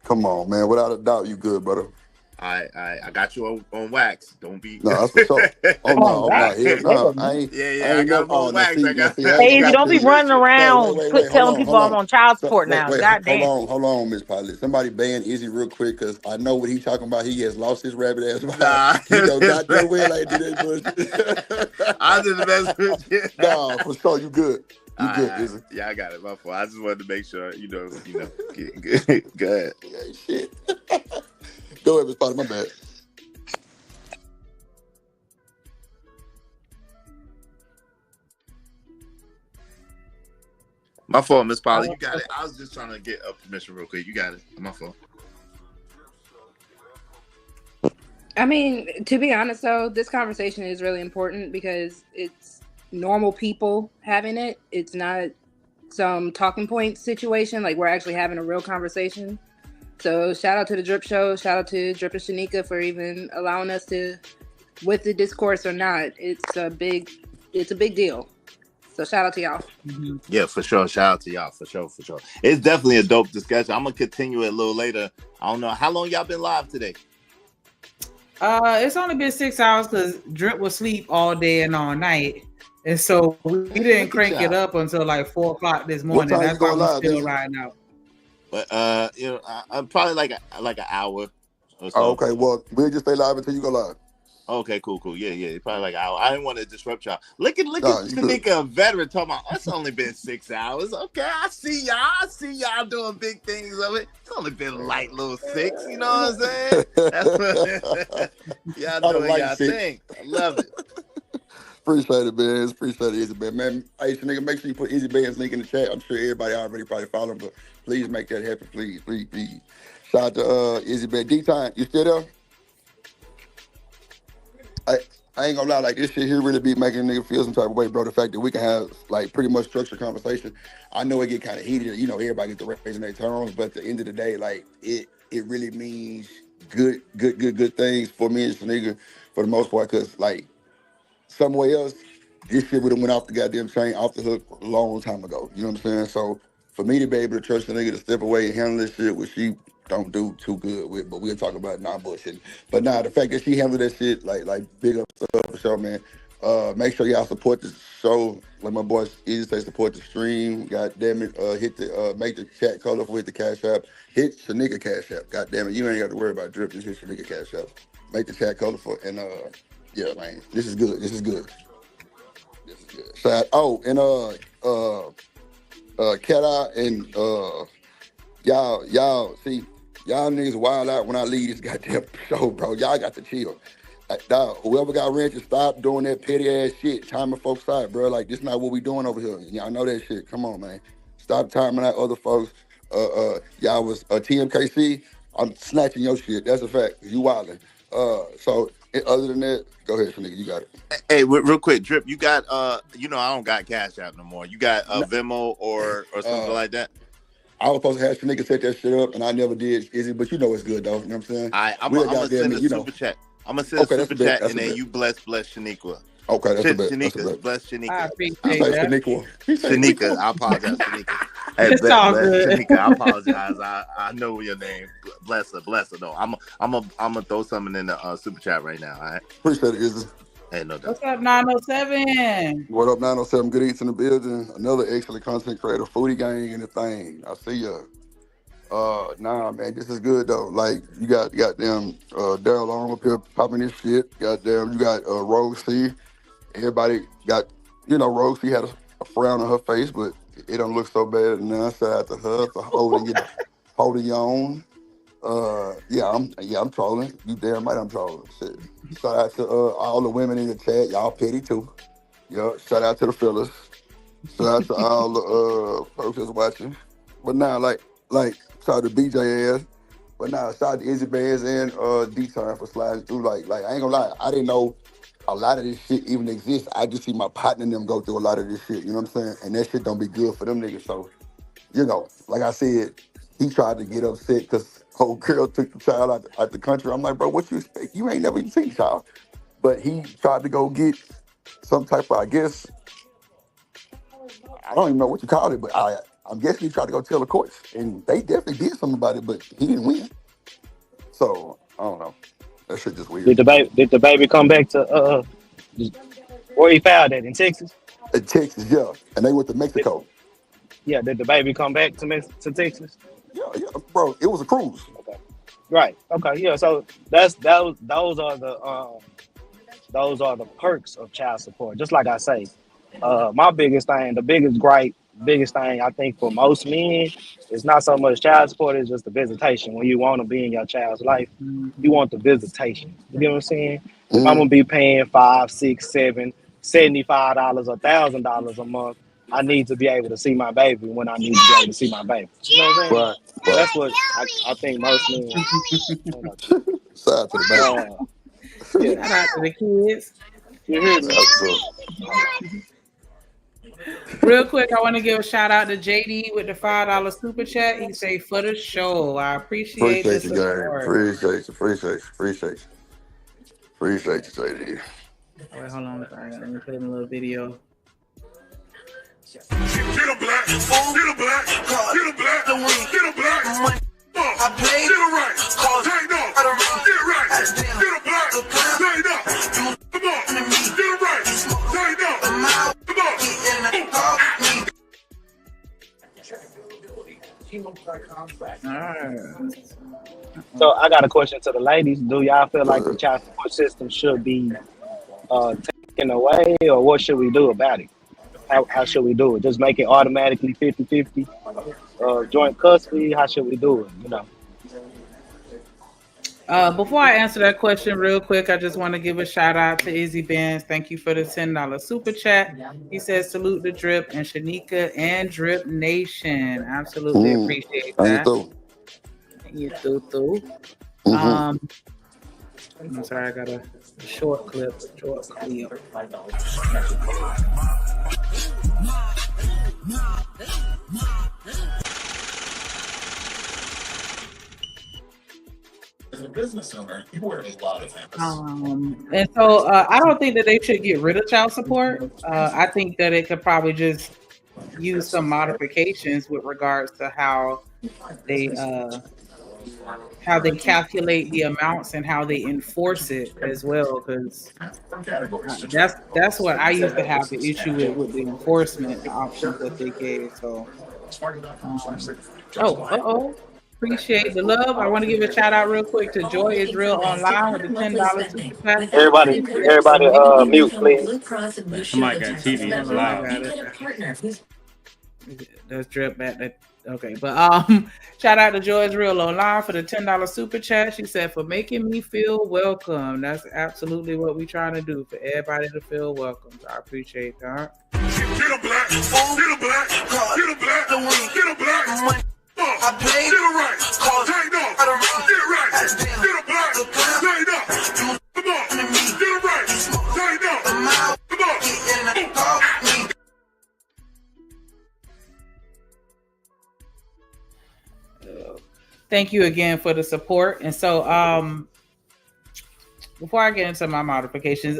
Come on, man. Without a doubt, you good, brother. I got you on wax. Don't be. No, that's for sure. Oh no, I ain't. I got him on wax. Hey, don't be running around telling people I'm on child support now. Goddamn. Hold on, Miss Polly. Somebody ban Izzy real quick because I know what he's talking about. He has lost his rabbit ass mind. Nah. You know, got that way like that. I did the best with you. Nah, for sure, you good. You good, Izzy. Yeah, I got it. My fault. I just wanted to make sure, you know, good. Go ahead. Yeah, shit. Go ahead, Miss Polly. My bad. My fault, Miss Polly. You got it. I was just trying to get a permission real quick. You got it. My fault. I mean, to be honest, though, this conversation is really important because it's normal people having it. It's not some talking point situation. Like we're actually having a real conversation. So shout out to the Drip Show. Shout out to Drip and Shanika for even allowing us to, with the discourse or not, it's a big deal. So shout out to y'all. Mm-hmm. Yeah, for sure. Shout out to y'all. For sure. It's definitely a dope discussion. I'm going to continue it a little later. I don't know. How long y'all been live today? It's only been 6 hours because Drip was asleep all day and all night. And so we didn't crank it up until like 4 o'clock this morning. That's why we're still riding out. But I'm probably like an hour or so. Oh, okay, well, we'll just stay live until you go live. Okay, cool. Yeah, probably like an hour. I didn't want to disrupt y'all. Look at Shanika, a veteran, talking about it's only been 6 hours. Okay, I see y'all doing big things of it. It's only been a light little 6. You know what I'm saying? Y'all doing y'all thing. I love it. Appreciate it, man. Appreciate it, Izzy Band. Man, hey, Shanika, make sure you put Izzy Band's link in the chat. I'm sure everybody already probably following, but please make that happen, please. Shout out to Izzy Band. D-Time, you still there? I ain't gonna lie, like this shit here really be making a nigga feel some type of way, bro. The fact that we can have like pretty much structured conversation. I know it get kind of heated, you know, everybody get to raising their terms, but at the end of the day, like it really means good things for me and Shanika for the most part, cause like somewhere else, this shit would have went off the goddamn chain, off the hook a long time ago. You know what I'm saying? So for me to be able to trust the nigga to step away and handle this shit, which she don't do too good with, but we'll talk about non-bullshit. But nah, the fact that she handled that shit, like big up stuff for sure, man. Make sure y'all support the show. Like my boys easy say, support the stream. God damn it. Hit the make the chat colorful, hit the Cash App. Hit Shanika Cash App. God damn it. You ain't got to worry about Drip, just hit Shanika Cash App. Make the chat colorful and yeah, man. This is good. Shout out. And Cat Eye and y'all see, y'all niggas wild out when I leave this goddamn show, bro. Y'all got to chill. Like, dog, whoever got rent, stop doing that petty ass shit. Timing folks out, bro. Like, this not what we doing over here. Y'all know that shit. Come on, man. Stop timing out other folks. Y'all was TMKC. I'm snatching your shit. That's a fact. You wildin'. So other than that, go ahead, nigga. You got it. Hey, real quick, Drip. You got I don't got Cash App no more. You got Venmo or something like that. I was supposed to have Shanika set that shit up, and I never did, Izzy. But you know it's good though. You know what I'm saying? I'm gonna send a super chat. I'm gonna send a super chat, and then you bless Shaniqua. Okay, that's a bet. Shanika, bless Shanika. I appreciate that. Shanika, I apologize, Shanika. Hey, bless Shanika, I apologize. I know your name. Bless her. No, I'm gonna throw something in the super chat right now. All right. Appreciate it, Izzy. Hey, no doubt. What's up, 907? What up, 907? Good eats in the building. Another excellent content creator, foodie gang in the thing. I see ya. Nah, man, this is good though. Like you got goddamn Daryl Long up here popping this shit. Goddamn, you got Rogue C. Everybody got, Rogue C had a frown on her face, but it don't look so bad now. Shout out to her for holding your own. I'm trolling. You damn right I'm trolling. Shit. Shout out to all the women in the chat. Y'all petty too. Yeah. Shout out to the fellas. Shout out to all the folks that's watching. But now, like, shout out to BJ ass. But now, shout out to Izzy Bands and D-Time for sliding through. Like, I ain't gonna lie, I didn't know a lot of this shit even exists. I just see my partner and them go through a lot of this shit. You know what I'm saying? And that shit don't be good for them niggas. So, like I said, he tried to get upset because old girl took the child out the country. I'm like, bro, what you expect? You ain't never even seen the child. But he tried to go get some type of, I guess, I don't even know what you call it, but I'm guessing he tried to go tell the courts. And they definitely did something about it, but he didn't win. So, I don't know. That shit just weird. Did the baby come back to where he found it in Texas? In Texas, yeah. And they went to Mexico. Yeah, did the baby come back to Texas? Yeah, bro. It was a cruise. Okay. Right. Okay. Yeah. So those are the perks of child support. Just like I say, my biggest thing, the biggest thing I think for most men is not so much child support, it's just the visitation. When you want to be in your child's life, you want the visitation. You get what I'm saying? If I'm gonna be paying $5, $6, $7, $75, $1,000 a month, I need to be able to see my baby when I need to be able to see my baby. You know what I'm saying? Right. That's what I think most men. Shout out to the baby. Shout out to the kids. Real quick, I want to give a shout out to JD with the $5 super chat. He say for the show. I appreciate the Appreciate you, gang. support. Appreciate you, JD. Wait, hold on. Sorry, let me put in a little video. Get a black, get a black, get a black, get a black. I play get it right, tighten up, get it right, get a black, tighten up. Come on, get it right, tighten up. Come on. So I got a question to the ladies. Do y'all feel like the child support system should be taken away, or what should we do about it? How should we do it? Just make it automatically 50-50? Joint custody? How should we do it? Before I answer that question real quick, I just want to give a shout out to Izzy Benz. Thank you for the $10 super chat. He says, salute the Drip and Shanika and Drip Nation. Absolutely appreciate that. You too. I'm sorry, I got a short clip. As a business owner, you wear a lot of hats. And so I don't think that they should get rid of child support. I think that it could probably just use some modifications with regards to how they calculate the amounts and how they enforce it as well. Because that's what I used to have the issue with the enforcement options that they gave. So, appreciate the love. I want to give a shout out real quick to Joy Israel Online with the $10 super chat. Everybody, mute, please. Somebody got TV that's loud. That's Drip back. Okay, but shout out to Joy Israel Online for the $10 super chat. She said, for making me feel welcome. That's absolutely what we're trying to do, for everybody to feel welcome. So I appreciate that. Get a black, get a black, get a black, get a black. I play get it right, tighten up, get it right, get a black, tighten up. Come on, get it right, tighten up. Come on. Thank you again for the support. And so before I get into my modifications,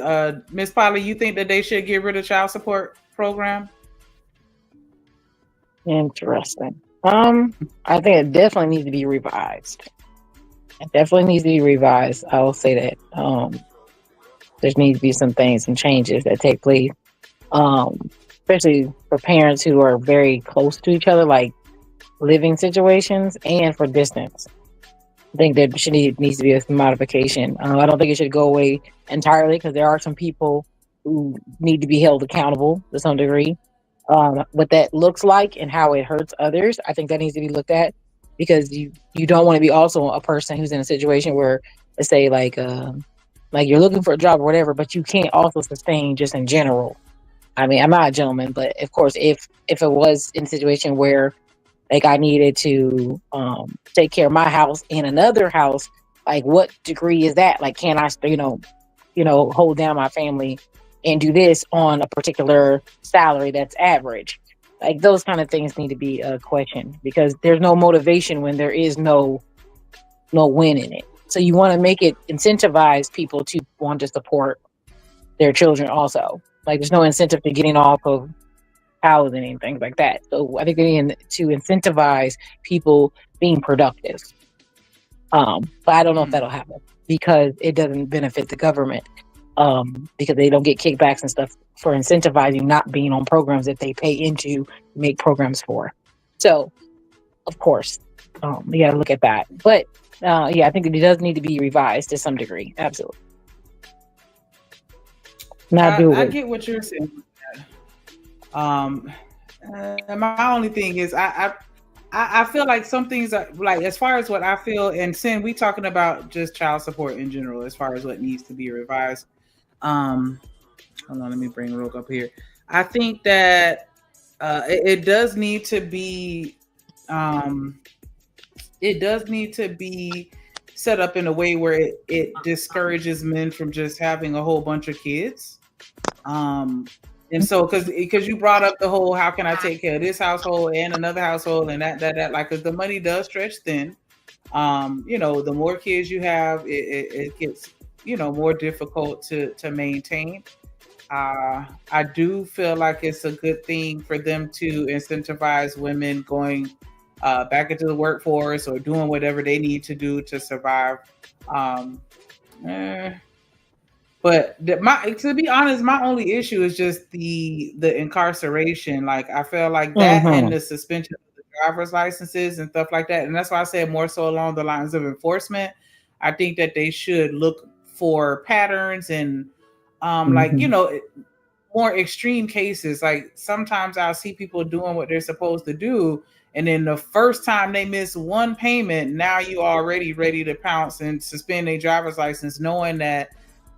Miss Polly, you think that they should get rid of child support program? Interesting. I think it definitely needs to be revised. I will say that. There needs to be some changes that take place. Especially for parents who are very close to each other, like living situations, and for distance. I think there needs to be a modification. I don't think it should go away entirely, because there are some people who need to be held accountable to some degree. What that looks like and how it hurts others, I think that needs to be looked at, because you don't want to be also a person who's in a situation where, let's say, like you're looking for a job or whatever, but you can't also sustain just in general. I mean, I'm not a gentleman, but of course, if it was in a situation where, like, I needed to take care of my house and another house, like, what degree is that? Like, can I, hold down my family and do this on a particular salary that's average? Like, those kind of things need to be questioned, because there's no motivation when there is no win in it. So you want to make it incentivize people to want to support their children also. Like, there's no incentive to getting off of housing and things like that. So I think they need to incentivize people being productive. But I don't know if that'll happen, because it doesn't benefit the government, because they don't get kickbacks and stuff for incentivizing not being on programs that they pay into to make programs for. So, of course, we got to look at that. But I think it does need to be revised to some degree. Absolutely. I get what you're saying. My only thing is I feel like some things are, like, as far as what I feel, and Sin, we talking about just child support in general, as far as what needs to be revised. Hold on, let me bring Rogue up here. I think that it does need to be set up in a way where it discourages men from just having a whole bunch of kids. And so, because you brought up the whole, how can I take care of this household and another household and that, like, because the money does stretch thin. The more kids you have, it gets, more difficult to maintain. I do feel like it's a good thing for them to incentivize women going back into the workforce or doing whatever they need to do to survive. But to be honest, my only issue is just the incarceration. Like, I feel like that and the suspension of the driver's licenses and stuff like that. And that's why I said more so along the lines of enforcement. I think that they should look for patterns and more extreme cases. Like, sometimes I'll see people doing what they're supposed to do, and then the first time they miss one payment, now you already ready to pounce and suspend their driver's license, knowing that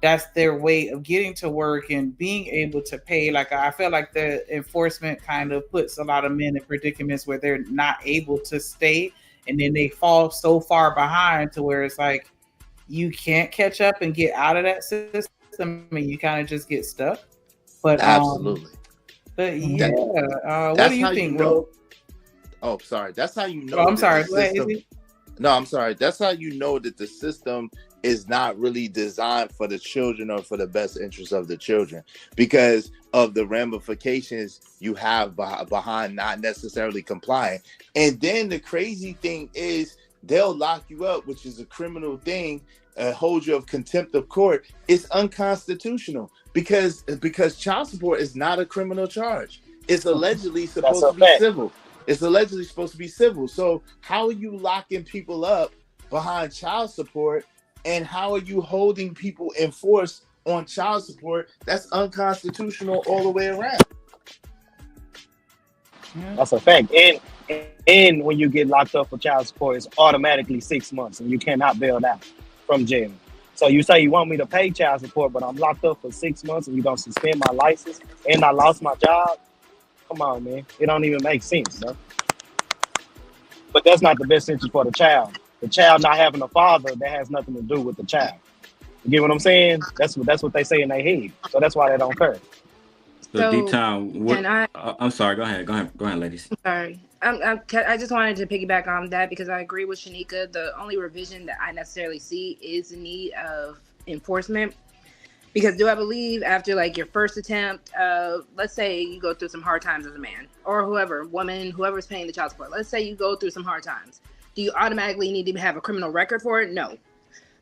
that's their way of getting to work and being able to pay. Like, I feel like the enforcement kind of puts a lot of men in predicaments where they're not able to stay, and then they fall so far behind to where it's like you can't catch up and get out of that system, and you kind of just get stuck. But absolutely. But yeah, what do you think, Ro? Oh, sorry. That's how you know. I'm sorry. Go ahead, Izzy. No, I'm sorry. That's how you know that the system is not really designed for the children or for the best interest of the children, because of the ramifications you have behind not necessarily complying. And then the crazy thing is, they'll lock you up, which is a criminal thing, hold you of contempt of court. It's unconstitutional because child support is not a criminal charge. It's allegedly supposed to be civil. It's allegedly supposed to be civil. So how are you locking people up behind child support, and how are you holding people in force on child support? That's unconstitutional all the way around. That's a fact. And when you get locked up for child support, it's automatically 6 months, and you cannot bail out from jail. So you say you want me to pay child support, but I'm locked up for 6 months, and you don't suspend my license, and I lost my job. Come on, man. It don't even make sense, man. But that's not the best interest for the child. The child not having a father, that has nothing to do with the child. You get what I'm saying? That's what they say in their head. So that's why they don't care. So D-Town, I'm sorry. Go ahead, ladies. Sorry. I just wanted to piggyback on that because I agree with Shanika. The only revision that I necessarily see is the need of enforcement. Because do I believe after like your first attempt, let's say you go through some hard times as a man or whoever's paying the child support. Let's say you go through some hard times. Do you automatically need to have a criminal record for it? No.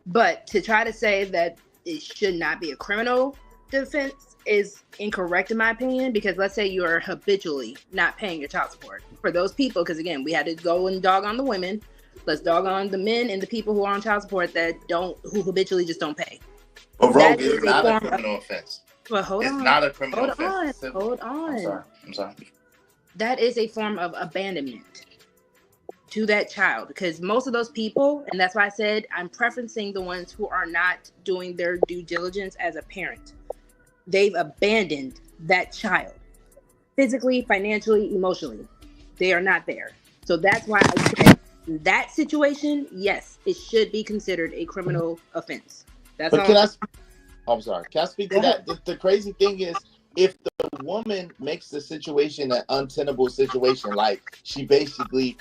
But to try to say that it should not be a criminal defense is incorrect in my opinion, because let's say you are habitually not paying your child support. For those people, because again, we had to go and dog on the women. Let's dog on the men and the people who are on child support who habitually just don't pay. But Rogue is not a criminal offense. But hold on. It's not a criminal offense. Hold on. I'm sorry. That is a form of abandonment to that child, because most of those people, and that's why I said I'm preferencing the ones who are not doing their due diligence as a parent. They've abandoned that child physically, financially, emotionally. They are not there. So that's why I said in that situation, yes, it should be considered a criminal offense. That's all. I'm sorry. Can I speak to that? The crazy thing is, if the woman makes the situation an untenable situation, like she basically,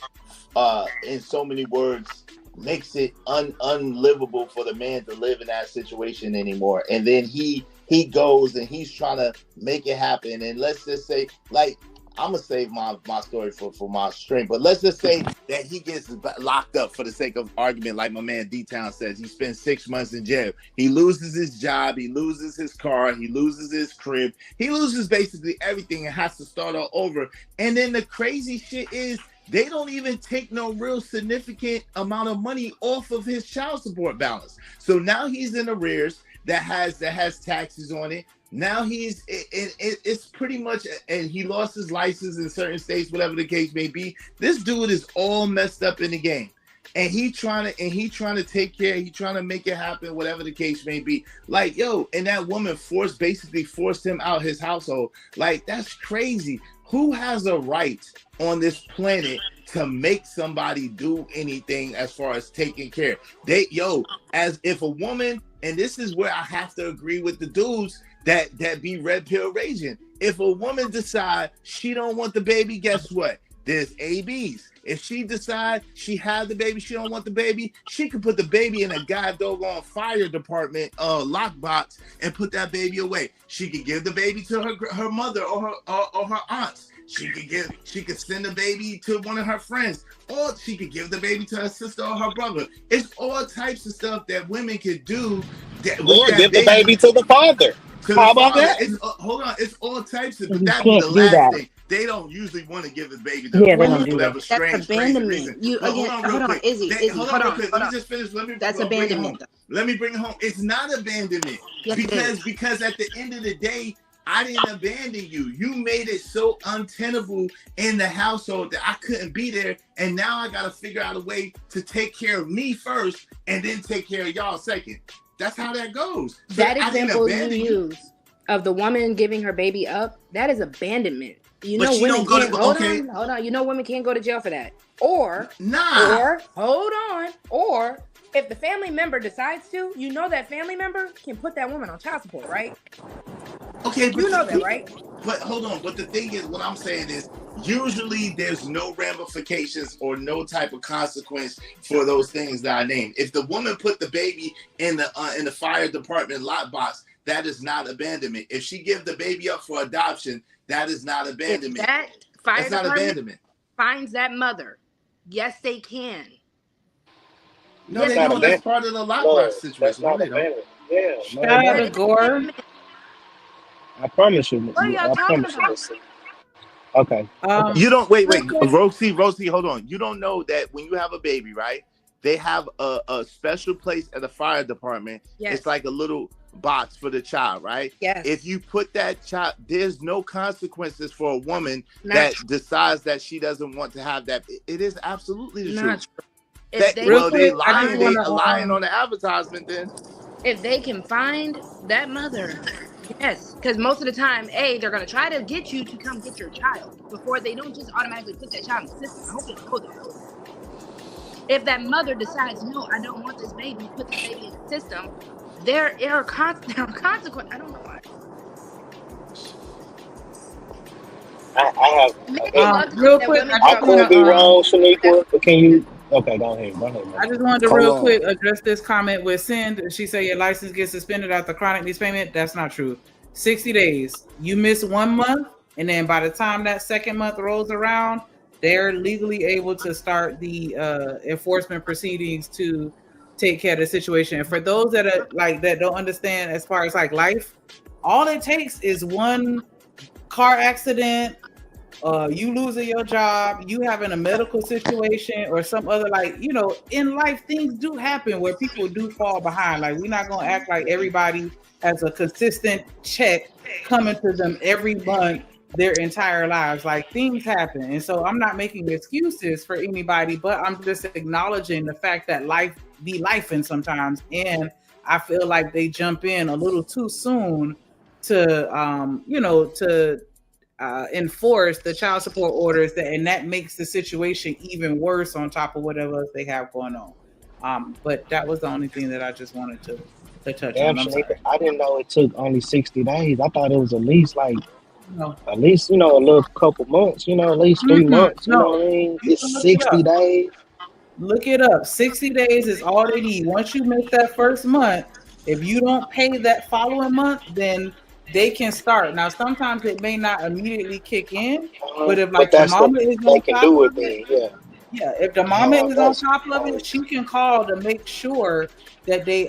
in so many words, makes it unlivable for the man to live in that situation anymore, and then he goes and he's trying to make it happen, and let's just say, like, I'm gonna save my story for my stream, but let's just say that he gets locked up for the sake of argument, like my man D-Town says. He spends 6 months in jail. He loses his job, he loses his car, he loses his crib, he loses basically everything and has to start all over. And then the crazy shit is, they don't even take no real significant amount of money off of his child support balance. So now he's in arrears that has taxes on it. Now it's pretty much, and he lost his license in certain states, whatever the case may be. This dude is all messed up in the game, and he trying to take care, he trying to make it happen, whatever the case may be. Like, yo, and that woman basically forced him out his household. Like, that's crazy. Who has a right on this planet to make somebody do anything as far as taking care? As if a woman, and this is where I have to agree with the dudes that be red pill raging. If a woman decides she don't want the baby, guess what? There's ABs. If she decides she had the baby, she don't want the baby, she can put the baby in a goddamn fire department lockbox and put that baby away. She could give the baby to her mother or her aunts. She could send the baby to one of her friends, or she could give the baby to her sister or her brother. It's all types of stuff that women can do. Or give the baby to the father. How about that? Hold on, it's all types of. You But that can't be the do last that. thing. They don't usually want to give the baby to Yeah, the they father don't for do that. whatever strange, That's crazy abandonment. reason. You But again, hold on, Izzy, hold hold on real on, quick. hold Let on. me just finish. Let me That's bring it home. abandonment, though. Let me bring it home. It's not abandonment Yes, it is. because at the end of the day, I didn't abandon you. You made it so untenable in the household that I couldn't be there, and now I got to figure out a way to take care of me first, and then take care of y'all second. That's how that goes. So That I didn't example you abandon you. use of the woman giving her baby up, that is abandonment. You But know she women don't go can't to hold okay. on. You know women can't go to jail for that. Or if the family member decides to, you know that family member can put that woman on child support, right? Okay, but You know that, right? But hold on. But the thing is, what I'm saying is, usually there's no ramifications or no type of consequence for those things that I named. If the woman put the baby in the fire department lockbox, that is not abandonment. If she give the baby up for adoption, that is not abandonment. If that fire That's not department abandonment. finds that mother, yes, they can. No, they don't. That's part of the lockbox situation. No, they don't. Yeah. Shout out to Gore. I promise you. What are y'all I talking promise you. about? Okay. You don't wait. Rosie, hold on. You don't know that when you have a baby, right? They have a special place at the fire department. Yes. It's like a little box for the child, right? Yes. If you put that child, there's no consequences for a woman Not that true. decides that she doesn't want to have that. It is absolutely the Not truth. true. If That, they, well, they quick, I just lying. They wanna, lying on the advertisement. Then if they can find that mother, yes, because most of the time, they're gonna try to get you to come get your child before they don't just automatically put that child in the system. I hope you know that. If that mother decides, no, I don't want this baby, put the baby in the system, there are consequences. I don't know why. I have. real quick, I could be wrong, Shaniqua, but can you? Okay, go ahead. Man. I just wanted to real quick address this comment with Sind. She said your license gets suspended after chronic needs payment. That's not true. 60 days. You miss 1 month, and then by the time that second month rolls around, they're legally able to start the enforcement proceedings to take care of the situation. And for those that are that don't understand as far as life, all it takes is one car accident, you losing your job, you having a medical situation, or some other in life things do happen where people do fall behind. We're not gonna act like everybody has a consistent check coming to them every month their entire lives. Things happen, and so I'm not making excuses for anybody, but I'm just acknowledging the fact that life be lifing sometimes, and I feel like they jump in a little too soon to enforce the child support orders, and that makes the situation even worse on top of whatever else they have going on. But that was the only thing that I just wanted to touch Damn, on. Shaniqua, I didn't know it took only 60 days. I thought it was at least No. a little couple months, at least 3 months. You know what I mean? It's 60 days. Look it up. 60 days is all they need. Once you make that first month, if you don't pay that following month, then they can start. Now, sometimes it may not immediately kick in, but if the mama is on top of it, yeah, if the mama is on top of it, she can call to make sure that they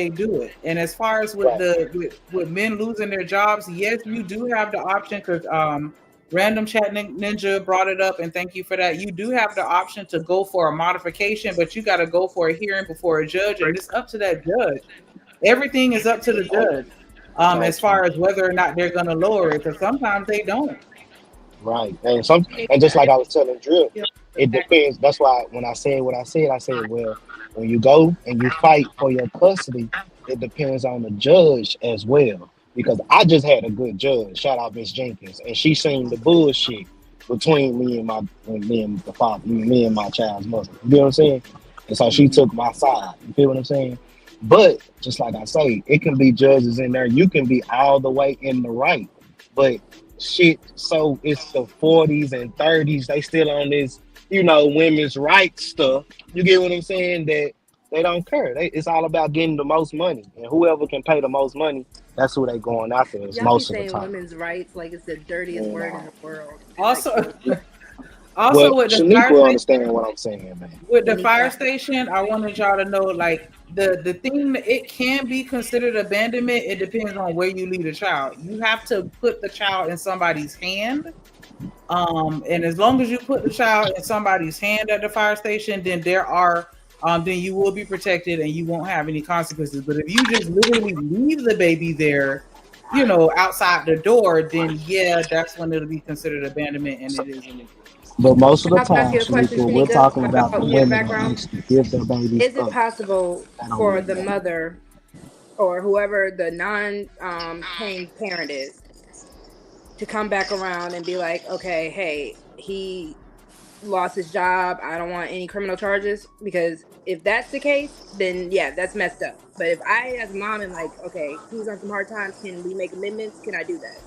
do it. And as far as with men losing their jobs, yes, you do have the option, because Random Chat Ninja brought it up, and thank you for that. You do have the option to go for a modification, but you got to go for a hearing before a judge, and it's up to that judge. Everything is up to the judge. As far as whether or not they're going to lower it, because sometimes they don't. Right, and just like I was telling Drew, it depends. That's why when I said what I said, well, when you go and you fight for your custody, it depends on the judge as well. Because I just had a good judge, shout out Miss Jenkins, and she seen the bullshit between me and the father, me and my child's mother. You know what I'm saying? And so she took my side. You feel what I'm saying? But just like I say, it can be judges in there. You can be all the way in the right, but shit. So it's the 40s and 30s. They still on this, women's rights stuff. You get what I'm saying? That they don't care. It's all about getting the most money, and whoever can pay the most money, that's who they going after. Is Y'all keep most of the saying time. women's rights like it's the dirtiest word in the world. Also, Well, with the Shanique fire will station, understand what I'm saying, man. with the fire station, I wanted y'all to know, like the thing, it can be considered abandonment. It depends on where you leave the child. You have to put the child in somebody's hand. And as long as you put the child in somebody's hand at the fire station, then then you will be protected and you won't have any consequences. But if you just literally leave the baby there, outside the door, then yeah, that's when it'll be considered abandonment and it is illegal. But most of the I'll ask time, you a question, Shanika, we're Shanika, talking about the about your women that background. actually give their babies Is it up. possible They don't for leave the them. mother or whoever the non-paying parent is to come back around and be like, okay, hey, he lost his job. I don't want any criminal charges? Because if that's the case, then yeah, that's messed up. But if I, as a mom, am like, okay, he's on some hard times, can we make amendments? Can I do that?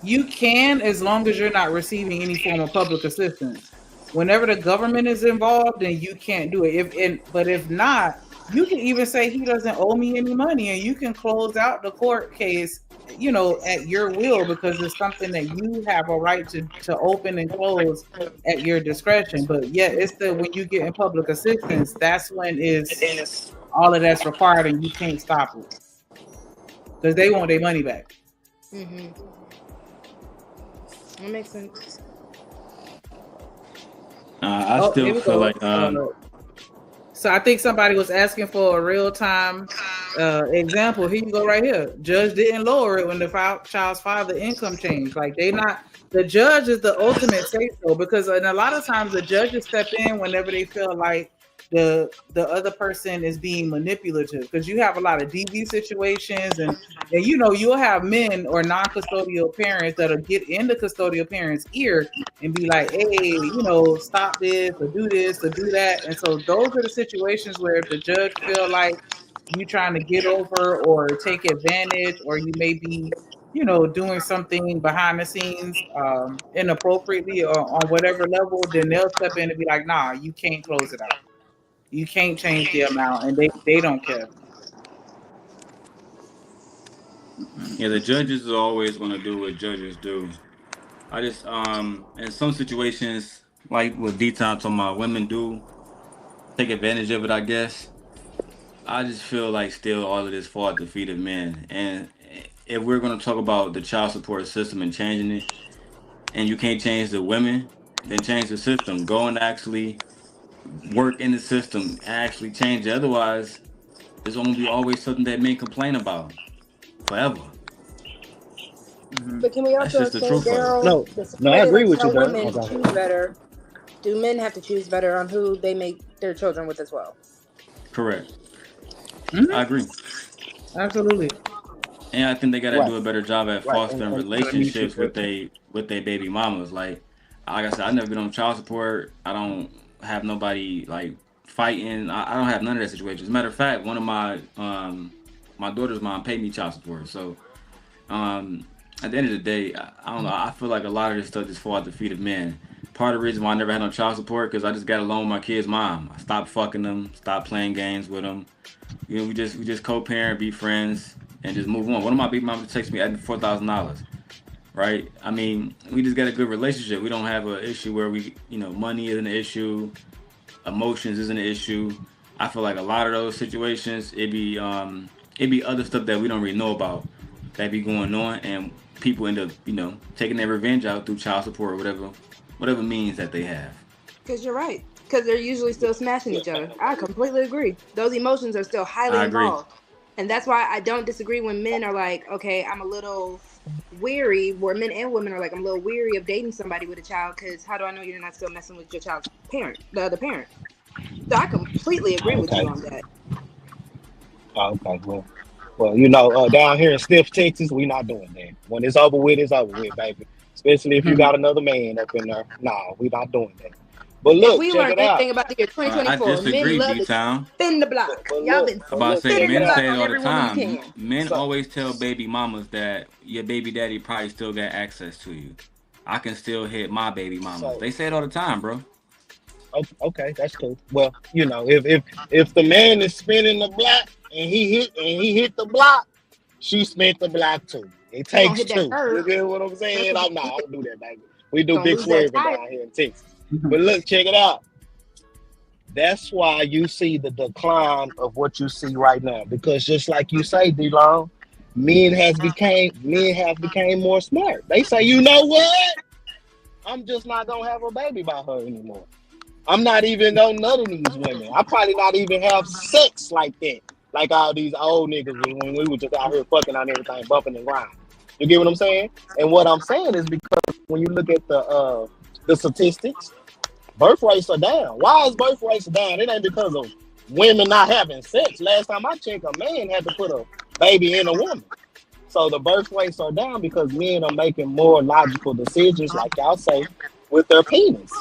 You can, as long as you're not receiving any form of public assistance. Whenever the government is involved, then you can't do it. But if not, you can even say he doesn't owe me any money, and you can close out the court case, at your will, because it's something that you have a right to open and close at your discretion. But yeah, it's when you get in public assistance, that's when is all of that's required, and you can't stop it because they want their money back. Mm-hmm. That makes sense. I still feel like so I think somebody was asking for a real time example. Here you go, right here. Judge didn't lower it when the child's father income changed. Like the judge is the ultimate say so, because and a lot of times the judges step in whenever they feel like the other person is being manipulative, because you have a lot of DV situations, and you'll have men or non-custodial parents that'll get in the custodial parent's ear and be like, hey, stop this or do this or do that. And so those are the situations where if the judge feel like you trying to get over or take advantage, or you may be doing something behind the scenes inappropriately or on whatever level, then they'll step in and be like, nah, you can't close it out. You can't change the amount, and they don't care. Yeah, the judges are always going to do what judges do. I just in some situations, like what D-Time talking about, women do take advantage of it, I guess. I just feel like still all of this fall at the feet of men. And if we're going to talk about the child support system and changing it, and you can't change the women, then change the system. Go and actually work in the system, actually change it. Otherwise, there's going to be always something that men complain about forever. But can we also say, Daryl, No, I agree with you, women Daryl. to choose better? Do men have to choose better on who they make their children with as well? Correct. Mm-hmm. I agree. Absolutely. And I think they got to do a better job at fostering And relationships with they baby mamas. Like I said, I've never been on child support. I don't have nobody like fighting. I don't have none of that situation. As a matter of fact, one of my my daughter's mom paid me child support. So at the end of the day, I don't know. I feel like a lot of this stuff just fall at the feet of men. Part of the reason why I never had no child support, because I just got along with my kid's mom. I stopped fucking them, stopped playing games with them. We just co-parent, be friends, and just move on. One of my baby moms texted me asking $4,000. Right? I mean, we just got a good relationship. We don't have an issue where money isn't an issue, emotions isn't an issue. I feel like a lot of those situations, it'd be other stuff that we don't really know about that be going on, and people end up, taking their revenge out through child support or whatever means that they have. Because you're right. Because they're usually still smashing each other. I completely agree. Those emotions are still highly involved. And that's why I don't disagree when men are like, okay, I'm a little weary, where men and women are like, I'm a little weary of dating somebody with a child, because how do I know you're not still messing with your child's parent, the other parent? So I completely agree with you on that. Okay, well, down here in Stiff, Texas, we not doing that. When it's over with, baby. Especially if you got another man up in there. Nah, we not doing that. But If look, we check learned it out. anything about the year I 2024, men disagree, love D to Town. spin the block. But Y'all look, been but About to look, say, check spinning the it men out. block say it on all the every woman you time. can. Men So, always tell baby mamas that your baby daddy probably still got access to you. I can still hit my baby mamas. so They say it all the time, bro. okay, that's cool. Well, you know, if the man is spinning the block and he hit the block, she spent the block too. It He gonna takes hit that two. curve. You get what I'm That's saying? what I'm not. he I did. don't do that, baby. We do Gonna big lose that swerving tire. down here in Texas. But look, check it out. That's why you see the decline of what you see right now. Because just like you say, D-Long, men have became more smart. They say, you know what? I'm just not gonna have a baby by her anymore. I'm not even on none of these women. I probably not even have sex like that. Like all these old niggas when we were just out here fucking on everything, bumping and grinding. You get what I'm saying? And what I'm saying is because when you look at the statistics, birth rates are down. Why is birth rates down? It ain't because of women not having sex. Last time I checked, a man had to put a baby in a woman. So the birth rates are down because men are making more logical decisions, like y'all say, with their penis.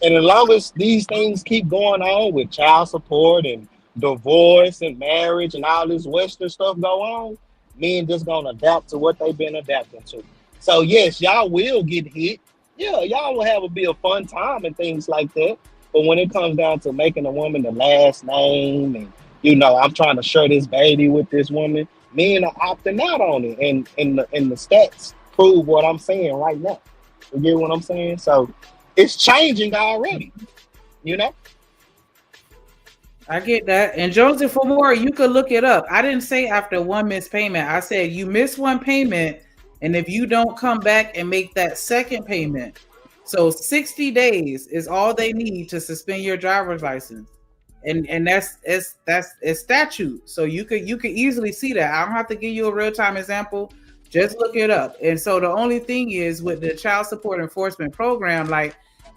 And as long as these things keep going on with child support and divorce and marriage and all this Western stuff go on, men just gonna adapt to what they've been adapting to. So yes, y'all will get hit. Yeah, y'all will have be a fun time and things like that. But when it comes down to making a woman the last name and I'm trying to share this baby with this woman, men are opting out on it. And the stats prove what I'm saying right now. You get what I'm saying? So it's changing already, you know? I get that. And Joseph, for more, you could look it up. I didn't say after one missed payment. I said you miss one payment, and if you don't come back and make that second payment, so 60 days is all they need to suspend your driver's license. And that's statute. So you could easily see that. I don't have to give you a real-time example. Just look it up. And so the only thing is with the child support enforcement program, like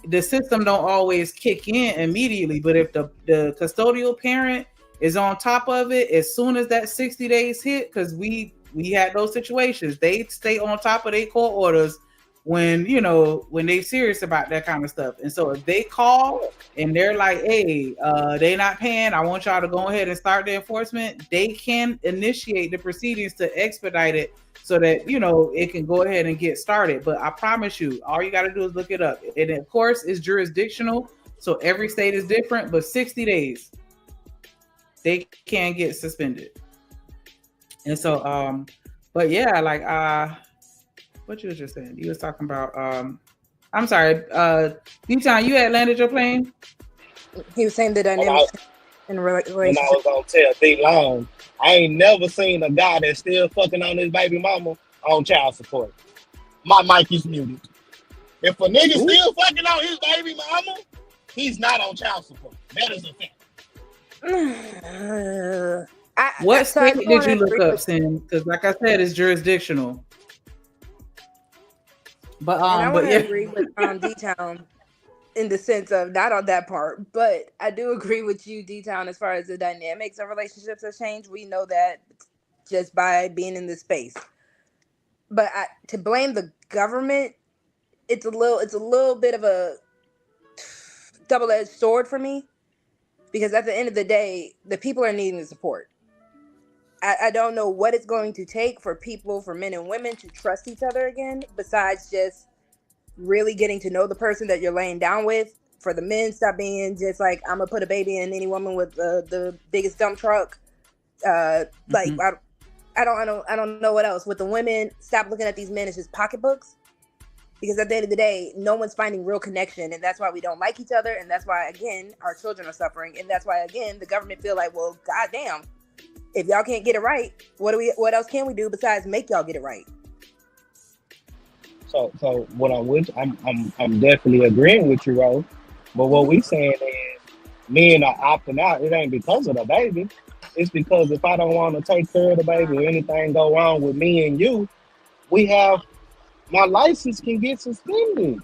the system don't always kick in immediately, but if the custodial parent is on top of it as soon as that 60 days hit, because we had those situations, they stay on top of their court orders when they serious about that kind of stuff. And so if they call and they're like, hey, they not paying, I want y'all to go ahead and start the enforcement, they can initiate the proceedings to expedite it so that it can go ahead and get started. But I promise you, all you got to do is look it up. And of course, it's jurisdictional, so every state is different. But 60 days, they can get suspended. And so, but yeah, like what you was just saying? You was talking about. I'm sorry, D-Town, you had landed your plane. He was saying the dynamics in relationship. And I was gonna tell D-Long, I ain't never seen a guy that's still fucking on his baby mama on child support. My mic is muted. If a nigga still fucking on his baby mama, he's not on child support. That is a fact. What state did you look up, Sin? Because like I said, it's jurisdictional. But and I want to yeah. agree with D-Town in the sense of not on that part, but I do agree with you, D-Town, as far as the dynamics of relationships have changed. We know that just by being in this space. But to blame the government, it's a little bit of a double-edged sword for me, because at the end of the day, the people are needing the support. I don't know what it's going to take for men and women to trust each other again, besides just really getting to know the person that you're laying down with. For the men, stop being just like, I'm gonna put a baby in any woman with the biggest dump truck. Like I don't know what else. With the women, stop looking at these men as just pocketbooks, because at the end of the day, no one's finding real connection, and that's why we don't like each other, and that's why again our children are suffering, and that's why again the government feel like, well, goddamn, if y'all can't get it right, what else can we do besides make y'all get it right? So what I'm definitely agreeing with you, Ro. But what we saying is men are opting out. It ain't because of the baby. It's because if I don't want to take care of the baby or anything go wrong with me and you, my license can get suspended.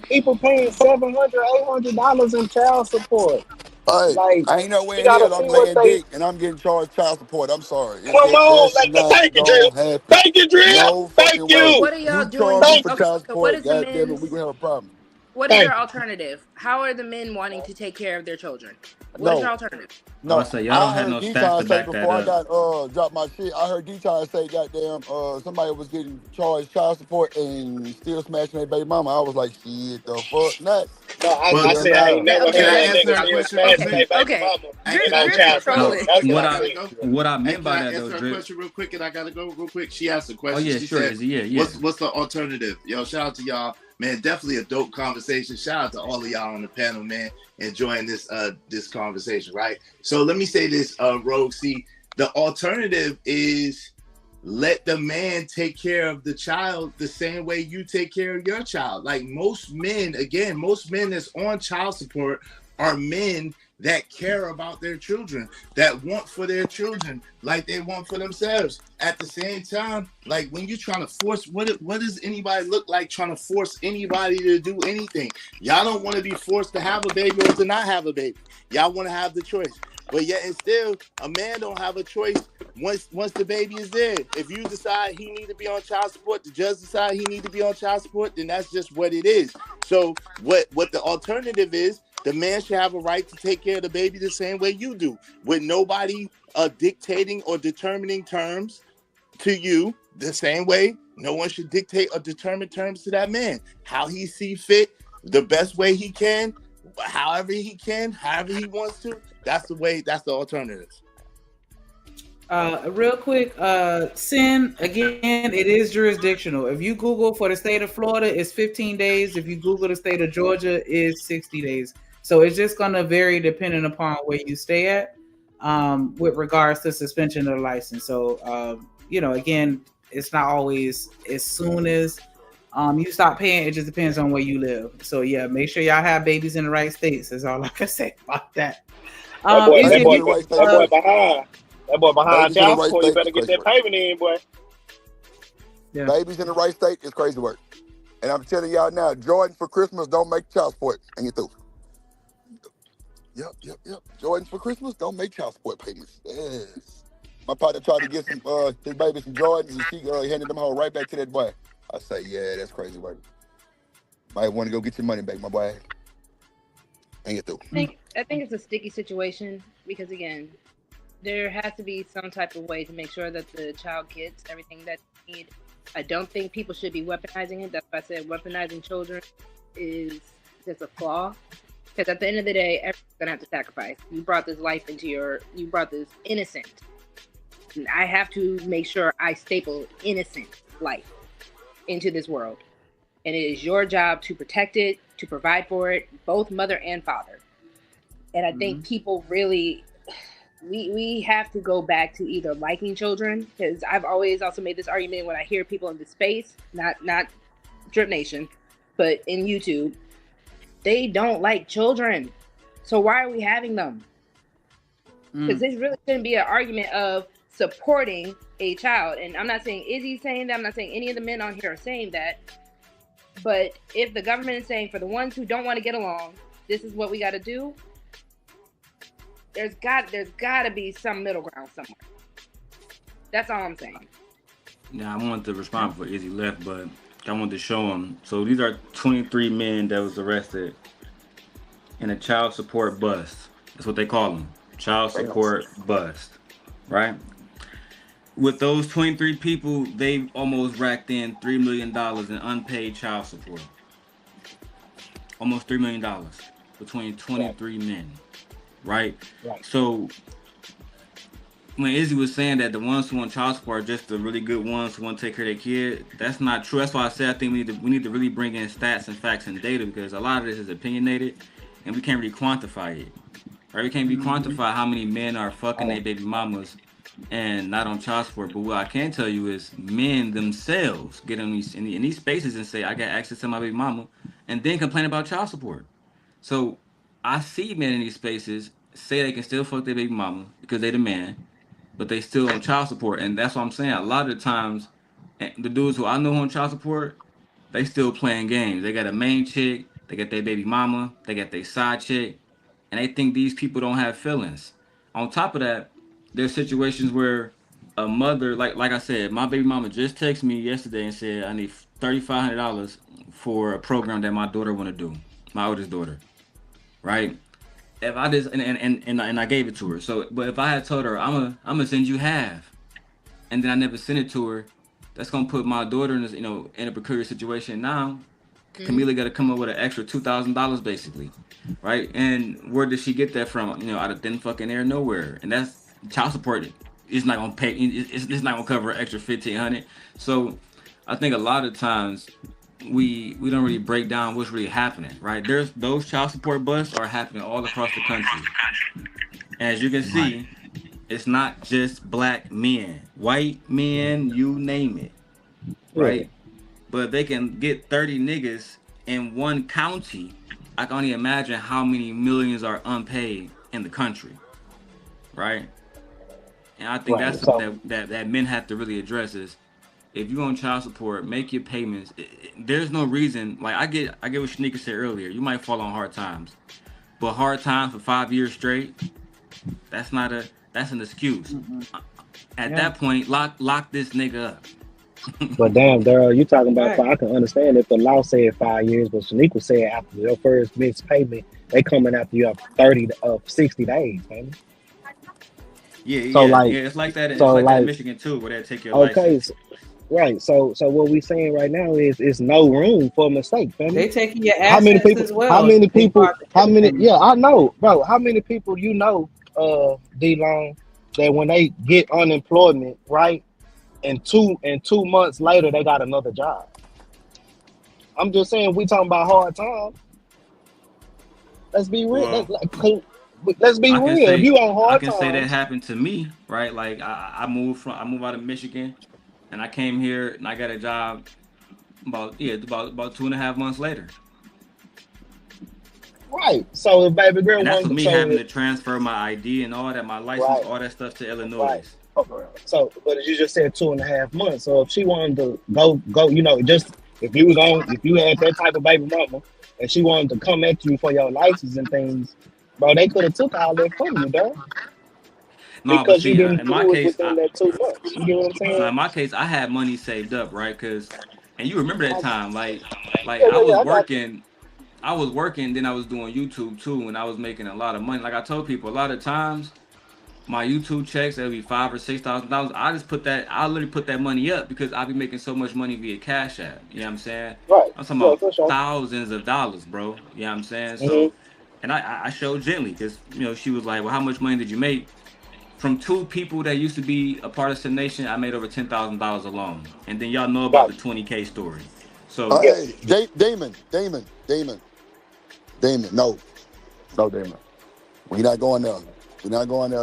People paying $700, $800 in child support. Hey, Like, I ain't nowhere you in here gotta that I'm see what laying they. dick and I'm getting charged child support. I'm sorry. Come on, That's not thank you, gonna Drip. happen. Thank you, Drip. No Thank fucking way. you. What are y'all You doing? charge me for Okay, child so what support, is the goddamn it, men's? we gonna have a problem. What is your alternative? How are the men wanting to take care of their children? What is your No, alternative? no. say y'all don't I have heard no stats D-Time to say back that before I up. got dropped my shit. I heard D-Time say goddamn somebody was getting charged child support and still smashing their baby mama. I was like, shit, the fuck not. No, I Hell said I ain't nah. never Can heard I a answer nigga that still question real smashing quick? their baby mama Hey, and no can I child answer her support. question? That's What what I I said. what I Hey, meant can by I that though, answer her Drip. question real quick? And I gotta go real quick. She asked a Oh question. yeah, She sure. said, Izzy. Yeah. what's the alternative?" Yo, shout out to y'all, man. Definitely a dope conversation. Shout out to all of y'all on the panel, man, enjoying this this conversation, right? So let me say this, Rogue. See, the alternative is let the man take care of the child the same way you take care of your child. Like most men that's on child support are men that care about their children, that want for their children like they want for themselves. At the same time, like when you're trying to force, what does anybody look like trying to force anybody to do anything? Y'all don't want to be forced to have a baby or to not have a baby. Y'all want to have the choice. But yet and still, a man don't have a choice once the baby is there. If you decide he need to be on child support, the judge decide he need to be on child support, then that's just what it is. So what the alternative is, the man should have a right to take care of the baby the same way you do, with nobody dictating or determining terms to you the same way no one should dictate or determine terms to that man. How he see fit, the best way he can, however he can, however he wants to. That's the way. That's the alternative. Real quick, Sin, again, it is jurisdictional. If you Google for the state of Florida, it's 15 days. If you Google the state of Georgia, it's 60 days. So it's just going to vary depending upon where you stay at with regards to suspension of the license. So, again, it's not always as soon as you stop paying. It just depends on where you live. So, yeah, make sure y'all have babies in the right states. That's all I can say about that. That boy behind child support. You better get that payment in, boy. Yeah. Babies in the right state is crazy work. And I'm telling y'all now, Jordan for Christmas don't make child support and get through. Yep. Jordan for Christmas don't make child support payments. Yes. My partner tried to get some his baby some Jordans and she handed them all right back to that boy. I say, yeah, that's crazy work. Might want to go get your money back, my boy. And get through. I think it's a sticky situation because again, there has to be some type of way to make sure that the child gets everything that they need. I don't think people should be weaponizing it. That's why I said weaponizing children is just a flaw. Because at the end of the day, everyone's gonna have to sacrifice. You brought this life you brought this innocent. And I have to make sure I staple innocent life into this world. And it is your job to protect it, to provide for it, both mother and father. And I think people really, we have to go back to either liking children, because I've always also made this argument when I hear people in the space, not Drip Nation, but in YouTube, they don't like children. So why are we having them? Because this really shouldn't be an argument of supporting a child. And I'm not saying Izzy's saying that. I'm not saying any of the men on here are saying that. But if the government is saying for the ones who don't want to get along, this is what we got to do, there's got to be some middle ground somewhere. That's all I'm saying. Yeah, I wanted to respond before Izzy left, but I wanted to show him. So these are 23 men that was arrested in a child support bust. That's what they call them. Child support bust, right? With those 23 people, they almost racked in $3 million in unpaid child support. Almost $3 million between 23 men, right? So when Izzy was saying that the ones who want child support are just the really good ones who want to take care of their kid, that's not true. That's why I said I think we need to really bring in stats and facts and data, because a lot of this is opinionated and we can't really quantify it. Right? We can't really quantify how many men are fucking their baby mamas and not on child support. But what I can tell you is men themselves get in these spaces and say, I got access to my baby mama, and then complain about child support. So I see men in these spaces say they can still fuck their baby mama because they the man, but they still on child support. And that's what I'm saying. A lot of the times, the dudes who I know on child support, they still playing games. They got a main chick, they got their baby mama, they got their side chick, and they think these people don't have feelings. On top of that, there's situations where a mother, like I said, my baby mama just texted me yesterday and said I need $3,500 for a program that my daughter want to do. my oldest daughter, right? If I just and I gave it to her. So, but if I had told her I'm gonna send you half, and then I never sent it to her, that's gonna put my daughter in this, in a precarious situation. Now, Camila got to come up with an extra $2,000 basically, right? And where did she get that from? Out of thin fucking air, nowhere. And that's child support. It's not gonna pay. It's not gonna cover an extra $1,500. So, I think a lot of times we don't really break down what's really happening, right? There's those child support busts are happening all across the country. As you can see, it's not just black men, white men, you name it, right? But they can get 30 niggas in one county. I can only imagine how many millions are unpaid in the country, right? And I think that's something that men have to really address is, if you're on child support, make your payments. There's no reason. Like I get what Shanika said earlier. You might fall on hard times, but hard times for 5 years straight, that's an excuse. At that point, lock this nigga up. But damn, Daryl, you talking about? I can understand if the law said 5 years, but Shanika said after your first missed payment, they coming after you up 60 days, man. Yeah, so it's like that. It's like that in Michigan too, where they take your license. Right. So what we saying right now is no room for mistake, family. They taking your assets as well. How many people? Yeah, I know, bro. How many people D-Long, that when they get unemployment, right, and 2 months later they got another job? I'm just saying, we talking about hard times. Let's be real. Let's be real. If you on hard times, I can say that happened to me, right? Like I moved out of Michigan. And I came here and I got a job about 2.5 months later. Right. So if baby girl, and that's with me having to transfer my ID and all that, my license, all that stuff to Illinois. Right. So, but as you just said, 2.5 months. So if she wanted to go, just if you had that type of baby mama and she wanted to come at you for your license and things, bro, they could have took all that from you, dog. No, because see, you didn't in my case, that 2 months. You get what I'm saying? In my case, I had money saved up, right? And you remember that time, like I was working, then I was doing YouTube too, and I was making a lot of money. Like I told people, a lot of times, my YouTube checks, that'd be $5,000 or $6,000. I literally put that money up because I'd be making so much money via Cash App. You know what I'm saying? Right. I'm talking about thousands of dollars, bro. You know what I'm saying? So, and I showed gently because she was like, "Well, how much money did you make?" From 2 people that used to be a part of Sim Nation, I made over $10,000 alone. And then y'all know about the 20K story. So hey, Damon. No, Damon. We're not going there.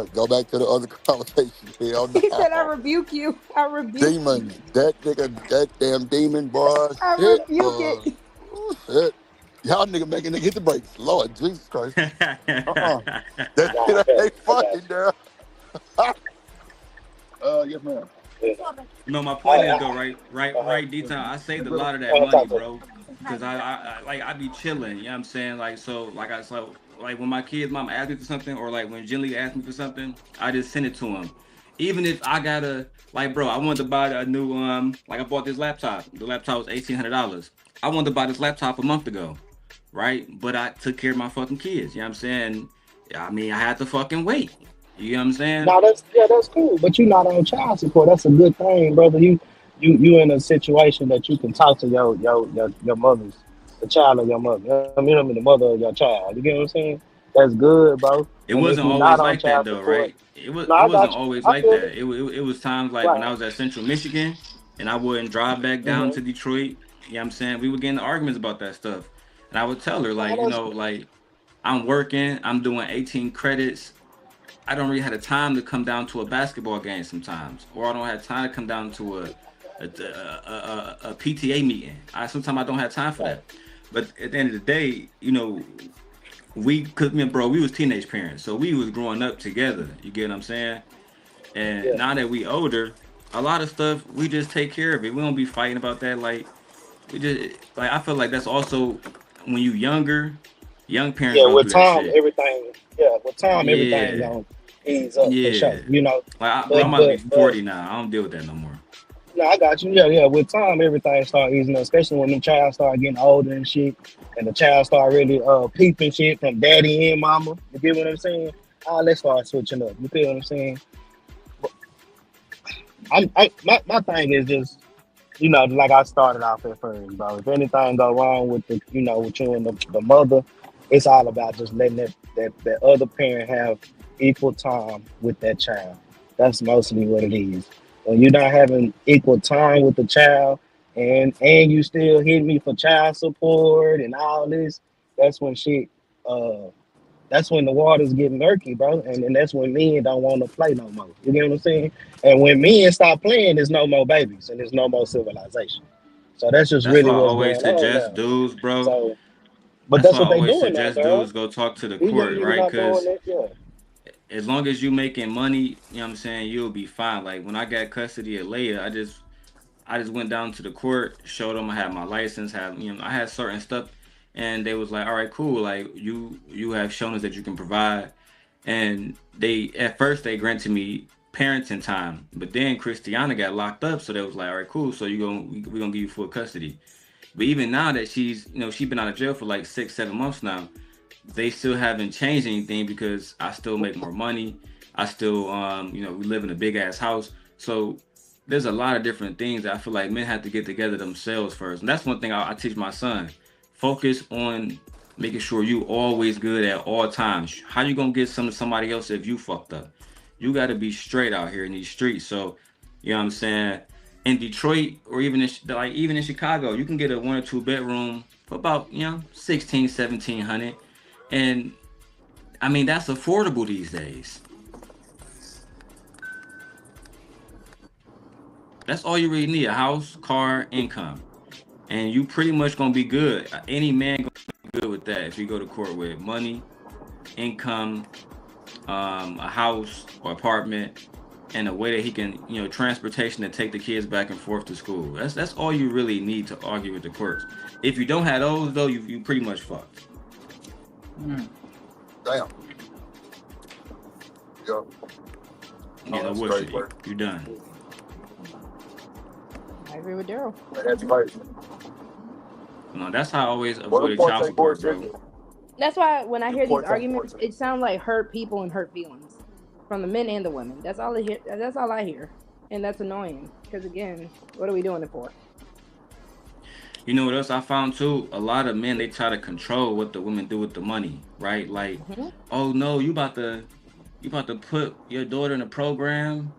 Go back to the other conversation. Hell no. He said, "I rebuke you. I rebuke Demon. you." That nigga, that damn demon, boy. I rebuke it. Shit. Y'all nigga making nigga hit the brakes. Lord Jesus Christ. That shit ain't fucking there. Yes, ma'am. My point is though, right, detail. I saved a lot of that money, bro, because I be chilling. You know what I'm saying? Like when my kid's mom asked me for something, or like when Jenny asked me for something, I just send it to him. Even if I gotta, bro, I wanted to buy a new I bought this laptop. The laptop was $1,800. I wanted to buy this laptop a month ago, right? But I took care of my fucking kids. You know what I'm saying? I mean, I had to fucking wait. You know what I'm saying? No, that's cool. But you're not on child support. That's a good thing, brother. You in a situation that you can talk to your mother's, the child of your mother. I mean, the mother of your child. You get what I'm saying? That's good, bro. It wasn't always like that though, right? It wasn't always like that. It was times like when I was at Central Michigan and I wouldn't drive back down to Detroit. You know what I'm saying? We would get into arguments about that stuff. And I would tell her, I'm working, I'm doing 18 credits. I don't really have the time to come down to a basketball game sometimes, or I don't have time to come down to a PTA meeting. Sometimes I don't have time for that. But at the end of the day, we was teenage parents, so we was growing up together. You get what I'm saying? And now that we older, a lot of stuff we just take care of it. We don't be fighting about that. I feel like that's also when you younger, young parents. Yeah, with time, everything. Yeah, with time, everything gonna ease up for sure. I'm about to be 40 now. I don't deal with that no more. No, I got you. Yeah. With time, everything start easing up, especially when the child start getting older and shit, and the child start really peeping shit from daddy and mama. You get what I'm saying? All that start switching up. You feel what I'm saying? My thing is just, like I started off at first, bro. If anything go wrong with with you and the mother, it's all about just letting that other parent have equal time with that child. That's mostly what it is. When you're not having equal time with the child, and you still hit me for child support and all this, that's when shit. That's when the waters get murky, bro. And that's when men don't want to play no more. You get what I'm saying? And when men stop playing, there's no more babies and there's no more civilization. So that's just That's really why I what's always going on suggest now. dudes, bro. So, but That's that's why I what they always doing now, suggest bro. dudes go talk to the These young court, niggas right? not doing Because that, yeah. as long as you making money, you know what I'm saying, you'll be fine. Like when I got custody of Leia, I just went down to the court, showed them I had my license, I had certain stuff, and they was like, all right, cool, like you have shown us that you can provide, and they at first they granted me parenting time, but then Christiana got locked up, so they was like, all right, cool, so we're gonna give you full custody. But even now that she's been out of jail for like 6-7 months now, they still haven't changed anything because I still make more money. I still, we live in a big ass house. So there's a lot of different things that I feel like men have to get together themselves first. And that's one thing I teach my son. Focus on making sure you always good at all times. How you gonna get some to somebody else if you fucked up? You got to be straight out here in these streets. So, you know what I'm saying? In Detroit or even in Chicago, you can get a 1 or 2 bedroom for about 1600-1700, and I mean that's affordable these days. That's all you really need: a house, car, income, and you pretty much gonna be good. Any man gonna be good with that if you go to court with money, income, a house or apartment, and a way that he can, transportation to take the kids back and forth to school. That's all you really need to argue with the courts. If you don't have those, though, you pretty much fucked. Damn. Yo. Yeah, no bullshit. You done. I agree with Daryl. No, that's how I always avoid child support, bro. That's why when I hear these arguments, it sounds like hurt people and hurt feelings from the men and the women. That's all I hear. That's all I hear, and that's annoying. Because again, what are we doing it for? You know what else I found too? A lot of men, they try to control what the women do with the money, right? Like, oh no, you about to put your daughter in a program.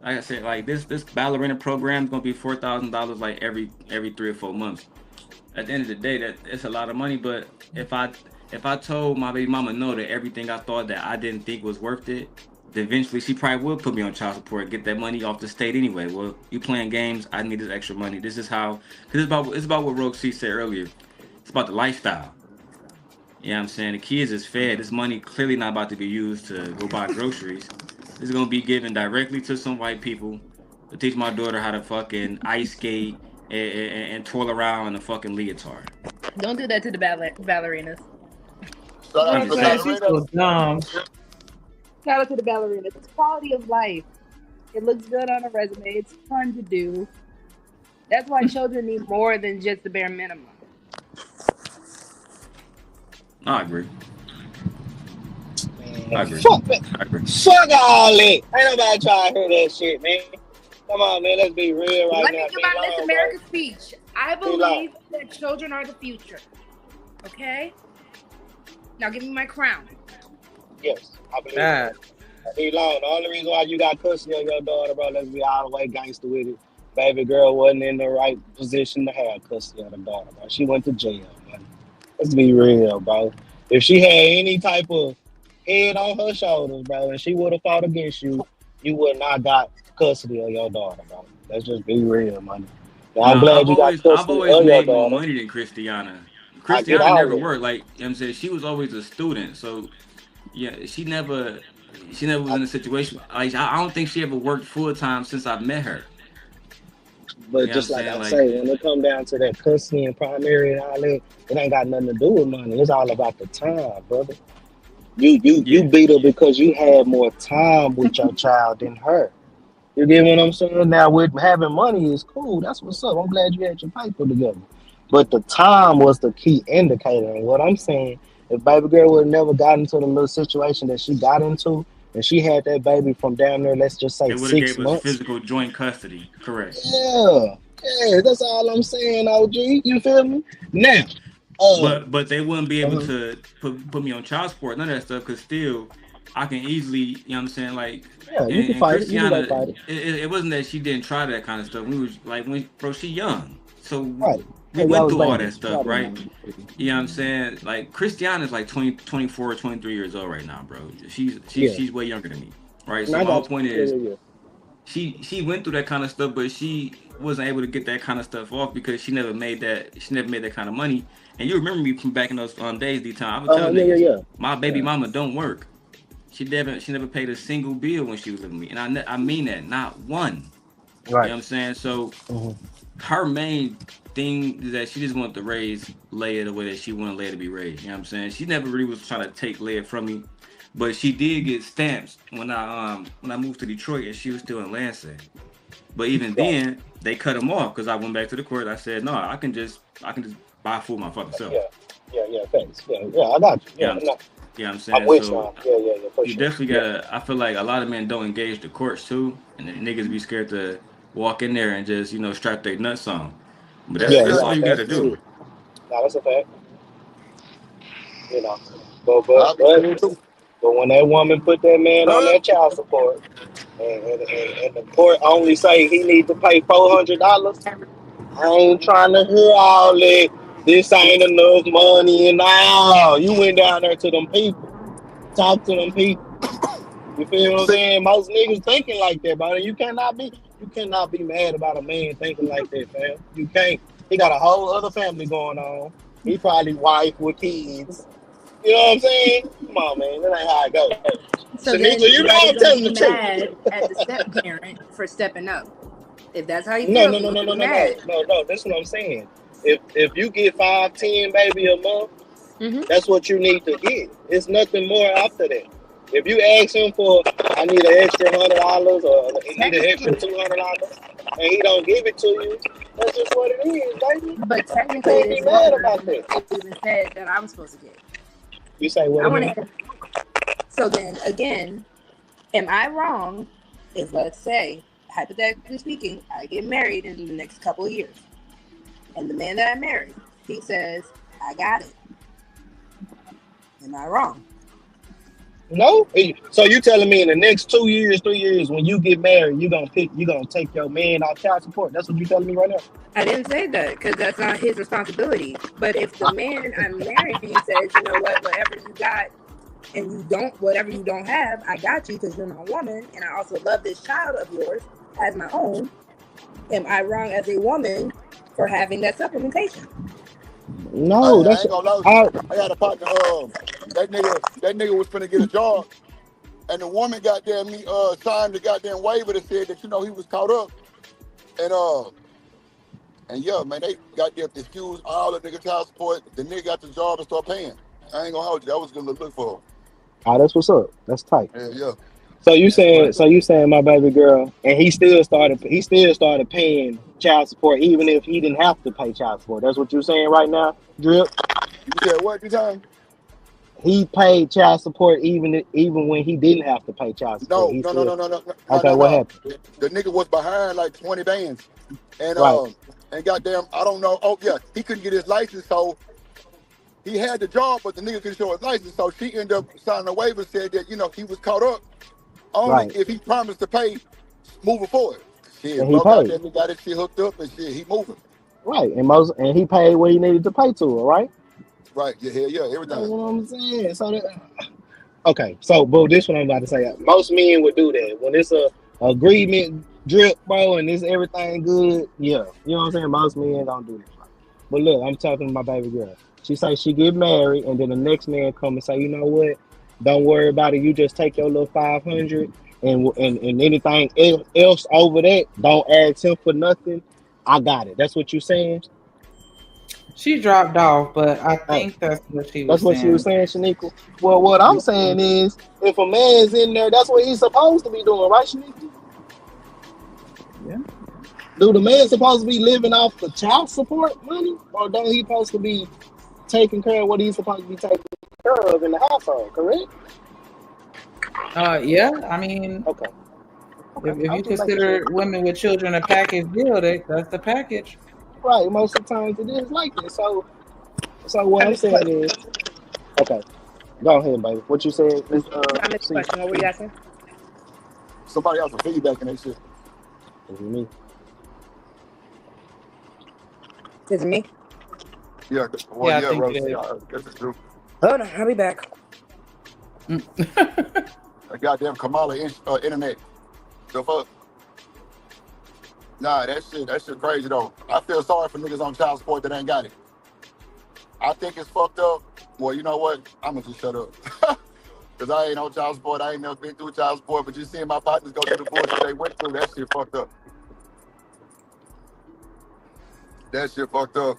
Like I said, like this ballerina program is gonna be $4,000 like every 3 or 4 months. At the end of the day, it's a lot of money. But if I told my baby mama no to everything I thought that I didn't think was worth it, then eventually she probably would put me on child support and get that money off the state anyway. Well, you playing games, I need this extra money. This is how, because it's about what Rogue C said earlier. It's about the lifestyle. You know what I'm saying? The kids is fed. This money clearly not about to be used to go buy groceries. This is going to be given directly to some white people to teach my daughter how to fucking ice skate and twirl around in a fucking leotard. Don't do that to the ballerinas. She's so dumb. Shout out to the ballerinas. It's quality of life. It looks good on a resume. It's fun to do. That's why children need more than just the bare minimum. I agree. Fuck all that. Ain't nobody trying to hear that shit, man. Come on, man. Let's be real right Let now. me give out this American speech. I believe that children are the future. Okay? Now give me my crown. Yes, I believe that. Elon, the only reason why you got custody of your daughter, bro, let's be all the way gangster with it. Baby girl wasn't in the right position to have custody of the daughter, bro. She went to jail, man. Let's be real, bro. If she had any type of head on her shoulders, bro, and she would have fought against you, you would not got custody of your daughter, bro. Let's just be real, man. Now, I'm glad you got custody I've always of your made more daughter. money than Christiana. Christiana never worked. Like, you know what I'm saying? She was always a student. So, yeah, she never was in a situation. Like, I don't think she ever worked full time since I've met her. But just like I say, when it come down to that custody and primary and all that, it ain't got nothing to do with money. It's all about the time, brother. You beat her because you had more time with your child than her. You get what I'm saying? Now with having money is cool. That's what's up. I'm glad you had your paper together. But the time was the key indicator. And what I'm saying, if baby girl would have never got into the little situation that she got into, and she had that baby from down there, let's just say They would have 6 gave us months. physical joint custody. Correct. Yeah, that's all I'm saying, OG. You feel me? Now, But they wouldn't be able to put me on child support, none of that stuff, because still I can easily, you know what I'm saying, like, yeah, you can and fight it. You can Christiana, go fight it. it wasn't that she didn't try that kind of stuff. We was like, bro, she young, so Right. we Hey, went y'all was through all that babies. stuff, Y'all right? didn't know. You know what I'm saying? Like, Christiana's like 20, 24, 23 years old right now, bro. Yeah. She's way younger than me, right? And So I my whole got point you. is, Yeah. she went through that kind of stuff, but she wasn't able to get that kind of stuff off because she never made that kind of money. And you remember me from back in those days, D-Time. I would tell niggas, Yeah. my baby mama don't work. She never paid a single bill when she was living with me, and I mean that, not one. You know what I'm saying? So her main thing is that she just wanted to raise Leia the way that she wanted Leia to be raised. You know what I'm saying? She never really was trying to take Leia from me, but she did get stamps when I moved to Detroit and she was still in Lansing. But even then, they cut them off because I went back to the court. I said, no, I can just buy food my fucking self. Yeah, thanks. Yeah, I got you. Yeah, I'm saying? I'm with So you. Yeah, for you sure. definitely gotta. I feel like a lot of men don't engage the courts too, and the niggas be scared to walk in there and just strap their nuts on. But that's all you gotta do. No, that's a fact. You know, but when that woman put that man on that child support, and the court only say he needs to pay $400, I ain't trying to hear all that. This ain't enough money, and now you went down there to them people, talk to them people. You feel what I'm saying? Most niggas thinking like that, bro. You cannot be mad about a man thinking like that, fam. You can't. He got a whole other family going on. He probably wife with kids. You know what I'm saying? Come on, man. That ain't how it goes. So Shanika, then you know I'm telling the mad truth. at the step parent for stepping up. If that's how you No. feel, No. That's what I'm saying. If you get 5, 10 baby a month, that's what you need to get. It's nothing more after that. If you ask him for, I need an extra $100 or I need an extra $200, and he don't give it to you, that's just what it is, baby. But You technically, can't be mad about that. it even said that I was supposed to get. You say what? So then again, am I wrong if, let's say, hypothetically speaking, I get married in the next couple of years, and the man that I married, he says, I got it. Am I wrong? No. So you telling me in the next 2 years, 3 years, when you get married, you gonna take your man off child support? That's what you telling me right now? I didn't say that because that's not his responsibility. But if the man I'm marrying says, you know what, whatever you got and whatever you don't have, I got you because you're my woman, and I also love this child of yours as my own. Am I wrong as a woman for having that supplementation? No, I ain't gonna lie. I had a partner. That nigga was finna get a job, and the woman goddamn me signed the goddamn waiver that said that he was caught up, and yeah, man, they goddamn excused all the nigga child support. The nigga got the job and start paying. I ain't gonna hold you. That was gonna look for her. Oh, that's what's up. That's tight. Yeah. So you saying my baby girl, and he still started paying child support even if he didn't have to pay child support. That's what you're saying right now, Drip? You said what? Time? He paid child support even when he didn't have to pay child support. No. Okay, what happened? The nigga was behind like 20 bands, and Right. And goddamn, I don't know. Oh yeah, he couldn't get his license, so he had the job, but the nigga couldn't show his license. So she ended up signing a waiver, said that he was caught up only if he promised to pay moving forward. Shit, And he bro, paid. goddamn, he got his shit hooked up and shit. He moving. Right, and he paid what he needed to pay to her, right? Right, yeah, everything. That's what I'm saying. So boo, this what I'm about to say. Most men would do that when it's a agreement, Drip, bro, and it's everything good. Yeah, you know what I'm saying. Most men don't do that. But look, I'm talking to my baby girl. She say she get married, and then the next man come and say, you know what? Don't worry about it. You just take your little 500, and anything else over that, don't ask him for nothing. I got it. That's what you saying? She dropped off, but I think that's what she was saying. That's what she was saying, Shanika. Well, what I'm saying is, if a man's in there, that's what he's supposed to be doing, right, Shanika? Yeah. Do the man supposed to be living off the child support money, or don't he supposed to be taking care of what he's supposed to be taking care of in the household? Correct? Yeah. I mean, Okay. if I'm you just making sure. consider women with children a package deal, that's the package. Right. Most of the times it is like that. So what I I'm missed the saying question. is, okay, go ahead, baby. What you said is I missed the see. question. What were you asking? Somebody else with feedback in that shit. Me. Is it me? Yeah, well, Yeah, I yeah, think Rose. it is. Yeah, I guess it's true. Hold on, I'll be back. A goddamn Kamala internet. The fuck? Nah, that shit crazy though. I feel sorry for niggas on child support that ain't got it. I think it's fucked up. Well, you know what? I'm gonna just shut up. Cause I ain't on child support. I ain't never been through child support, but just seeing my partners go through the bullshit they went through, that shit fucked up. That shit fucked up.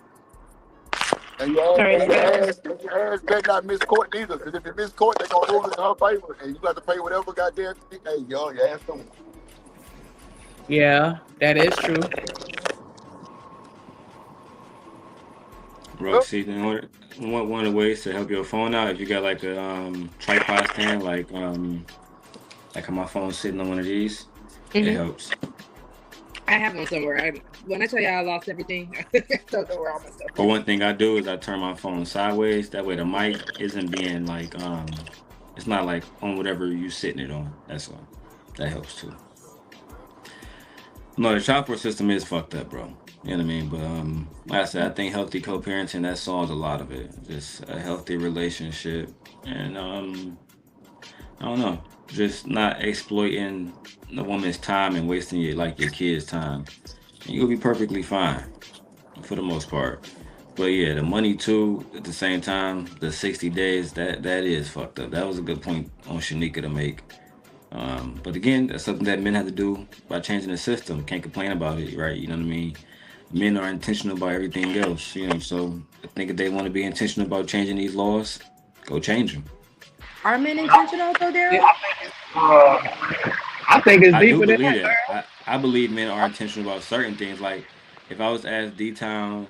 And your ass better not miss court neither. Cause if you miss court, they gonna rule it in her favor. And you got to pay whatever goddamn thing. Hey, yo, your ass don't. Yeah, that is true. Roxy, you know one of the ways to help your phone out, if you got like a tripod stand, like how my phone's sitting on one of these, it helps. I have one somewhere. When I tell you I lost everything, I don't know where all my stuff is. But one thing I do is I turn my phone sideways. That way the mic isn't being like it's not like on whatever you sitting it on. That's all. That helps too. No, the child support system is fucked up, bro. You know what I mean? But like I said, I think healthy co-parenting, that solves a lot of it. Just a healthy relationship, and I don't know, just not exploiting the woman's time and wasting your kids' time. And you'll be perfectly fine for the most part. But yeah, the money too. At the same time, the 60 days that is fucked up. That was a good point on Shanika to make. But again, that's something that men have to do by changing the system. Can't complain about it, right? You know what I mean? Men are intentional about everything else, you know. So I think if they want to be intentional about changing these laws, go change them. Are men intentional though, Daryl? I think it's I deeper do than believe that. that. I believe men are intentional about certain things. Like if I was to ask D-Town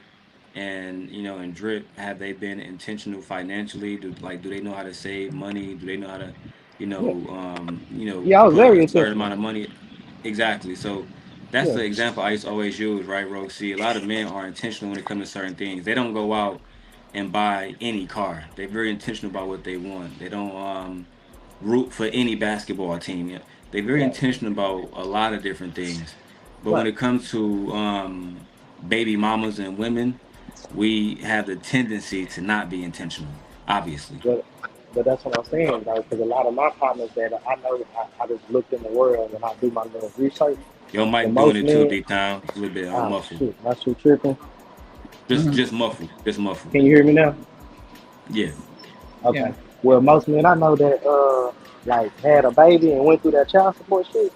and and Drip, have they been intentional financially? Do they know how to save money? Do they know how to, Yeah, I was put very a certain intentional. amount of money? Exactly. So that's Yeah. the example I used to always use, right, Roxy? A lot of men are intentional when it comes to certain things. They don't go out and buy any car. They're very intentional about what they want. They don't root for any basketball team. Yeah. They're very Right. intentional about a lot of different things. But when Right. it comes to baby mamas and women, we have the tendency to not be intentional, obviously. But that's what I'm saying, though, because a lot of my partners that I know, I just looked in the world and I do my little research. Your The mic doing most it too, men, D-Town. It's a little bit muffled. shit, my shit tripping. Just muffled. Just muffled. Can you hear me now? Yeah. Okay. Yeah. Well, most men I know that had a baby and went through that child support shit,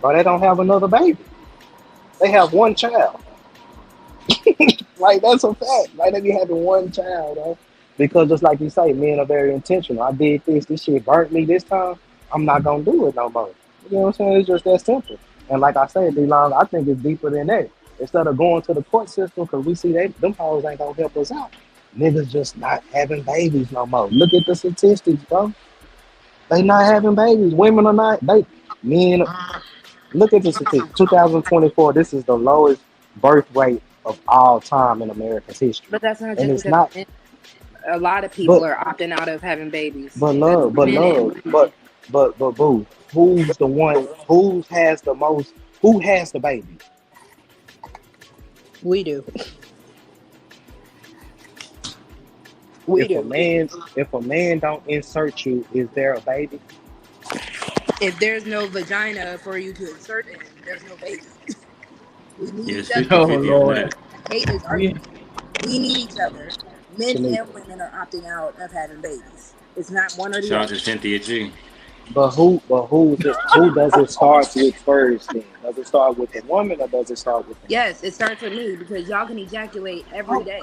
but they don't have another baby. They have one child. Like that's a fact. Like they be having one child, though. Because just like you say, men are very intentional. I did this shit burnt me this time. I'm not gonna do it no more. You know what I'm saying? It's just that simple. And like I said, D-Long, I think it's deeper than that. Instead of going to the court system, because we see them hoes ain't gonna help us out. Niggas just not having babies no more. Look at the statistics, bro. They not having babies. Women are not. Men. Look at the statistics. 2024. This is the lowest birth rate of all time in America's history. But that's not And just it's because not. a lot of people But are opting out of having babies. but That's love, but men and love, women. but boo. Who's the one? Who has the most? Who has the baby? We do. We do. If a man don't insert you, is there a baby? If there's no vagina for you to insert in, there's no baby. We need Yes, each other. 50-50 on that. Hate this argument. We need each other. Men Shanika. and women are opting out of having babies. It's not one or the Shout out other. to Cynthia G. But who does it start with first? Then does it start with the woman or does it start with the man? Yes, it starts with me because y'all can ejaculate every day.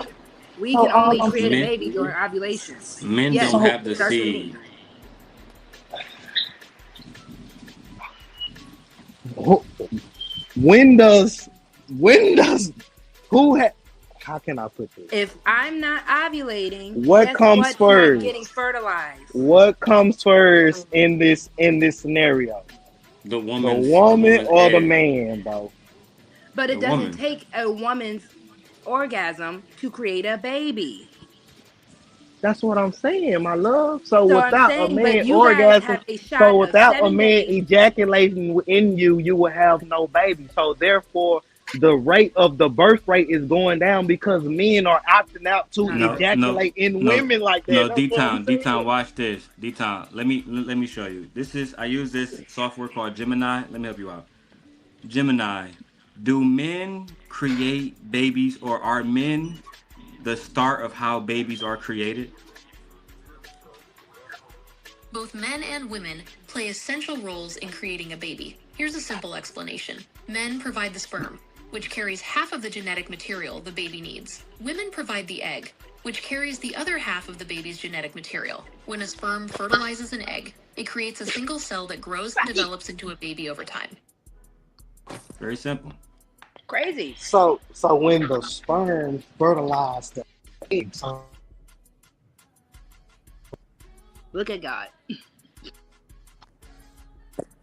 We can only create a baby during ovulation. Men Yes, don't have the it starts with me. seed. when does how can I put this? If I'm not ovulating, What guess comes what's first? not getting fertilized? What comes first in this scenario? The woman woman's or the egg. man, bro? But it The doesn't woman. take a woman's orgasm to create a baby. That's what I'm saying, my love. So So I'm without a saying, but man you guys orgasm, have a shot so of without a 7 man days. ejaculating in you, you will have no baby. So therefore, the rate of the birth rate is going down because men are opting out to ejaculate in women like that. No, That's what I'm saying. D-Town, watch this. D-Town, let me show you. I use this software called Gemini. Let me help you out. Gemini, do men create babies, or are men the start of how babies are created? Both men and women play essential roles in creating a baby. Here's a simple explanation. Men provide the sperm, which carries half of the genetic material the baby needs. Women provide the egg, which carries the other half of the baby's genetic material. When a sperm fertilizes an egg, it creates a single cell that grows and develops into a baby over time. Very simple. Crazy. So when the sperm fertilize the egg, Look at God.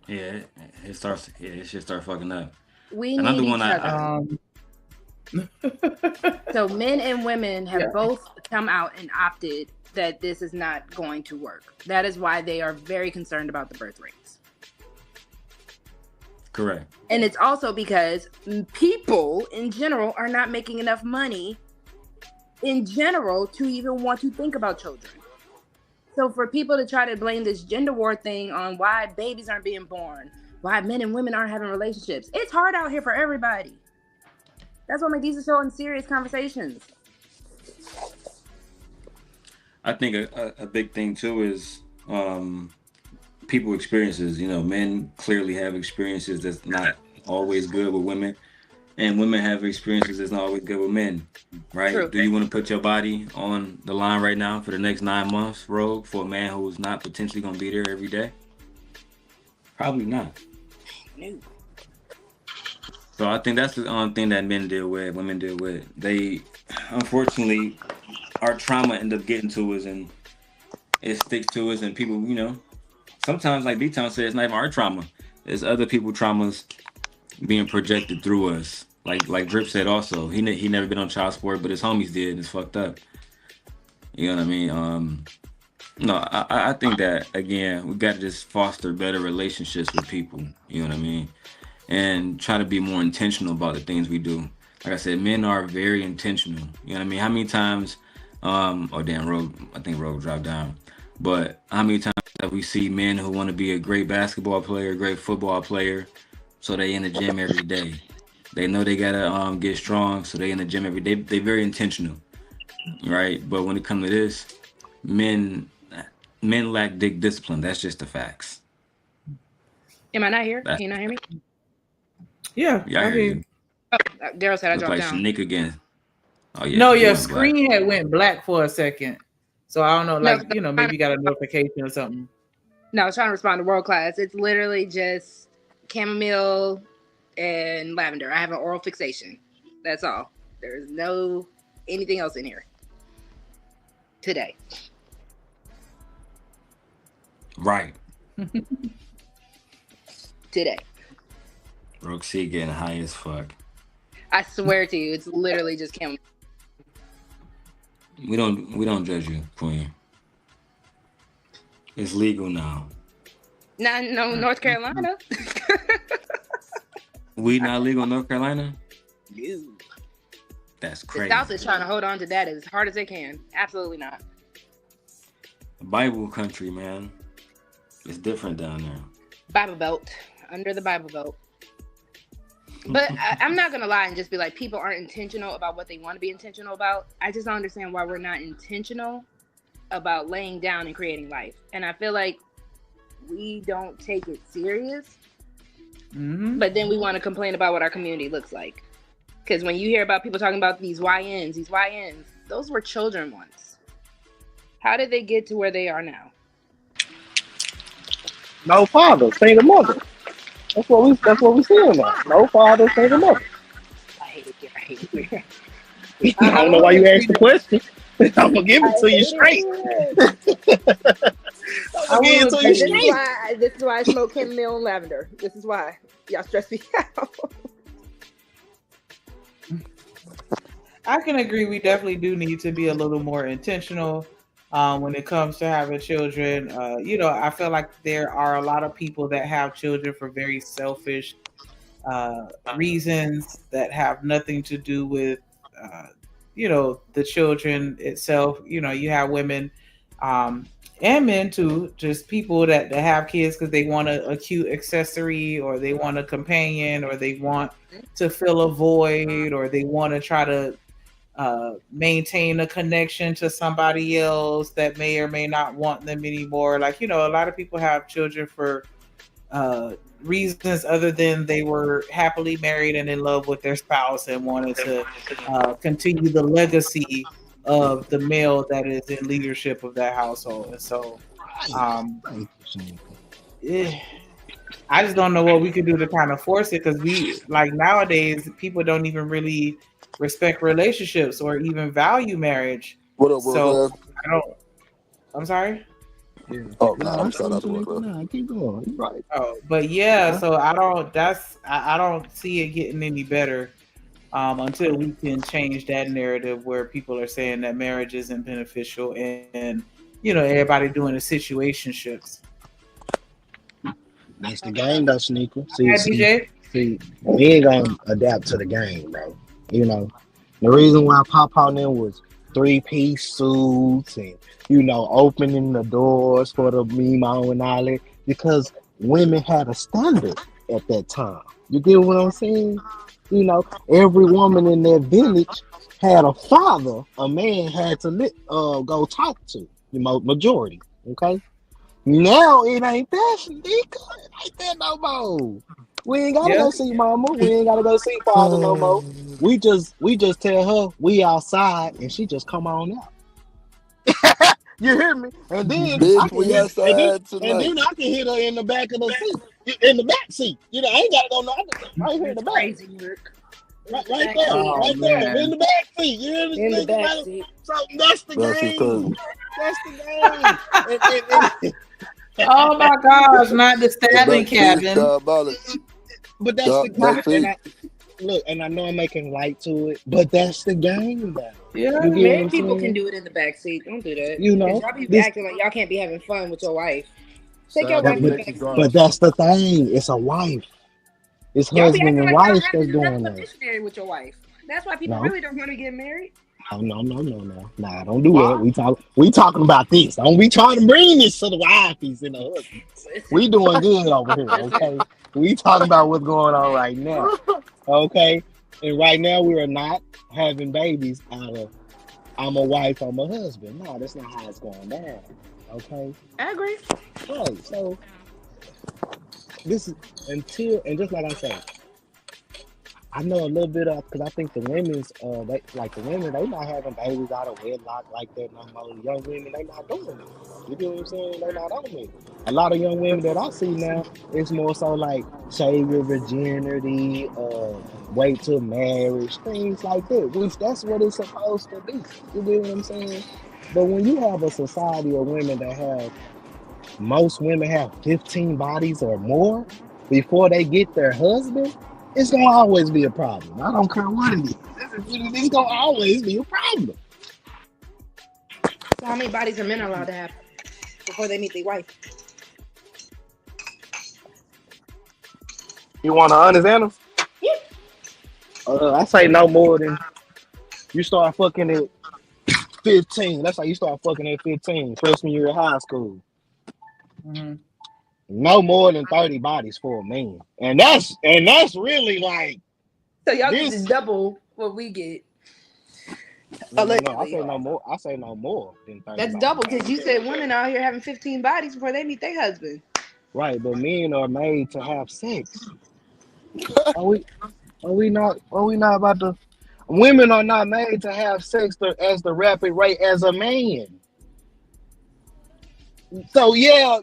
Yeah, it starts. Yeah, it should start fucking up. We Another need one each other. So men and women have both come out and opted that this is not going to work. That is why they are very concerned about the birth rates. Correct. And it's also because people in general are not making enough money in general to even want to think about children. So for people to try to blame this gender war thing on why babies aren't being born, why men and women aren't having relationships, it's hard out here for everybody. That's what makes these so unserious conversations. I think a big thing too is people experiences. You know, men clearly have experiences that's not always good with women, and women have experiences that's not always good with men, right? True. Do you want to put your body on the line right now for the next 9 months, Rogue, for a man who's not potentially going to be there every day? Probably not. No. So I think that's the thing that men deal with, women deal with. They, unfortunately, our trauma end up getting to us, and it sticks to us, and people, you know, sometimes, like D-Town said, it's not even our trauma. It's other people's traumas being projected through us. Like Drip said also, he never been on child support, but his homies did, and it's fucked up. You know what I mean? No, I think that, again, we got to just foster better relationships with people. You know what I mean? And try to be more intentional about the things we do. Like I said, men are very intentional. You know what I mean? How many times, oh damn, Rogue, I think Rogue dropped down. But how many times have we see men who want to be a great basketball player, a great football player, so they in the gym every day. They know they gotta get strong, so they in the gym every day. They very intentional, right? But when it comes to this, men lack discipline. That's just the facts. Am I not here? Can you not hear me? Yeah, I hear you. Oh, Daryl said I Look dropped like down. Nick again. Oh yeah. No, you your went black. screen had went black for a second. So I don't know, No, like, you know, maybe you got a notification or something. No, I was trying to respond to World Class. It's literally just chamomile and lavender. I have an oral fixation. That's all. There's no anything else in here today. Right. Today. Roxy getting high as fuck. I swear to you, it's literally just chamomile. We don't judge you, Queen. It's legal now. No, North Carolina. Weed not legal in North Carolina? No. That's The crazy. South is trying to hold on to that as hard as they can. Absolutely not. Bible country, man. It's different down there. Bible Belt. Under the Bible Belt. But I'm not going to lie and just be like, people aren't intentional about what they want to be intentional about. I just don't understand why we're not intentional about laying down and creating life. And I feel like we don't take it serious. Mm-hmm. But then we want to complain about what our community looks like. Because when you hear about people talking about these YNs, those were children once. How did they get to where they are now? No father, single mother. That's what we seeing now. No father, single mother. I hate it. I don't know why you asked the question. I'm gonna give it to you straight. I'm I gonna give it will to agree. you This is straight. why. This is why I smoke chamomile and lavender. This is why y'all stress me out. I can agree. We definitely do need to be a little more intentional when it comes to having children. I feel like there are a lot of people that have children for very selfish reasons that have nothing to do with, the children itself. You have women and men too, just people that have kids because they want a cute accessory, or they want a companion, or they want to fill a void, or they want to try to maintain a connection to somebody else that may or may not want them anymore. Like, a lot of people have children for reasons other than they were happily married and in love with their spouse and wanted to continue the legacy of the male that is in leadership of that household. And so I just don't know what we could do to kind of force it, because nowadays people don't even really respect relationships or even value marriage. What up, So bro? I'm sorry. Oh, no, I'm shout out to work. Nah, keep going. You're right. Oh, but yeah, so I don't see it getting any better until we can change that narrative where people are saying that marriage isn't beneficial and everybody doing the situationships. That's the game, though, Sneaker. DJ? See, we ain't gonna adapt to the game, bro. The reason why Papa and them was 3-piece suits and opening the doors for the Mimo and all that, because women had a standard at that time. You get what I'm saying? Every woman in that village had a father a man had to go talk to. Majority, okay? Now it ain't that, Sneaker. It ain't that no more. We ain't gotta go see mama. We ain't gotta go see father no more. We just tell her we outside and she just come on out. You hear me? And then Bitch, we outside tonight. and then I can hit her in the back of the seat. In the back seat. I ain't gotta go right here in the back. Crazy work. Right there. In the back seat. You hear me? In the back seat. So that's the game. That's the game. Oh my gosh, not the stabbing cabin. But that's the game. Look, and I know I'm making light to it, but that's the game, though. Yeah, many people can do it in the back seat. Don't do that. Y'all be acting like y'all can't be having fun with your wife. Take your wife in the back seat. But that's the thing. It's a wife. It's husband and wife that's doing that. Missionary with your wife. That's why people really don't want to get married. Oh, no. Nah, don't do that. We talking about this. Don't be trying to bring this to the wifeys and the husbands. We doing good over here, okay? We talking about what's going on right now, okay? And right now we are not having babies out of I'm a wife, I'm a husband. No, that's not how it's going down, okay? I agree. Right, so this is and just like I said, I know a little bit of, because I think the women's, they not having babies out of wedlock like that no more. Young women, they not doing it. You get what I'm saying? They not on it. A lot of young women that I see now, it's more so like save your virginity, wait till marriage, things like that. Which that's what it's supposed to be. You get what I'm saying? But when you have a society of women that have, most women have 15 bodies or more before they get their husband, it's gonna always be a problem. I don't care what it is. It's gonna always be a problem. So how many bodies are men allowed to have before they meet their wife? You want an honest answer? Yeah. I say no more than you start fucking at 15. That's how you start fucking at 15, freshman year of high school. Mm-hmm. No more than 30 bodies for a man. And that's really like, so y'all get just double what we get. No, I say no more. I say no more than 30 That's bodies. double, because you said women out here having 15 bodies before they meet their husband. Right, but men are made to have sex. Are we not about to? Women are not made to have sex as the rapid rate as a man. So yeah,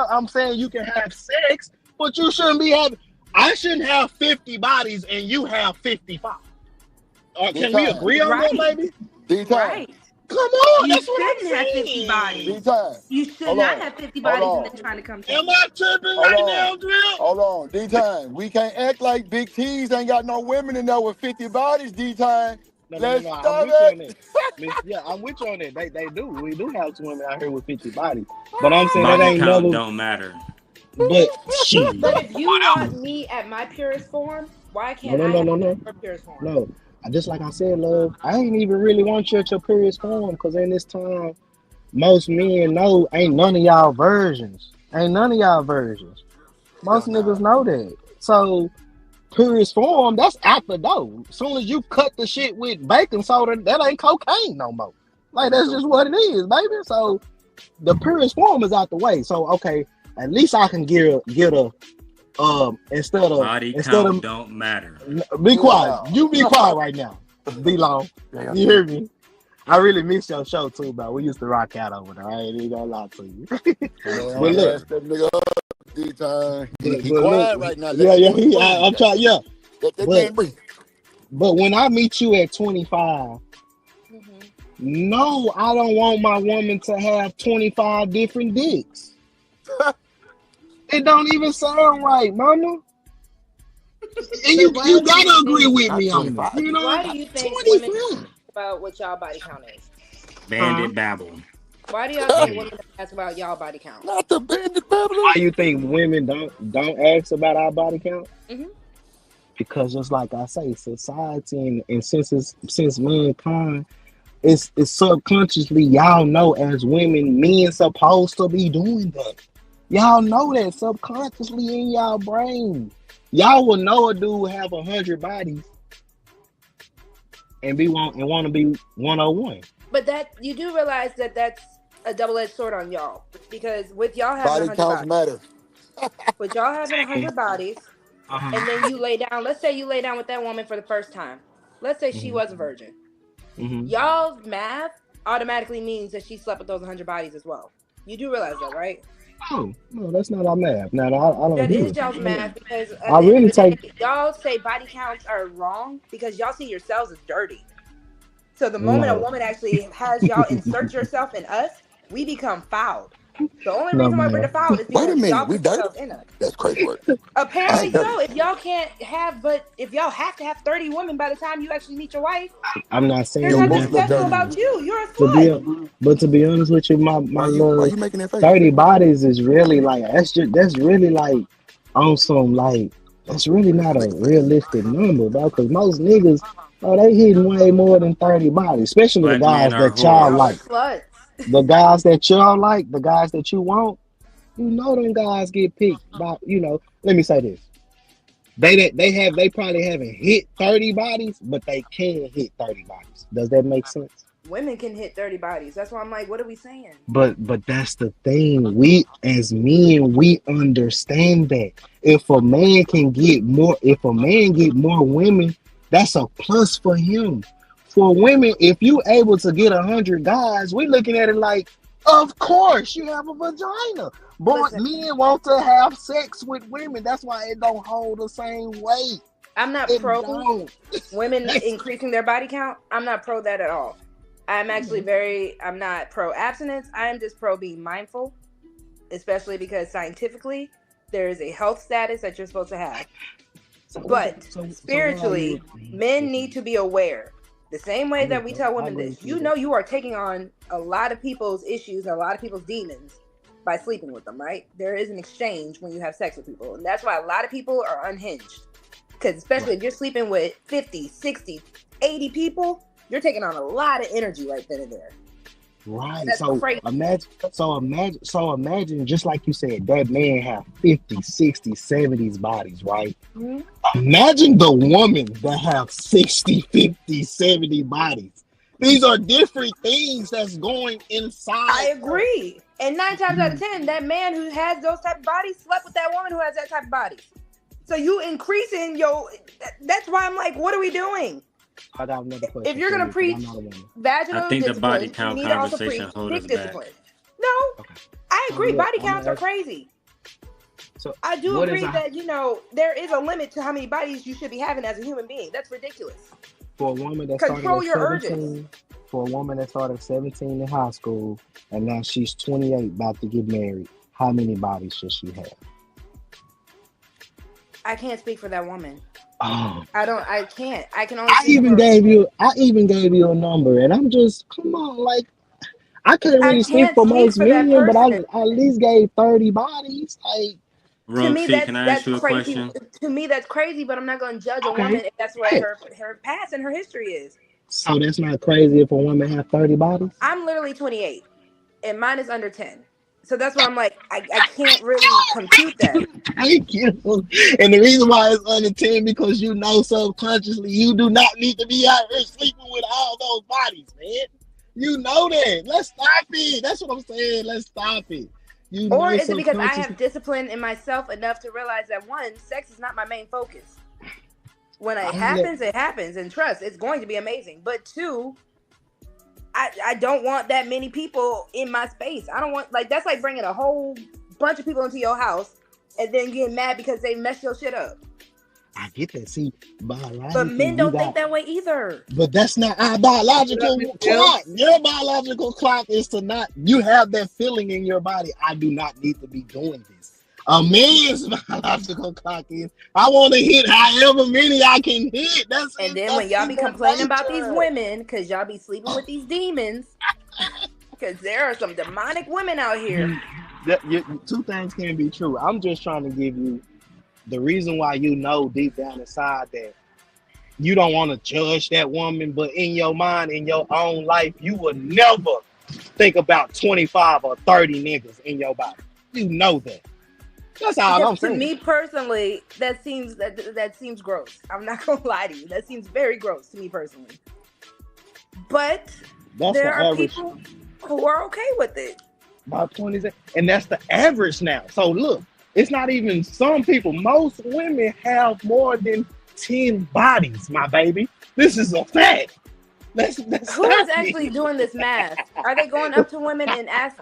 I'm saying you can have sex, But you shouldn't be having. I shouldn't have 50 bodies and you have 55. Can we agree on that, baby? Right. Come on, You that's what I'm shouldn't have 50 saying. bodies. D-Time. You should Hold not on. have 50 Hold bodies on. and then trying to come to Am I tripping Hold right on. now, Drip? Hold on, D-Time. We can't act like Big T's ain't got no women in there with 50 bodies, D-Time. Let's I'm stop with you on it. that. Yeah, I'm with you on that. They do. We do have some women out here with 50 bodies. But I'm saying that Body ain't count never. don't matter. But shit. But if you want me at my purest form, why can't I have your purest form? No. Just like I said, love, I ain't even really want you at your purest form because in this time, most men know ain't none of y'all virgins. Most niggas know that. So purest form, that's out the door. As soon as you cut the shit with baking soda, that ain't cocaine no more. Like that's just what it is, baby. So the purest form is out the way. So okay, at least I can get a instead Body count of don't matter. be quiet. You be quiet right now. Be long. You hear me? I really miss your show too, bro. We used to rock out over there. I ain't even gonna lie to you. But look, that nigga up, D-Time. He but quiet look, right now. I'm trying. Yeah, Let that man breathe. but when I meet you at 25, no, I don't want my woman to have 25 different dicks. It don't even sound right, mama. And you gotta agree with me on this. You know, Why do you think women about what y'all body count is? Bandit babble. Why do y'all think women ask about y'all body count? Not the bandit babble. Why you think women don't ask about our body count? Mm-hmm. Because just like I say, society and since mankind, it's subconsciously y'all know as women, men supposed to be doing that. Y'all know that subconsciously in y'all brain. Y'all will know a dude have 100 bodies and want to be 101. But that you do realize that that's a double-edged sword on y'all, because with y'all having 100 Body counts bodies, matter. with y'all having 100 bodies, and then you lay down. Let's say you lay down with that woman for the first time. Let's say she was a virgin. Y'all's math automatically means that she slept with those 100 bodies as well. You do realize that, right? Oh no, that's not our math. Now I don't. That agree is with y'all's that. math, because at I the end really of the day, take. y'all say body counts are wrong because y'all see yourselves as dirty. So the moment a No. woman actually has y'all insert yourself in us, we become fouled. The only No, reason why we're man. defiled is Wait a because minute, y'all we put dirty? yourself in us. That's crazy work. Apparently dirty. so. If y'all can't have, if y'all have to have 30 women by the time you actually meet your wife, I'm not saying there's Your nothing moves look special dirty. about you. You're a to slut. to be honest with you, my Why love, you making that face? 30 bodies is really like that's really like on some like that's really not a realistic number, bro. Because most niggas, they hitting way more than 30 bodies, especially the Black men guys are that y'all Y'all are whores. like, sluts. the guys that y'all like, the guys that you want. You know them guys get picked by. Let me say this. They probably haven't hit 30 bodies, but they can hit 30 bodies. Does that make sense? Women can hit 30 bodies. That's why I'm like, what are we saying? But that's the thing. We as men, we understand that if a man get more women, that's a plus for him. For women, if you able to get 100 guys, we looking at it like, of course you have a vagina. But men want to have sex with women. That's why it don't hold the same weight. I'm not pro women increasing their body count. I'm not pro that at all. I'm actually I'm not pro abstinence. I am just pro being mindful, especially because scientifically there is a health status that you're supposed to have. But spiritually, men need to be aware. The same way that we tell women this, you are taking on a lot of people's issues and a lot of people's demons by sleeping with them, right? There is an exchange when you have sex with people. And that's why a lot of people are unhinged. Because especially if you're sleeping with 50, 60, 80 people, you're taking on a lot of energy right then and there. Right. That's crazy. Imagine, just like you said, that man have 50, 60, 70s bodies, right? Mm-hmm. Imagine the woman that have 60, 50, 70 bodies. These are different things that's going inside. I agree. And 9 times out of 10, that man who has those type of bodies slept with that woman who has that type of body. So you increasing that's why I'm like, what are we doing? I got another question. If you're gonna preach vaginal I think the body discipline, count you need to also preach conversation hold dick us back. discipline. No, I agree. Body counts are crazy. So I do what agree is that there is a limit to how many bodies you should be having as a human being. That's ridiculous. for a woman that Control started your at urges. 17? For a woman that started at 17 in high school and now she's 28 about to get married, how many bodies should she have? I can't speak for that woman. Oh. I can't. I can only I speak even for gave you a number, and I'm just come on, like I couldn't I really speak can't for speak most for that men, but I person. at least gave 30 bodies. Like To me, Roxy, can I ask that's you a crazy. question? To me, that's crazy. But I'm not going to judge a woman if that's what her past and her history is. so that's not crazy if a woman have 30 bodies. I'm literally 28, and mine is under 10. So that's why I'm like, I can't really compute that. Thank you. And the reason why it's under 10 because you know subconsciously you do not need to be out here sleeping with all those bodies, man. You know that. Let's stop it. That's what I'm saying. Let's stop it. You Or know is it because I subconsciously. have discipline in myself enough to realize that one, sex is not my main focus. When it happens, it happens, and trust, it's going to be amazing. But two, I don't want that many people in my space. I don't want that's like bringing a whole bunch of people into your house and then getting mad because they messed your shit up. I get that. See, biologically, But men don't think that way either. But that's not our biological clock. Your biological clock is to not. You have that feeling in your body. I do not need to be doing this. A man's biological clock is I want to hit however many I can hit. And then when y'all be complaining about these women because y'all be sleeping with these demons, because there are some demonic women out here. Two things can be true. I'm just trying to give you the reason why you know deep down inside that you don't want to judge that woman, but in your mind, in your own life, you would never think about 25 or 30 niggas in your body. You know that. That's all I'm saying. To me personally, that seems gross. I'm not gonna lie to you. That seems very gross to me personally. But there are people who are okay with it. About 20, and that's the average now. So look, it's not even some people. Most women have more than 10 bodies, my baby. This is a fact. Who is actually doing this math? Are they going up to women and ask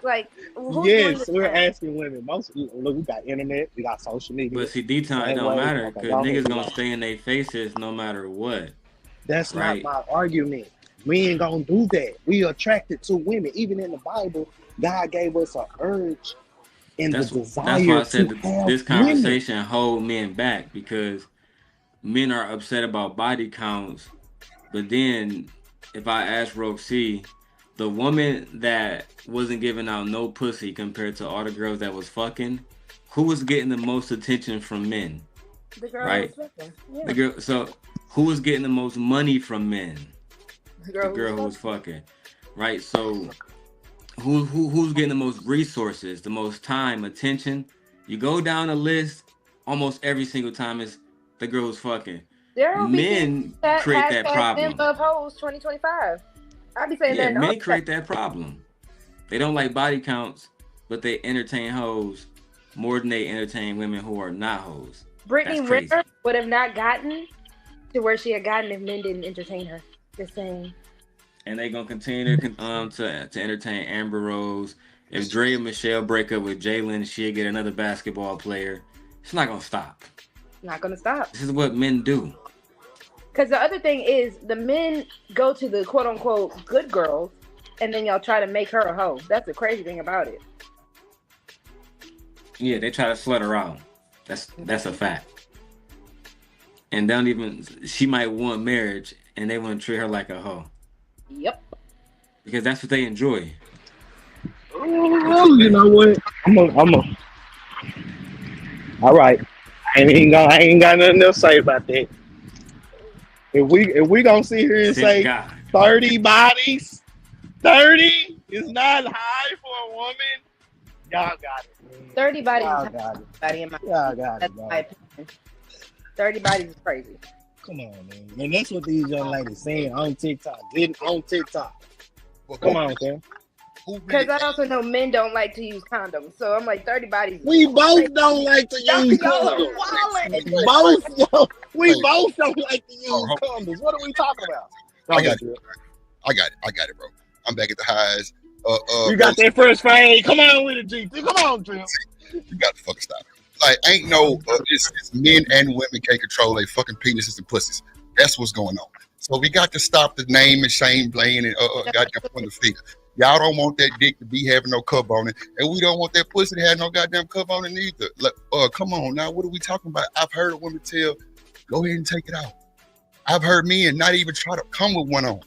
who's doing Yes, this we're math? asking women. Look, we got internet, we got social media. But see, D-Town, it don't matter because niggas gonna stay in their faces no matter what. That's right? not my argument. We ain't gonna do that. We attracted to women. Even in the Bible, God gave us an urge and the desire. That's why I said to this conversation hold men back because men are upset about body counts, but then if I ask Roxy, the woman that wasn't giving out no pussy compared to all the girls that was fucking, who was getting the most attention from men? The girl right? who was fucking. Yeah. The girl. So who was getting the most money from men? The girl who was fucking. Right. So who's getting the most resources, the most time, attention? You go down a list, almost every single time is the girl who's fucking. Men create that problem. Men love hoes 2025. I be saying that. Yeah, men create that problem. They don't like body counts, but they entertain hoes more than they entertain women who are not hoes. Brittany Renner would have not gotten to where she had gotten if men didn't entertain her. Just saying. And they gonna continue to entertain Amber Rose. If Dre and Michelle break up with Jalen, she'll get another basketball player. It's not gonna stop. Not gonna stop. This is what men do. Because the other thing is, the men go to the quote unquote good girls, and then y'all try to make her a hoe. That's the crazy thing about it. Yeah, they try to slut her out. That's a fact. And she might want marriage, and they want to treat her like a hoe. Yep. Because that's what they enjoy. Oh, you know what? I'm a. All right. I ain't got nothing else to say about that. If we gonna sit here and say 30 bodies, 30 is not high for a woman. Y'all got it. Man. 30 bodies Y'all is got it. body in my Y'all got That's it. my opinion. 30 bodies is crazy. Come on, man. And that's what these young ladies saying on TikTok. Getting on TikTok. Well, come on, man. Because I also know men don't like to use condoms. So I'm like, 30 bodies. We both don't like to use condoms. We both don't like to use condoms. What are we talking about? I got it, bro. I'm back at the highs. You got that first fade. Come on with it, GT. Come on, Drew. You got to fucking stop. Like, ain't no, it's men and women can't control their fucking penises and pussies. That's what's going on. So we got to stop the name and shame, blame, and goddamn pointing the finger. Y'all don't want that dick to be having no cover on it, and we don't want that pussy to have no goddamn cover on it either. Like, come on now, what are we talking about? I've heard a woman tell, go ahead and take it out. I've heard men not even try to come with one on.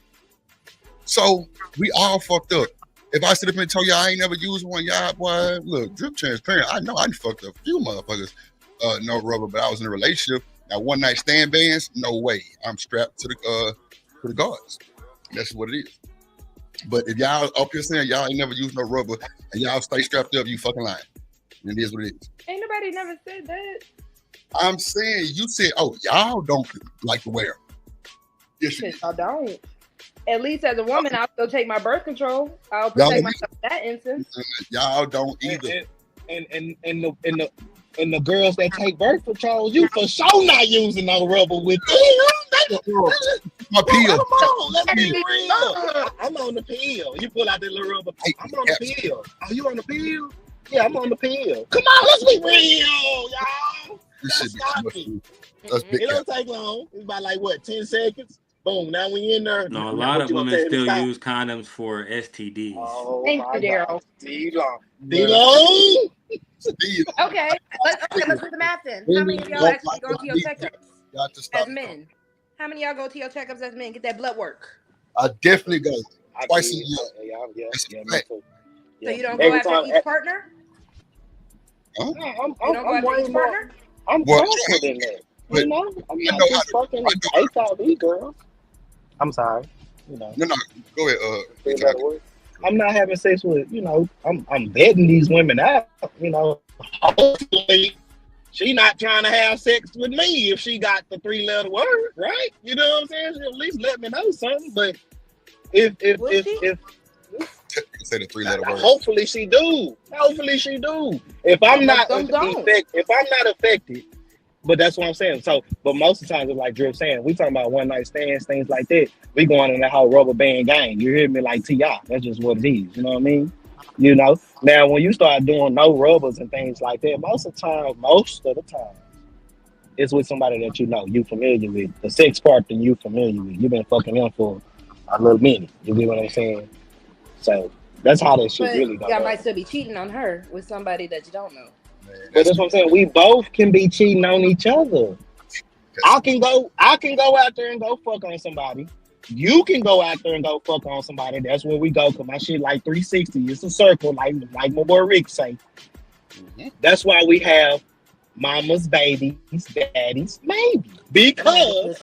So we all fucked up. If I sit up and tell y'all I ain't never used one, y'all, boy, look, drip transparent. I know I fucked up a few motherfuckers, no rubber, but I was in a relationship. Now, one night stand bands, no way. I'm strapped to the guards. That's what it is. But if y'all up here saying y'all ain't never used no rubber and y'all stay strapped up, you fucking lying. And it is what it is. Ain't nobody never said that. I'm saying you said, oh, y'all don't like to wear them. Yes, you I don't. At least as a woman, I'll still take my birth control. I'll protect myself in that instance. Y'all don't either. And the girls that take birth control, you for sure not using no rubber with them. My pill. Come on, let's be real. I'm on the pill. You pull out that little rubber. I'm on the pill. Oh, you on the pill? Yeah, I'm on the pill. Come on, let's be real, y'all. This Stop it. It don't take long. It's about like what, 10 seconds? Boom. Now we in there. No, a lot of women still use condoms for STDs. Oh, thank you, Daryl. D-Long. Okay, let's put the math in. How many of y'all actually go to your checkups as men? How many of y'all go to your checkups as men? Get that blood work. I definitely go twice a year. So you don't go after each partner? Huh? I'm Well, faster than that. You know, I'm not just fucking HIV girl. I'm sorry. You know. No, go ahead. I'm not having sex with, you know, I'm vetting these women out, you know. Hopefully she not trying to have sex with me if she got the 3-letter word, right? You know what I'm saying? She'll at least let me know something. But if say the 3-letter word. Hopefully she do. If I'm not affected, but that's what I'm saying. So, but most of the times, it's like Drip saying, we talking about one night stands, things like that. We going in that whole rubber band game. You hear me? Like T.I. That's just what it is. You know what I mean? You know. Now, when you start doing no rubbers and things like that, most of the time, it's with somebody that you know, you familiar with. The sex part that you familiar with. You've been fucking them for a little minute. You get what I'm saying? So that's how that shit really goes. Y'all might still be cheating on her with somebody that you don't know. But that's what I'm saying. We both can be cheating on each other. I can go out there and go fuck on somebody. You can go out there and go fuck on somebody. That's where we go. Cause my shit like 360. It's a circle, like my boy Rick say. Mm-hmm. That's why we have mamas, babies, daddies, maybe. Because